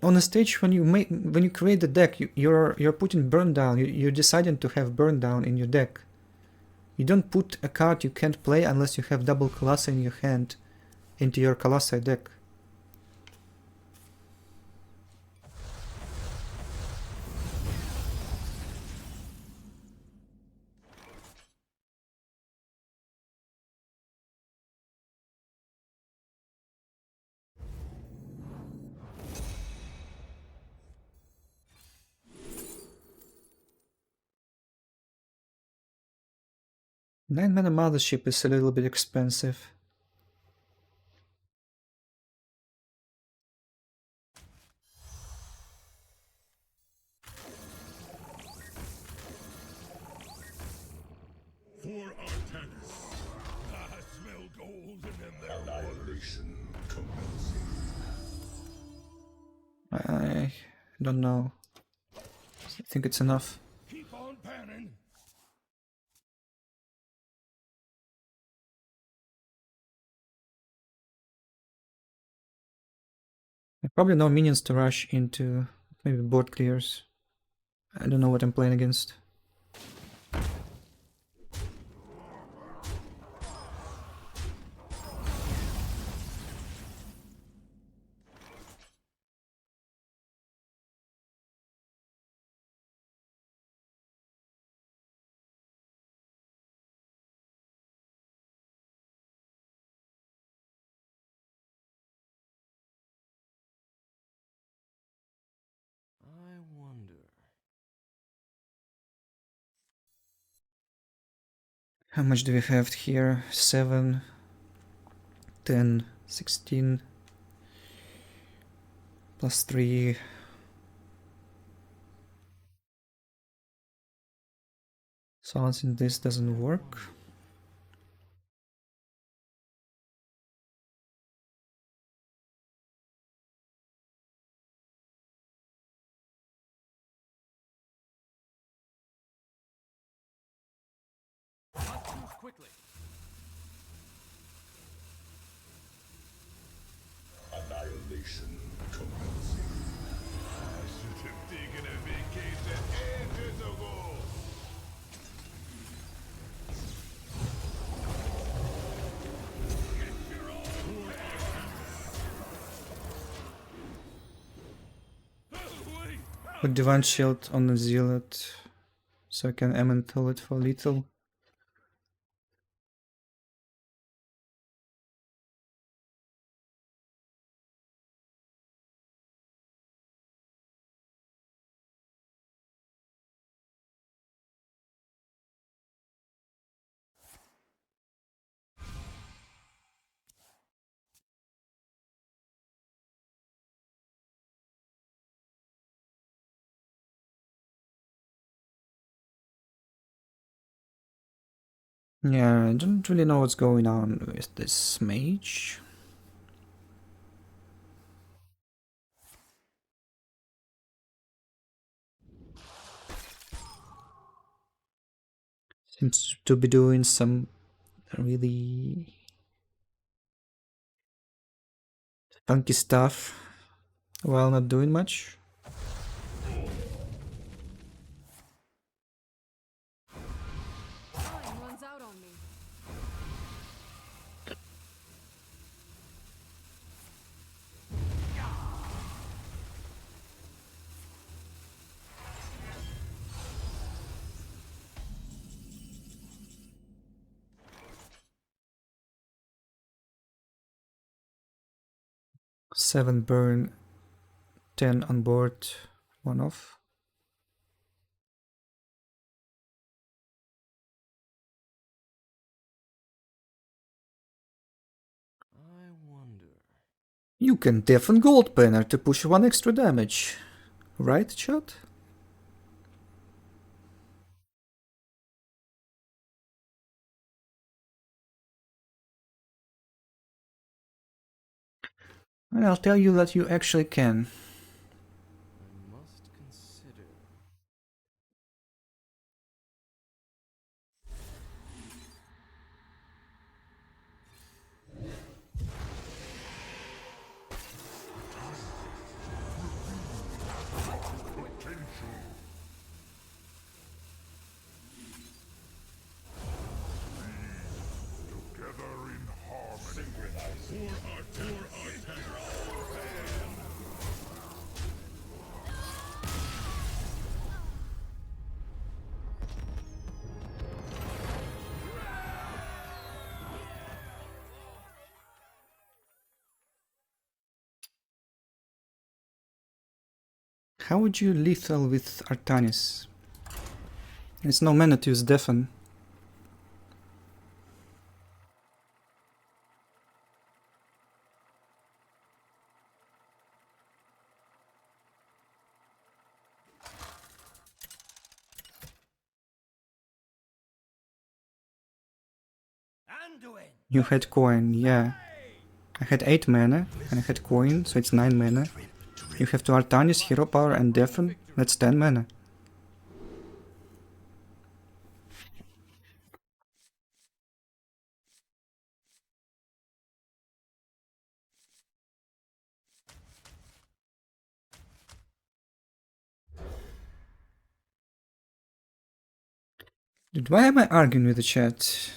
On a stage when you create the deck, you're putting burn down. You're deciding to have burn down in your deck. You don't put a card you can't play unless you have double Colossi in your hand into your Colossi deck. Nine mana Mothership is a little bit expensive. For Artanis. I smell gold in their annihilation commencing. I don't know. I think it's enough. Keep on panning. Probably no minions to rush into. Maybe board clears. I don't know what I'm playing against. I wonder. How much do we have here? 7, 10, 16, plus 3. Silencing this doesn't work. Choose quickly. Annihilation commencing. I should have taken a vacation ages ago. Put Divine Shield on the Zealot so I can Elemental it for lethal. Yeah, I don't really know what's going on with this mage. Seems to be doing some really funky stuff while not doing much. Time runs out on me. Seven burn, 10 on board, 1 off. I wonder. You can deafen Gold Banner to push 1 extra damage, right, chat? And I'll tell you that you actually can. I must consider. How would you lethal with Artanis? It's no mana to use Deafen. Anduin. You had coin, yeah. I had 8 mana, and I had coin, so it's 9 mana. You have to Artanis, Hero Power, and Deafen, that's 10 mana. Dude, why am I arguing with the chat?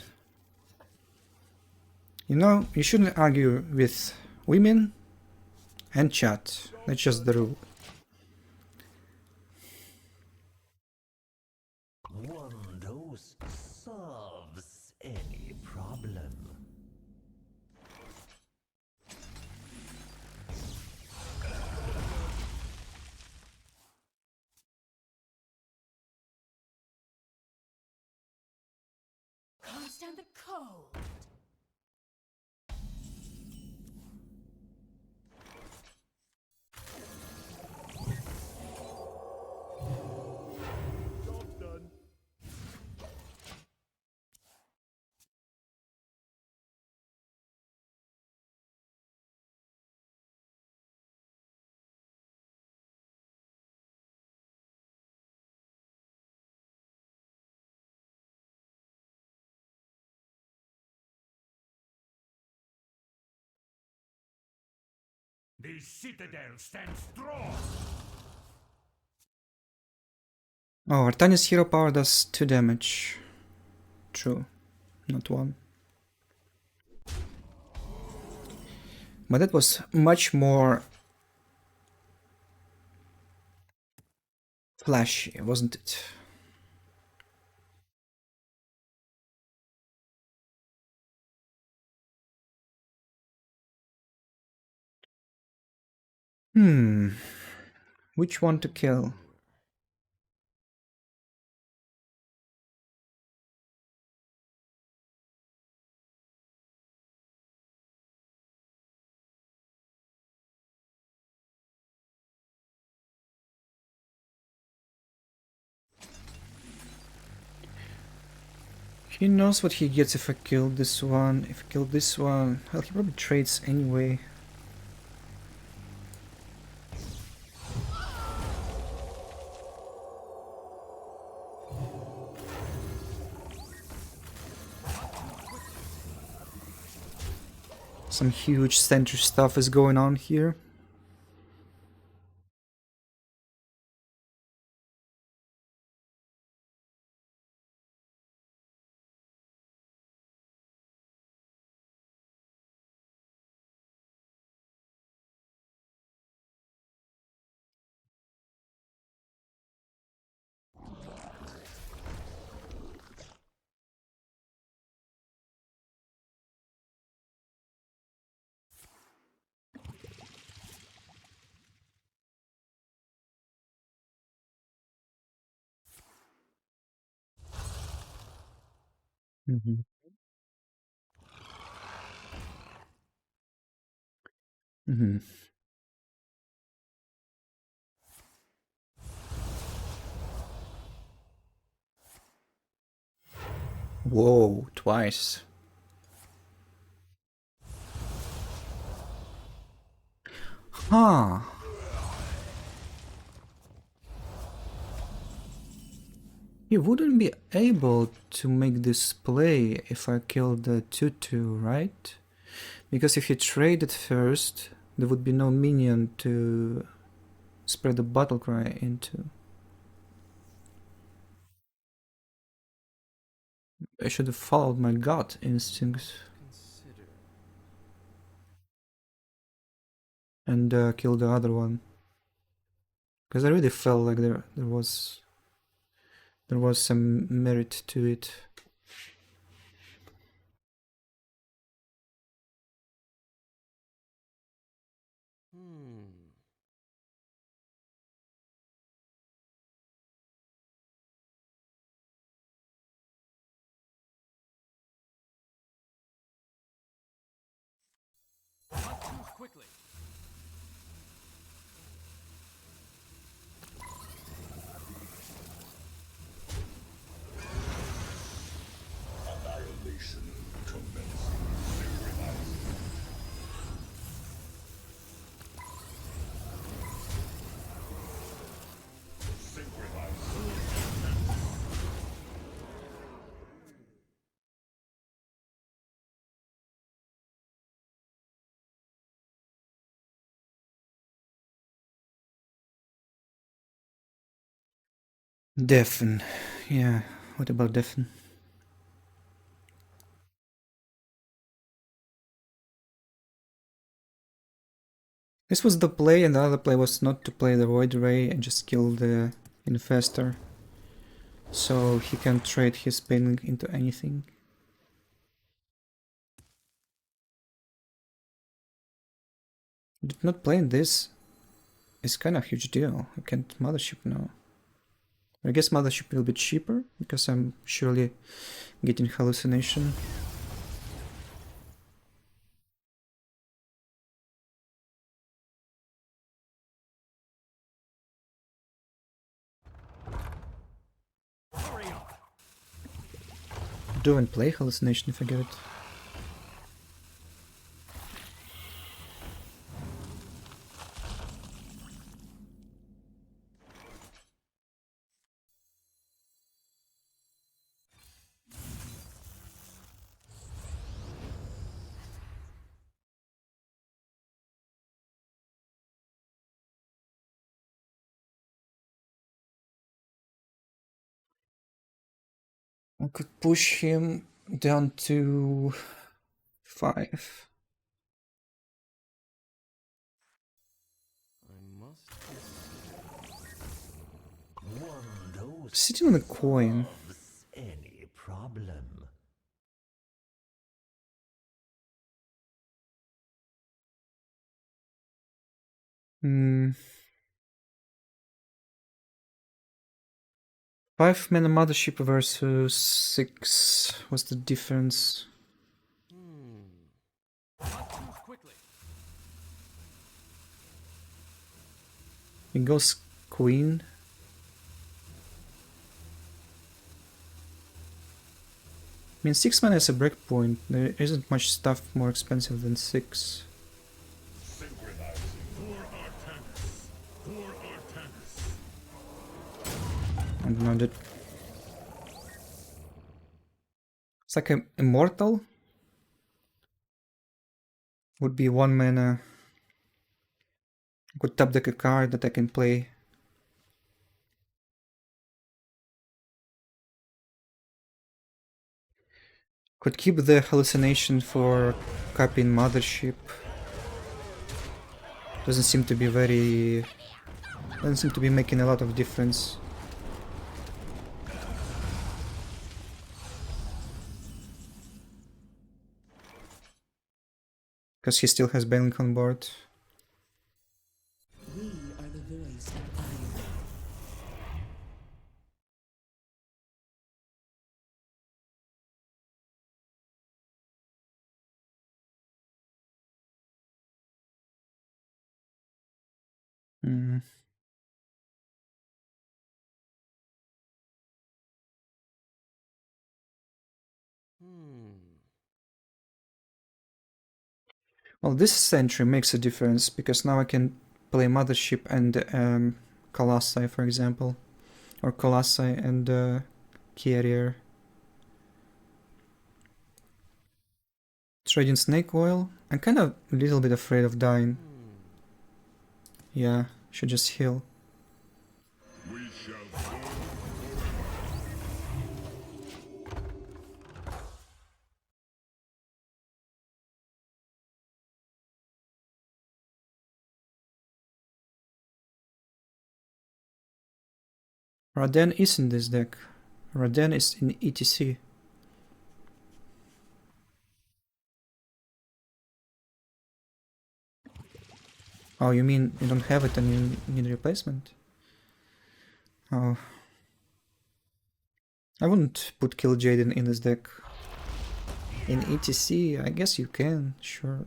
You know, you shouldn't argue with women and chat. That's just the rule. One dose solves any problem. Can't stand the cold. Job done. The citadel stands strong. Oh, Artanis Hero Power does 2 damage. True, not 1. But that was much more flashy, wasn't it? Which one to kill? He knows what he gets if I kill this one. If I kill this one, well, he probably trades anyway. Some huge center stuff is going on here. Mhm. Mhm. Whoa, twice. Huh. He wouldn't be able to make this play if I killed the 2-2, right? Because if he traded first, there would be no minion to spread the battle cry into. I should have followed my gut instincts and killed the other one. Because I really felt like there was some merit to it. quickly. Annihilation commencing. Deafen. Yeah, what about Deafen? This was the play, and the other play was not to play the Void Ray and just kill the Infestor. So he can trade his Pain into anything. But not playing this is kind of a huge deal. I can't Mothership now. I guess Mothership will be cheaper, because I'm surely getting Hallucination. Do and play Hallucination if I get it. I could push him down to 5. Sitting on a coin. Any problem? Hmm. 5 mana Mothership versus 6. What's the difference? Quickly. It goes Queen. I mean, 6 mana is a breakpoint. There isn't much stuff more expensive than 6. I don't know, that... It's like an Immortal. Would be 1 mana. I could top deck a card that I can play. Could keep the Hallucination for copying Mothership. Doesn't seem to be very... Doesn't seem to be making a lot of difference. Because he still has Banelink on board. We are the voice of iron. Hmm. Well, this Sentry makes a difference, because now I can play Mothership and Colossi, for example. Or Colossi and Carrier. Trading Snake Oil. I'm kind of a little bit afraid of dying. Yeah, should just heal. We shall burn. Raden is in this deck. Raden is in ETC. Oh, you mean you don't have it and you need replacement? Oh. I wouldn't put Kill Jaden in this deck. In ETC, I guess you can, sure.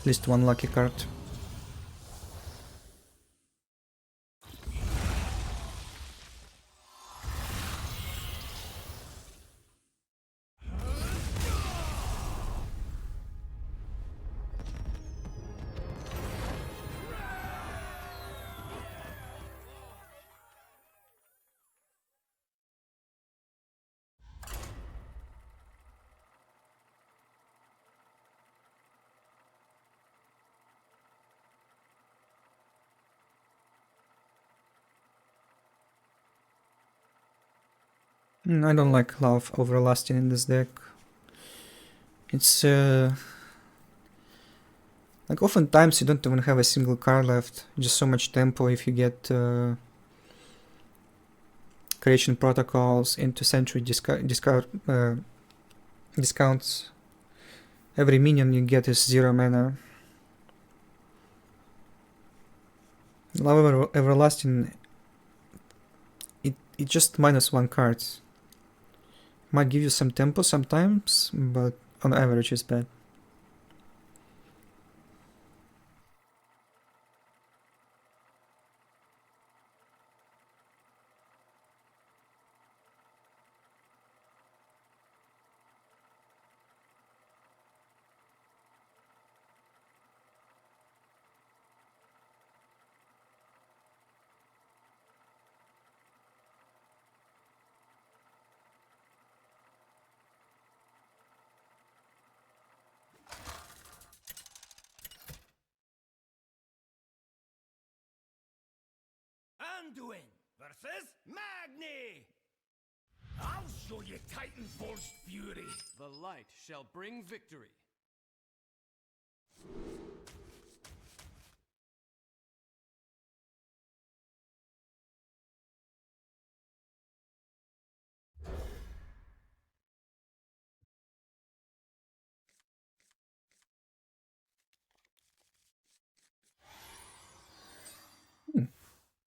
At least one lucky card. I don't like Love Everlasting in this deck. It's like oftentimes you don't even have a single card left, just so much tempo if you get creation protocols into century discounts. Every minion you get is 0 mana. Love Everlasting, it just -1 cards. Might give you some tempo sometimes, but on average it's bad. Anduin versus Magni! I'll show you Titanforce fury! The light shall bring victory.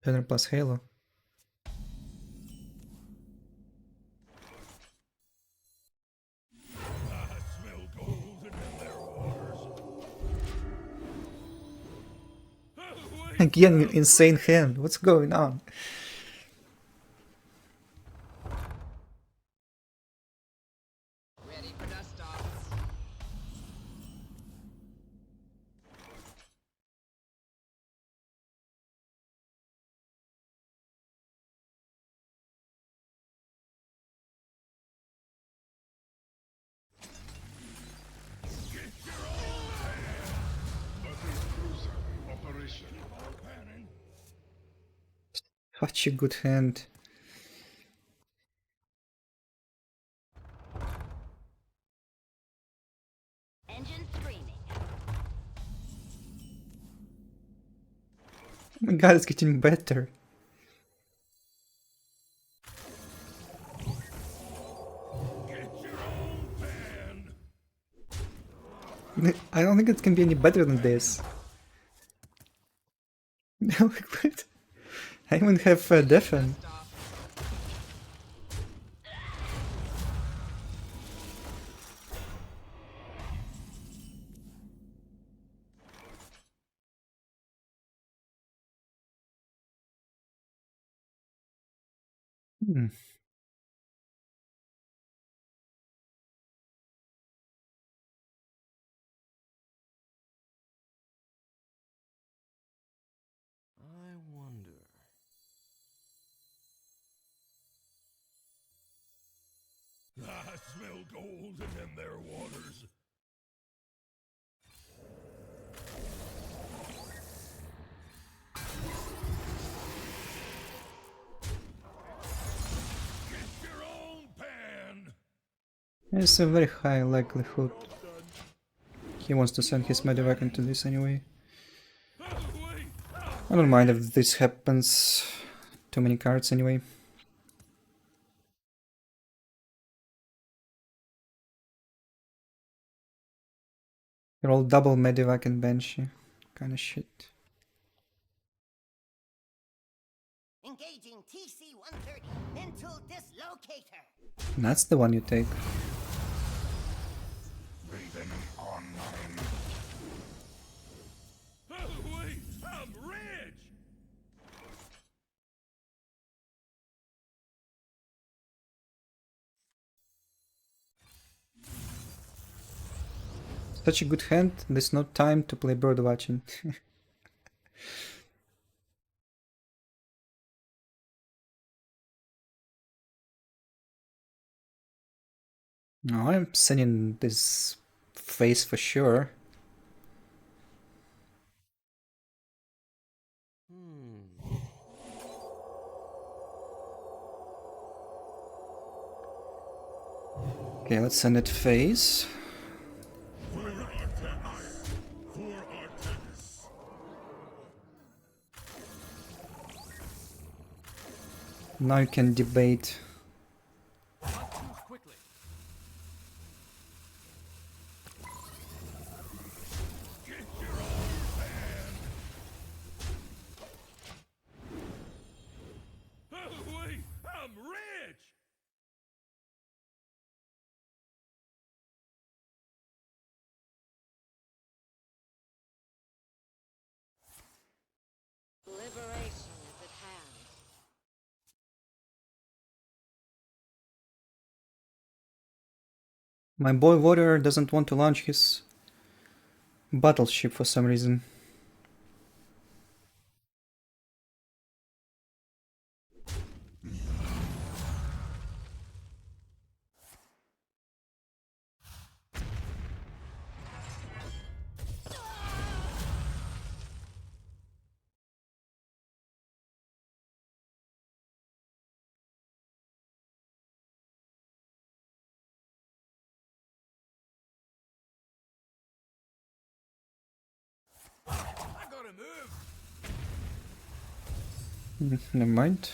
Banner plus Halo. I smell gold in their waters. Again, insane hand. What's going on? Ready for dust off. Operation. Such a good hand. Engine screaming. Oh my god, it's getting better. I don't think it can be any better than this. No, what? I even have Defen. Hmm. I wonder. I smell gold in their waters. Get your own pan. There's a very high likelihood he wants to send his medevac into this anyway. I don't mind if this happens. Too many cards anyway. They're all double medevac and banshee. Kinda shit. Engaging TC-130 into dislocator! That's the one you take. Breathing online. Such a good hand, there's no time to play bird watching. No, I'm sending this face for sure. Okay, let's send it face. Now you can debate. Wait, I'm rich! Liberation is at hand. My boy Warrior doesn't want to launch his battleship for some reason. I gotta move! Never mind.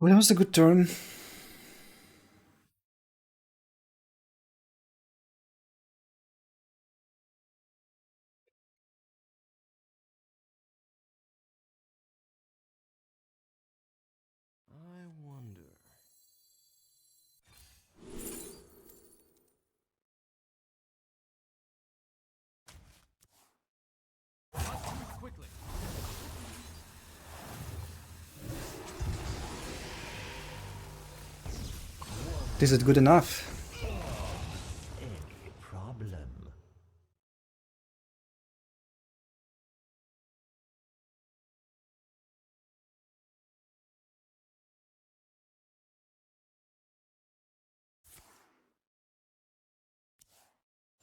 Well, that was a good turn. I wonder. Quickly. Is it good enough? Any problem?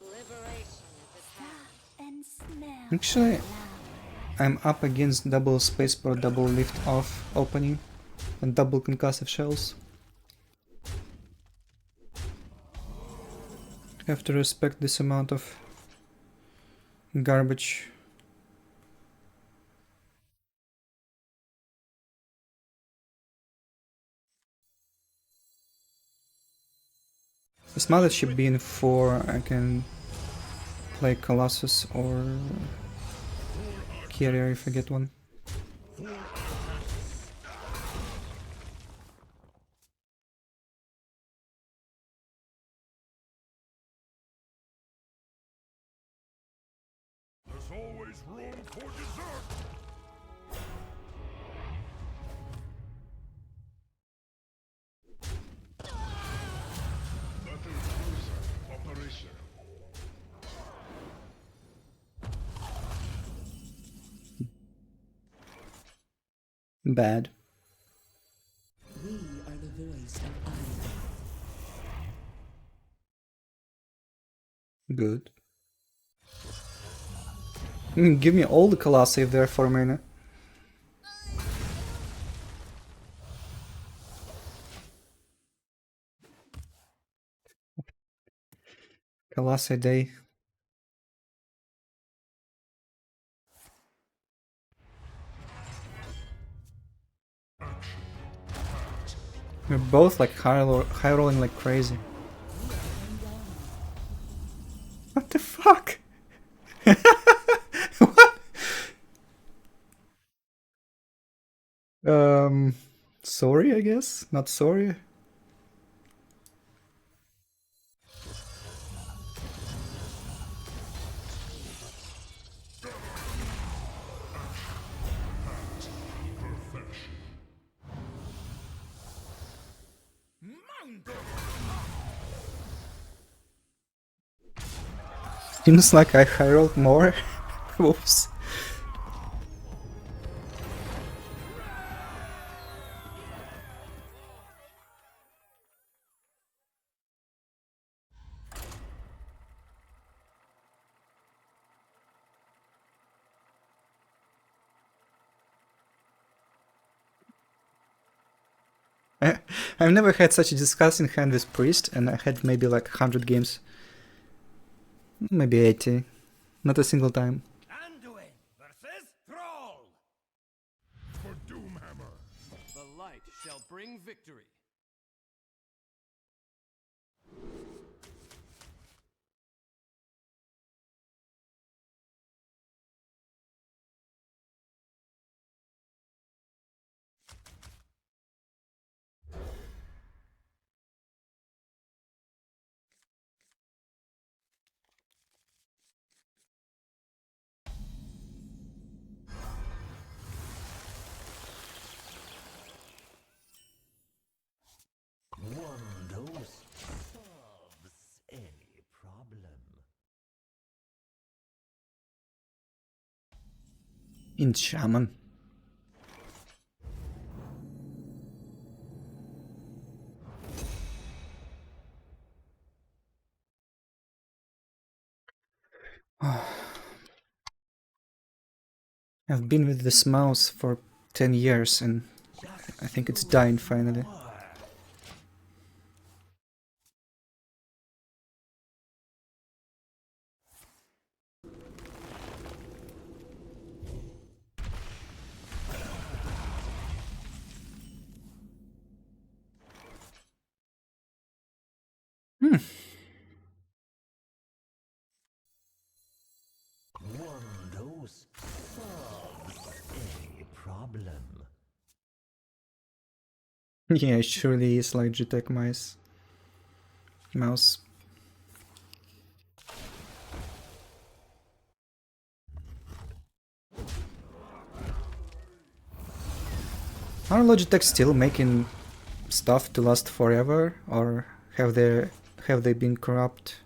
Liberation is at hand. And smell. Actually, I'm up against double spacebar, double lift off opening, and double concussive shells. Have to respect this amount of garbage. This mothership being 4, I can play Colossus or Carrier if I get one. There's always room for dessert! Battle cruiser operational. Bad. We are the voice of Iron. Good. Give me all the Colossi there for a minute. Colossi day. We're both like high rolling like crazy. What the fuck? What? Sorry, I guess? Not sorry? Seems like I high rolled more. Whoops. I've never had such a disgusting hand with Priest, and I had maybe like 100 games. Maybe 80. Not a single time. Anduin versus Thrall. For Doomhammer. The light shall bring victory. One dose solves any problem. In Shaman. I've been with this mouse for 10 years and I think it's dying finally. One dose solves any problem. Yeah, it surely is like G-Tech mouse. Are Logitech still making stuff to last forever, or have they been corrupt?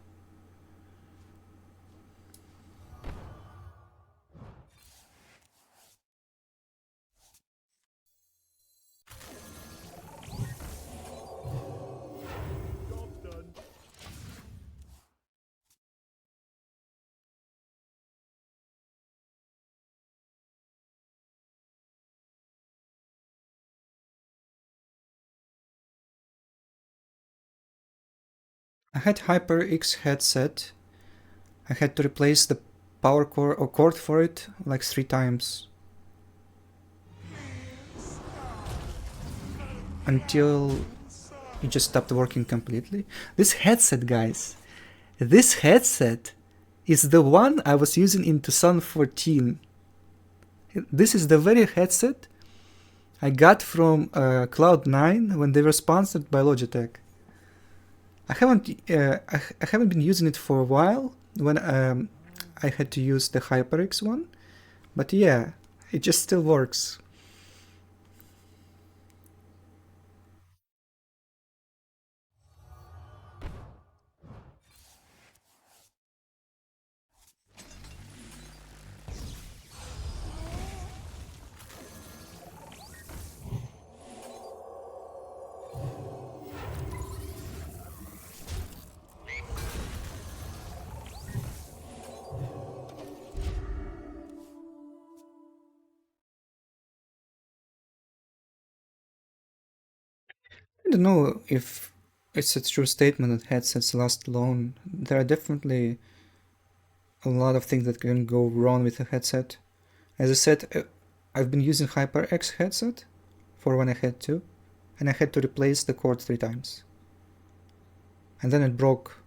I had HyperX headset. I had to replace the power cord or cord for it like 3 times. Until it just stopped working completely. This headset, guys, this headset is the one I was using in 2014. This is the very headset I got from Cloud9 when they were sponsored by Logitech. I haven't been using it for a while when I had to use the HyperX one, but yeah, it just still works. I don't know if it's a true statement that headsets last long. There are definitely a lot of things that can go wrong with a headset. As I said, I've been using HyperX headset for when I had to, and I had to replace the cord 3 times. And then it broke.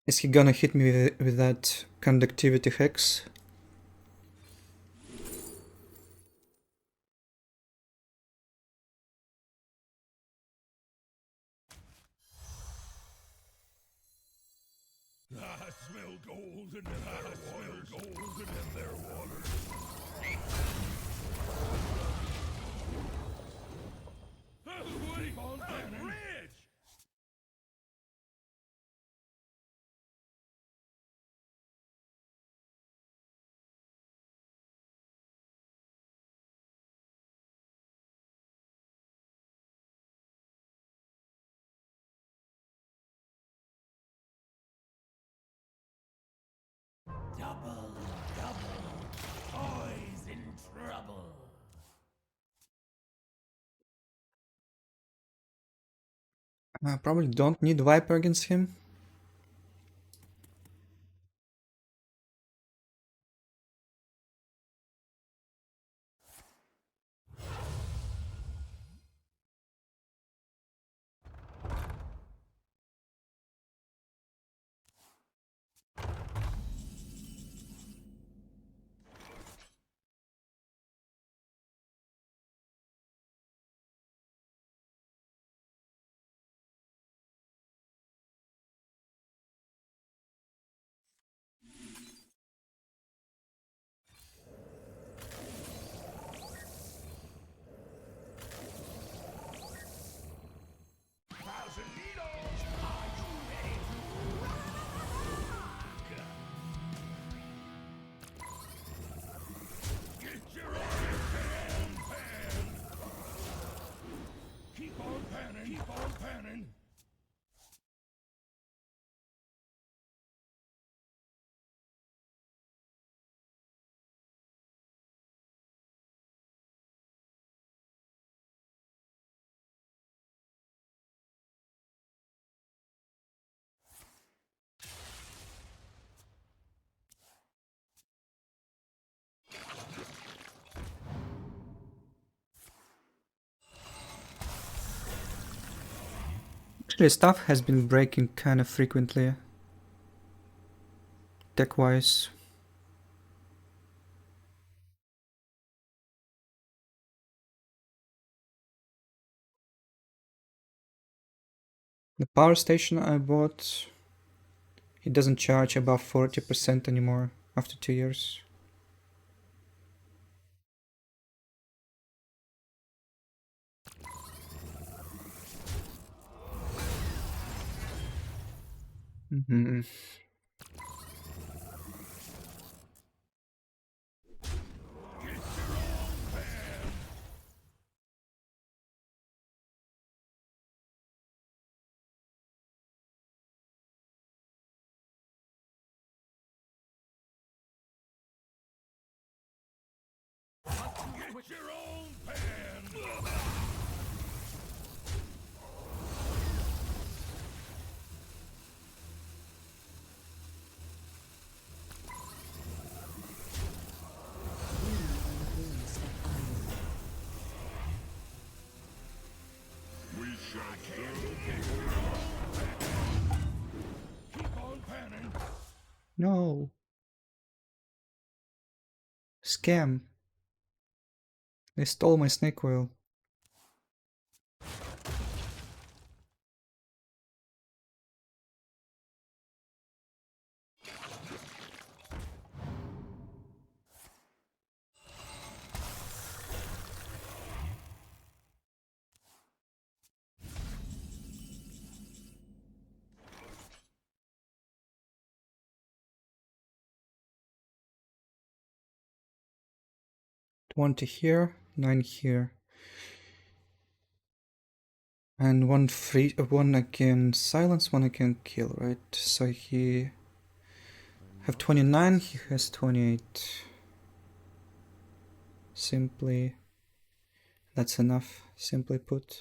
Is he gonna hit me with that conductivity hex? I smell gold in their water. Keep on panning. Bridge! Double, boys in trouble. I probably don't need Viper against him. Keep on panning. Actually, stuff has been breaking kind of frequently. Tech-wise. The power station I bought, it doesn't charge above 40% anymore after 2 years. Mm-hmm. Get your own pan. We shall keep on panning. No. Scam. They stole my snake oil. One to here, 9 here. And one I can silence, one I can kill, right? So he have 29, he has 28. Simply That's enough, simply put.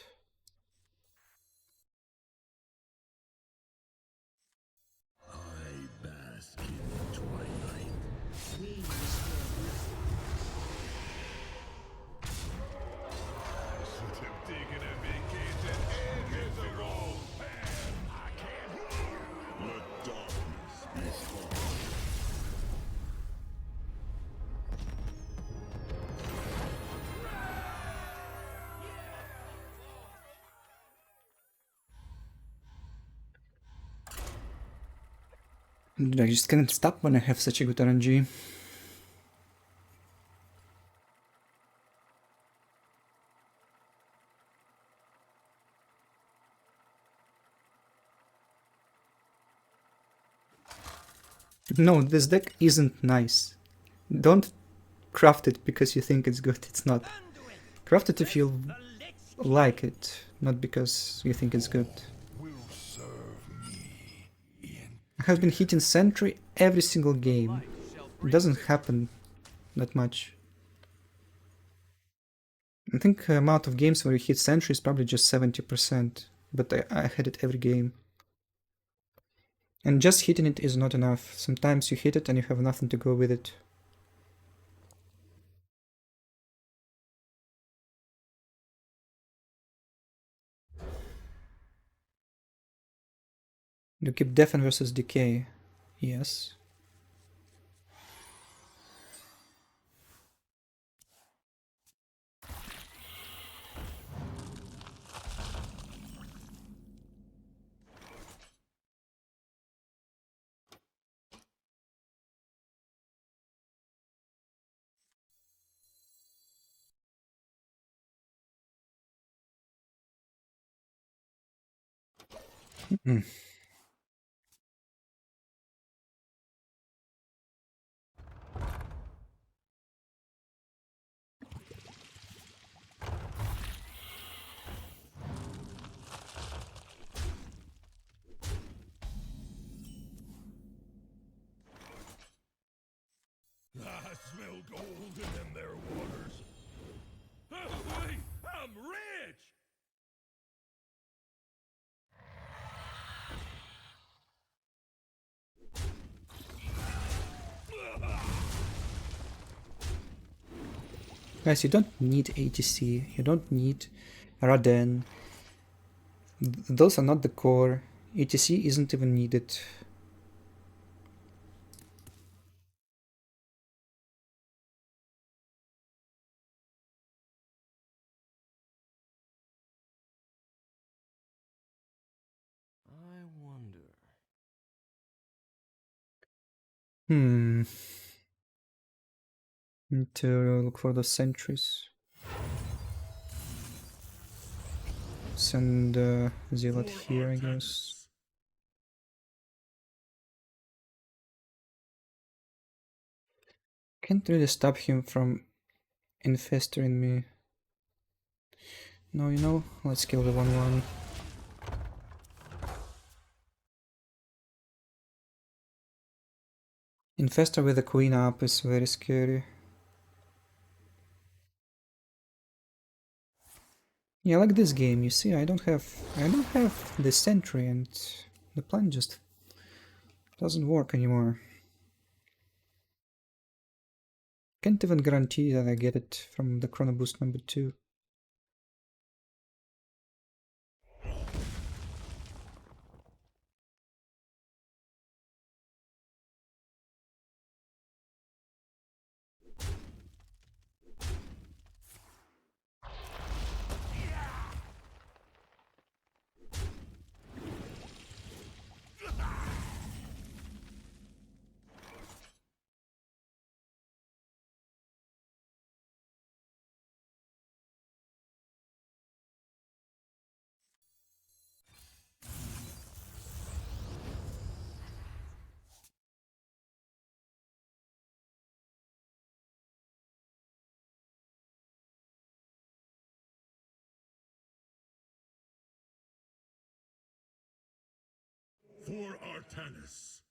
I bask in the twilight. Should have taken a vacation and hit the road. I can't hear. Let darkness be strong. Dude, I just can't stop when I have such a good RNG. No, this deck isn't nice. Don't craft it because you think it's good, it's not. Craft it if you like it, not because you think it's good. Will serve me in I have been hitting Sentry every single game. It doesn't happen that much. I think the amount of games where you hit Sentry is probably just 70%, but I had it every game. And just hitting it is not enough. Sometimes you hit it and you have nothing to go with it. You keep Defend versus Decay. Yes. Mm. I smell gold in them there waters. Wait, I'm rich! Guys, you don't need ATC, you don't need Raden. Those are not the core. ATC isn't even needed. I wonder. Need to look for the sentries. Send Zealot here, I guess. Can't really stop him from infesting me. No, you know, let's kill the 1-1. Infestor with the queen up is very scary. Yeah, like this game, you see, I don't have the sentry and the plan just doesn't work anymore. Can't even guarantee that I get it from the Chrono Boost number 2. For Artanis.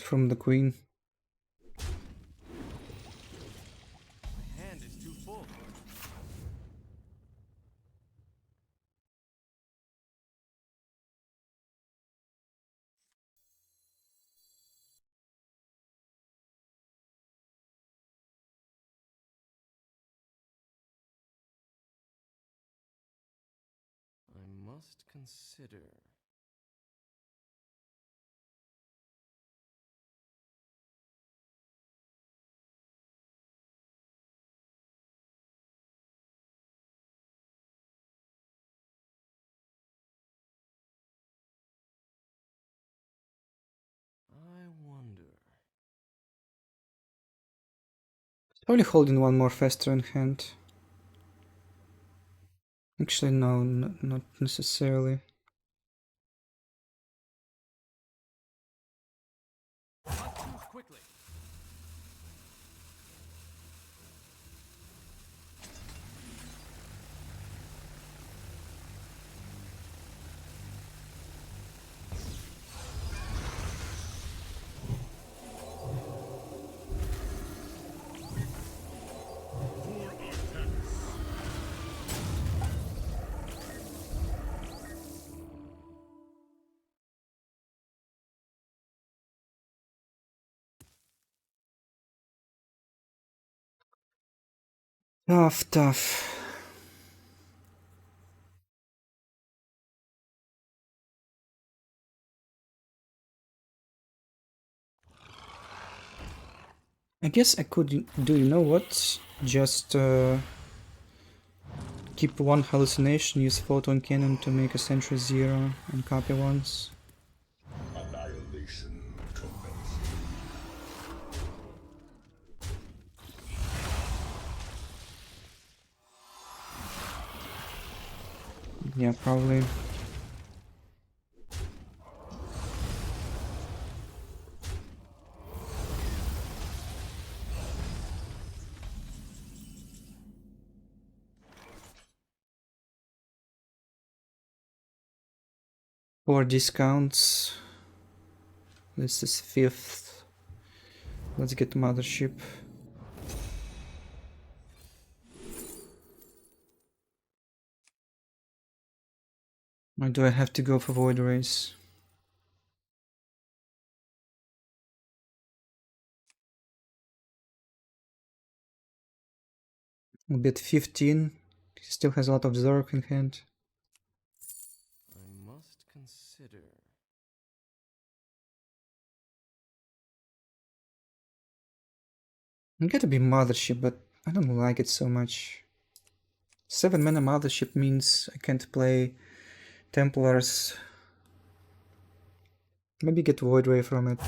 from the queen. My hand is too full. I must consider. I wonder. Probably holding one more faster in hand. Actually, no, not necessarily. Not too quickly. Tough. I guess I could do, you know what? Just keep one hallucination, use photon cannon to make a sentry 0 and copy once. Annihilation commences. Yeah, probably. Four discounts. This is 5th. Let's get Mothership. Or do I have to go for Void Race? A bit 15. He still has a lot of Zork in hand. I must consider. It gotta be Mothership, but I don't like it so much. 7 mana Mothership means I can't play Templars. Maybe get Void Ray from it.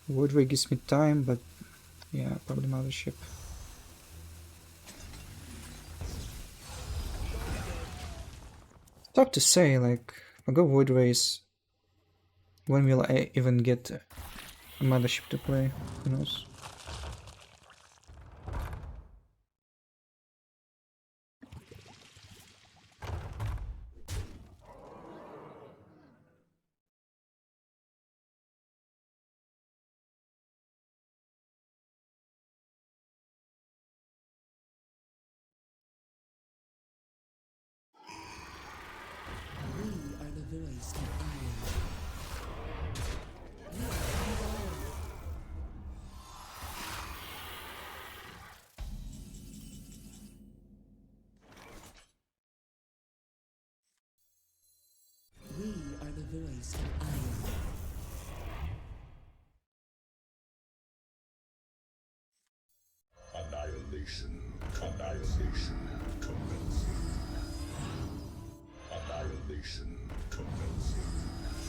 Void Ray gives me time, but yeah, probably Mothership. It's tough to say, like, if I go Void Race, when will I even get a Mothership to play? Who knows? Annihilation commencing. Annihilation commencing.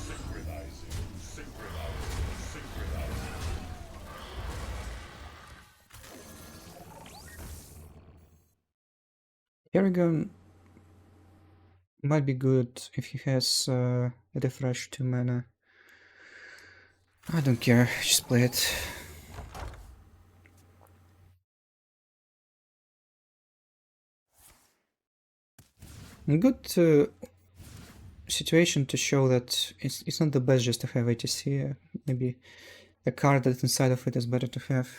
Synchronizing. Kerrigan might be good if he has refresh 2 mana. I don't care, just play it. Good situation to show that it's not the best just to have ATC. Maybe a card that's inside of it is better to have.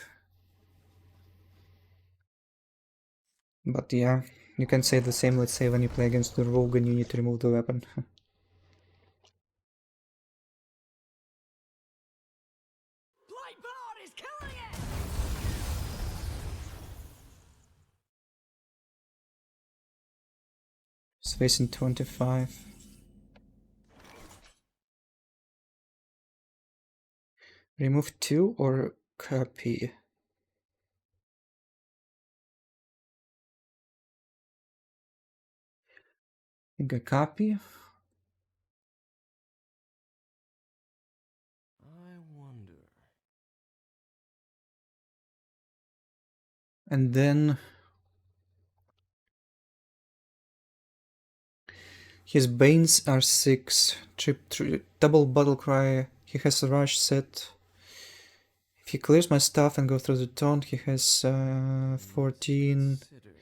But yeah, you can say the same, let's say, when you play against the rogue and you need to remove the weapon. Blightboard is killing it! It's facing 25. Remove 2 or copy? I think a copy. I wonder. And then his Banes are 6. Double Battle Cry. He has a Rush set. If he clears my stuff and goes through the taunt, he has 14. Consider.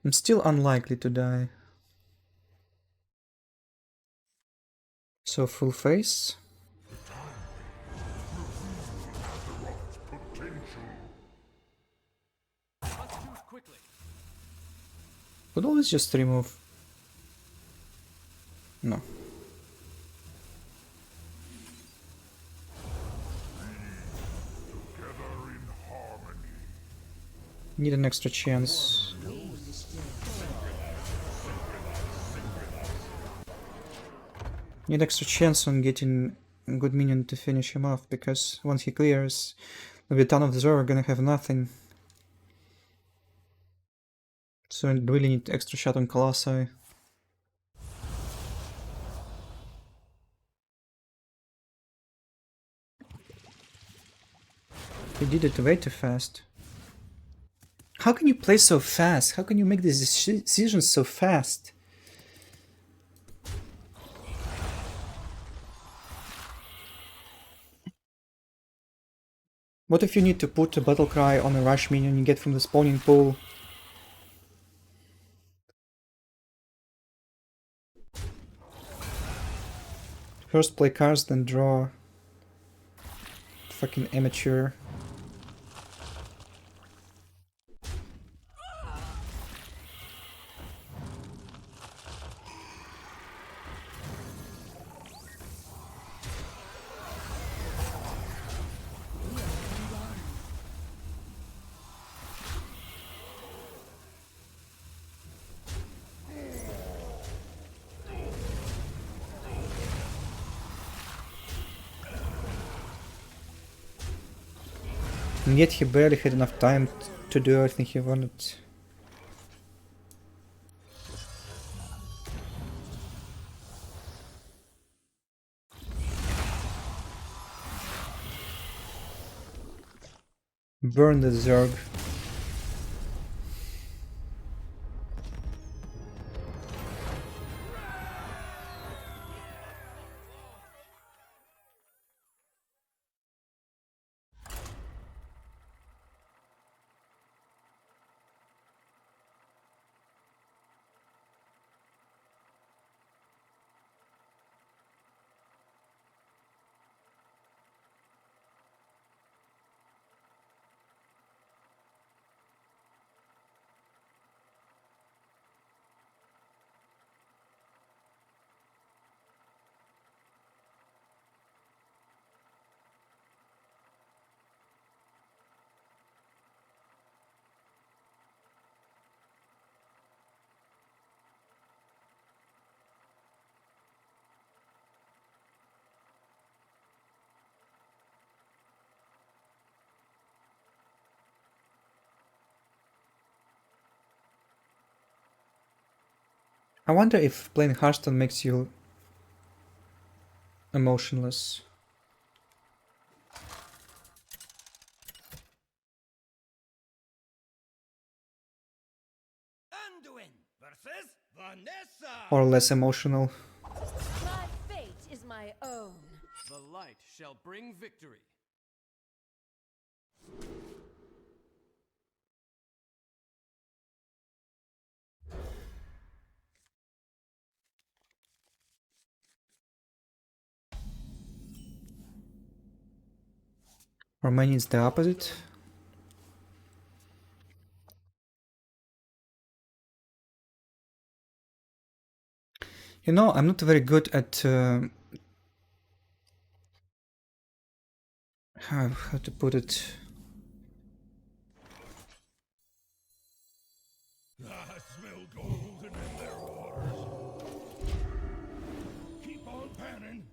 I'm still unlikely to die. So full face. Let's choose quickly. Could always just remove. No. Together in harmony. Need an extra chance. Need extra chance on getting a good minion to finish him off, because once he clears, there'll be a ton of Zerg gonna have nothing. So I really need extra shot on Colossi. He did it way too fast. How can you play so fast? How can you make these decisions so fast? What if you need to put a battle cry on a rush minion you get from the spawning pool? First play cards, then draw. Fucking amateur. And yet he barely had enough time to do everything he wanted. Burn the Zerg. I wonder if playing Hearthstone makes you emotionless. Anduin versus Vanessa! Or less emotional. My fate is my own. The light shall bring victory. Or maybe it's the opposite. You know, I'm not very good at how to put it. I smell golden in their waters. Keep on panning.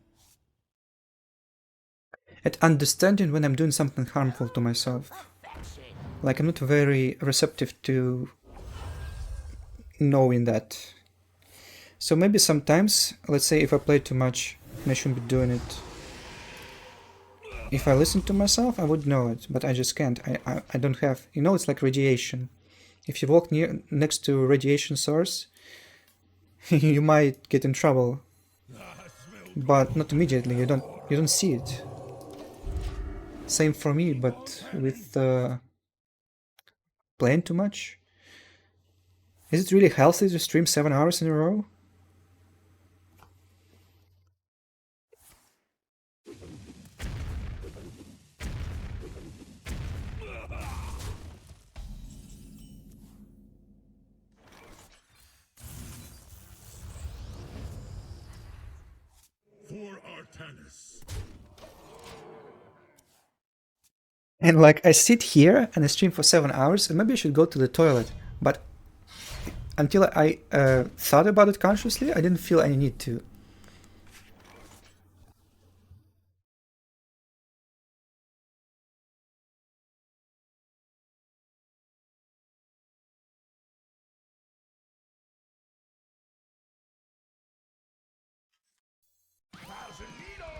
At understanding when I'm doing something harmful to myself. Like, I'm not very receptive to knowing that. So maybe sometimes, let's say if I play too much and I shouldn't be doing it. If I listen to myself, I would know it, but I just can't. I don't have, you know, it's like radiation. If you walk next to a radiation source, you might get in trouble. But not immediately, you don't see it. Same for me, but with playing too much. Is it really healthy to stream 7 hours in a row? For Artanis. And like, I sit here and I stream for 7 hours, and maybe I should go to the toilet. But until I thought about it consciously, I didn't feel any need to.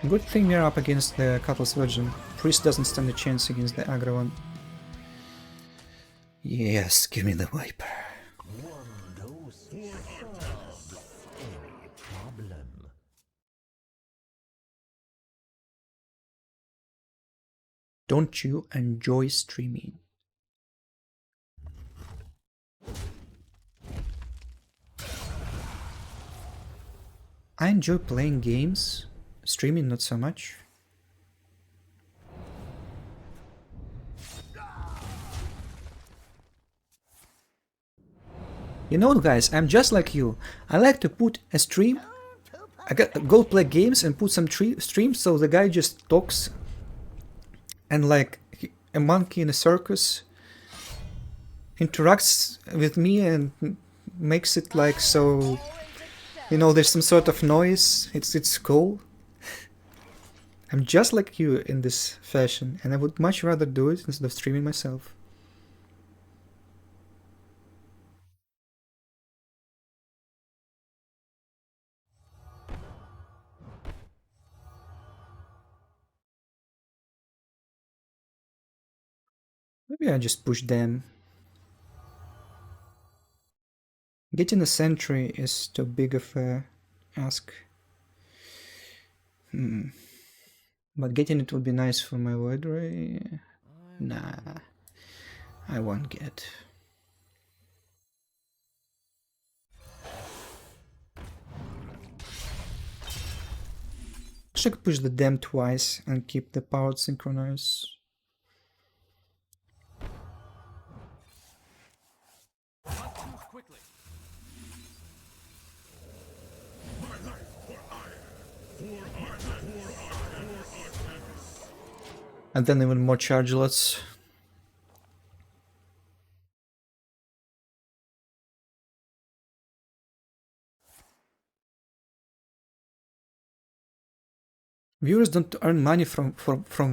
Good thing we're up against the Cutlass Virgin. Priest doesn't stand a chance against the aggro one. Yes, give me the Viper. One dose solves any problem. Don't you enjoy streaming? I enjoy playing games, streaming not so much. You know, guys, I'm just like you. I like to put a stream. I go play games and put some streams so the guy just talks and like a monkey in a circus interacts with me and makes it like so, you know, there's some sort of noise. It's cool. I'm just like you in this fashion, and I would much rather do it instead of streaming myself. Maybe I just push them. Getting a sentry is too big of a ask. But getting it would be nice for my void ray. Nah, I won't get. I could push the dam twice and keep the powered synchronize. Quickly. And then even more chargelots. Viewers don't earn money from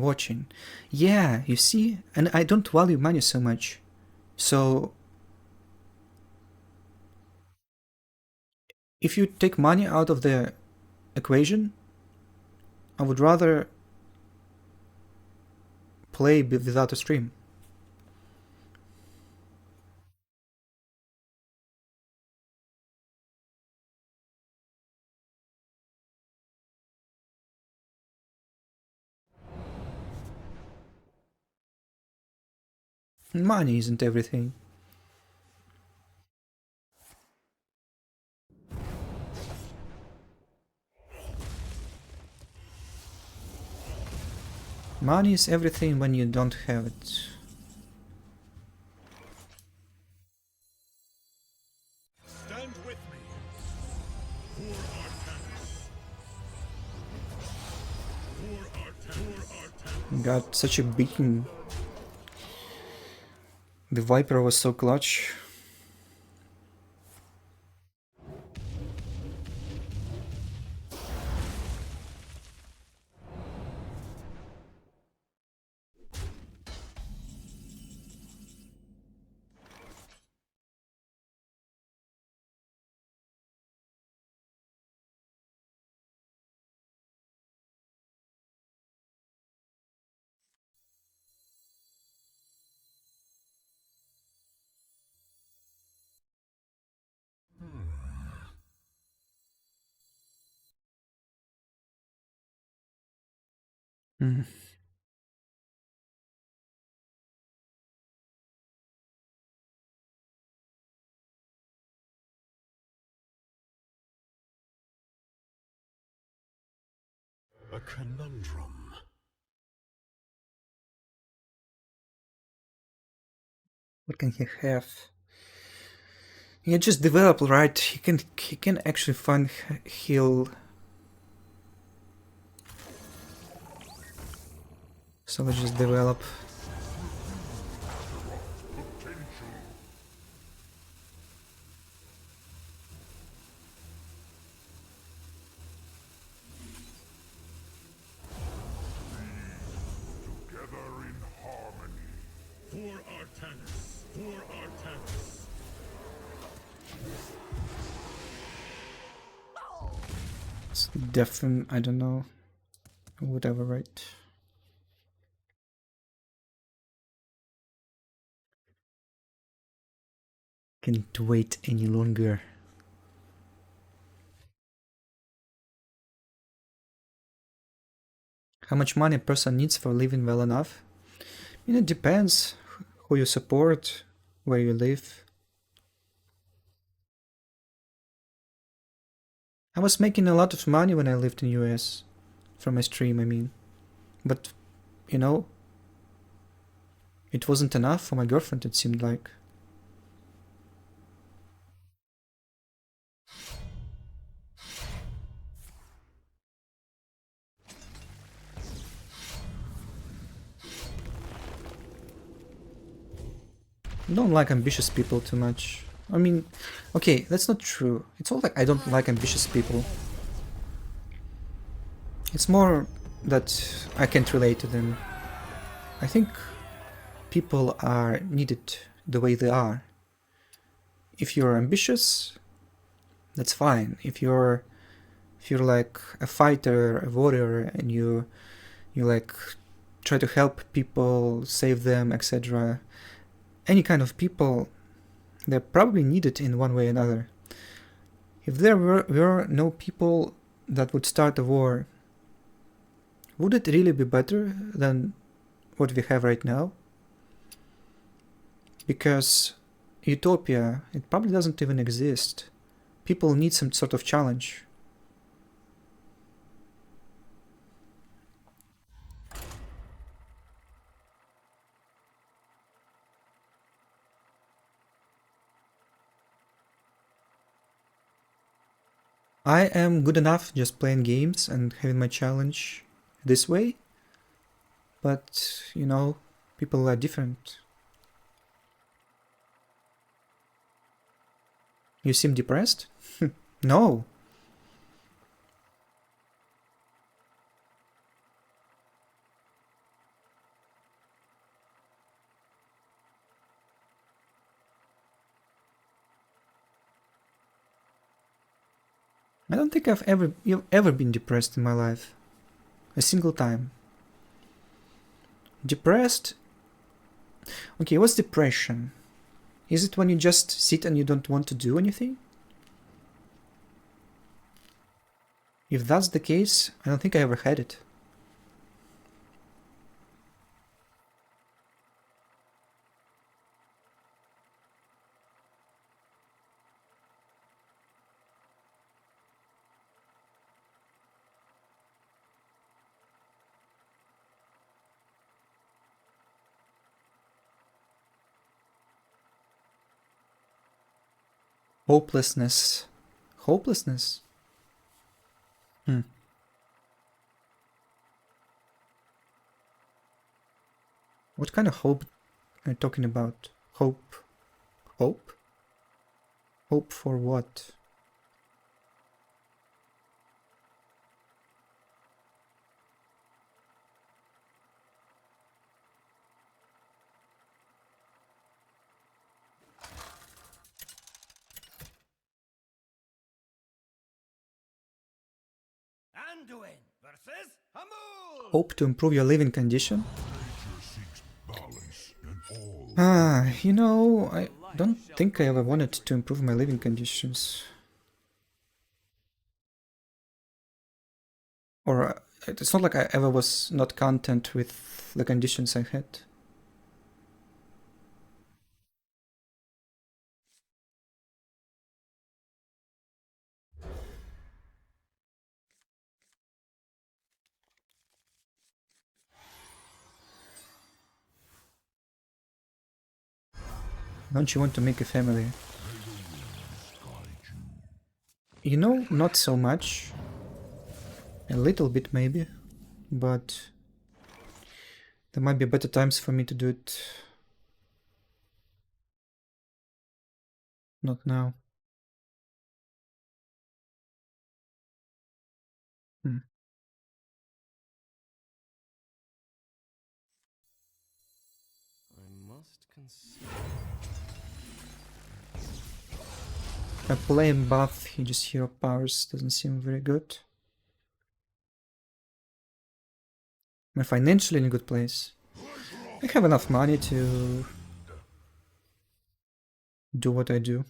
watching. Yeah, you see? And I don't value money so much. So if you take money out of the equation, I would rather play without a stream. Money isn't everything. Money is everything when you don't have it. Stand with me. For Artanis. For Artanis. Got such a beating. The Viper was so clutch. Mm. A conundrum. What can he have? He just developed, right? He can actually find heal. So let's just develop. Together in harmony. For Artanis. For Artanis. It's definitely, I don't know. Whatever, right? Can't wait any longer. How much money a person needs for living well enough? I mean, it depends who you support, where you live. I was making a lot of money when I lived in US. From my stream, I mean. But, you know, it wasn't enough for my girlfriend, it seemed like. I don't like ambitious people too much. I mean, okay, that's not true. It's all like I don't like ambitious people. It's more that I can't relate to them. I think people are needed the way they are. If you're ambitious, that's fine. If you're like a fighter, a warrior, and you like try to help people, save them, etc. Any kind of people, they're probably needed in one way or another. If there were no people that would start a war, would it really be better than what we have right now? Because utopia, it probably doesn't even exist. People need some sort of challenge. I am good enough just playing games and having my challenge this way, but, you know, people are different. You seem depressed? No. I don't think I've ever been depressed in my life. A single time. Depressed? Okay, what's depression? Is it when you just sit and you don't want to do anything? If that's the case, I don't think I ever had it. Hopelessness. Hopelessness? What kind of hope are you talking about? Hope? Hope? Hope for what? Anduin versus Hamul. Hope to improve your living condition? Nature seeks balance in all. You know, I don't think I ever wanted to improve my living conditions. Or it's not like I ever was not content with the conditions I had. Don't you want to make a family? You know, not so much. A little bit maybe, but there might be better times for me to do it. Not now. I play him buff, he just hero powers, doesn't seem very good. Am I financially in a good place? I have enough money to do what I do.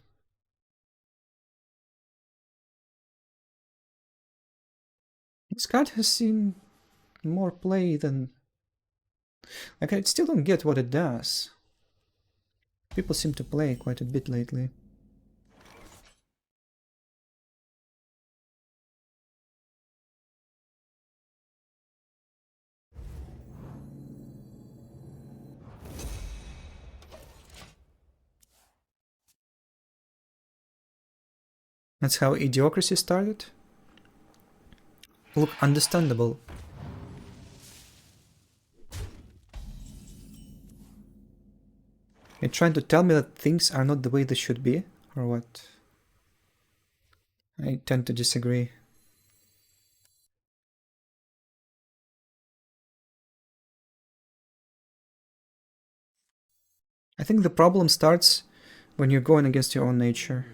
This card has seen more play than... Like, I still don't get what it does. People seem to play quite a bit lately. That's how Idiocracy started? Look, understandable. You're trying to tell me that things are not the way they should be, or what? I tend to disagree. I think the problem starts when you're going against your own nature.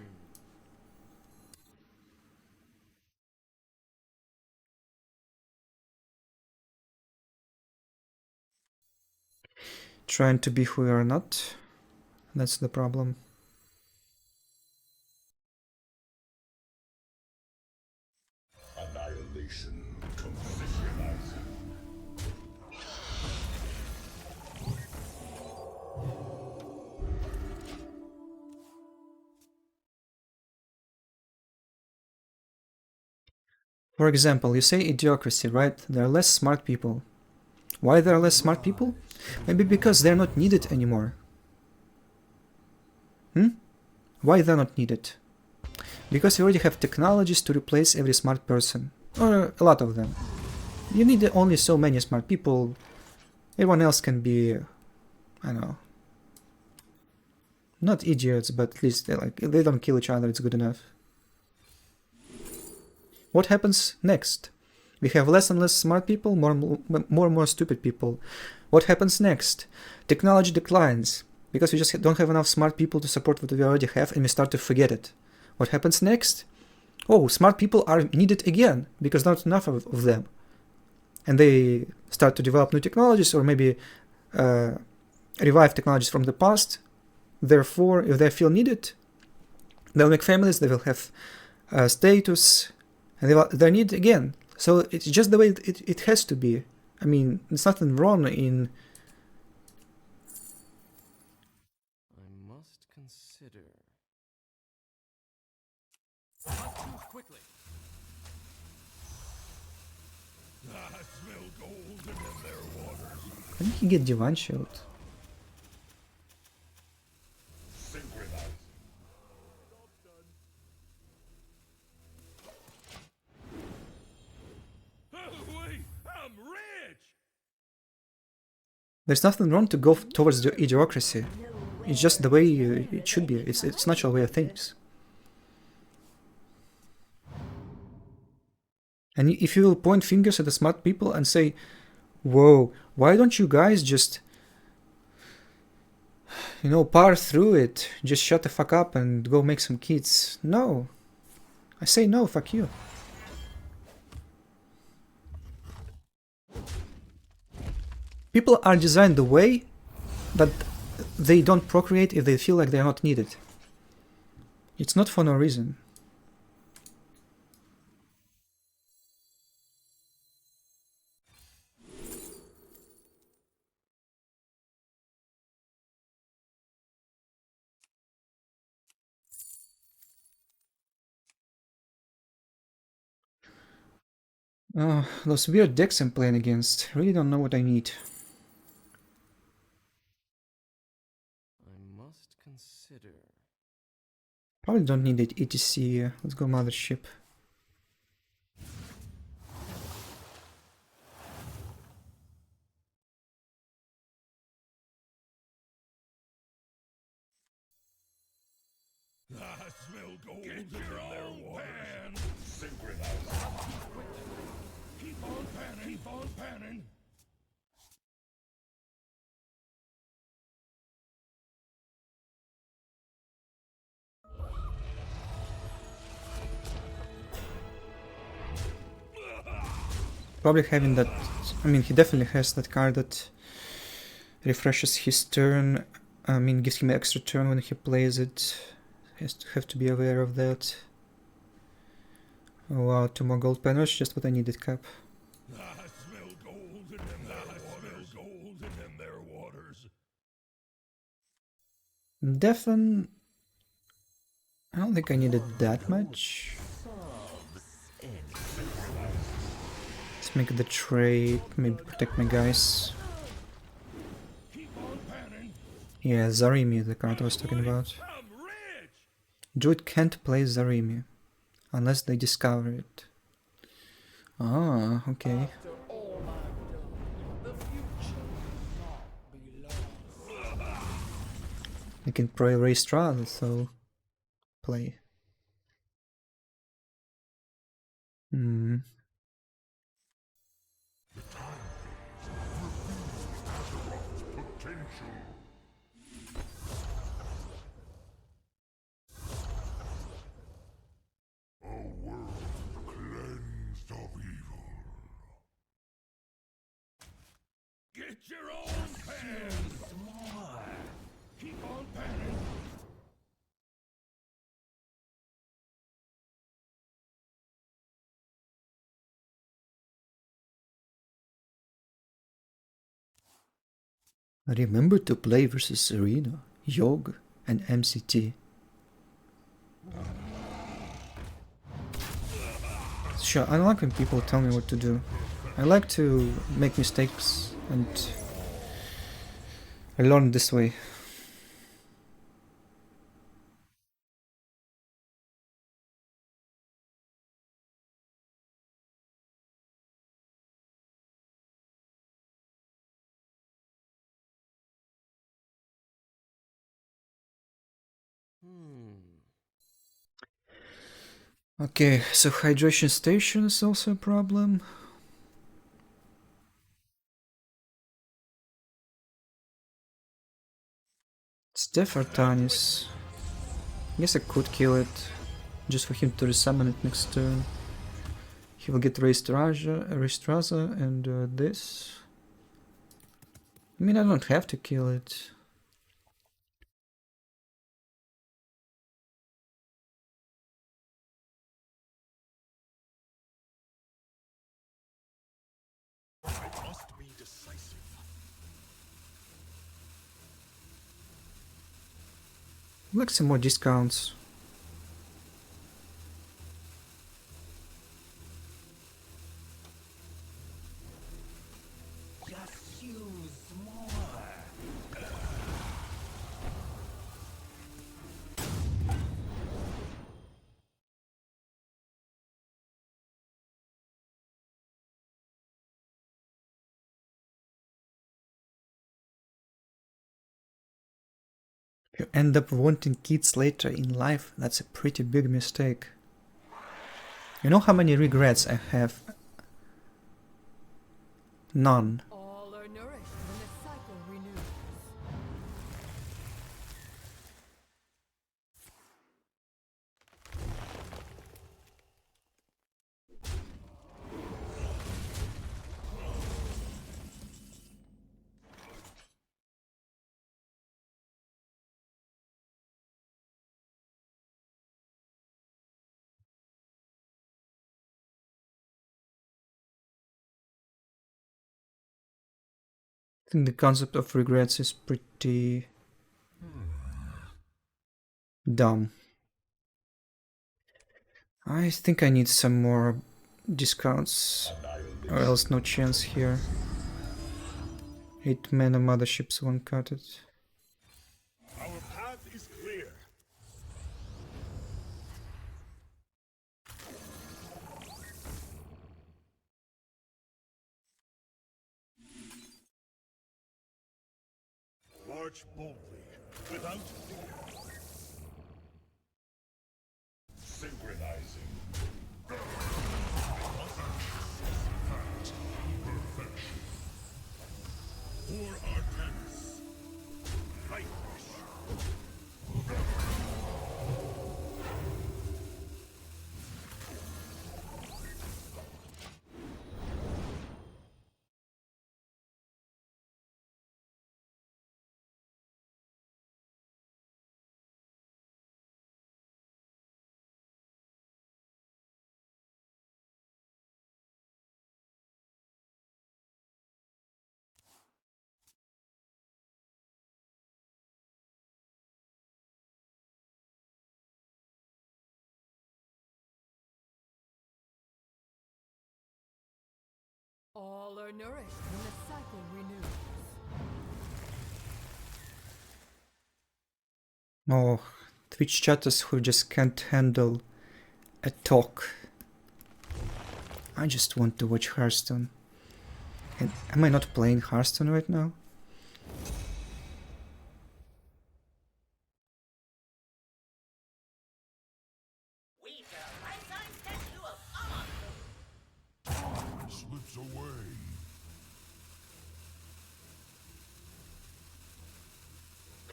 Trying to be who you are not. That's the problem. Annihilation completion. For example, you say Idiocracy, right? There are less smart people. Why there are less smart people? Maybe because they're not needed anymore. Why they're not needed? Because you already have technologies to replace every smart person. Or a lot of them. You need only so many smart people. Everyone else can be... I don't know. Not idiots, but at least they don't kill each other, it's good enough. What happens next? We have less and less smart people, more and more stupid people. What happens next? Technology declines, because we just don't have enough smart people to support what we already have, and we start to forget it. What happens next? Oh, smart people are needed again, because not enough of them. And they start to develop new technologies, or maybe revive technologies from the past. Therefore, if they feel needed, they'll make families, they will have status, and they're needed again. So it's just the way it has to be. I mean, there's nothing wrong in... I must consider. Not too quickly. I smell gold in their waters. When did he get Divine Shield? Synchronize. There's nothing wrong to go towards the idiocracy. It's just the way it should be. It's natural way of things. And if you will point fingers at the smart people and say, whoa, why don't you guys just, power through it, just shut the fuck up and go make some kids? No. I say no, fuck you. People are designed the way that they don't procreate if they feel like they're not needed. It's not for no reason. Oh, those weird decks I'm playing against. Really don't know what I need. I must consider. Probably don't need it ETC. Let's go Mothership. I smell gold. Get your own pan. Synchronize. Keep on panning. Keep on panning. Probably having that. I mean, he definitely has that card that refreshes his turn. I mean, gives him an extra turn when he plays it. He has to have to be aware of that. Oh wow, 2 more gold panels, just what I needed, Cap. I smell gold in them. I smell gold in them there waters. Defen. I don't think I needed that much. Let's make the trade, maybe protect my guys. Yeah, Zarimi, the card I was talking about. Druid can't play Zarimi unless they discover it. Ah, okay. I can play Raystral, so play. Hmm. A world cleansed of evil. Get your own pan. Keep on panning. Remember to play versus Arena, Yogg, and MCT. Sure, I don't like when people tell me what to do. I like to make mistakes, and I learned this way. Okay, so hydration station is also a problem. It's Defertanis. I guess I could kill it, just for him to resummon it next turn. He will get Raystraza and this. I mean, I don't have to kill it. Must be decisive. I'd like some more discounts. If you end up wanting kids later in life, that's a pretty big mistake. You know how many regrets I have? None. All are nourished when the cycle renews. I think the concept of regrets is pretty dumb. I think I need some more discounts, or else no chance here. 8 mana motherships, 1 cut it. Our path is clear. March boldly, without fear. Synchronizing. Perfection. For Artemis. Light wish. All are nourished when the cycle renews. Oh, Twitch chatters who just can't handle a talk. I just want to watch Hearthstone. And am I not playing Hearthstone right now? We built a life-size statue of Amon. Slips away.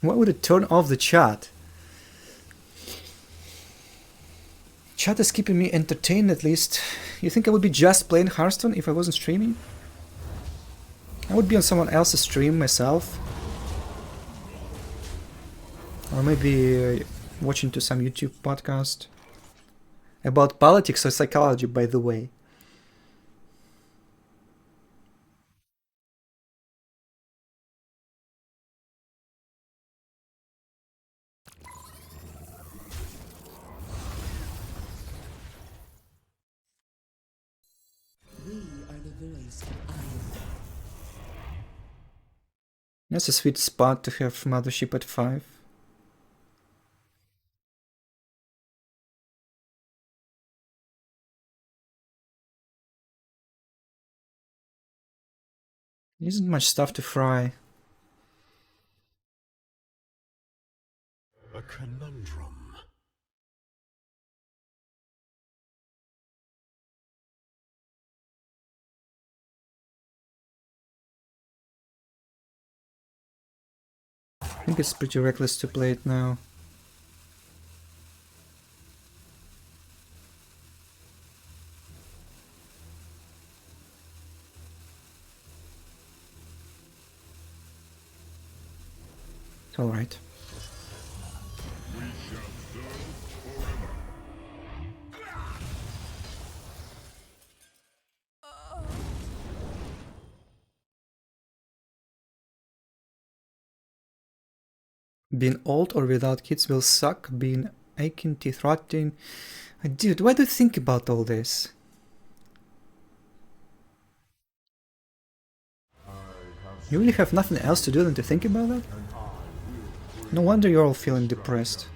Why would it turn off the chat? Chat is keeping me entertained at least. You think I would be just playing Hearthstone if I wasn't streaming? I would be on someone else's stream myself. Or maybe watching to some YouTube podcast. About politics or psychology, by the way. We are the voice of Iron. That's a sweet spot to have Mothership at 5. There isn't much stuff to fry. A conundrum. I think it's pretty reckless to play it now. It's alright. We shall serve forever. Being old or without kids will suck. Being aching, teeth rotting. Dude, why do you think about all this? You really have nothing else to do than to think about that? No wonder you're all feeling depressed.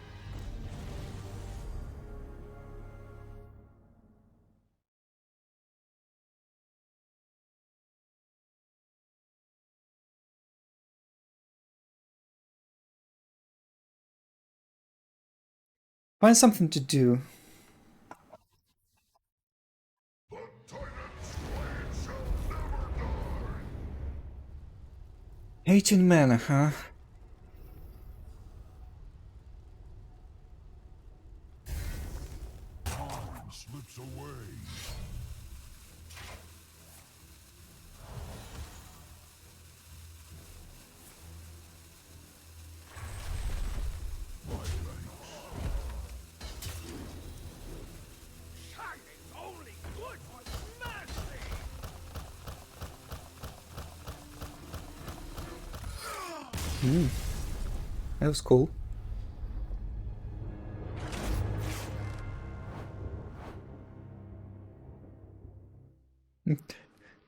Find something to do. The Titan's blade shall never die. 18 mana, huh? Time slips away. My thanks. Shining's only good for mercy! That was cool.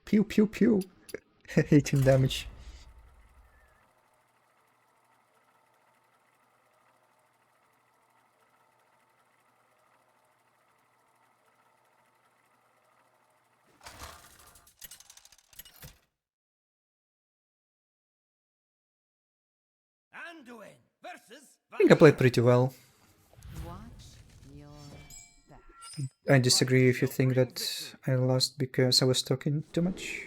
Pew pew pew. 18 damage. Anduin versus I think I played pretty well. Watch your back. I disagree if you think that I lost because I was talking too much.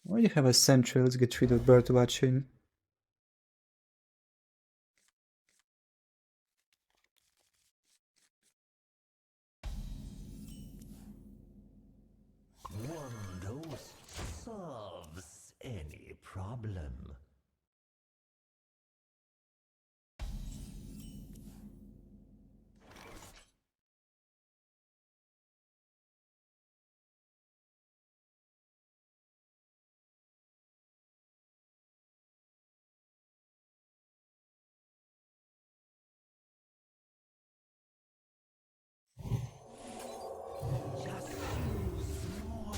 Why do you have a sentry? Let's get rid of bird watching. One dose solves any problem. just use more.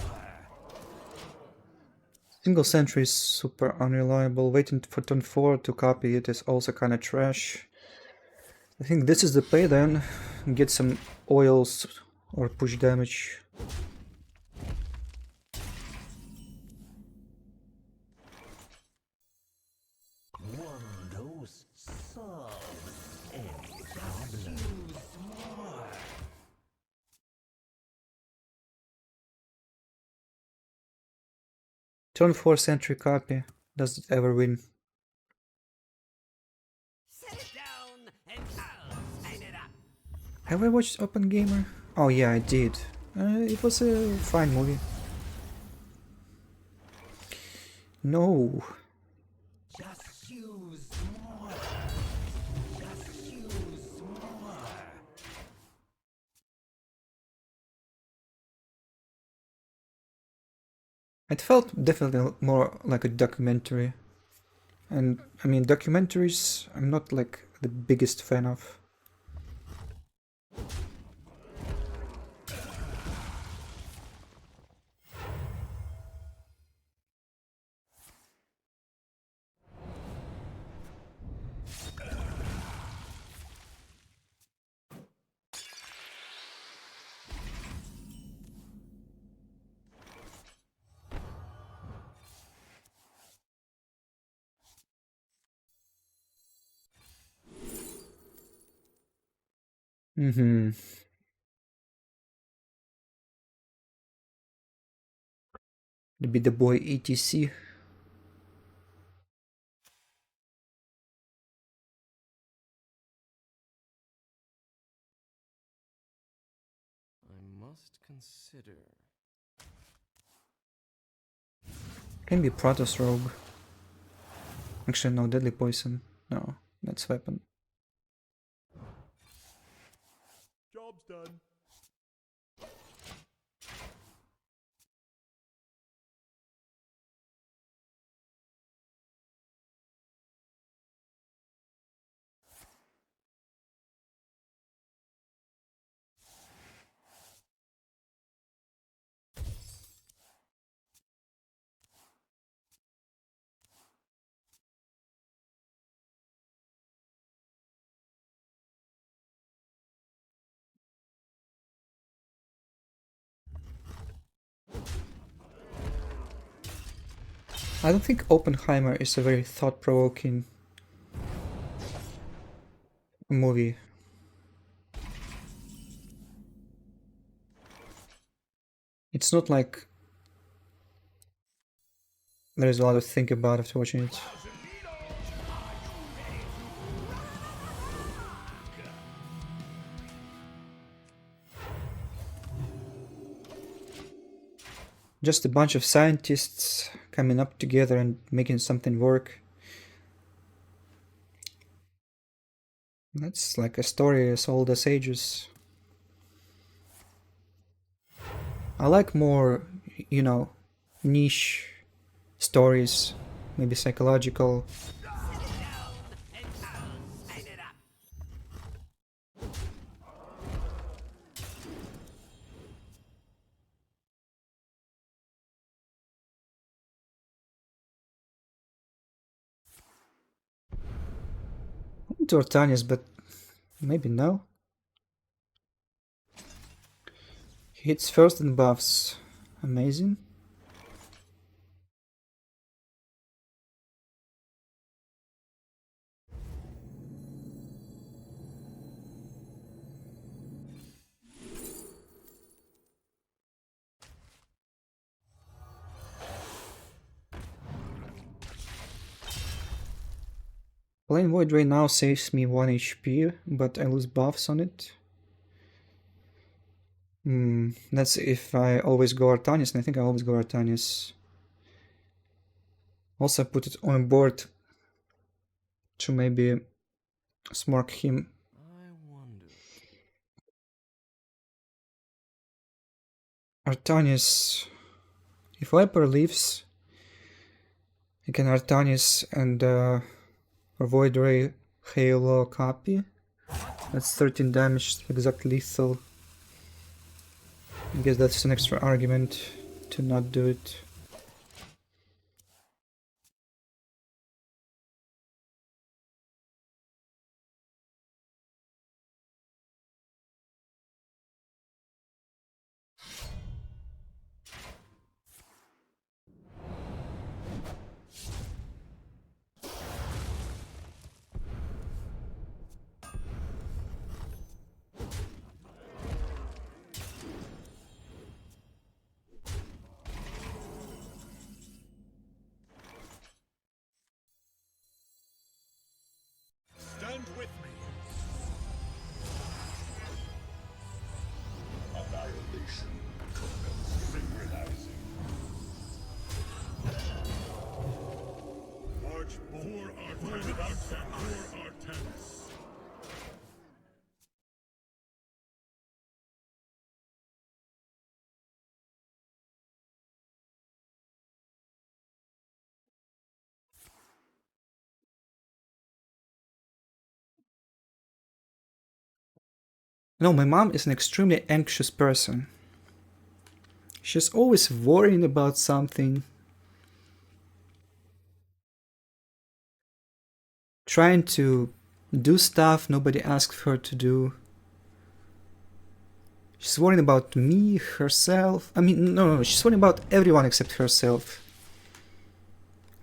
Single sentry is super unreliable. Waiting for turn 4 to copy it is also kinda trash. I think this is the play then. Get some oils or push damage. One dose solves any problem. Turn 4 sentry copy. Does it ever win? Set it down and I'll sign it up. Have I watched Open Gamer? Oh yeah, I did. It was a fine movie. No. Just use more. Just use more. It felt definitely more like a documentary. And I mean, documentaries I'm not like the biggest fan of. Mm-hmm. To be the boy ETC. I must consider. Can be Protoss Rogue. Actually, no, Deadly Poison. No, that's weapon. Job's done. I don't think Oppenheimer is a very thought-provoking movie. It's not like there's a lot to think about after watching it. Just a bunch of scientists coming up together and making something work. That's like a story as old as ages. I like more, you know, niche stories, maybe psychological. To Artanius, but maybe no. He hits first and buffs. Amazing. Playing Void Ray now saves me 1 HP, but I lose buffs on it. That's if I always go Artanius, and I think I always go Artanius. Also put it on board to maybe smork him. Artanius. If Viper leaves, I can Artanius and Void Ray Halo copy. That's 13 damage, exact lethal. I guess that's an extra argument to not do it. Stand with me. Annihilation commences. Synchronizing. March for Artemis. No, my mom is an extremely anxious person. She's always worrying about something. Trying to do stuff nobody asked her to do. She's worrying about me, herself. I mean, no, she's worrying about everyone except herself.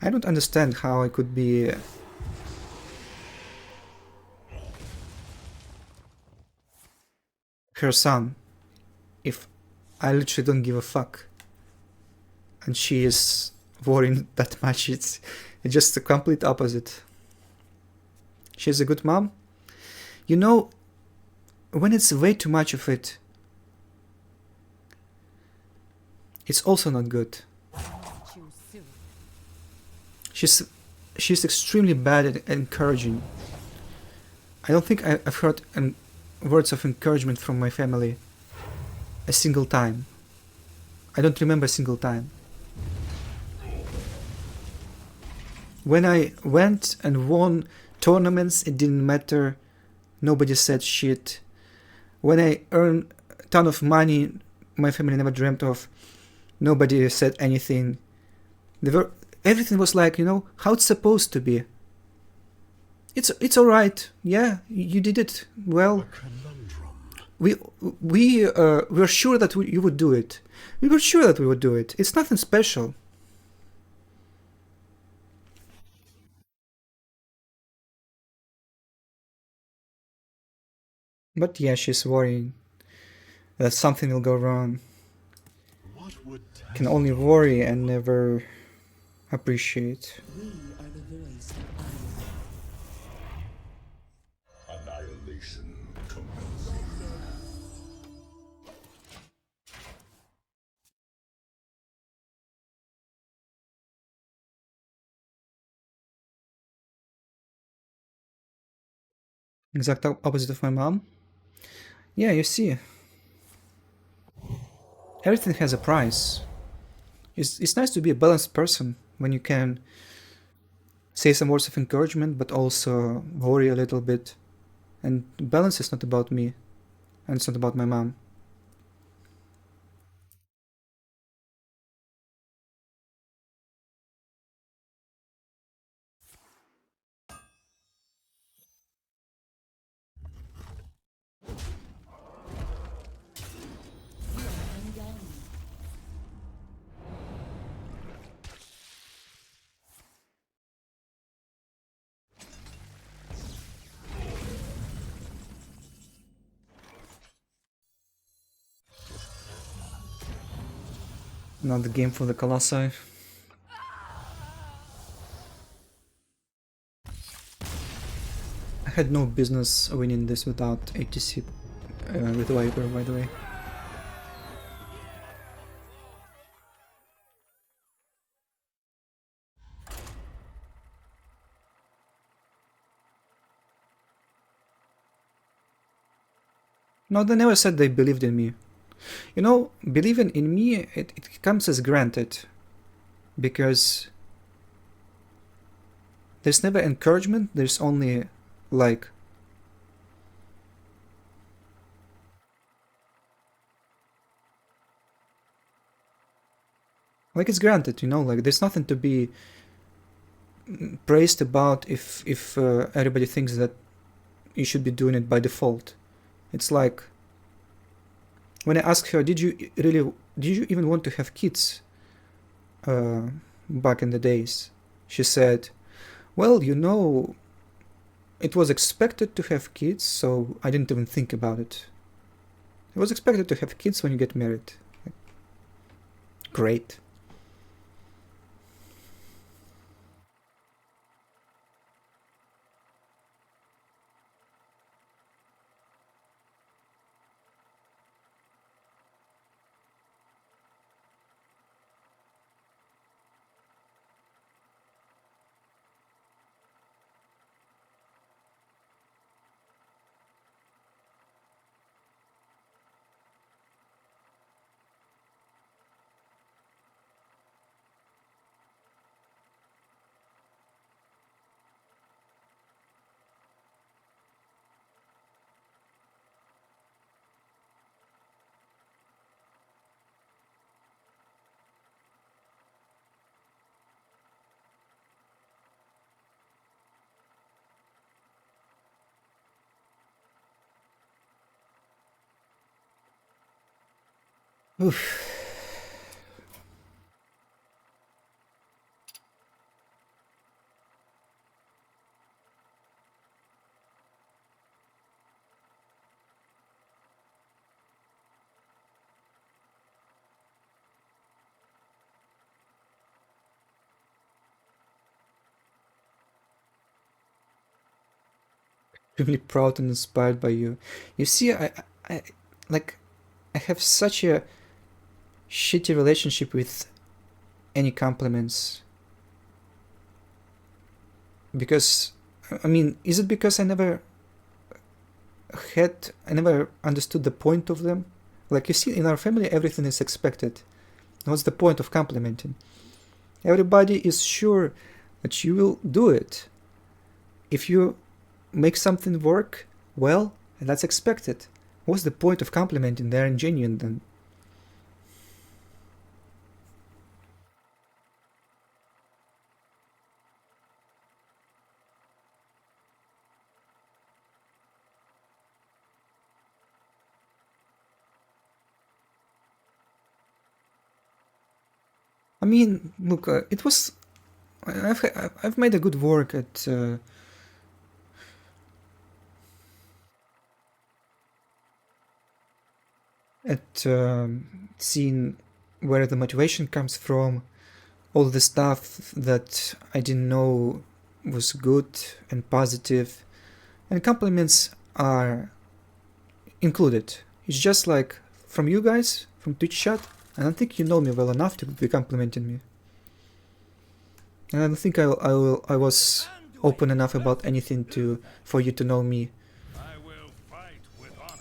I don't understand how I could be her son if I literally don't give a fuck. And she is worrying that much. It's just the complete opposite. She's a good mom. You know, when it's way too much of it, it's also not good. She's extremely bad at encouraging. I don't think I've heard words of encouragement from my family a single time. I don't remember a single time. When I went and won tournaments, it didn't matter. Nobody said shit. When I earned a ton of money my family never dreamt of, nobody said anything. Everything was like, you know, how it's supposed to be. It's all right. Yeah, you did it well. We were sure that you would do it. We were sure that we would do it. It's nothing special. But yeah, she's worrying that something will go wrong. What would Can only worry and never appreciate. We are the voice of annihilation commence? Exact opposite of my mom. Yeah, you see, everything has a price. It's nice to be a balanced person when you can say some words of encouragement, but also worry a little bit. And balance is not about me, and it's not about my mom. Not the game for the Colossi. I had no business winning this without ATC with Viper, by the way. No, they never said they believed in me. You know, believing in me, it comes as granted. Because there's never encouragement, there's only like... Like it's granted, you know, like there's nothing to be praised about if everybody thinks that you should be doing it by default. It's like when I asked her, did you even want to have kids back in the days? She said, well, you know, it was expected to have kids, so I didn't even think about it. It was expected to have kids when you get married. Great. Oof. Really proud and inspired by you. You see, I like, I have such a shitty relationship with any compliments. Because, I mean, is it because I never understood the point of them? Like, you see, in our family, everything is expected. What's the point of complimenting? Everybody is sure that you will do it. If you make something work well, that's expected. What's the point of complimenting? They're ingenuine then. I mean, look, it was... I've made a good work at at seeing where the motivation comes from, all the stuff that I didn't know was good and positive, and compliments are included. It's just like from you guys, from Twitch chat, I don't think you know me well enough to be complimenting me. And I don't think I was open enough about anything for you to know me,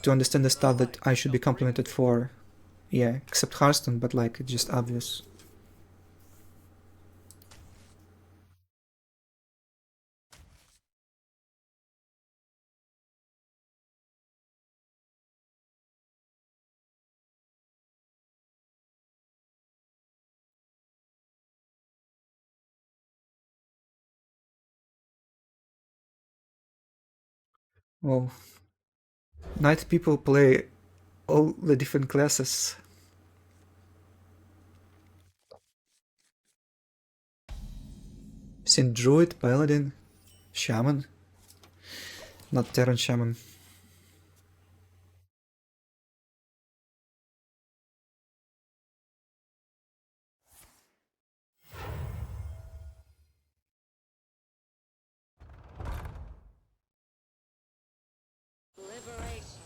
to understand the stuff that I should be complimented for. Yeah, except Hearthstone, but like it's just obvious. Well, Knight people play all the different classes. Seen Druid, Paladin, Shaman. Not Terran Shaman. Liberation.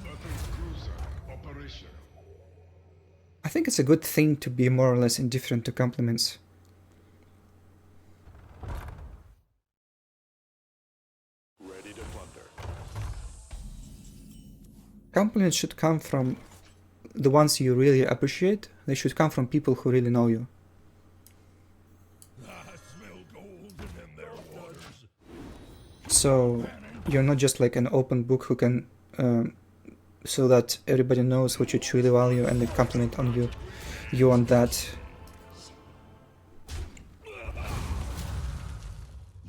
Weapons cruiser operational. I think it's a good thing to be more or less indifferent to compliments. Ready to plunder. Compliments should come from the ones you really appreciate. They should come from people who really know you. I smell golden in their waters. So you're not just like an open book who can, so that everybody knows what you truly value and they compliment on you on that.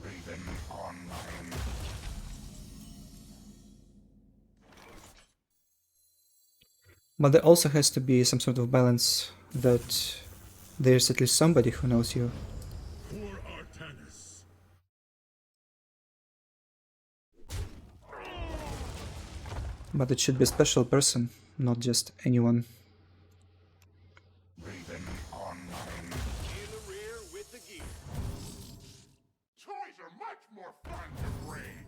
Raven online. But there also has to be some sort of balance that there's at least somebody who knows you. For Artanis. But it should be a special person, not just anyone. Raven online. In the rear with the gear. Toys are much more fun to bring.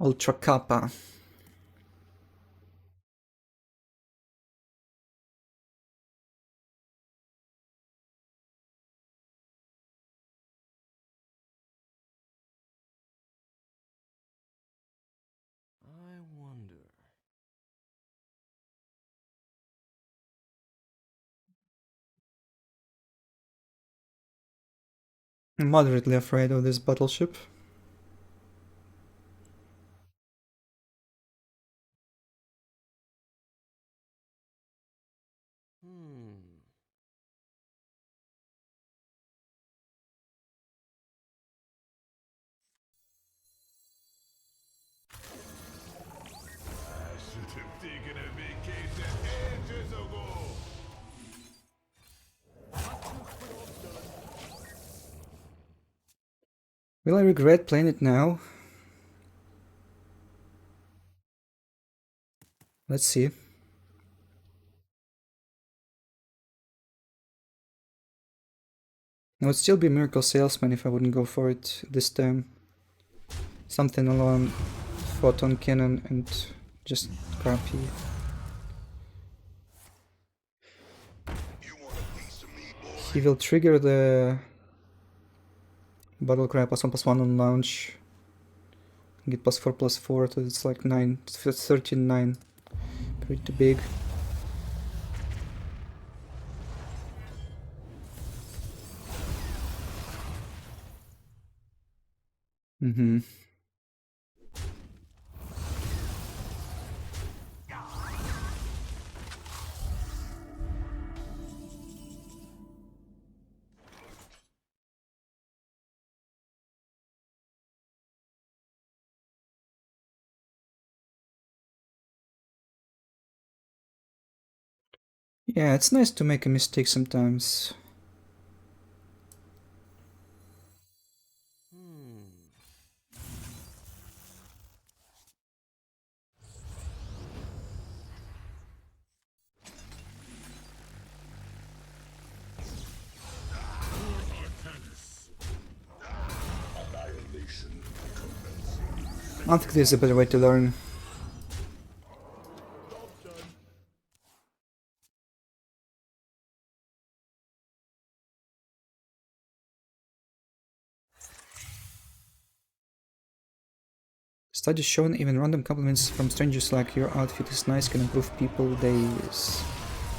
Ultra Kappa. I wonder. I'm moderately afraid of this battleship. I should have taken a vacation ages ago. Will I regret playing it now? Let's see. I would still be a Miracle Salesman if I wouldn't go for it this time. Something along Photon Cannon and just crappy. You want a piece of me, boy? He will trigger the Battle Cry +1/+1 on launch. Get +4/+4, so it's like 9, 13/9. Pretty big. Mm-hmm. Yeah, it's nice to make a mistake sometimes. Annihilation. I think there's a better way to learn. Studies shown even random compliments from strangers like your outfit is nice can improve people days.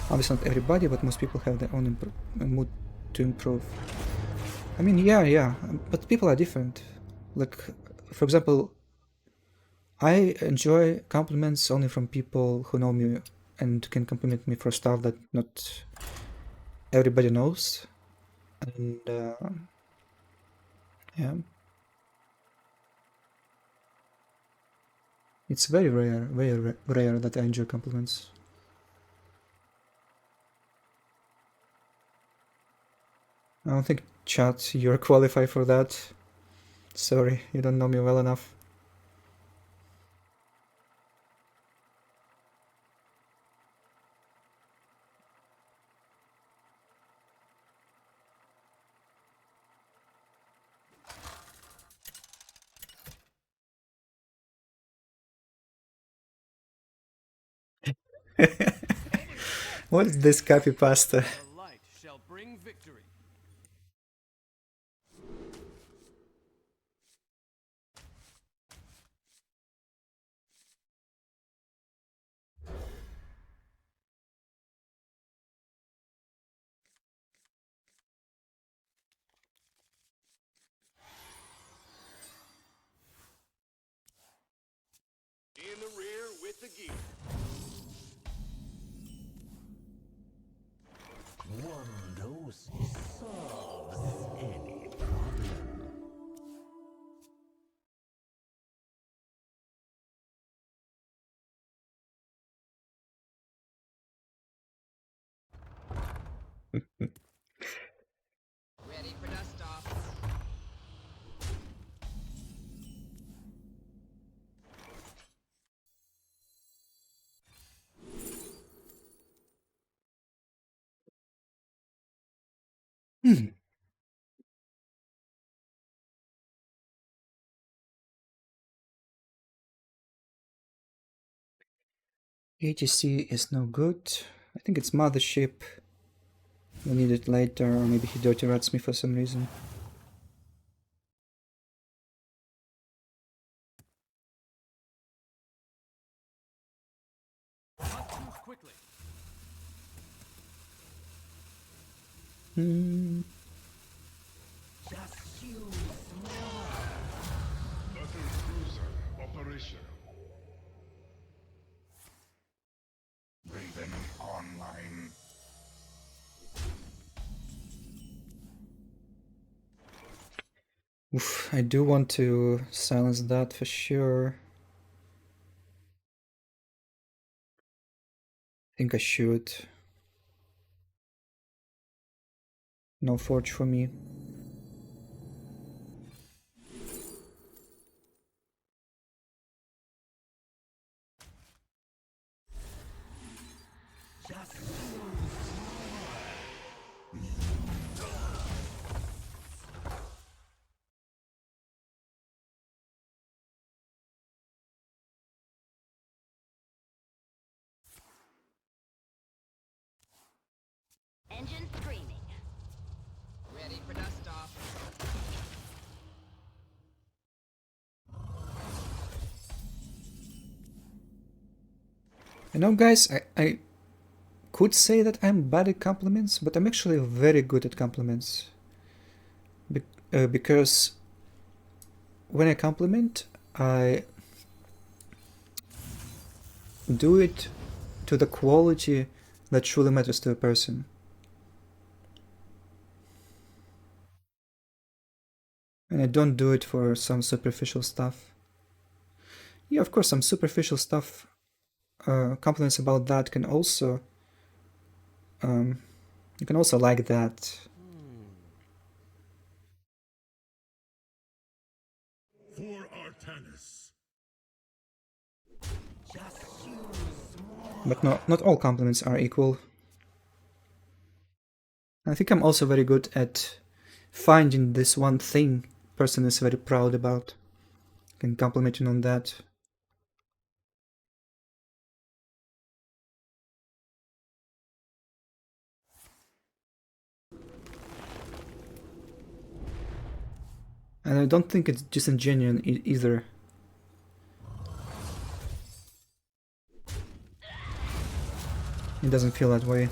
Obviously not everybody, but most people have their own mood to improve. I mean, yeah, but people are different. Like, for example, I enjoy compliments only from people who know me and can compliment me for stuff that not everybody knows. And yeah, it's very rare that I enjoy compliments. I don't think, chat, you're qualified for that. Sorry, you don't know me well enough. What is this copy pasta? The light shall bring victory. In the rear with the gear. One dose solves any problem. Ready for dust off. ATC is no good. I think it's Mothership. We'll need it later, or maybe he dirty rats me for some reason. Not choose quickly. Hmm. Just use Battle cruiser operational. Raven online. Oof, I do want to silence that for sure. I think I should. No forge for me. Engine screaming. Ready for dust off. I know, guys, I could say that I'm bad at compliments, but I'm actually very good at compliments. Because when I compliment, I do it to the quality that truly matters to a person. And I don't do it for some superficial stuff. Yeah, of course, some superficial stuff, compliments about that can also You can also like that. For Artanis. But no, not all compliments are equal. I think I'm also very good at finding this one thing person is very proud about and complimenting on that. And I don't think it's disingenuous either. It doesn't feel that way.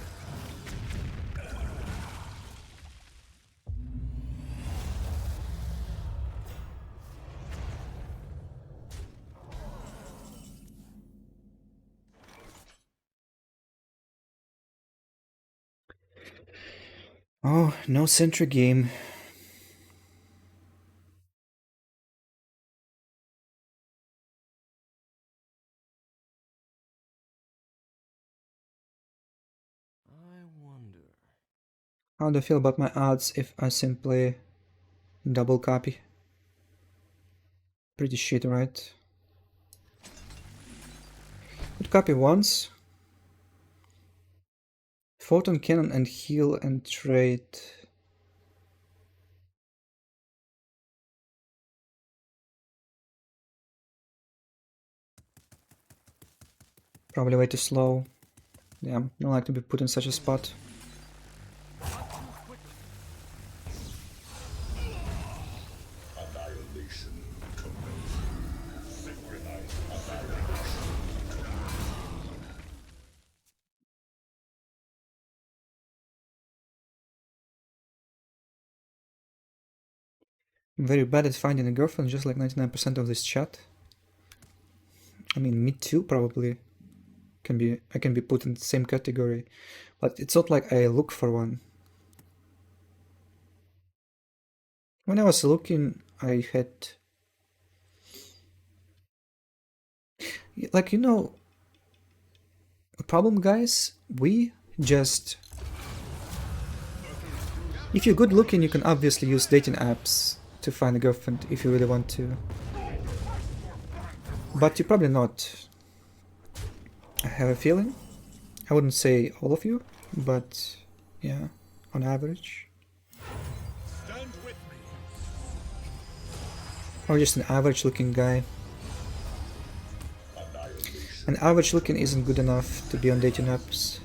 Oh, no sentry game. I wonder. How do I feel about my odds if I simply double copy? Pretty shit, right? Would copy once. Photon cannon and heal and trade. Probably way too slow. Yeah, I don't like to be put in such a spot. Annihilation commences. Synchronized annihilation. I'm very bad at finding a girlfriend, just like 99% of this chat. I mean, me too, probably. I can be put in the same category, but it's not like I look for one. When I was looking, I had, like, you know, a problem, guys. We just, if you're good looking, you can obviously use dating apps to find a girlfriend if you really want to, but you're probably not. I have a feeling. I wouldn't say all of you, but yeah, on average. Stand with me. Or just an average looking guy. An average looking isn't good enough to be on dating apps.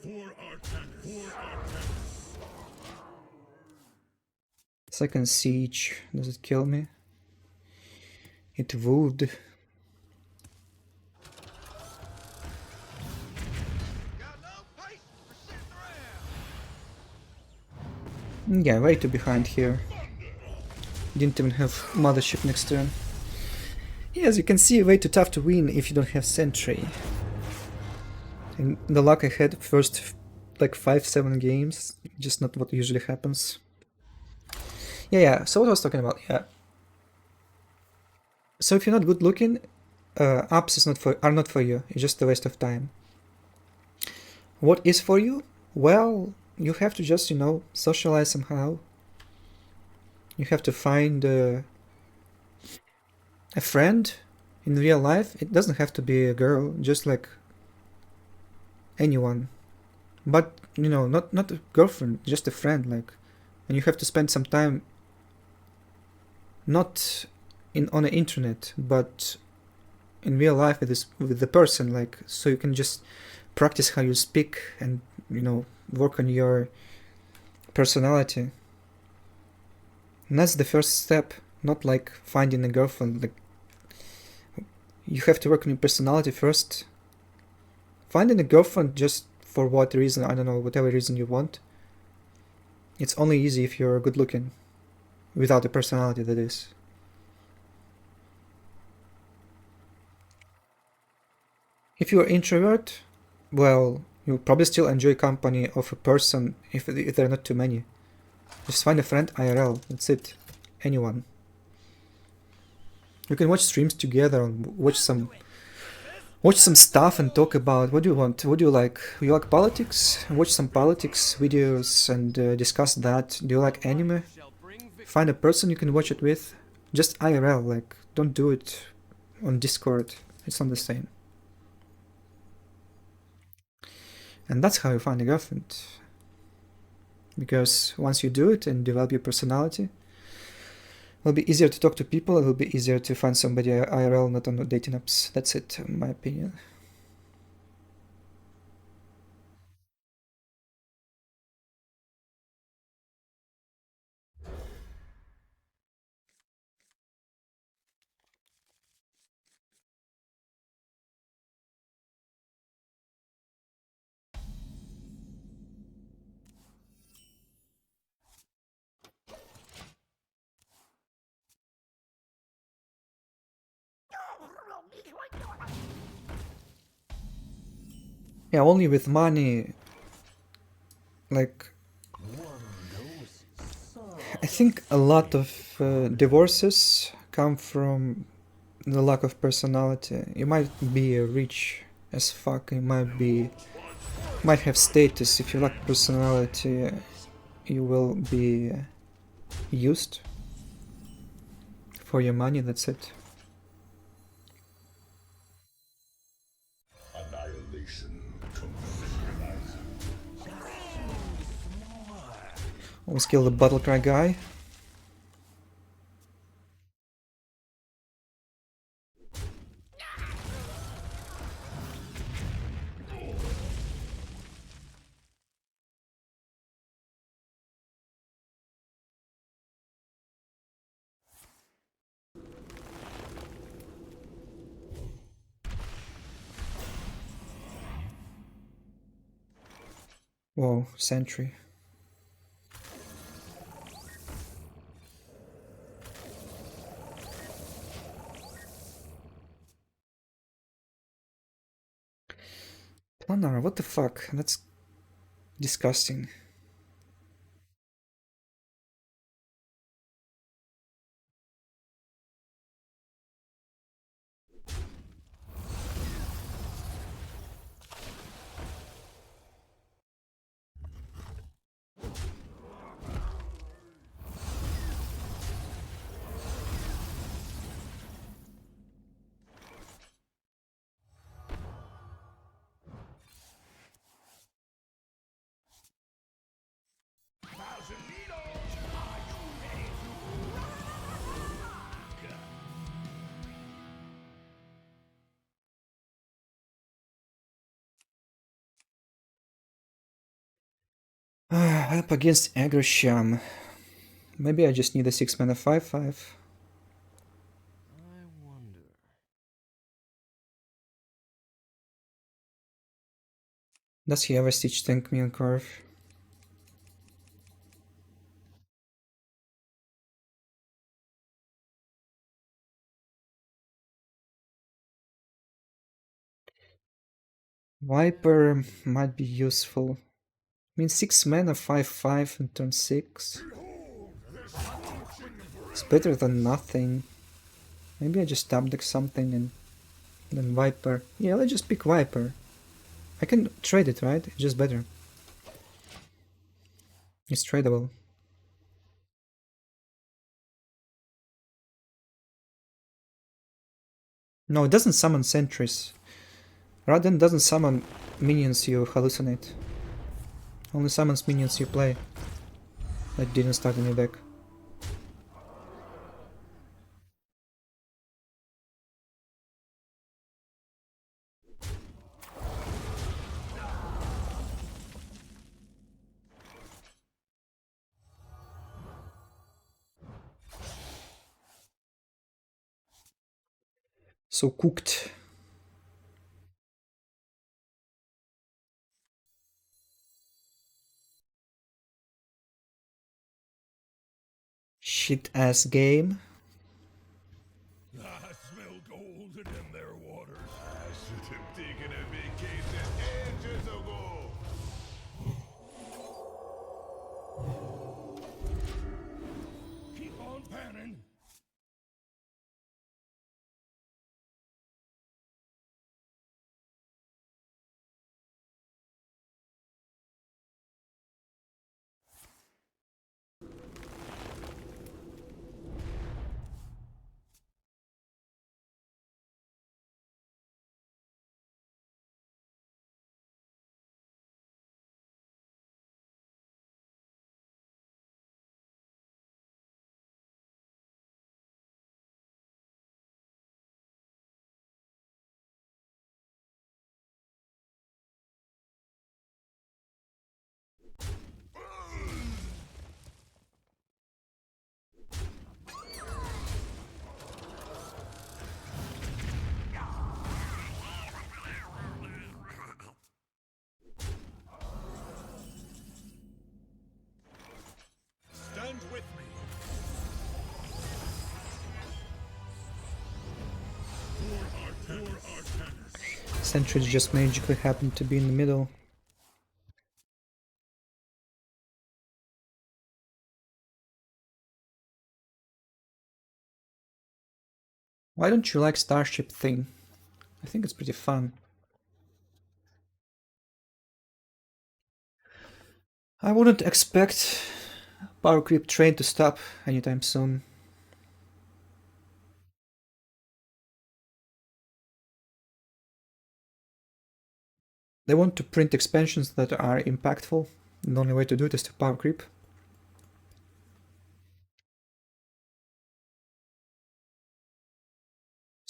For Artanis. For Artanis. Second siege, does it kill me? It would. Got no patience for sitting around. Yeah, way too behind here. Didn't even have mothership next turn. Yeah, as you can see, way too tough to win if you don't have sentry. And the luck I had first like 5-7 games, just not what usually happens. Yeah, so what I was talking about, yeah. So if you're not good looking, apps are not for you, it's just a waste of time. What is for you? Well, you have to just, you know, socialize somehow. You have to find a friend in real life. It doesn't have to be a girl, just like anyone. But, you know, not a girlfriend, just a friend, like. And you have to spend some time not on the internet, but in real life with the person, like, so you can just practice how you speak and, you know, work on your personality. And that's the first step, not like finding a girlfriend. Like, you have to work on your personality first. Finding a girlfriend just for what reason, I don't know, whatever reason you want. It's only easy if you're good looking. Without a personality, that is. If you're introvert, well, you'll probably still enjoy company of a person if there are not too many. Just find a friend IRL, that's it. Anyone. You can watch streams together and watch some stuff and talk about what do you want, what do you like. You like politics? Watch some politics videos and discuss that. Do you like anime? Find a person you can watch it with. Just IRL, like, don't do it on Discord. It's not the same. And that's how you find a girlfriend. Because once you do it and develop your personality, it'll be easier to talk to people, it'll be easier to find somebody IRL, not on the dating apps. That's it, in my opinion. Yeah, only with money, like, I think a lot of divorces come from the lack of personality. You might be rich as fuck, you might have status. If you lack personality, you will be used for your money, that's it. Annihilation. Almost kill the battlecry guy. Whoa, sentry. Planar, what the fuck? That's disgusting. Up against Agrosham. Maybe I just need a 6 mana 5/5. I wonder. Does he ever stitch tank me on curve? Viper might be useful. I mean, 6 mana 5/5 in turn 6. It's better than nothing. Maybe I just tap deck something and then Viper. Yeah, let's just pick Viper. I can trade it, right? It's just better. It's tradable. No, it doesn't summon sentries. Raden doesn't summon minions you hallucinate. Only summons minions you play. That didn't start in your deck. So cooked. Shit ass game. smell golden in their waters. I should have taken a vacation ages ago. Keep on panning. Stand with me. Sentry just magically happened to be in the middle. Why don't you like Starship thing? I think it's pretty fun. I wouldn't expect power creep train to stop anytime soon. They want to print expansions that are impactful. The only way to do it is to power creep.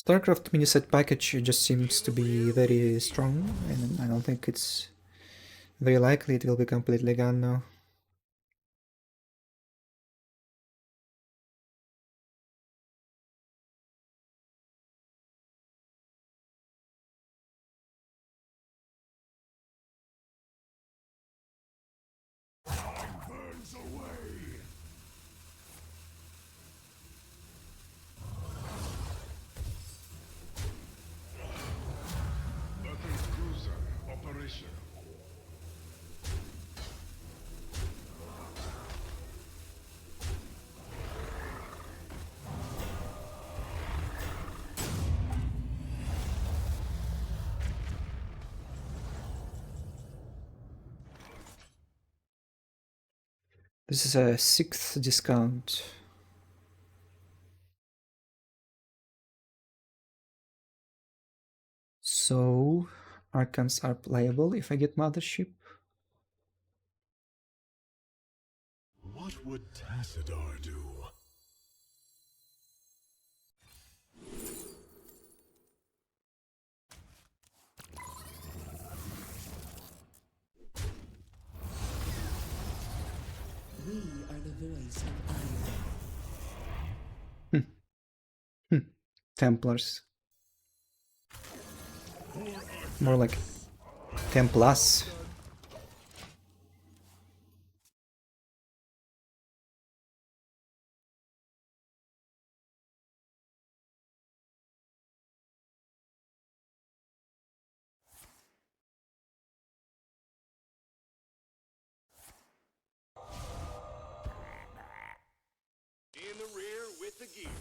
StarCraft miniset package just seems to be very strong, and I don't think it's very likely it will be completely gone now. Burns away. Battle cruiser operational. This is a 6th discount. So, Archons are playable if I get Mothership. What would Tassadar do? We are the voice of iron. Templars. More like Templars. In the rear with the gear.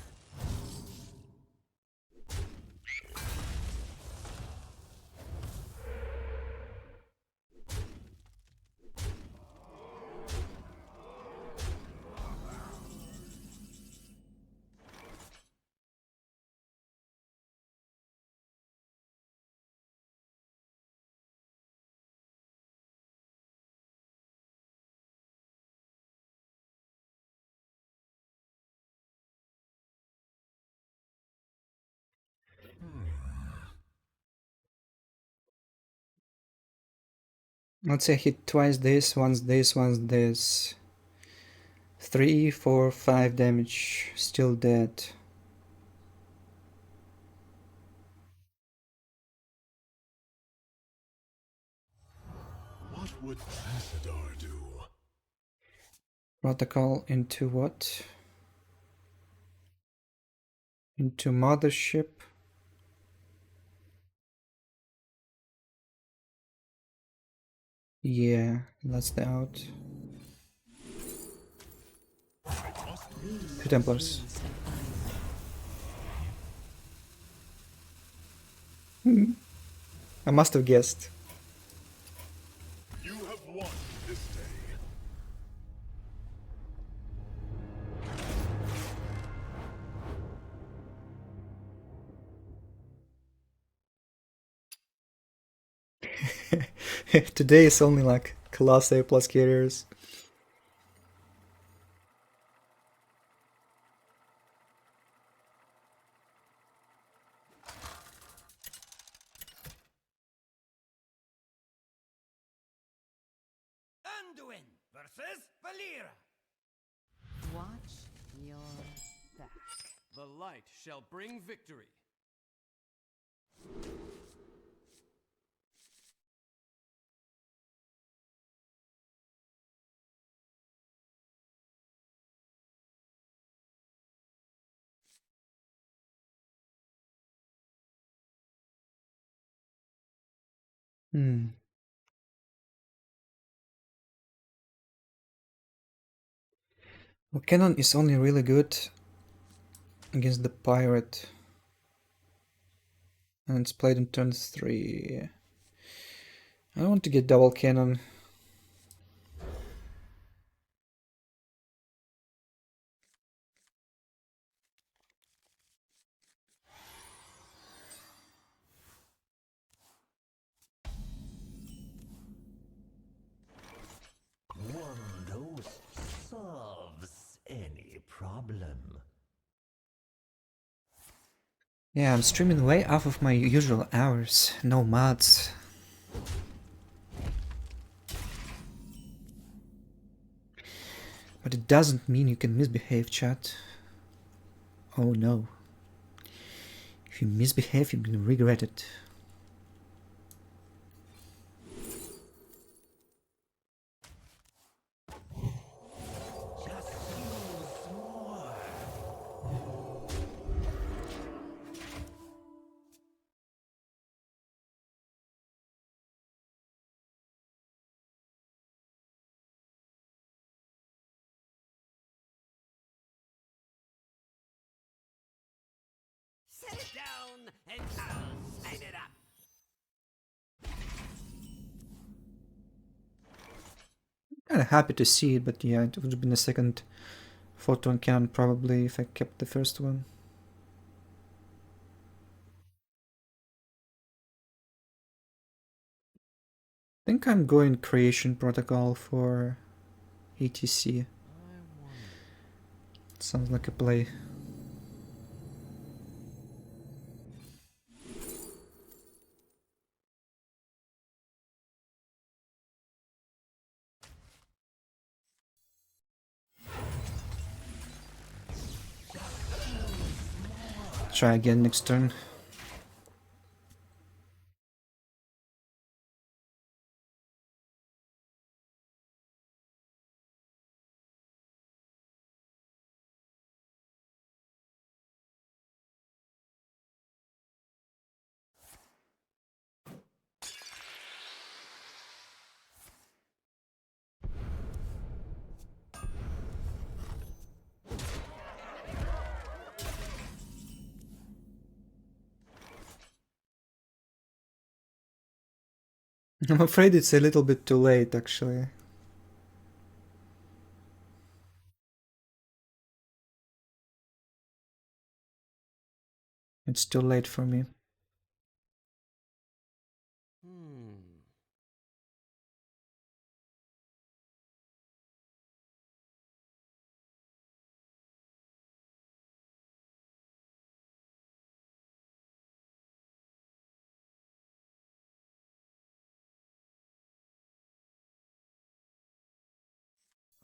Let's say hit twice this, once this, once this. 3, 4, 5 damage, still dead. What would Tassadar do? Protocol into what? Into Mothership. Yeah, that's the out. Two Templars. I must have guessed. You have won this day. Today is only like Class A plus carriers. Anduin versus Valera. Watch your back. The light shall bring victory. Hmm. Well, Cannon is only really good against the Pirate. And it's played in turn 3. I don't want to get double Cannon. One dose solves any problem. Yeah, I'm streaming way off of my usual hours. No mods. But it doesn't mean you can misbehave, chat. Oh no. If you misbehave, you're gonna regret it. Set it down and I'll sign it up. Kinda happy to see it, but yeah, it would have been a second photon cannon probably if I kept the first one. I think I'm going creation protocol for ETC. Sounds like a play. Try again next turn. I'm afraid it's a little bit too late, actually. It's too late for me.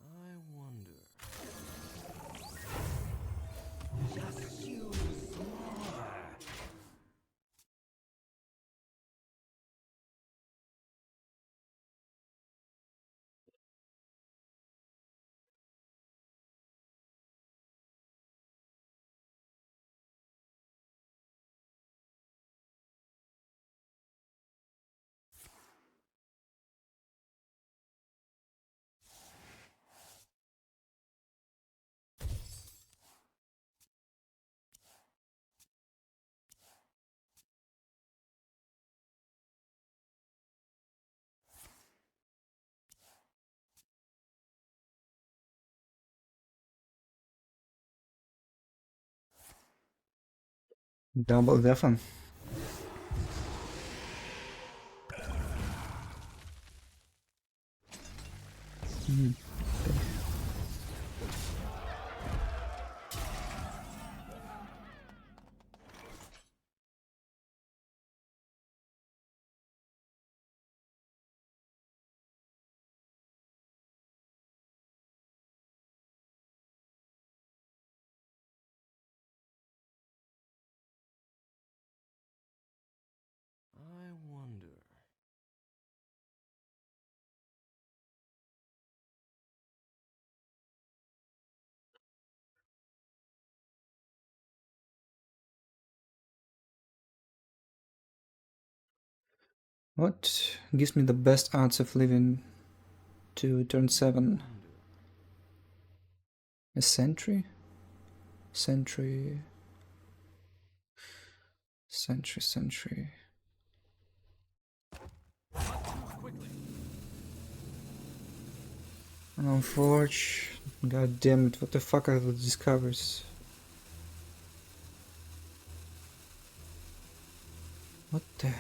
I wonder. Just use more. Double deafen. I wonder. What gives me the best odds of living to turn 7? A sentry? Sentry. Sentry. And Forge. God damn it, what the fuck are the discovers? What the?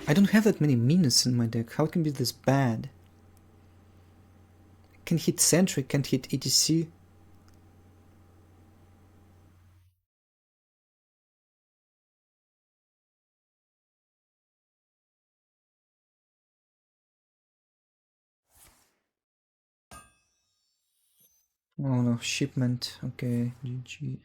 I don't have that many minions in my deck. How can it be this bad? Can hit Sentry, can't hit ETC. Oh no, shipment. Okay, GG.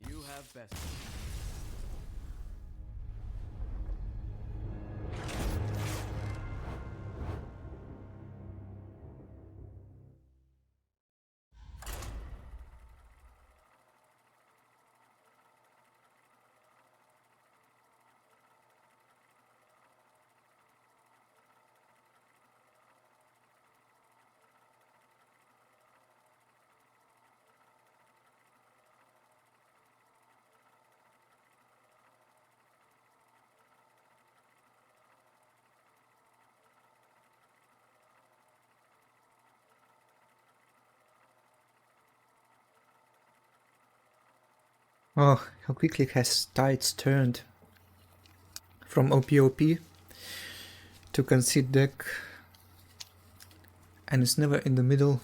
You have best. Oh, how quickly has tides turned from OPOP to concede deck, and it's never in the middle.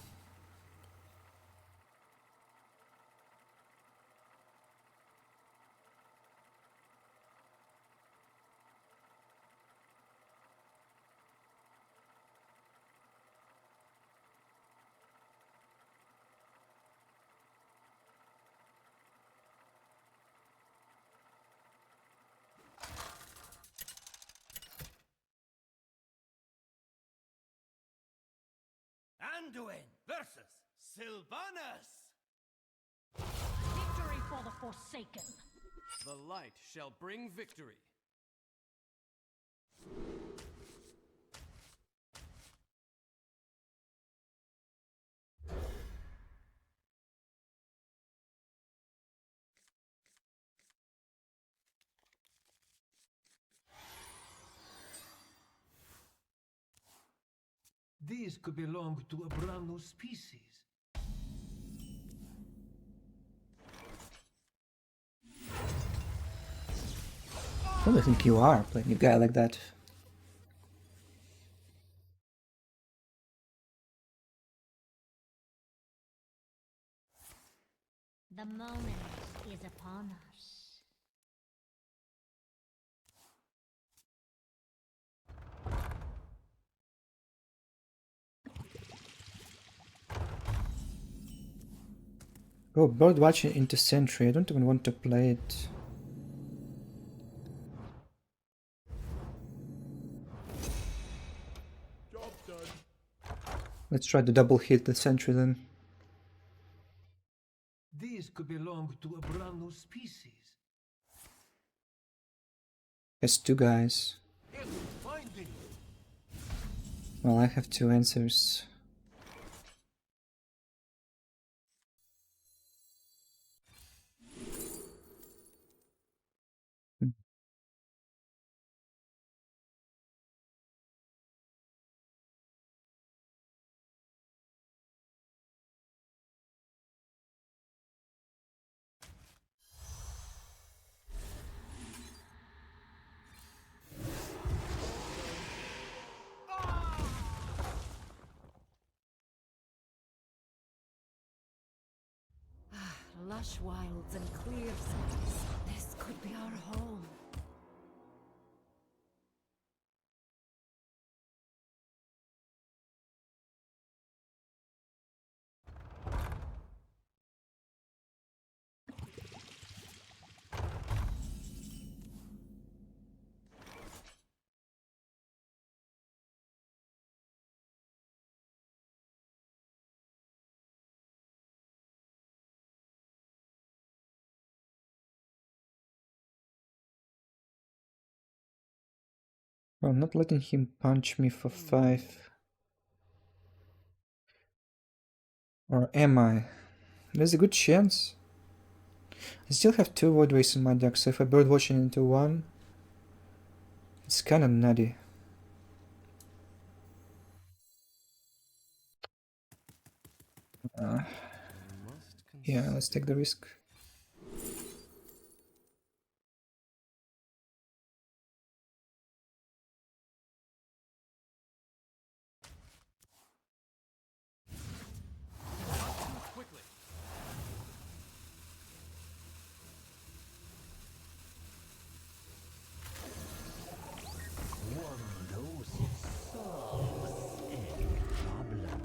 Anduin versus Sylvanas. Victory for the Forsaken. The light shall bring victory. These could belong to a brand new species. Who do you think you are, playing a guy like that? The moment is upon us. Oh, bird watching into Sentry. I don't even want to play it. Job done. Let's try to double hit the Sentry then. These could belong to a brand new species. Has 2 guys. It's finding. Well, I have 2 answers. Lush wilds and clear skies. This could be our home. Oh, I'm not letting him punch me for 5. Or am I? There's a good chance. I still have 2 Void Waves in my deck, so if I bird watching into 1, it's kinda nutty. Yeah, let's take the risk. One dose solves any problem.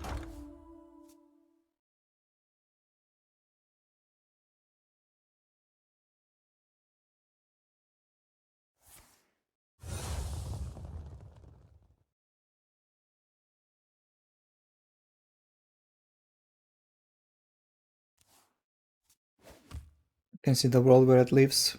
You can see the world where it lives.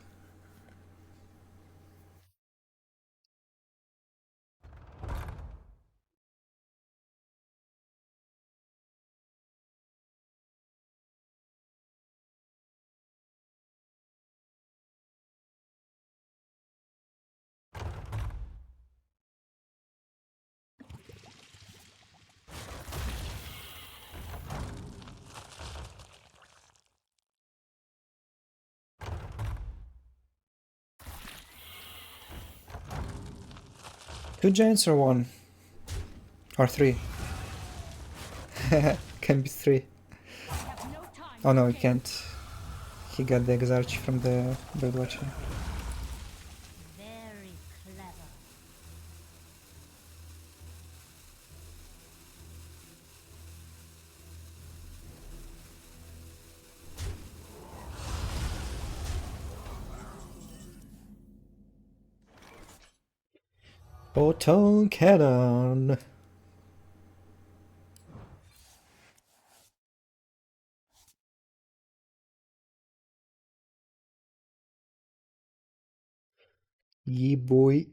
Two giants or 1? Or 3? Can be 3. Oh no, he can't. He got the Exarch from the birdwatcher. Very clever. Photon cannon. Ye boy.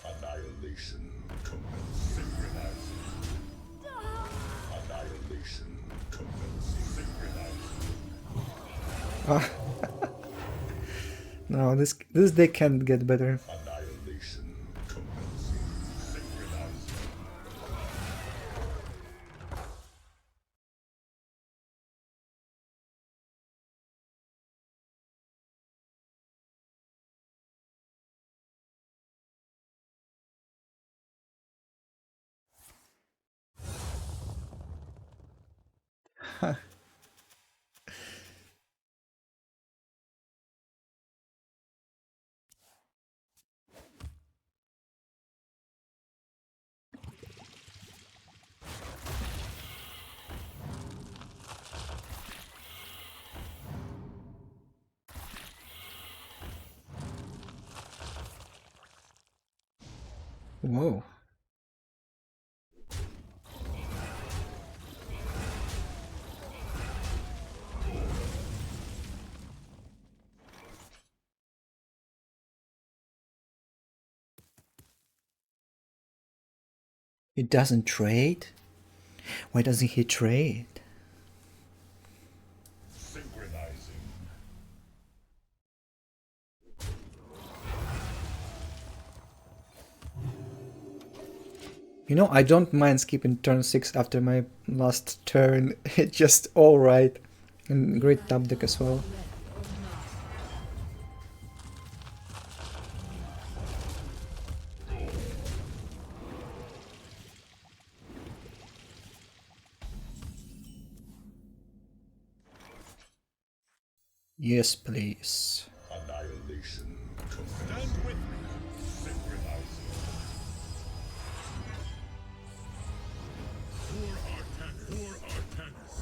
Annihilation commence. Synchronizing. Annihilation commence. Synchronizing. No, this deck can't get better. Annihilation commence. Synchronizing. Whoa. He doesn't trade? Why doesn't he trade? Synchronizing. You know, I don't mind skipping turn 6 after my last turn. It's just alright. And great top deck as well. Yes, please. Annihilation commences. Stand with me. Synchronizing. For Artanis. For Artanis.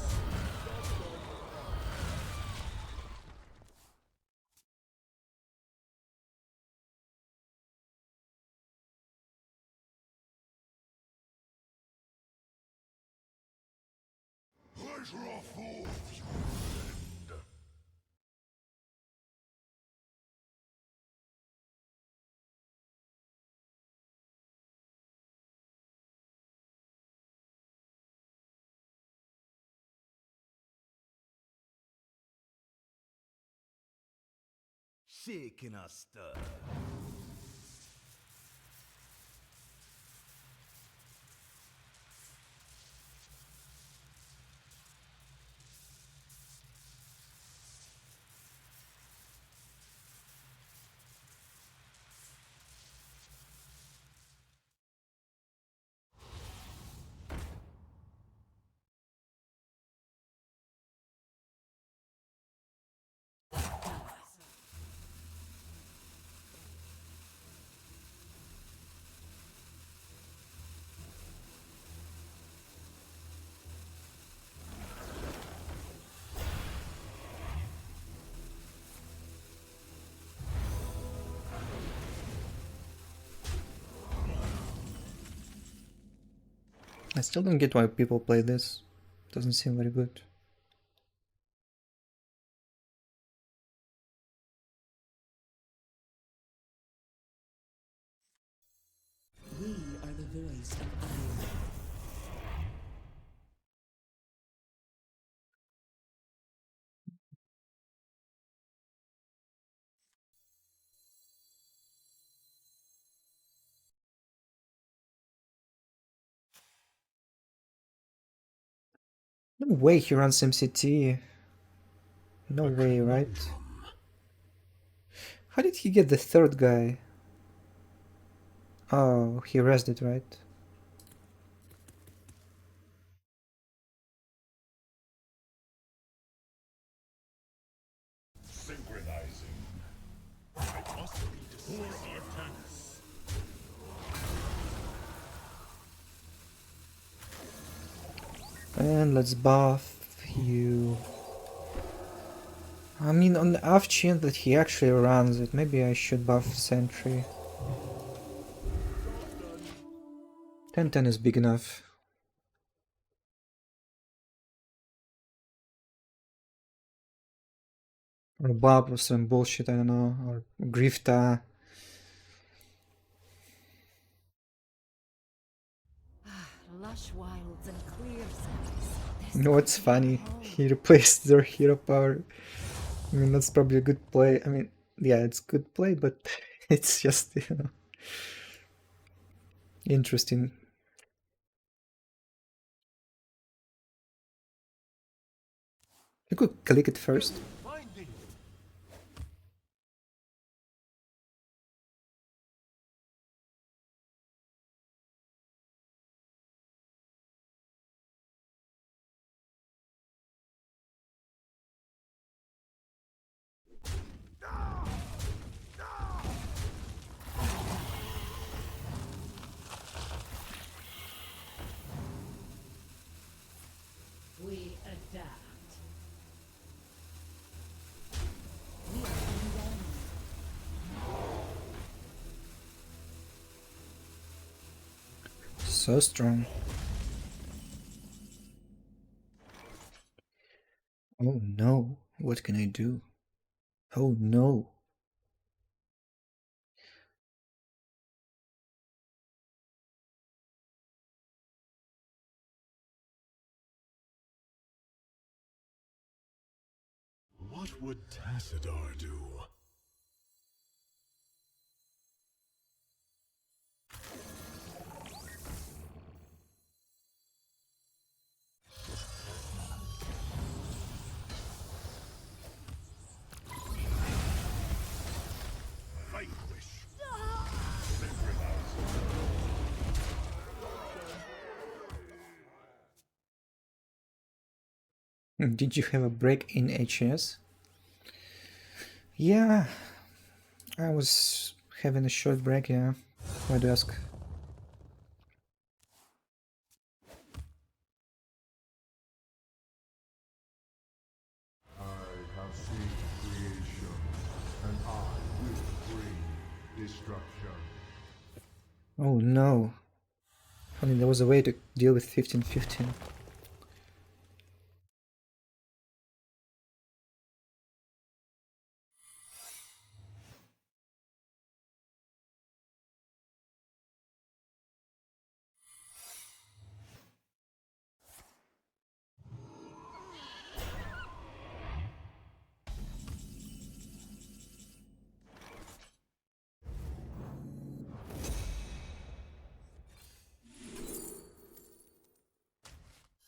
Pleasure of fools, you friend. Shaking a stir. I still don't get why people play this. Doesn't seem very good. We are the voice of Iron. No way he runs MCT. No way, right? How did he get the third guy? Oh, he rested, right? Synchronizing. I must be for Artanis. And let's buff you. I mean, on the off chance that he actually runs it, maybe I should buff Sentry. 10-10 is big enough. Or Bob or some bullshit, I don't know. Or Grifta. Lush wilds and clear skies. This You know what's could be our funny? home. He replaced their hero power. I mean, that's probably a good play. I mean, yeah, it's good play, but it's just, you know, interesting. You could click it first. Finding. We adapt. So strong. Oh no, what can I do? Oh no. What would Tassadar do? Vanquish. Did you have a break in HS? Yeah, I was having a short break, yeah. Why do you ask? I have seen creation, and I will bring destruction. Oh no. I mean, there was a way to deal with 1515.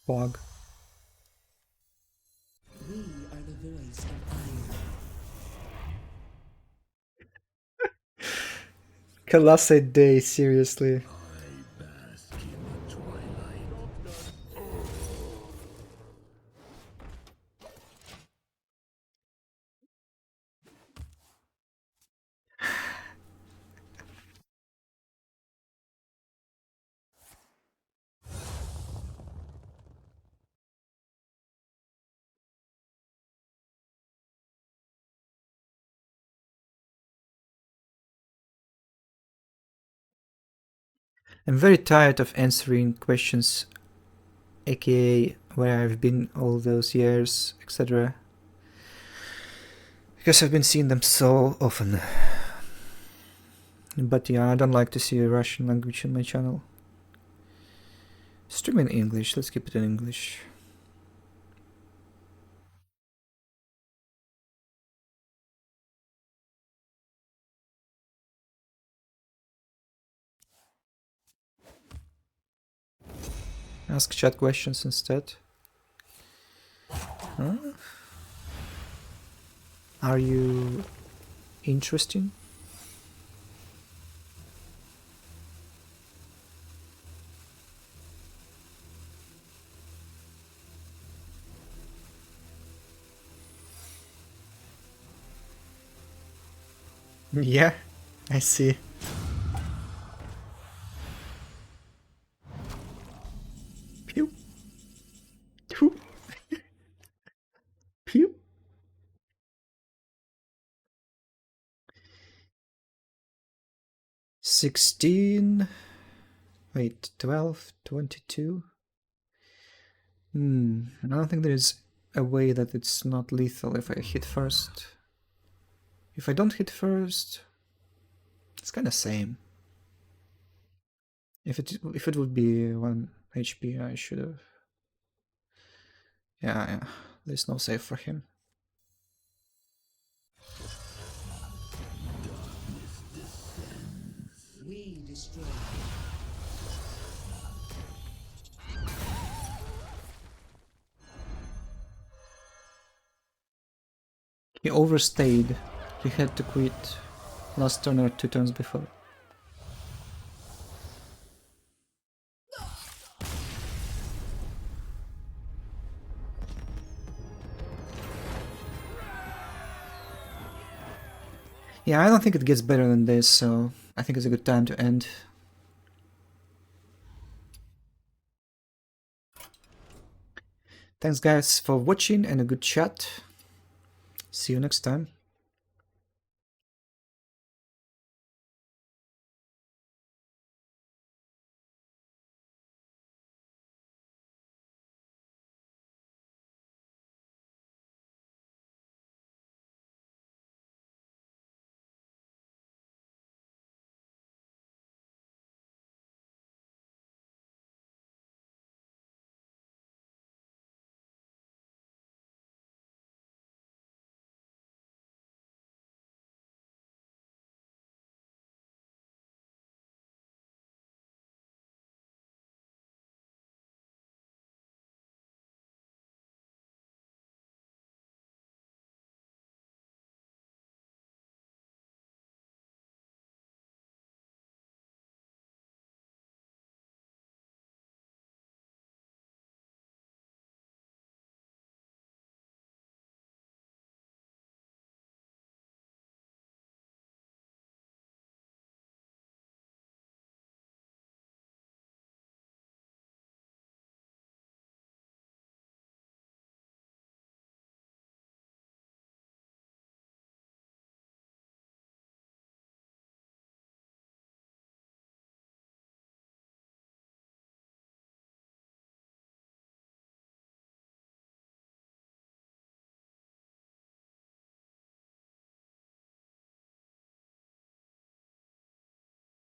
Fog. We are the voice of fire. Colossus Day, seriously. I bask in the twilight. I'm very tired of answering questions, aka where I've been all those years, etc. Because I've been seeing them so often. But yeah, I don't like to see Russian language on my channel. Stream in English, let's keep it in English. Ask chat questions instead. Huh? Are you interesting? Yeah, I see. Pew. Pew. Pew. 16. Wait, 12, 22. I don't think there's a way that it's not lethal if I hit first. If I don't hit first, it's kind of same. If it would be 1 HP, I should have. Yeah, there's no save for him. We destroy. He overstayed. He had to quit last turn or 2 turns before. Yeah, I don't think it gets better than this, so I think it's a good time to end. Thanks guys for watching and a good chat. See you next time.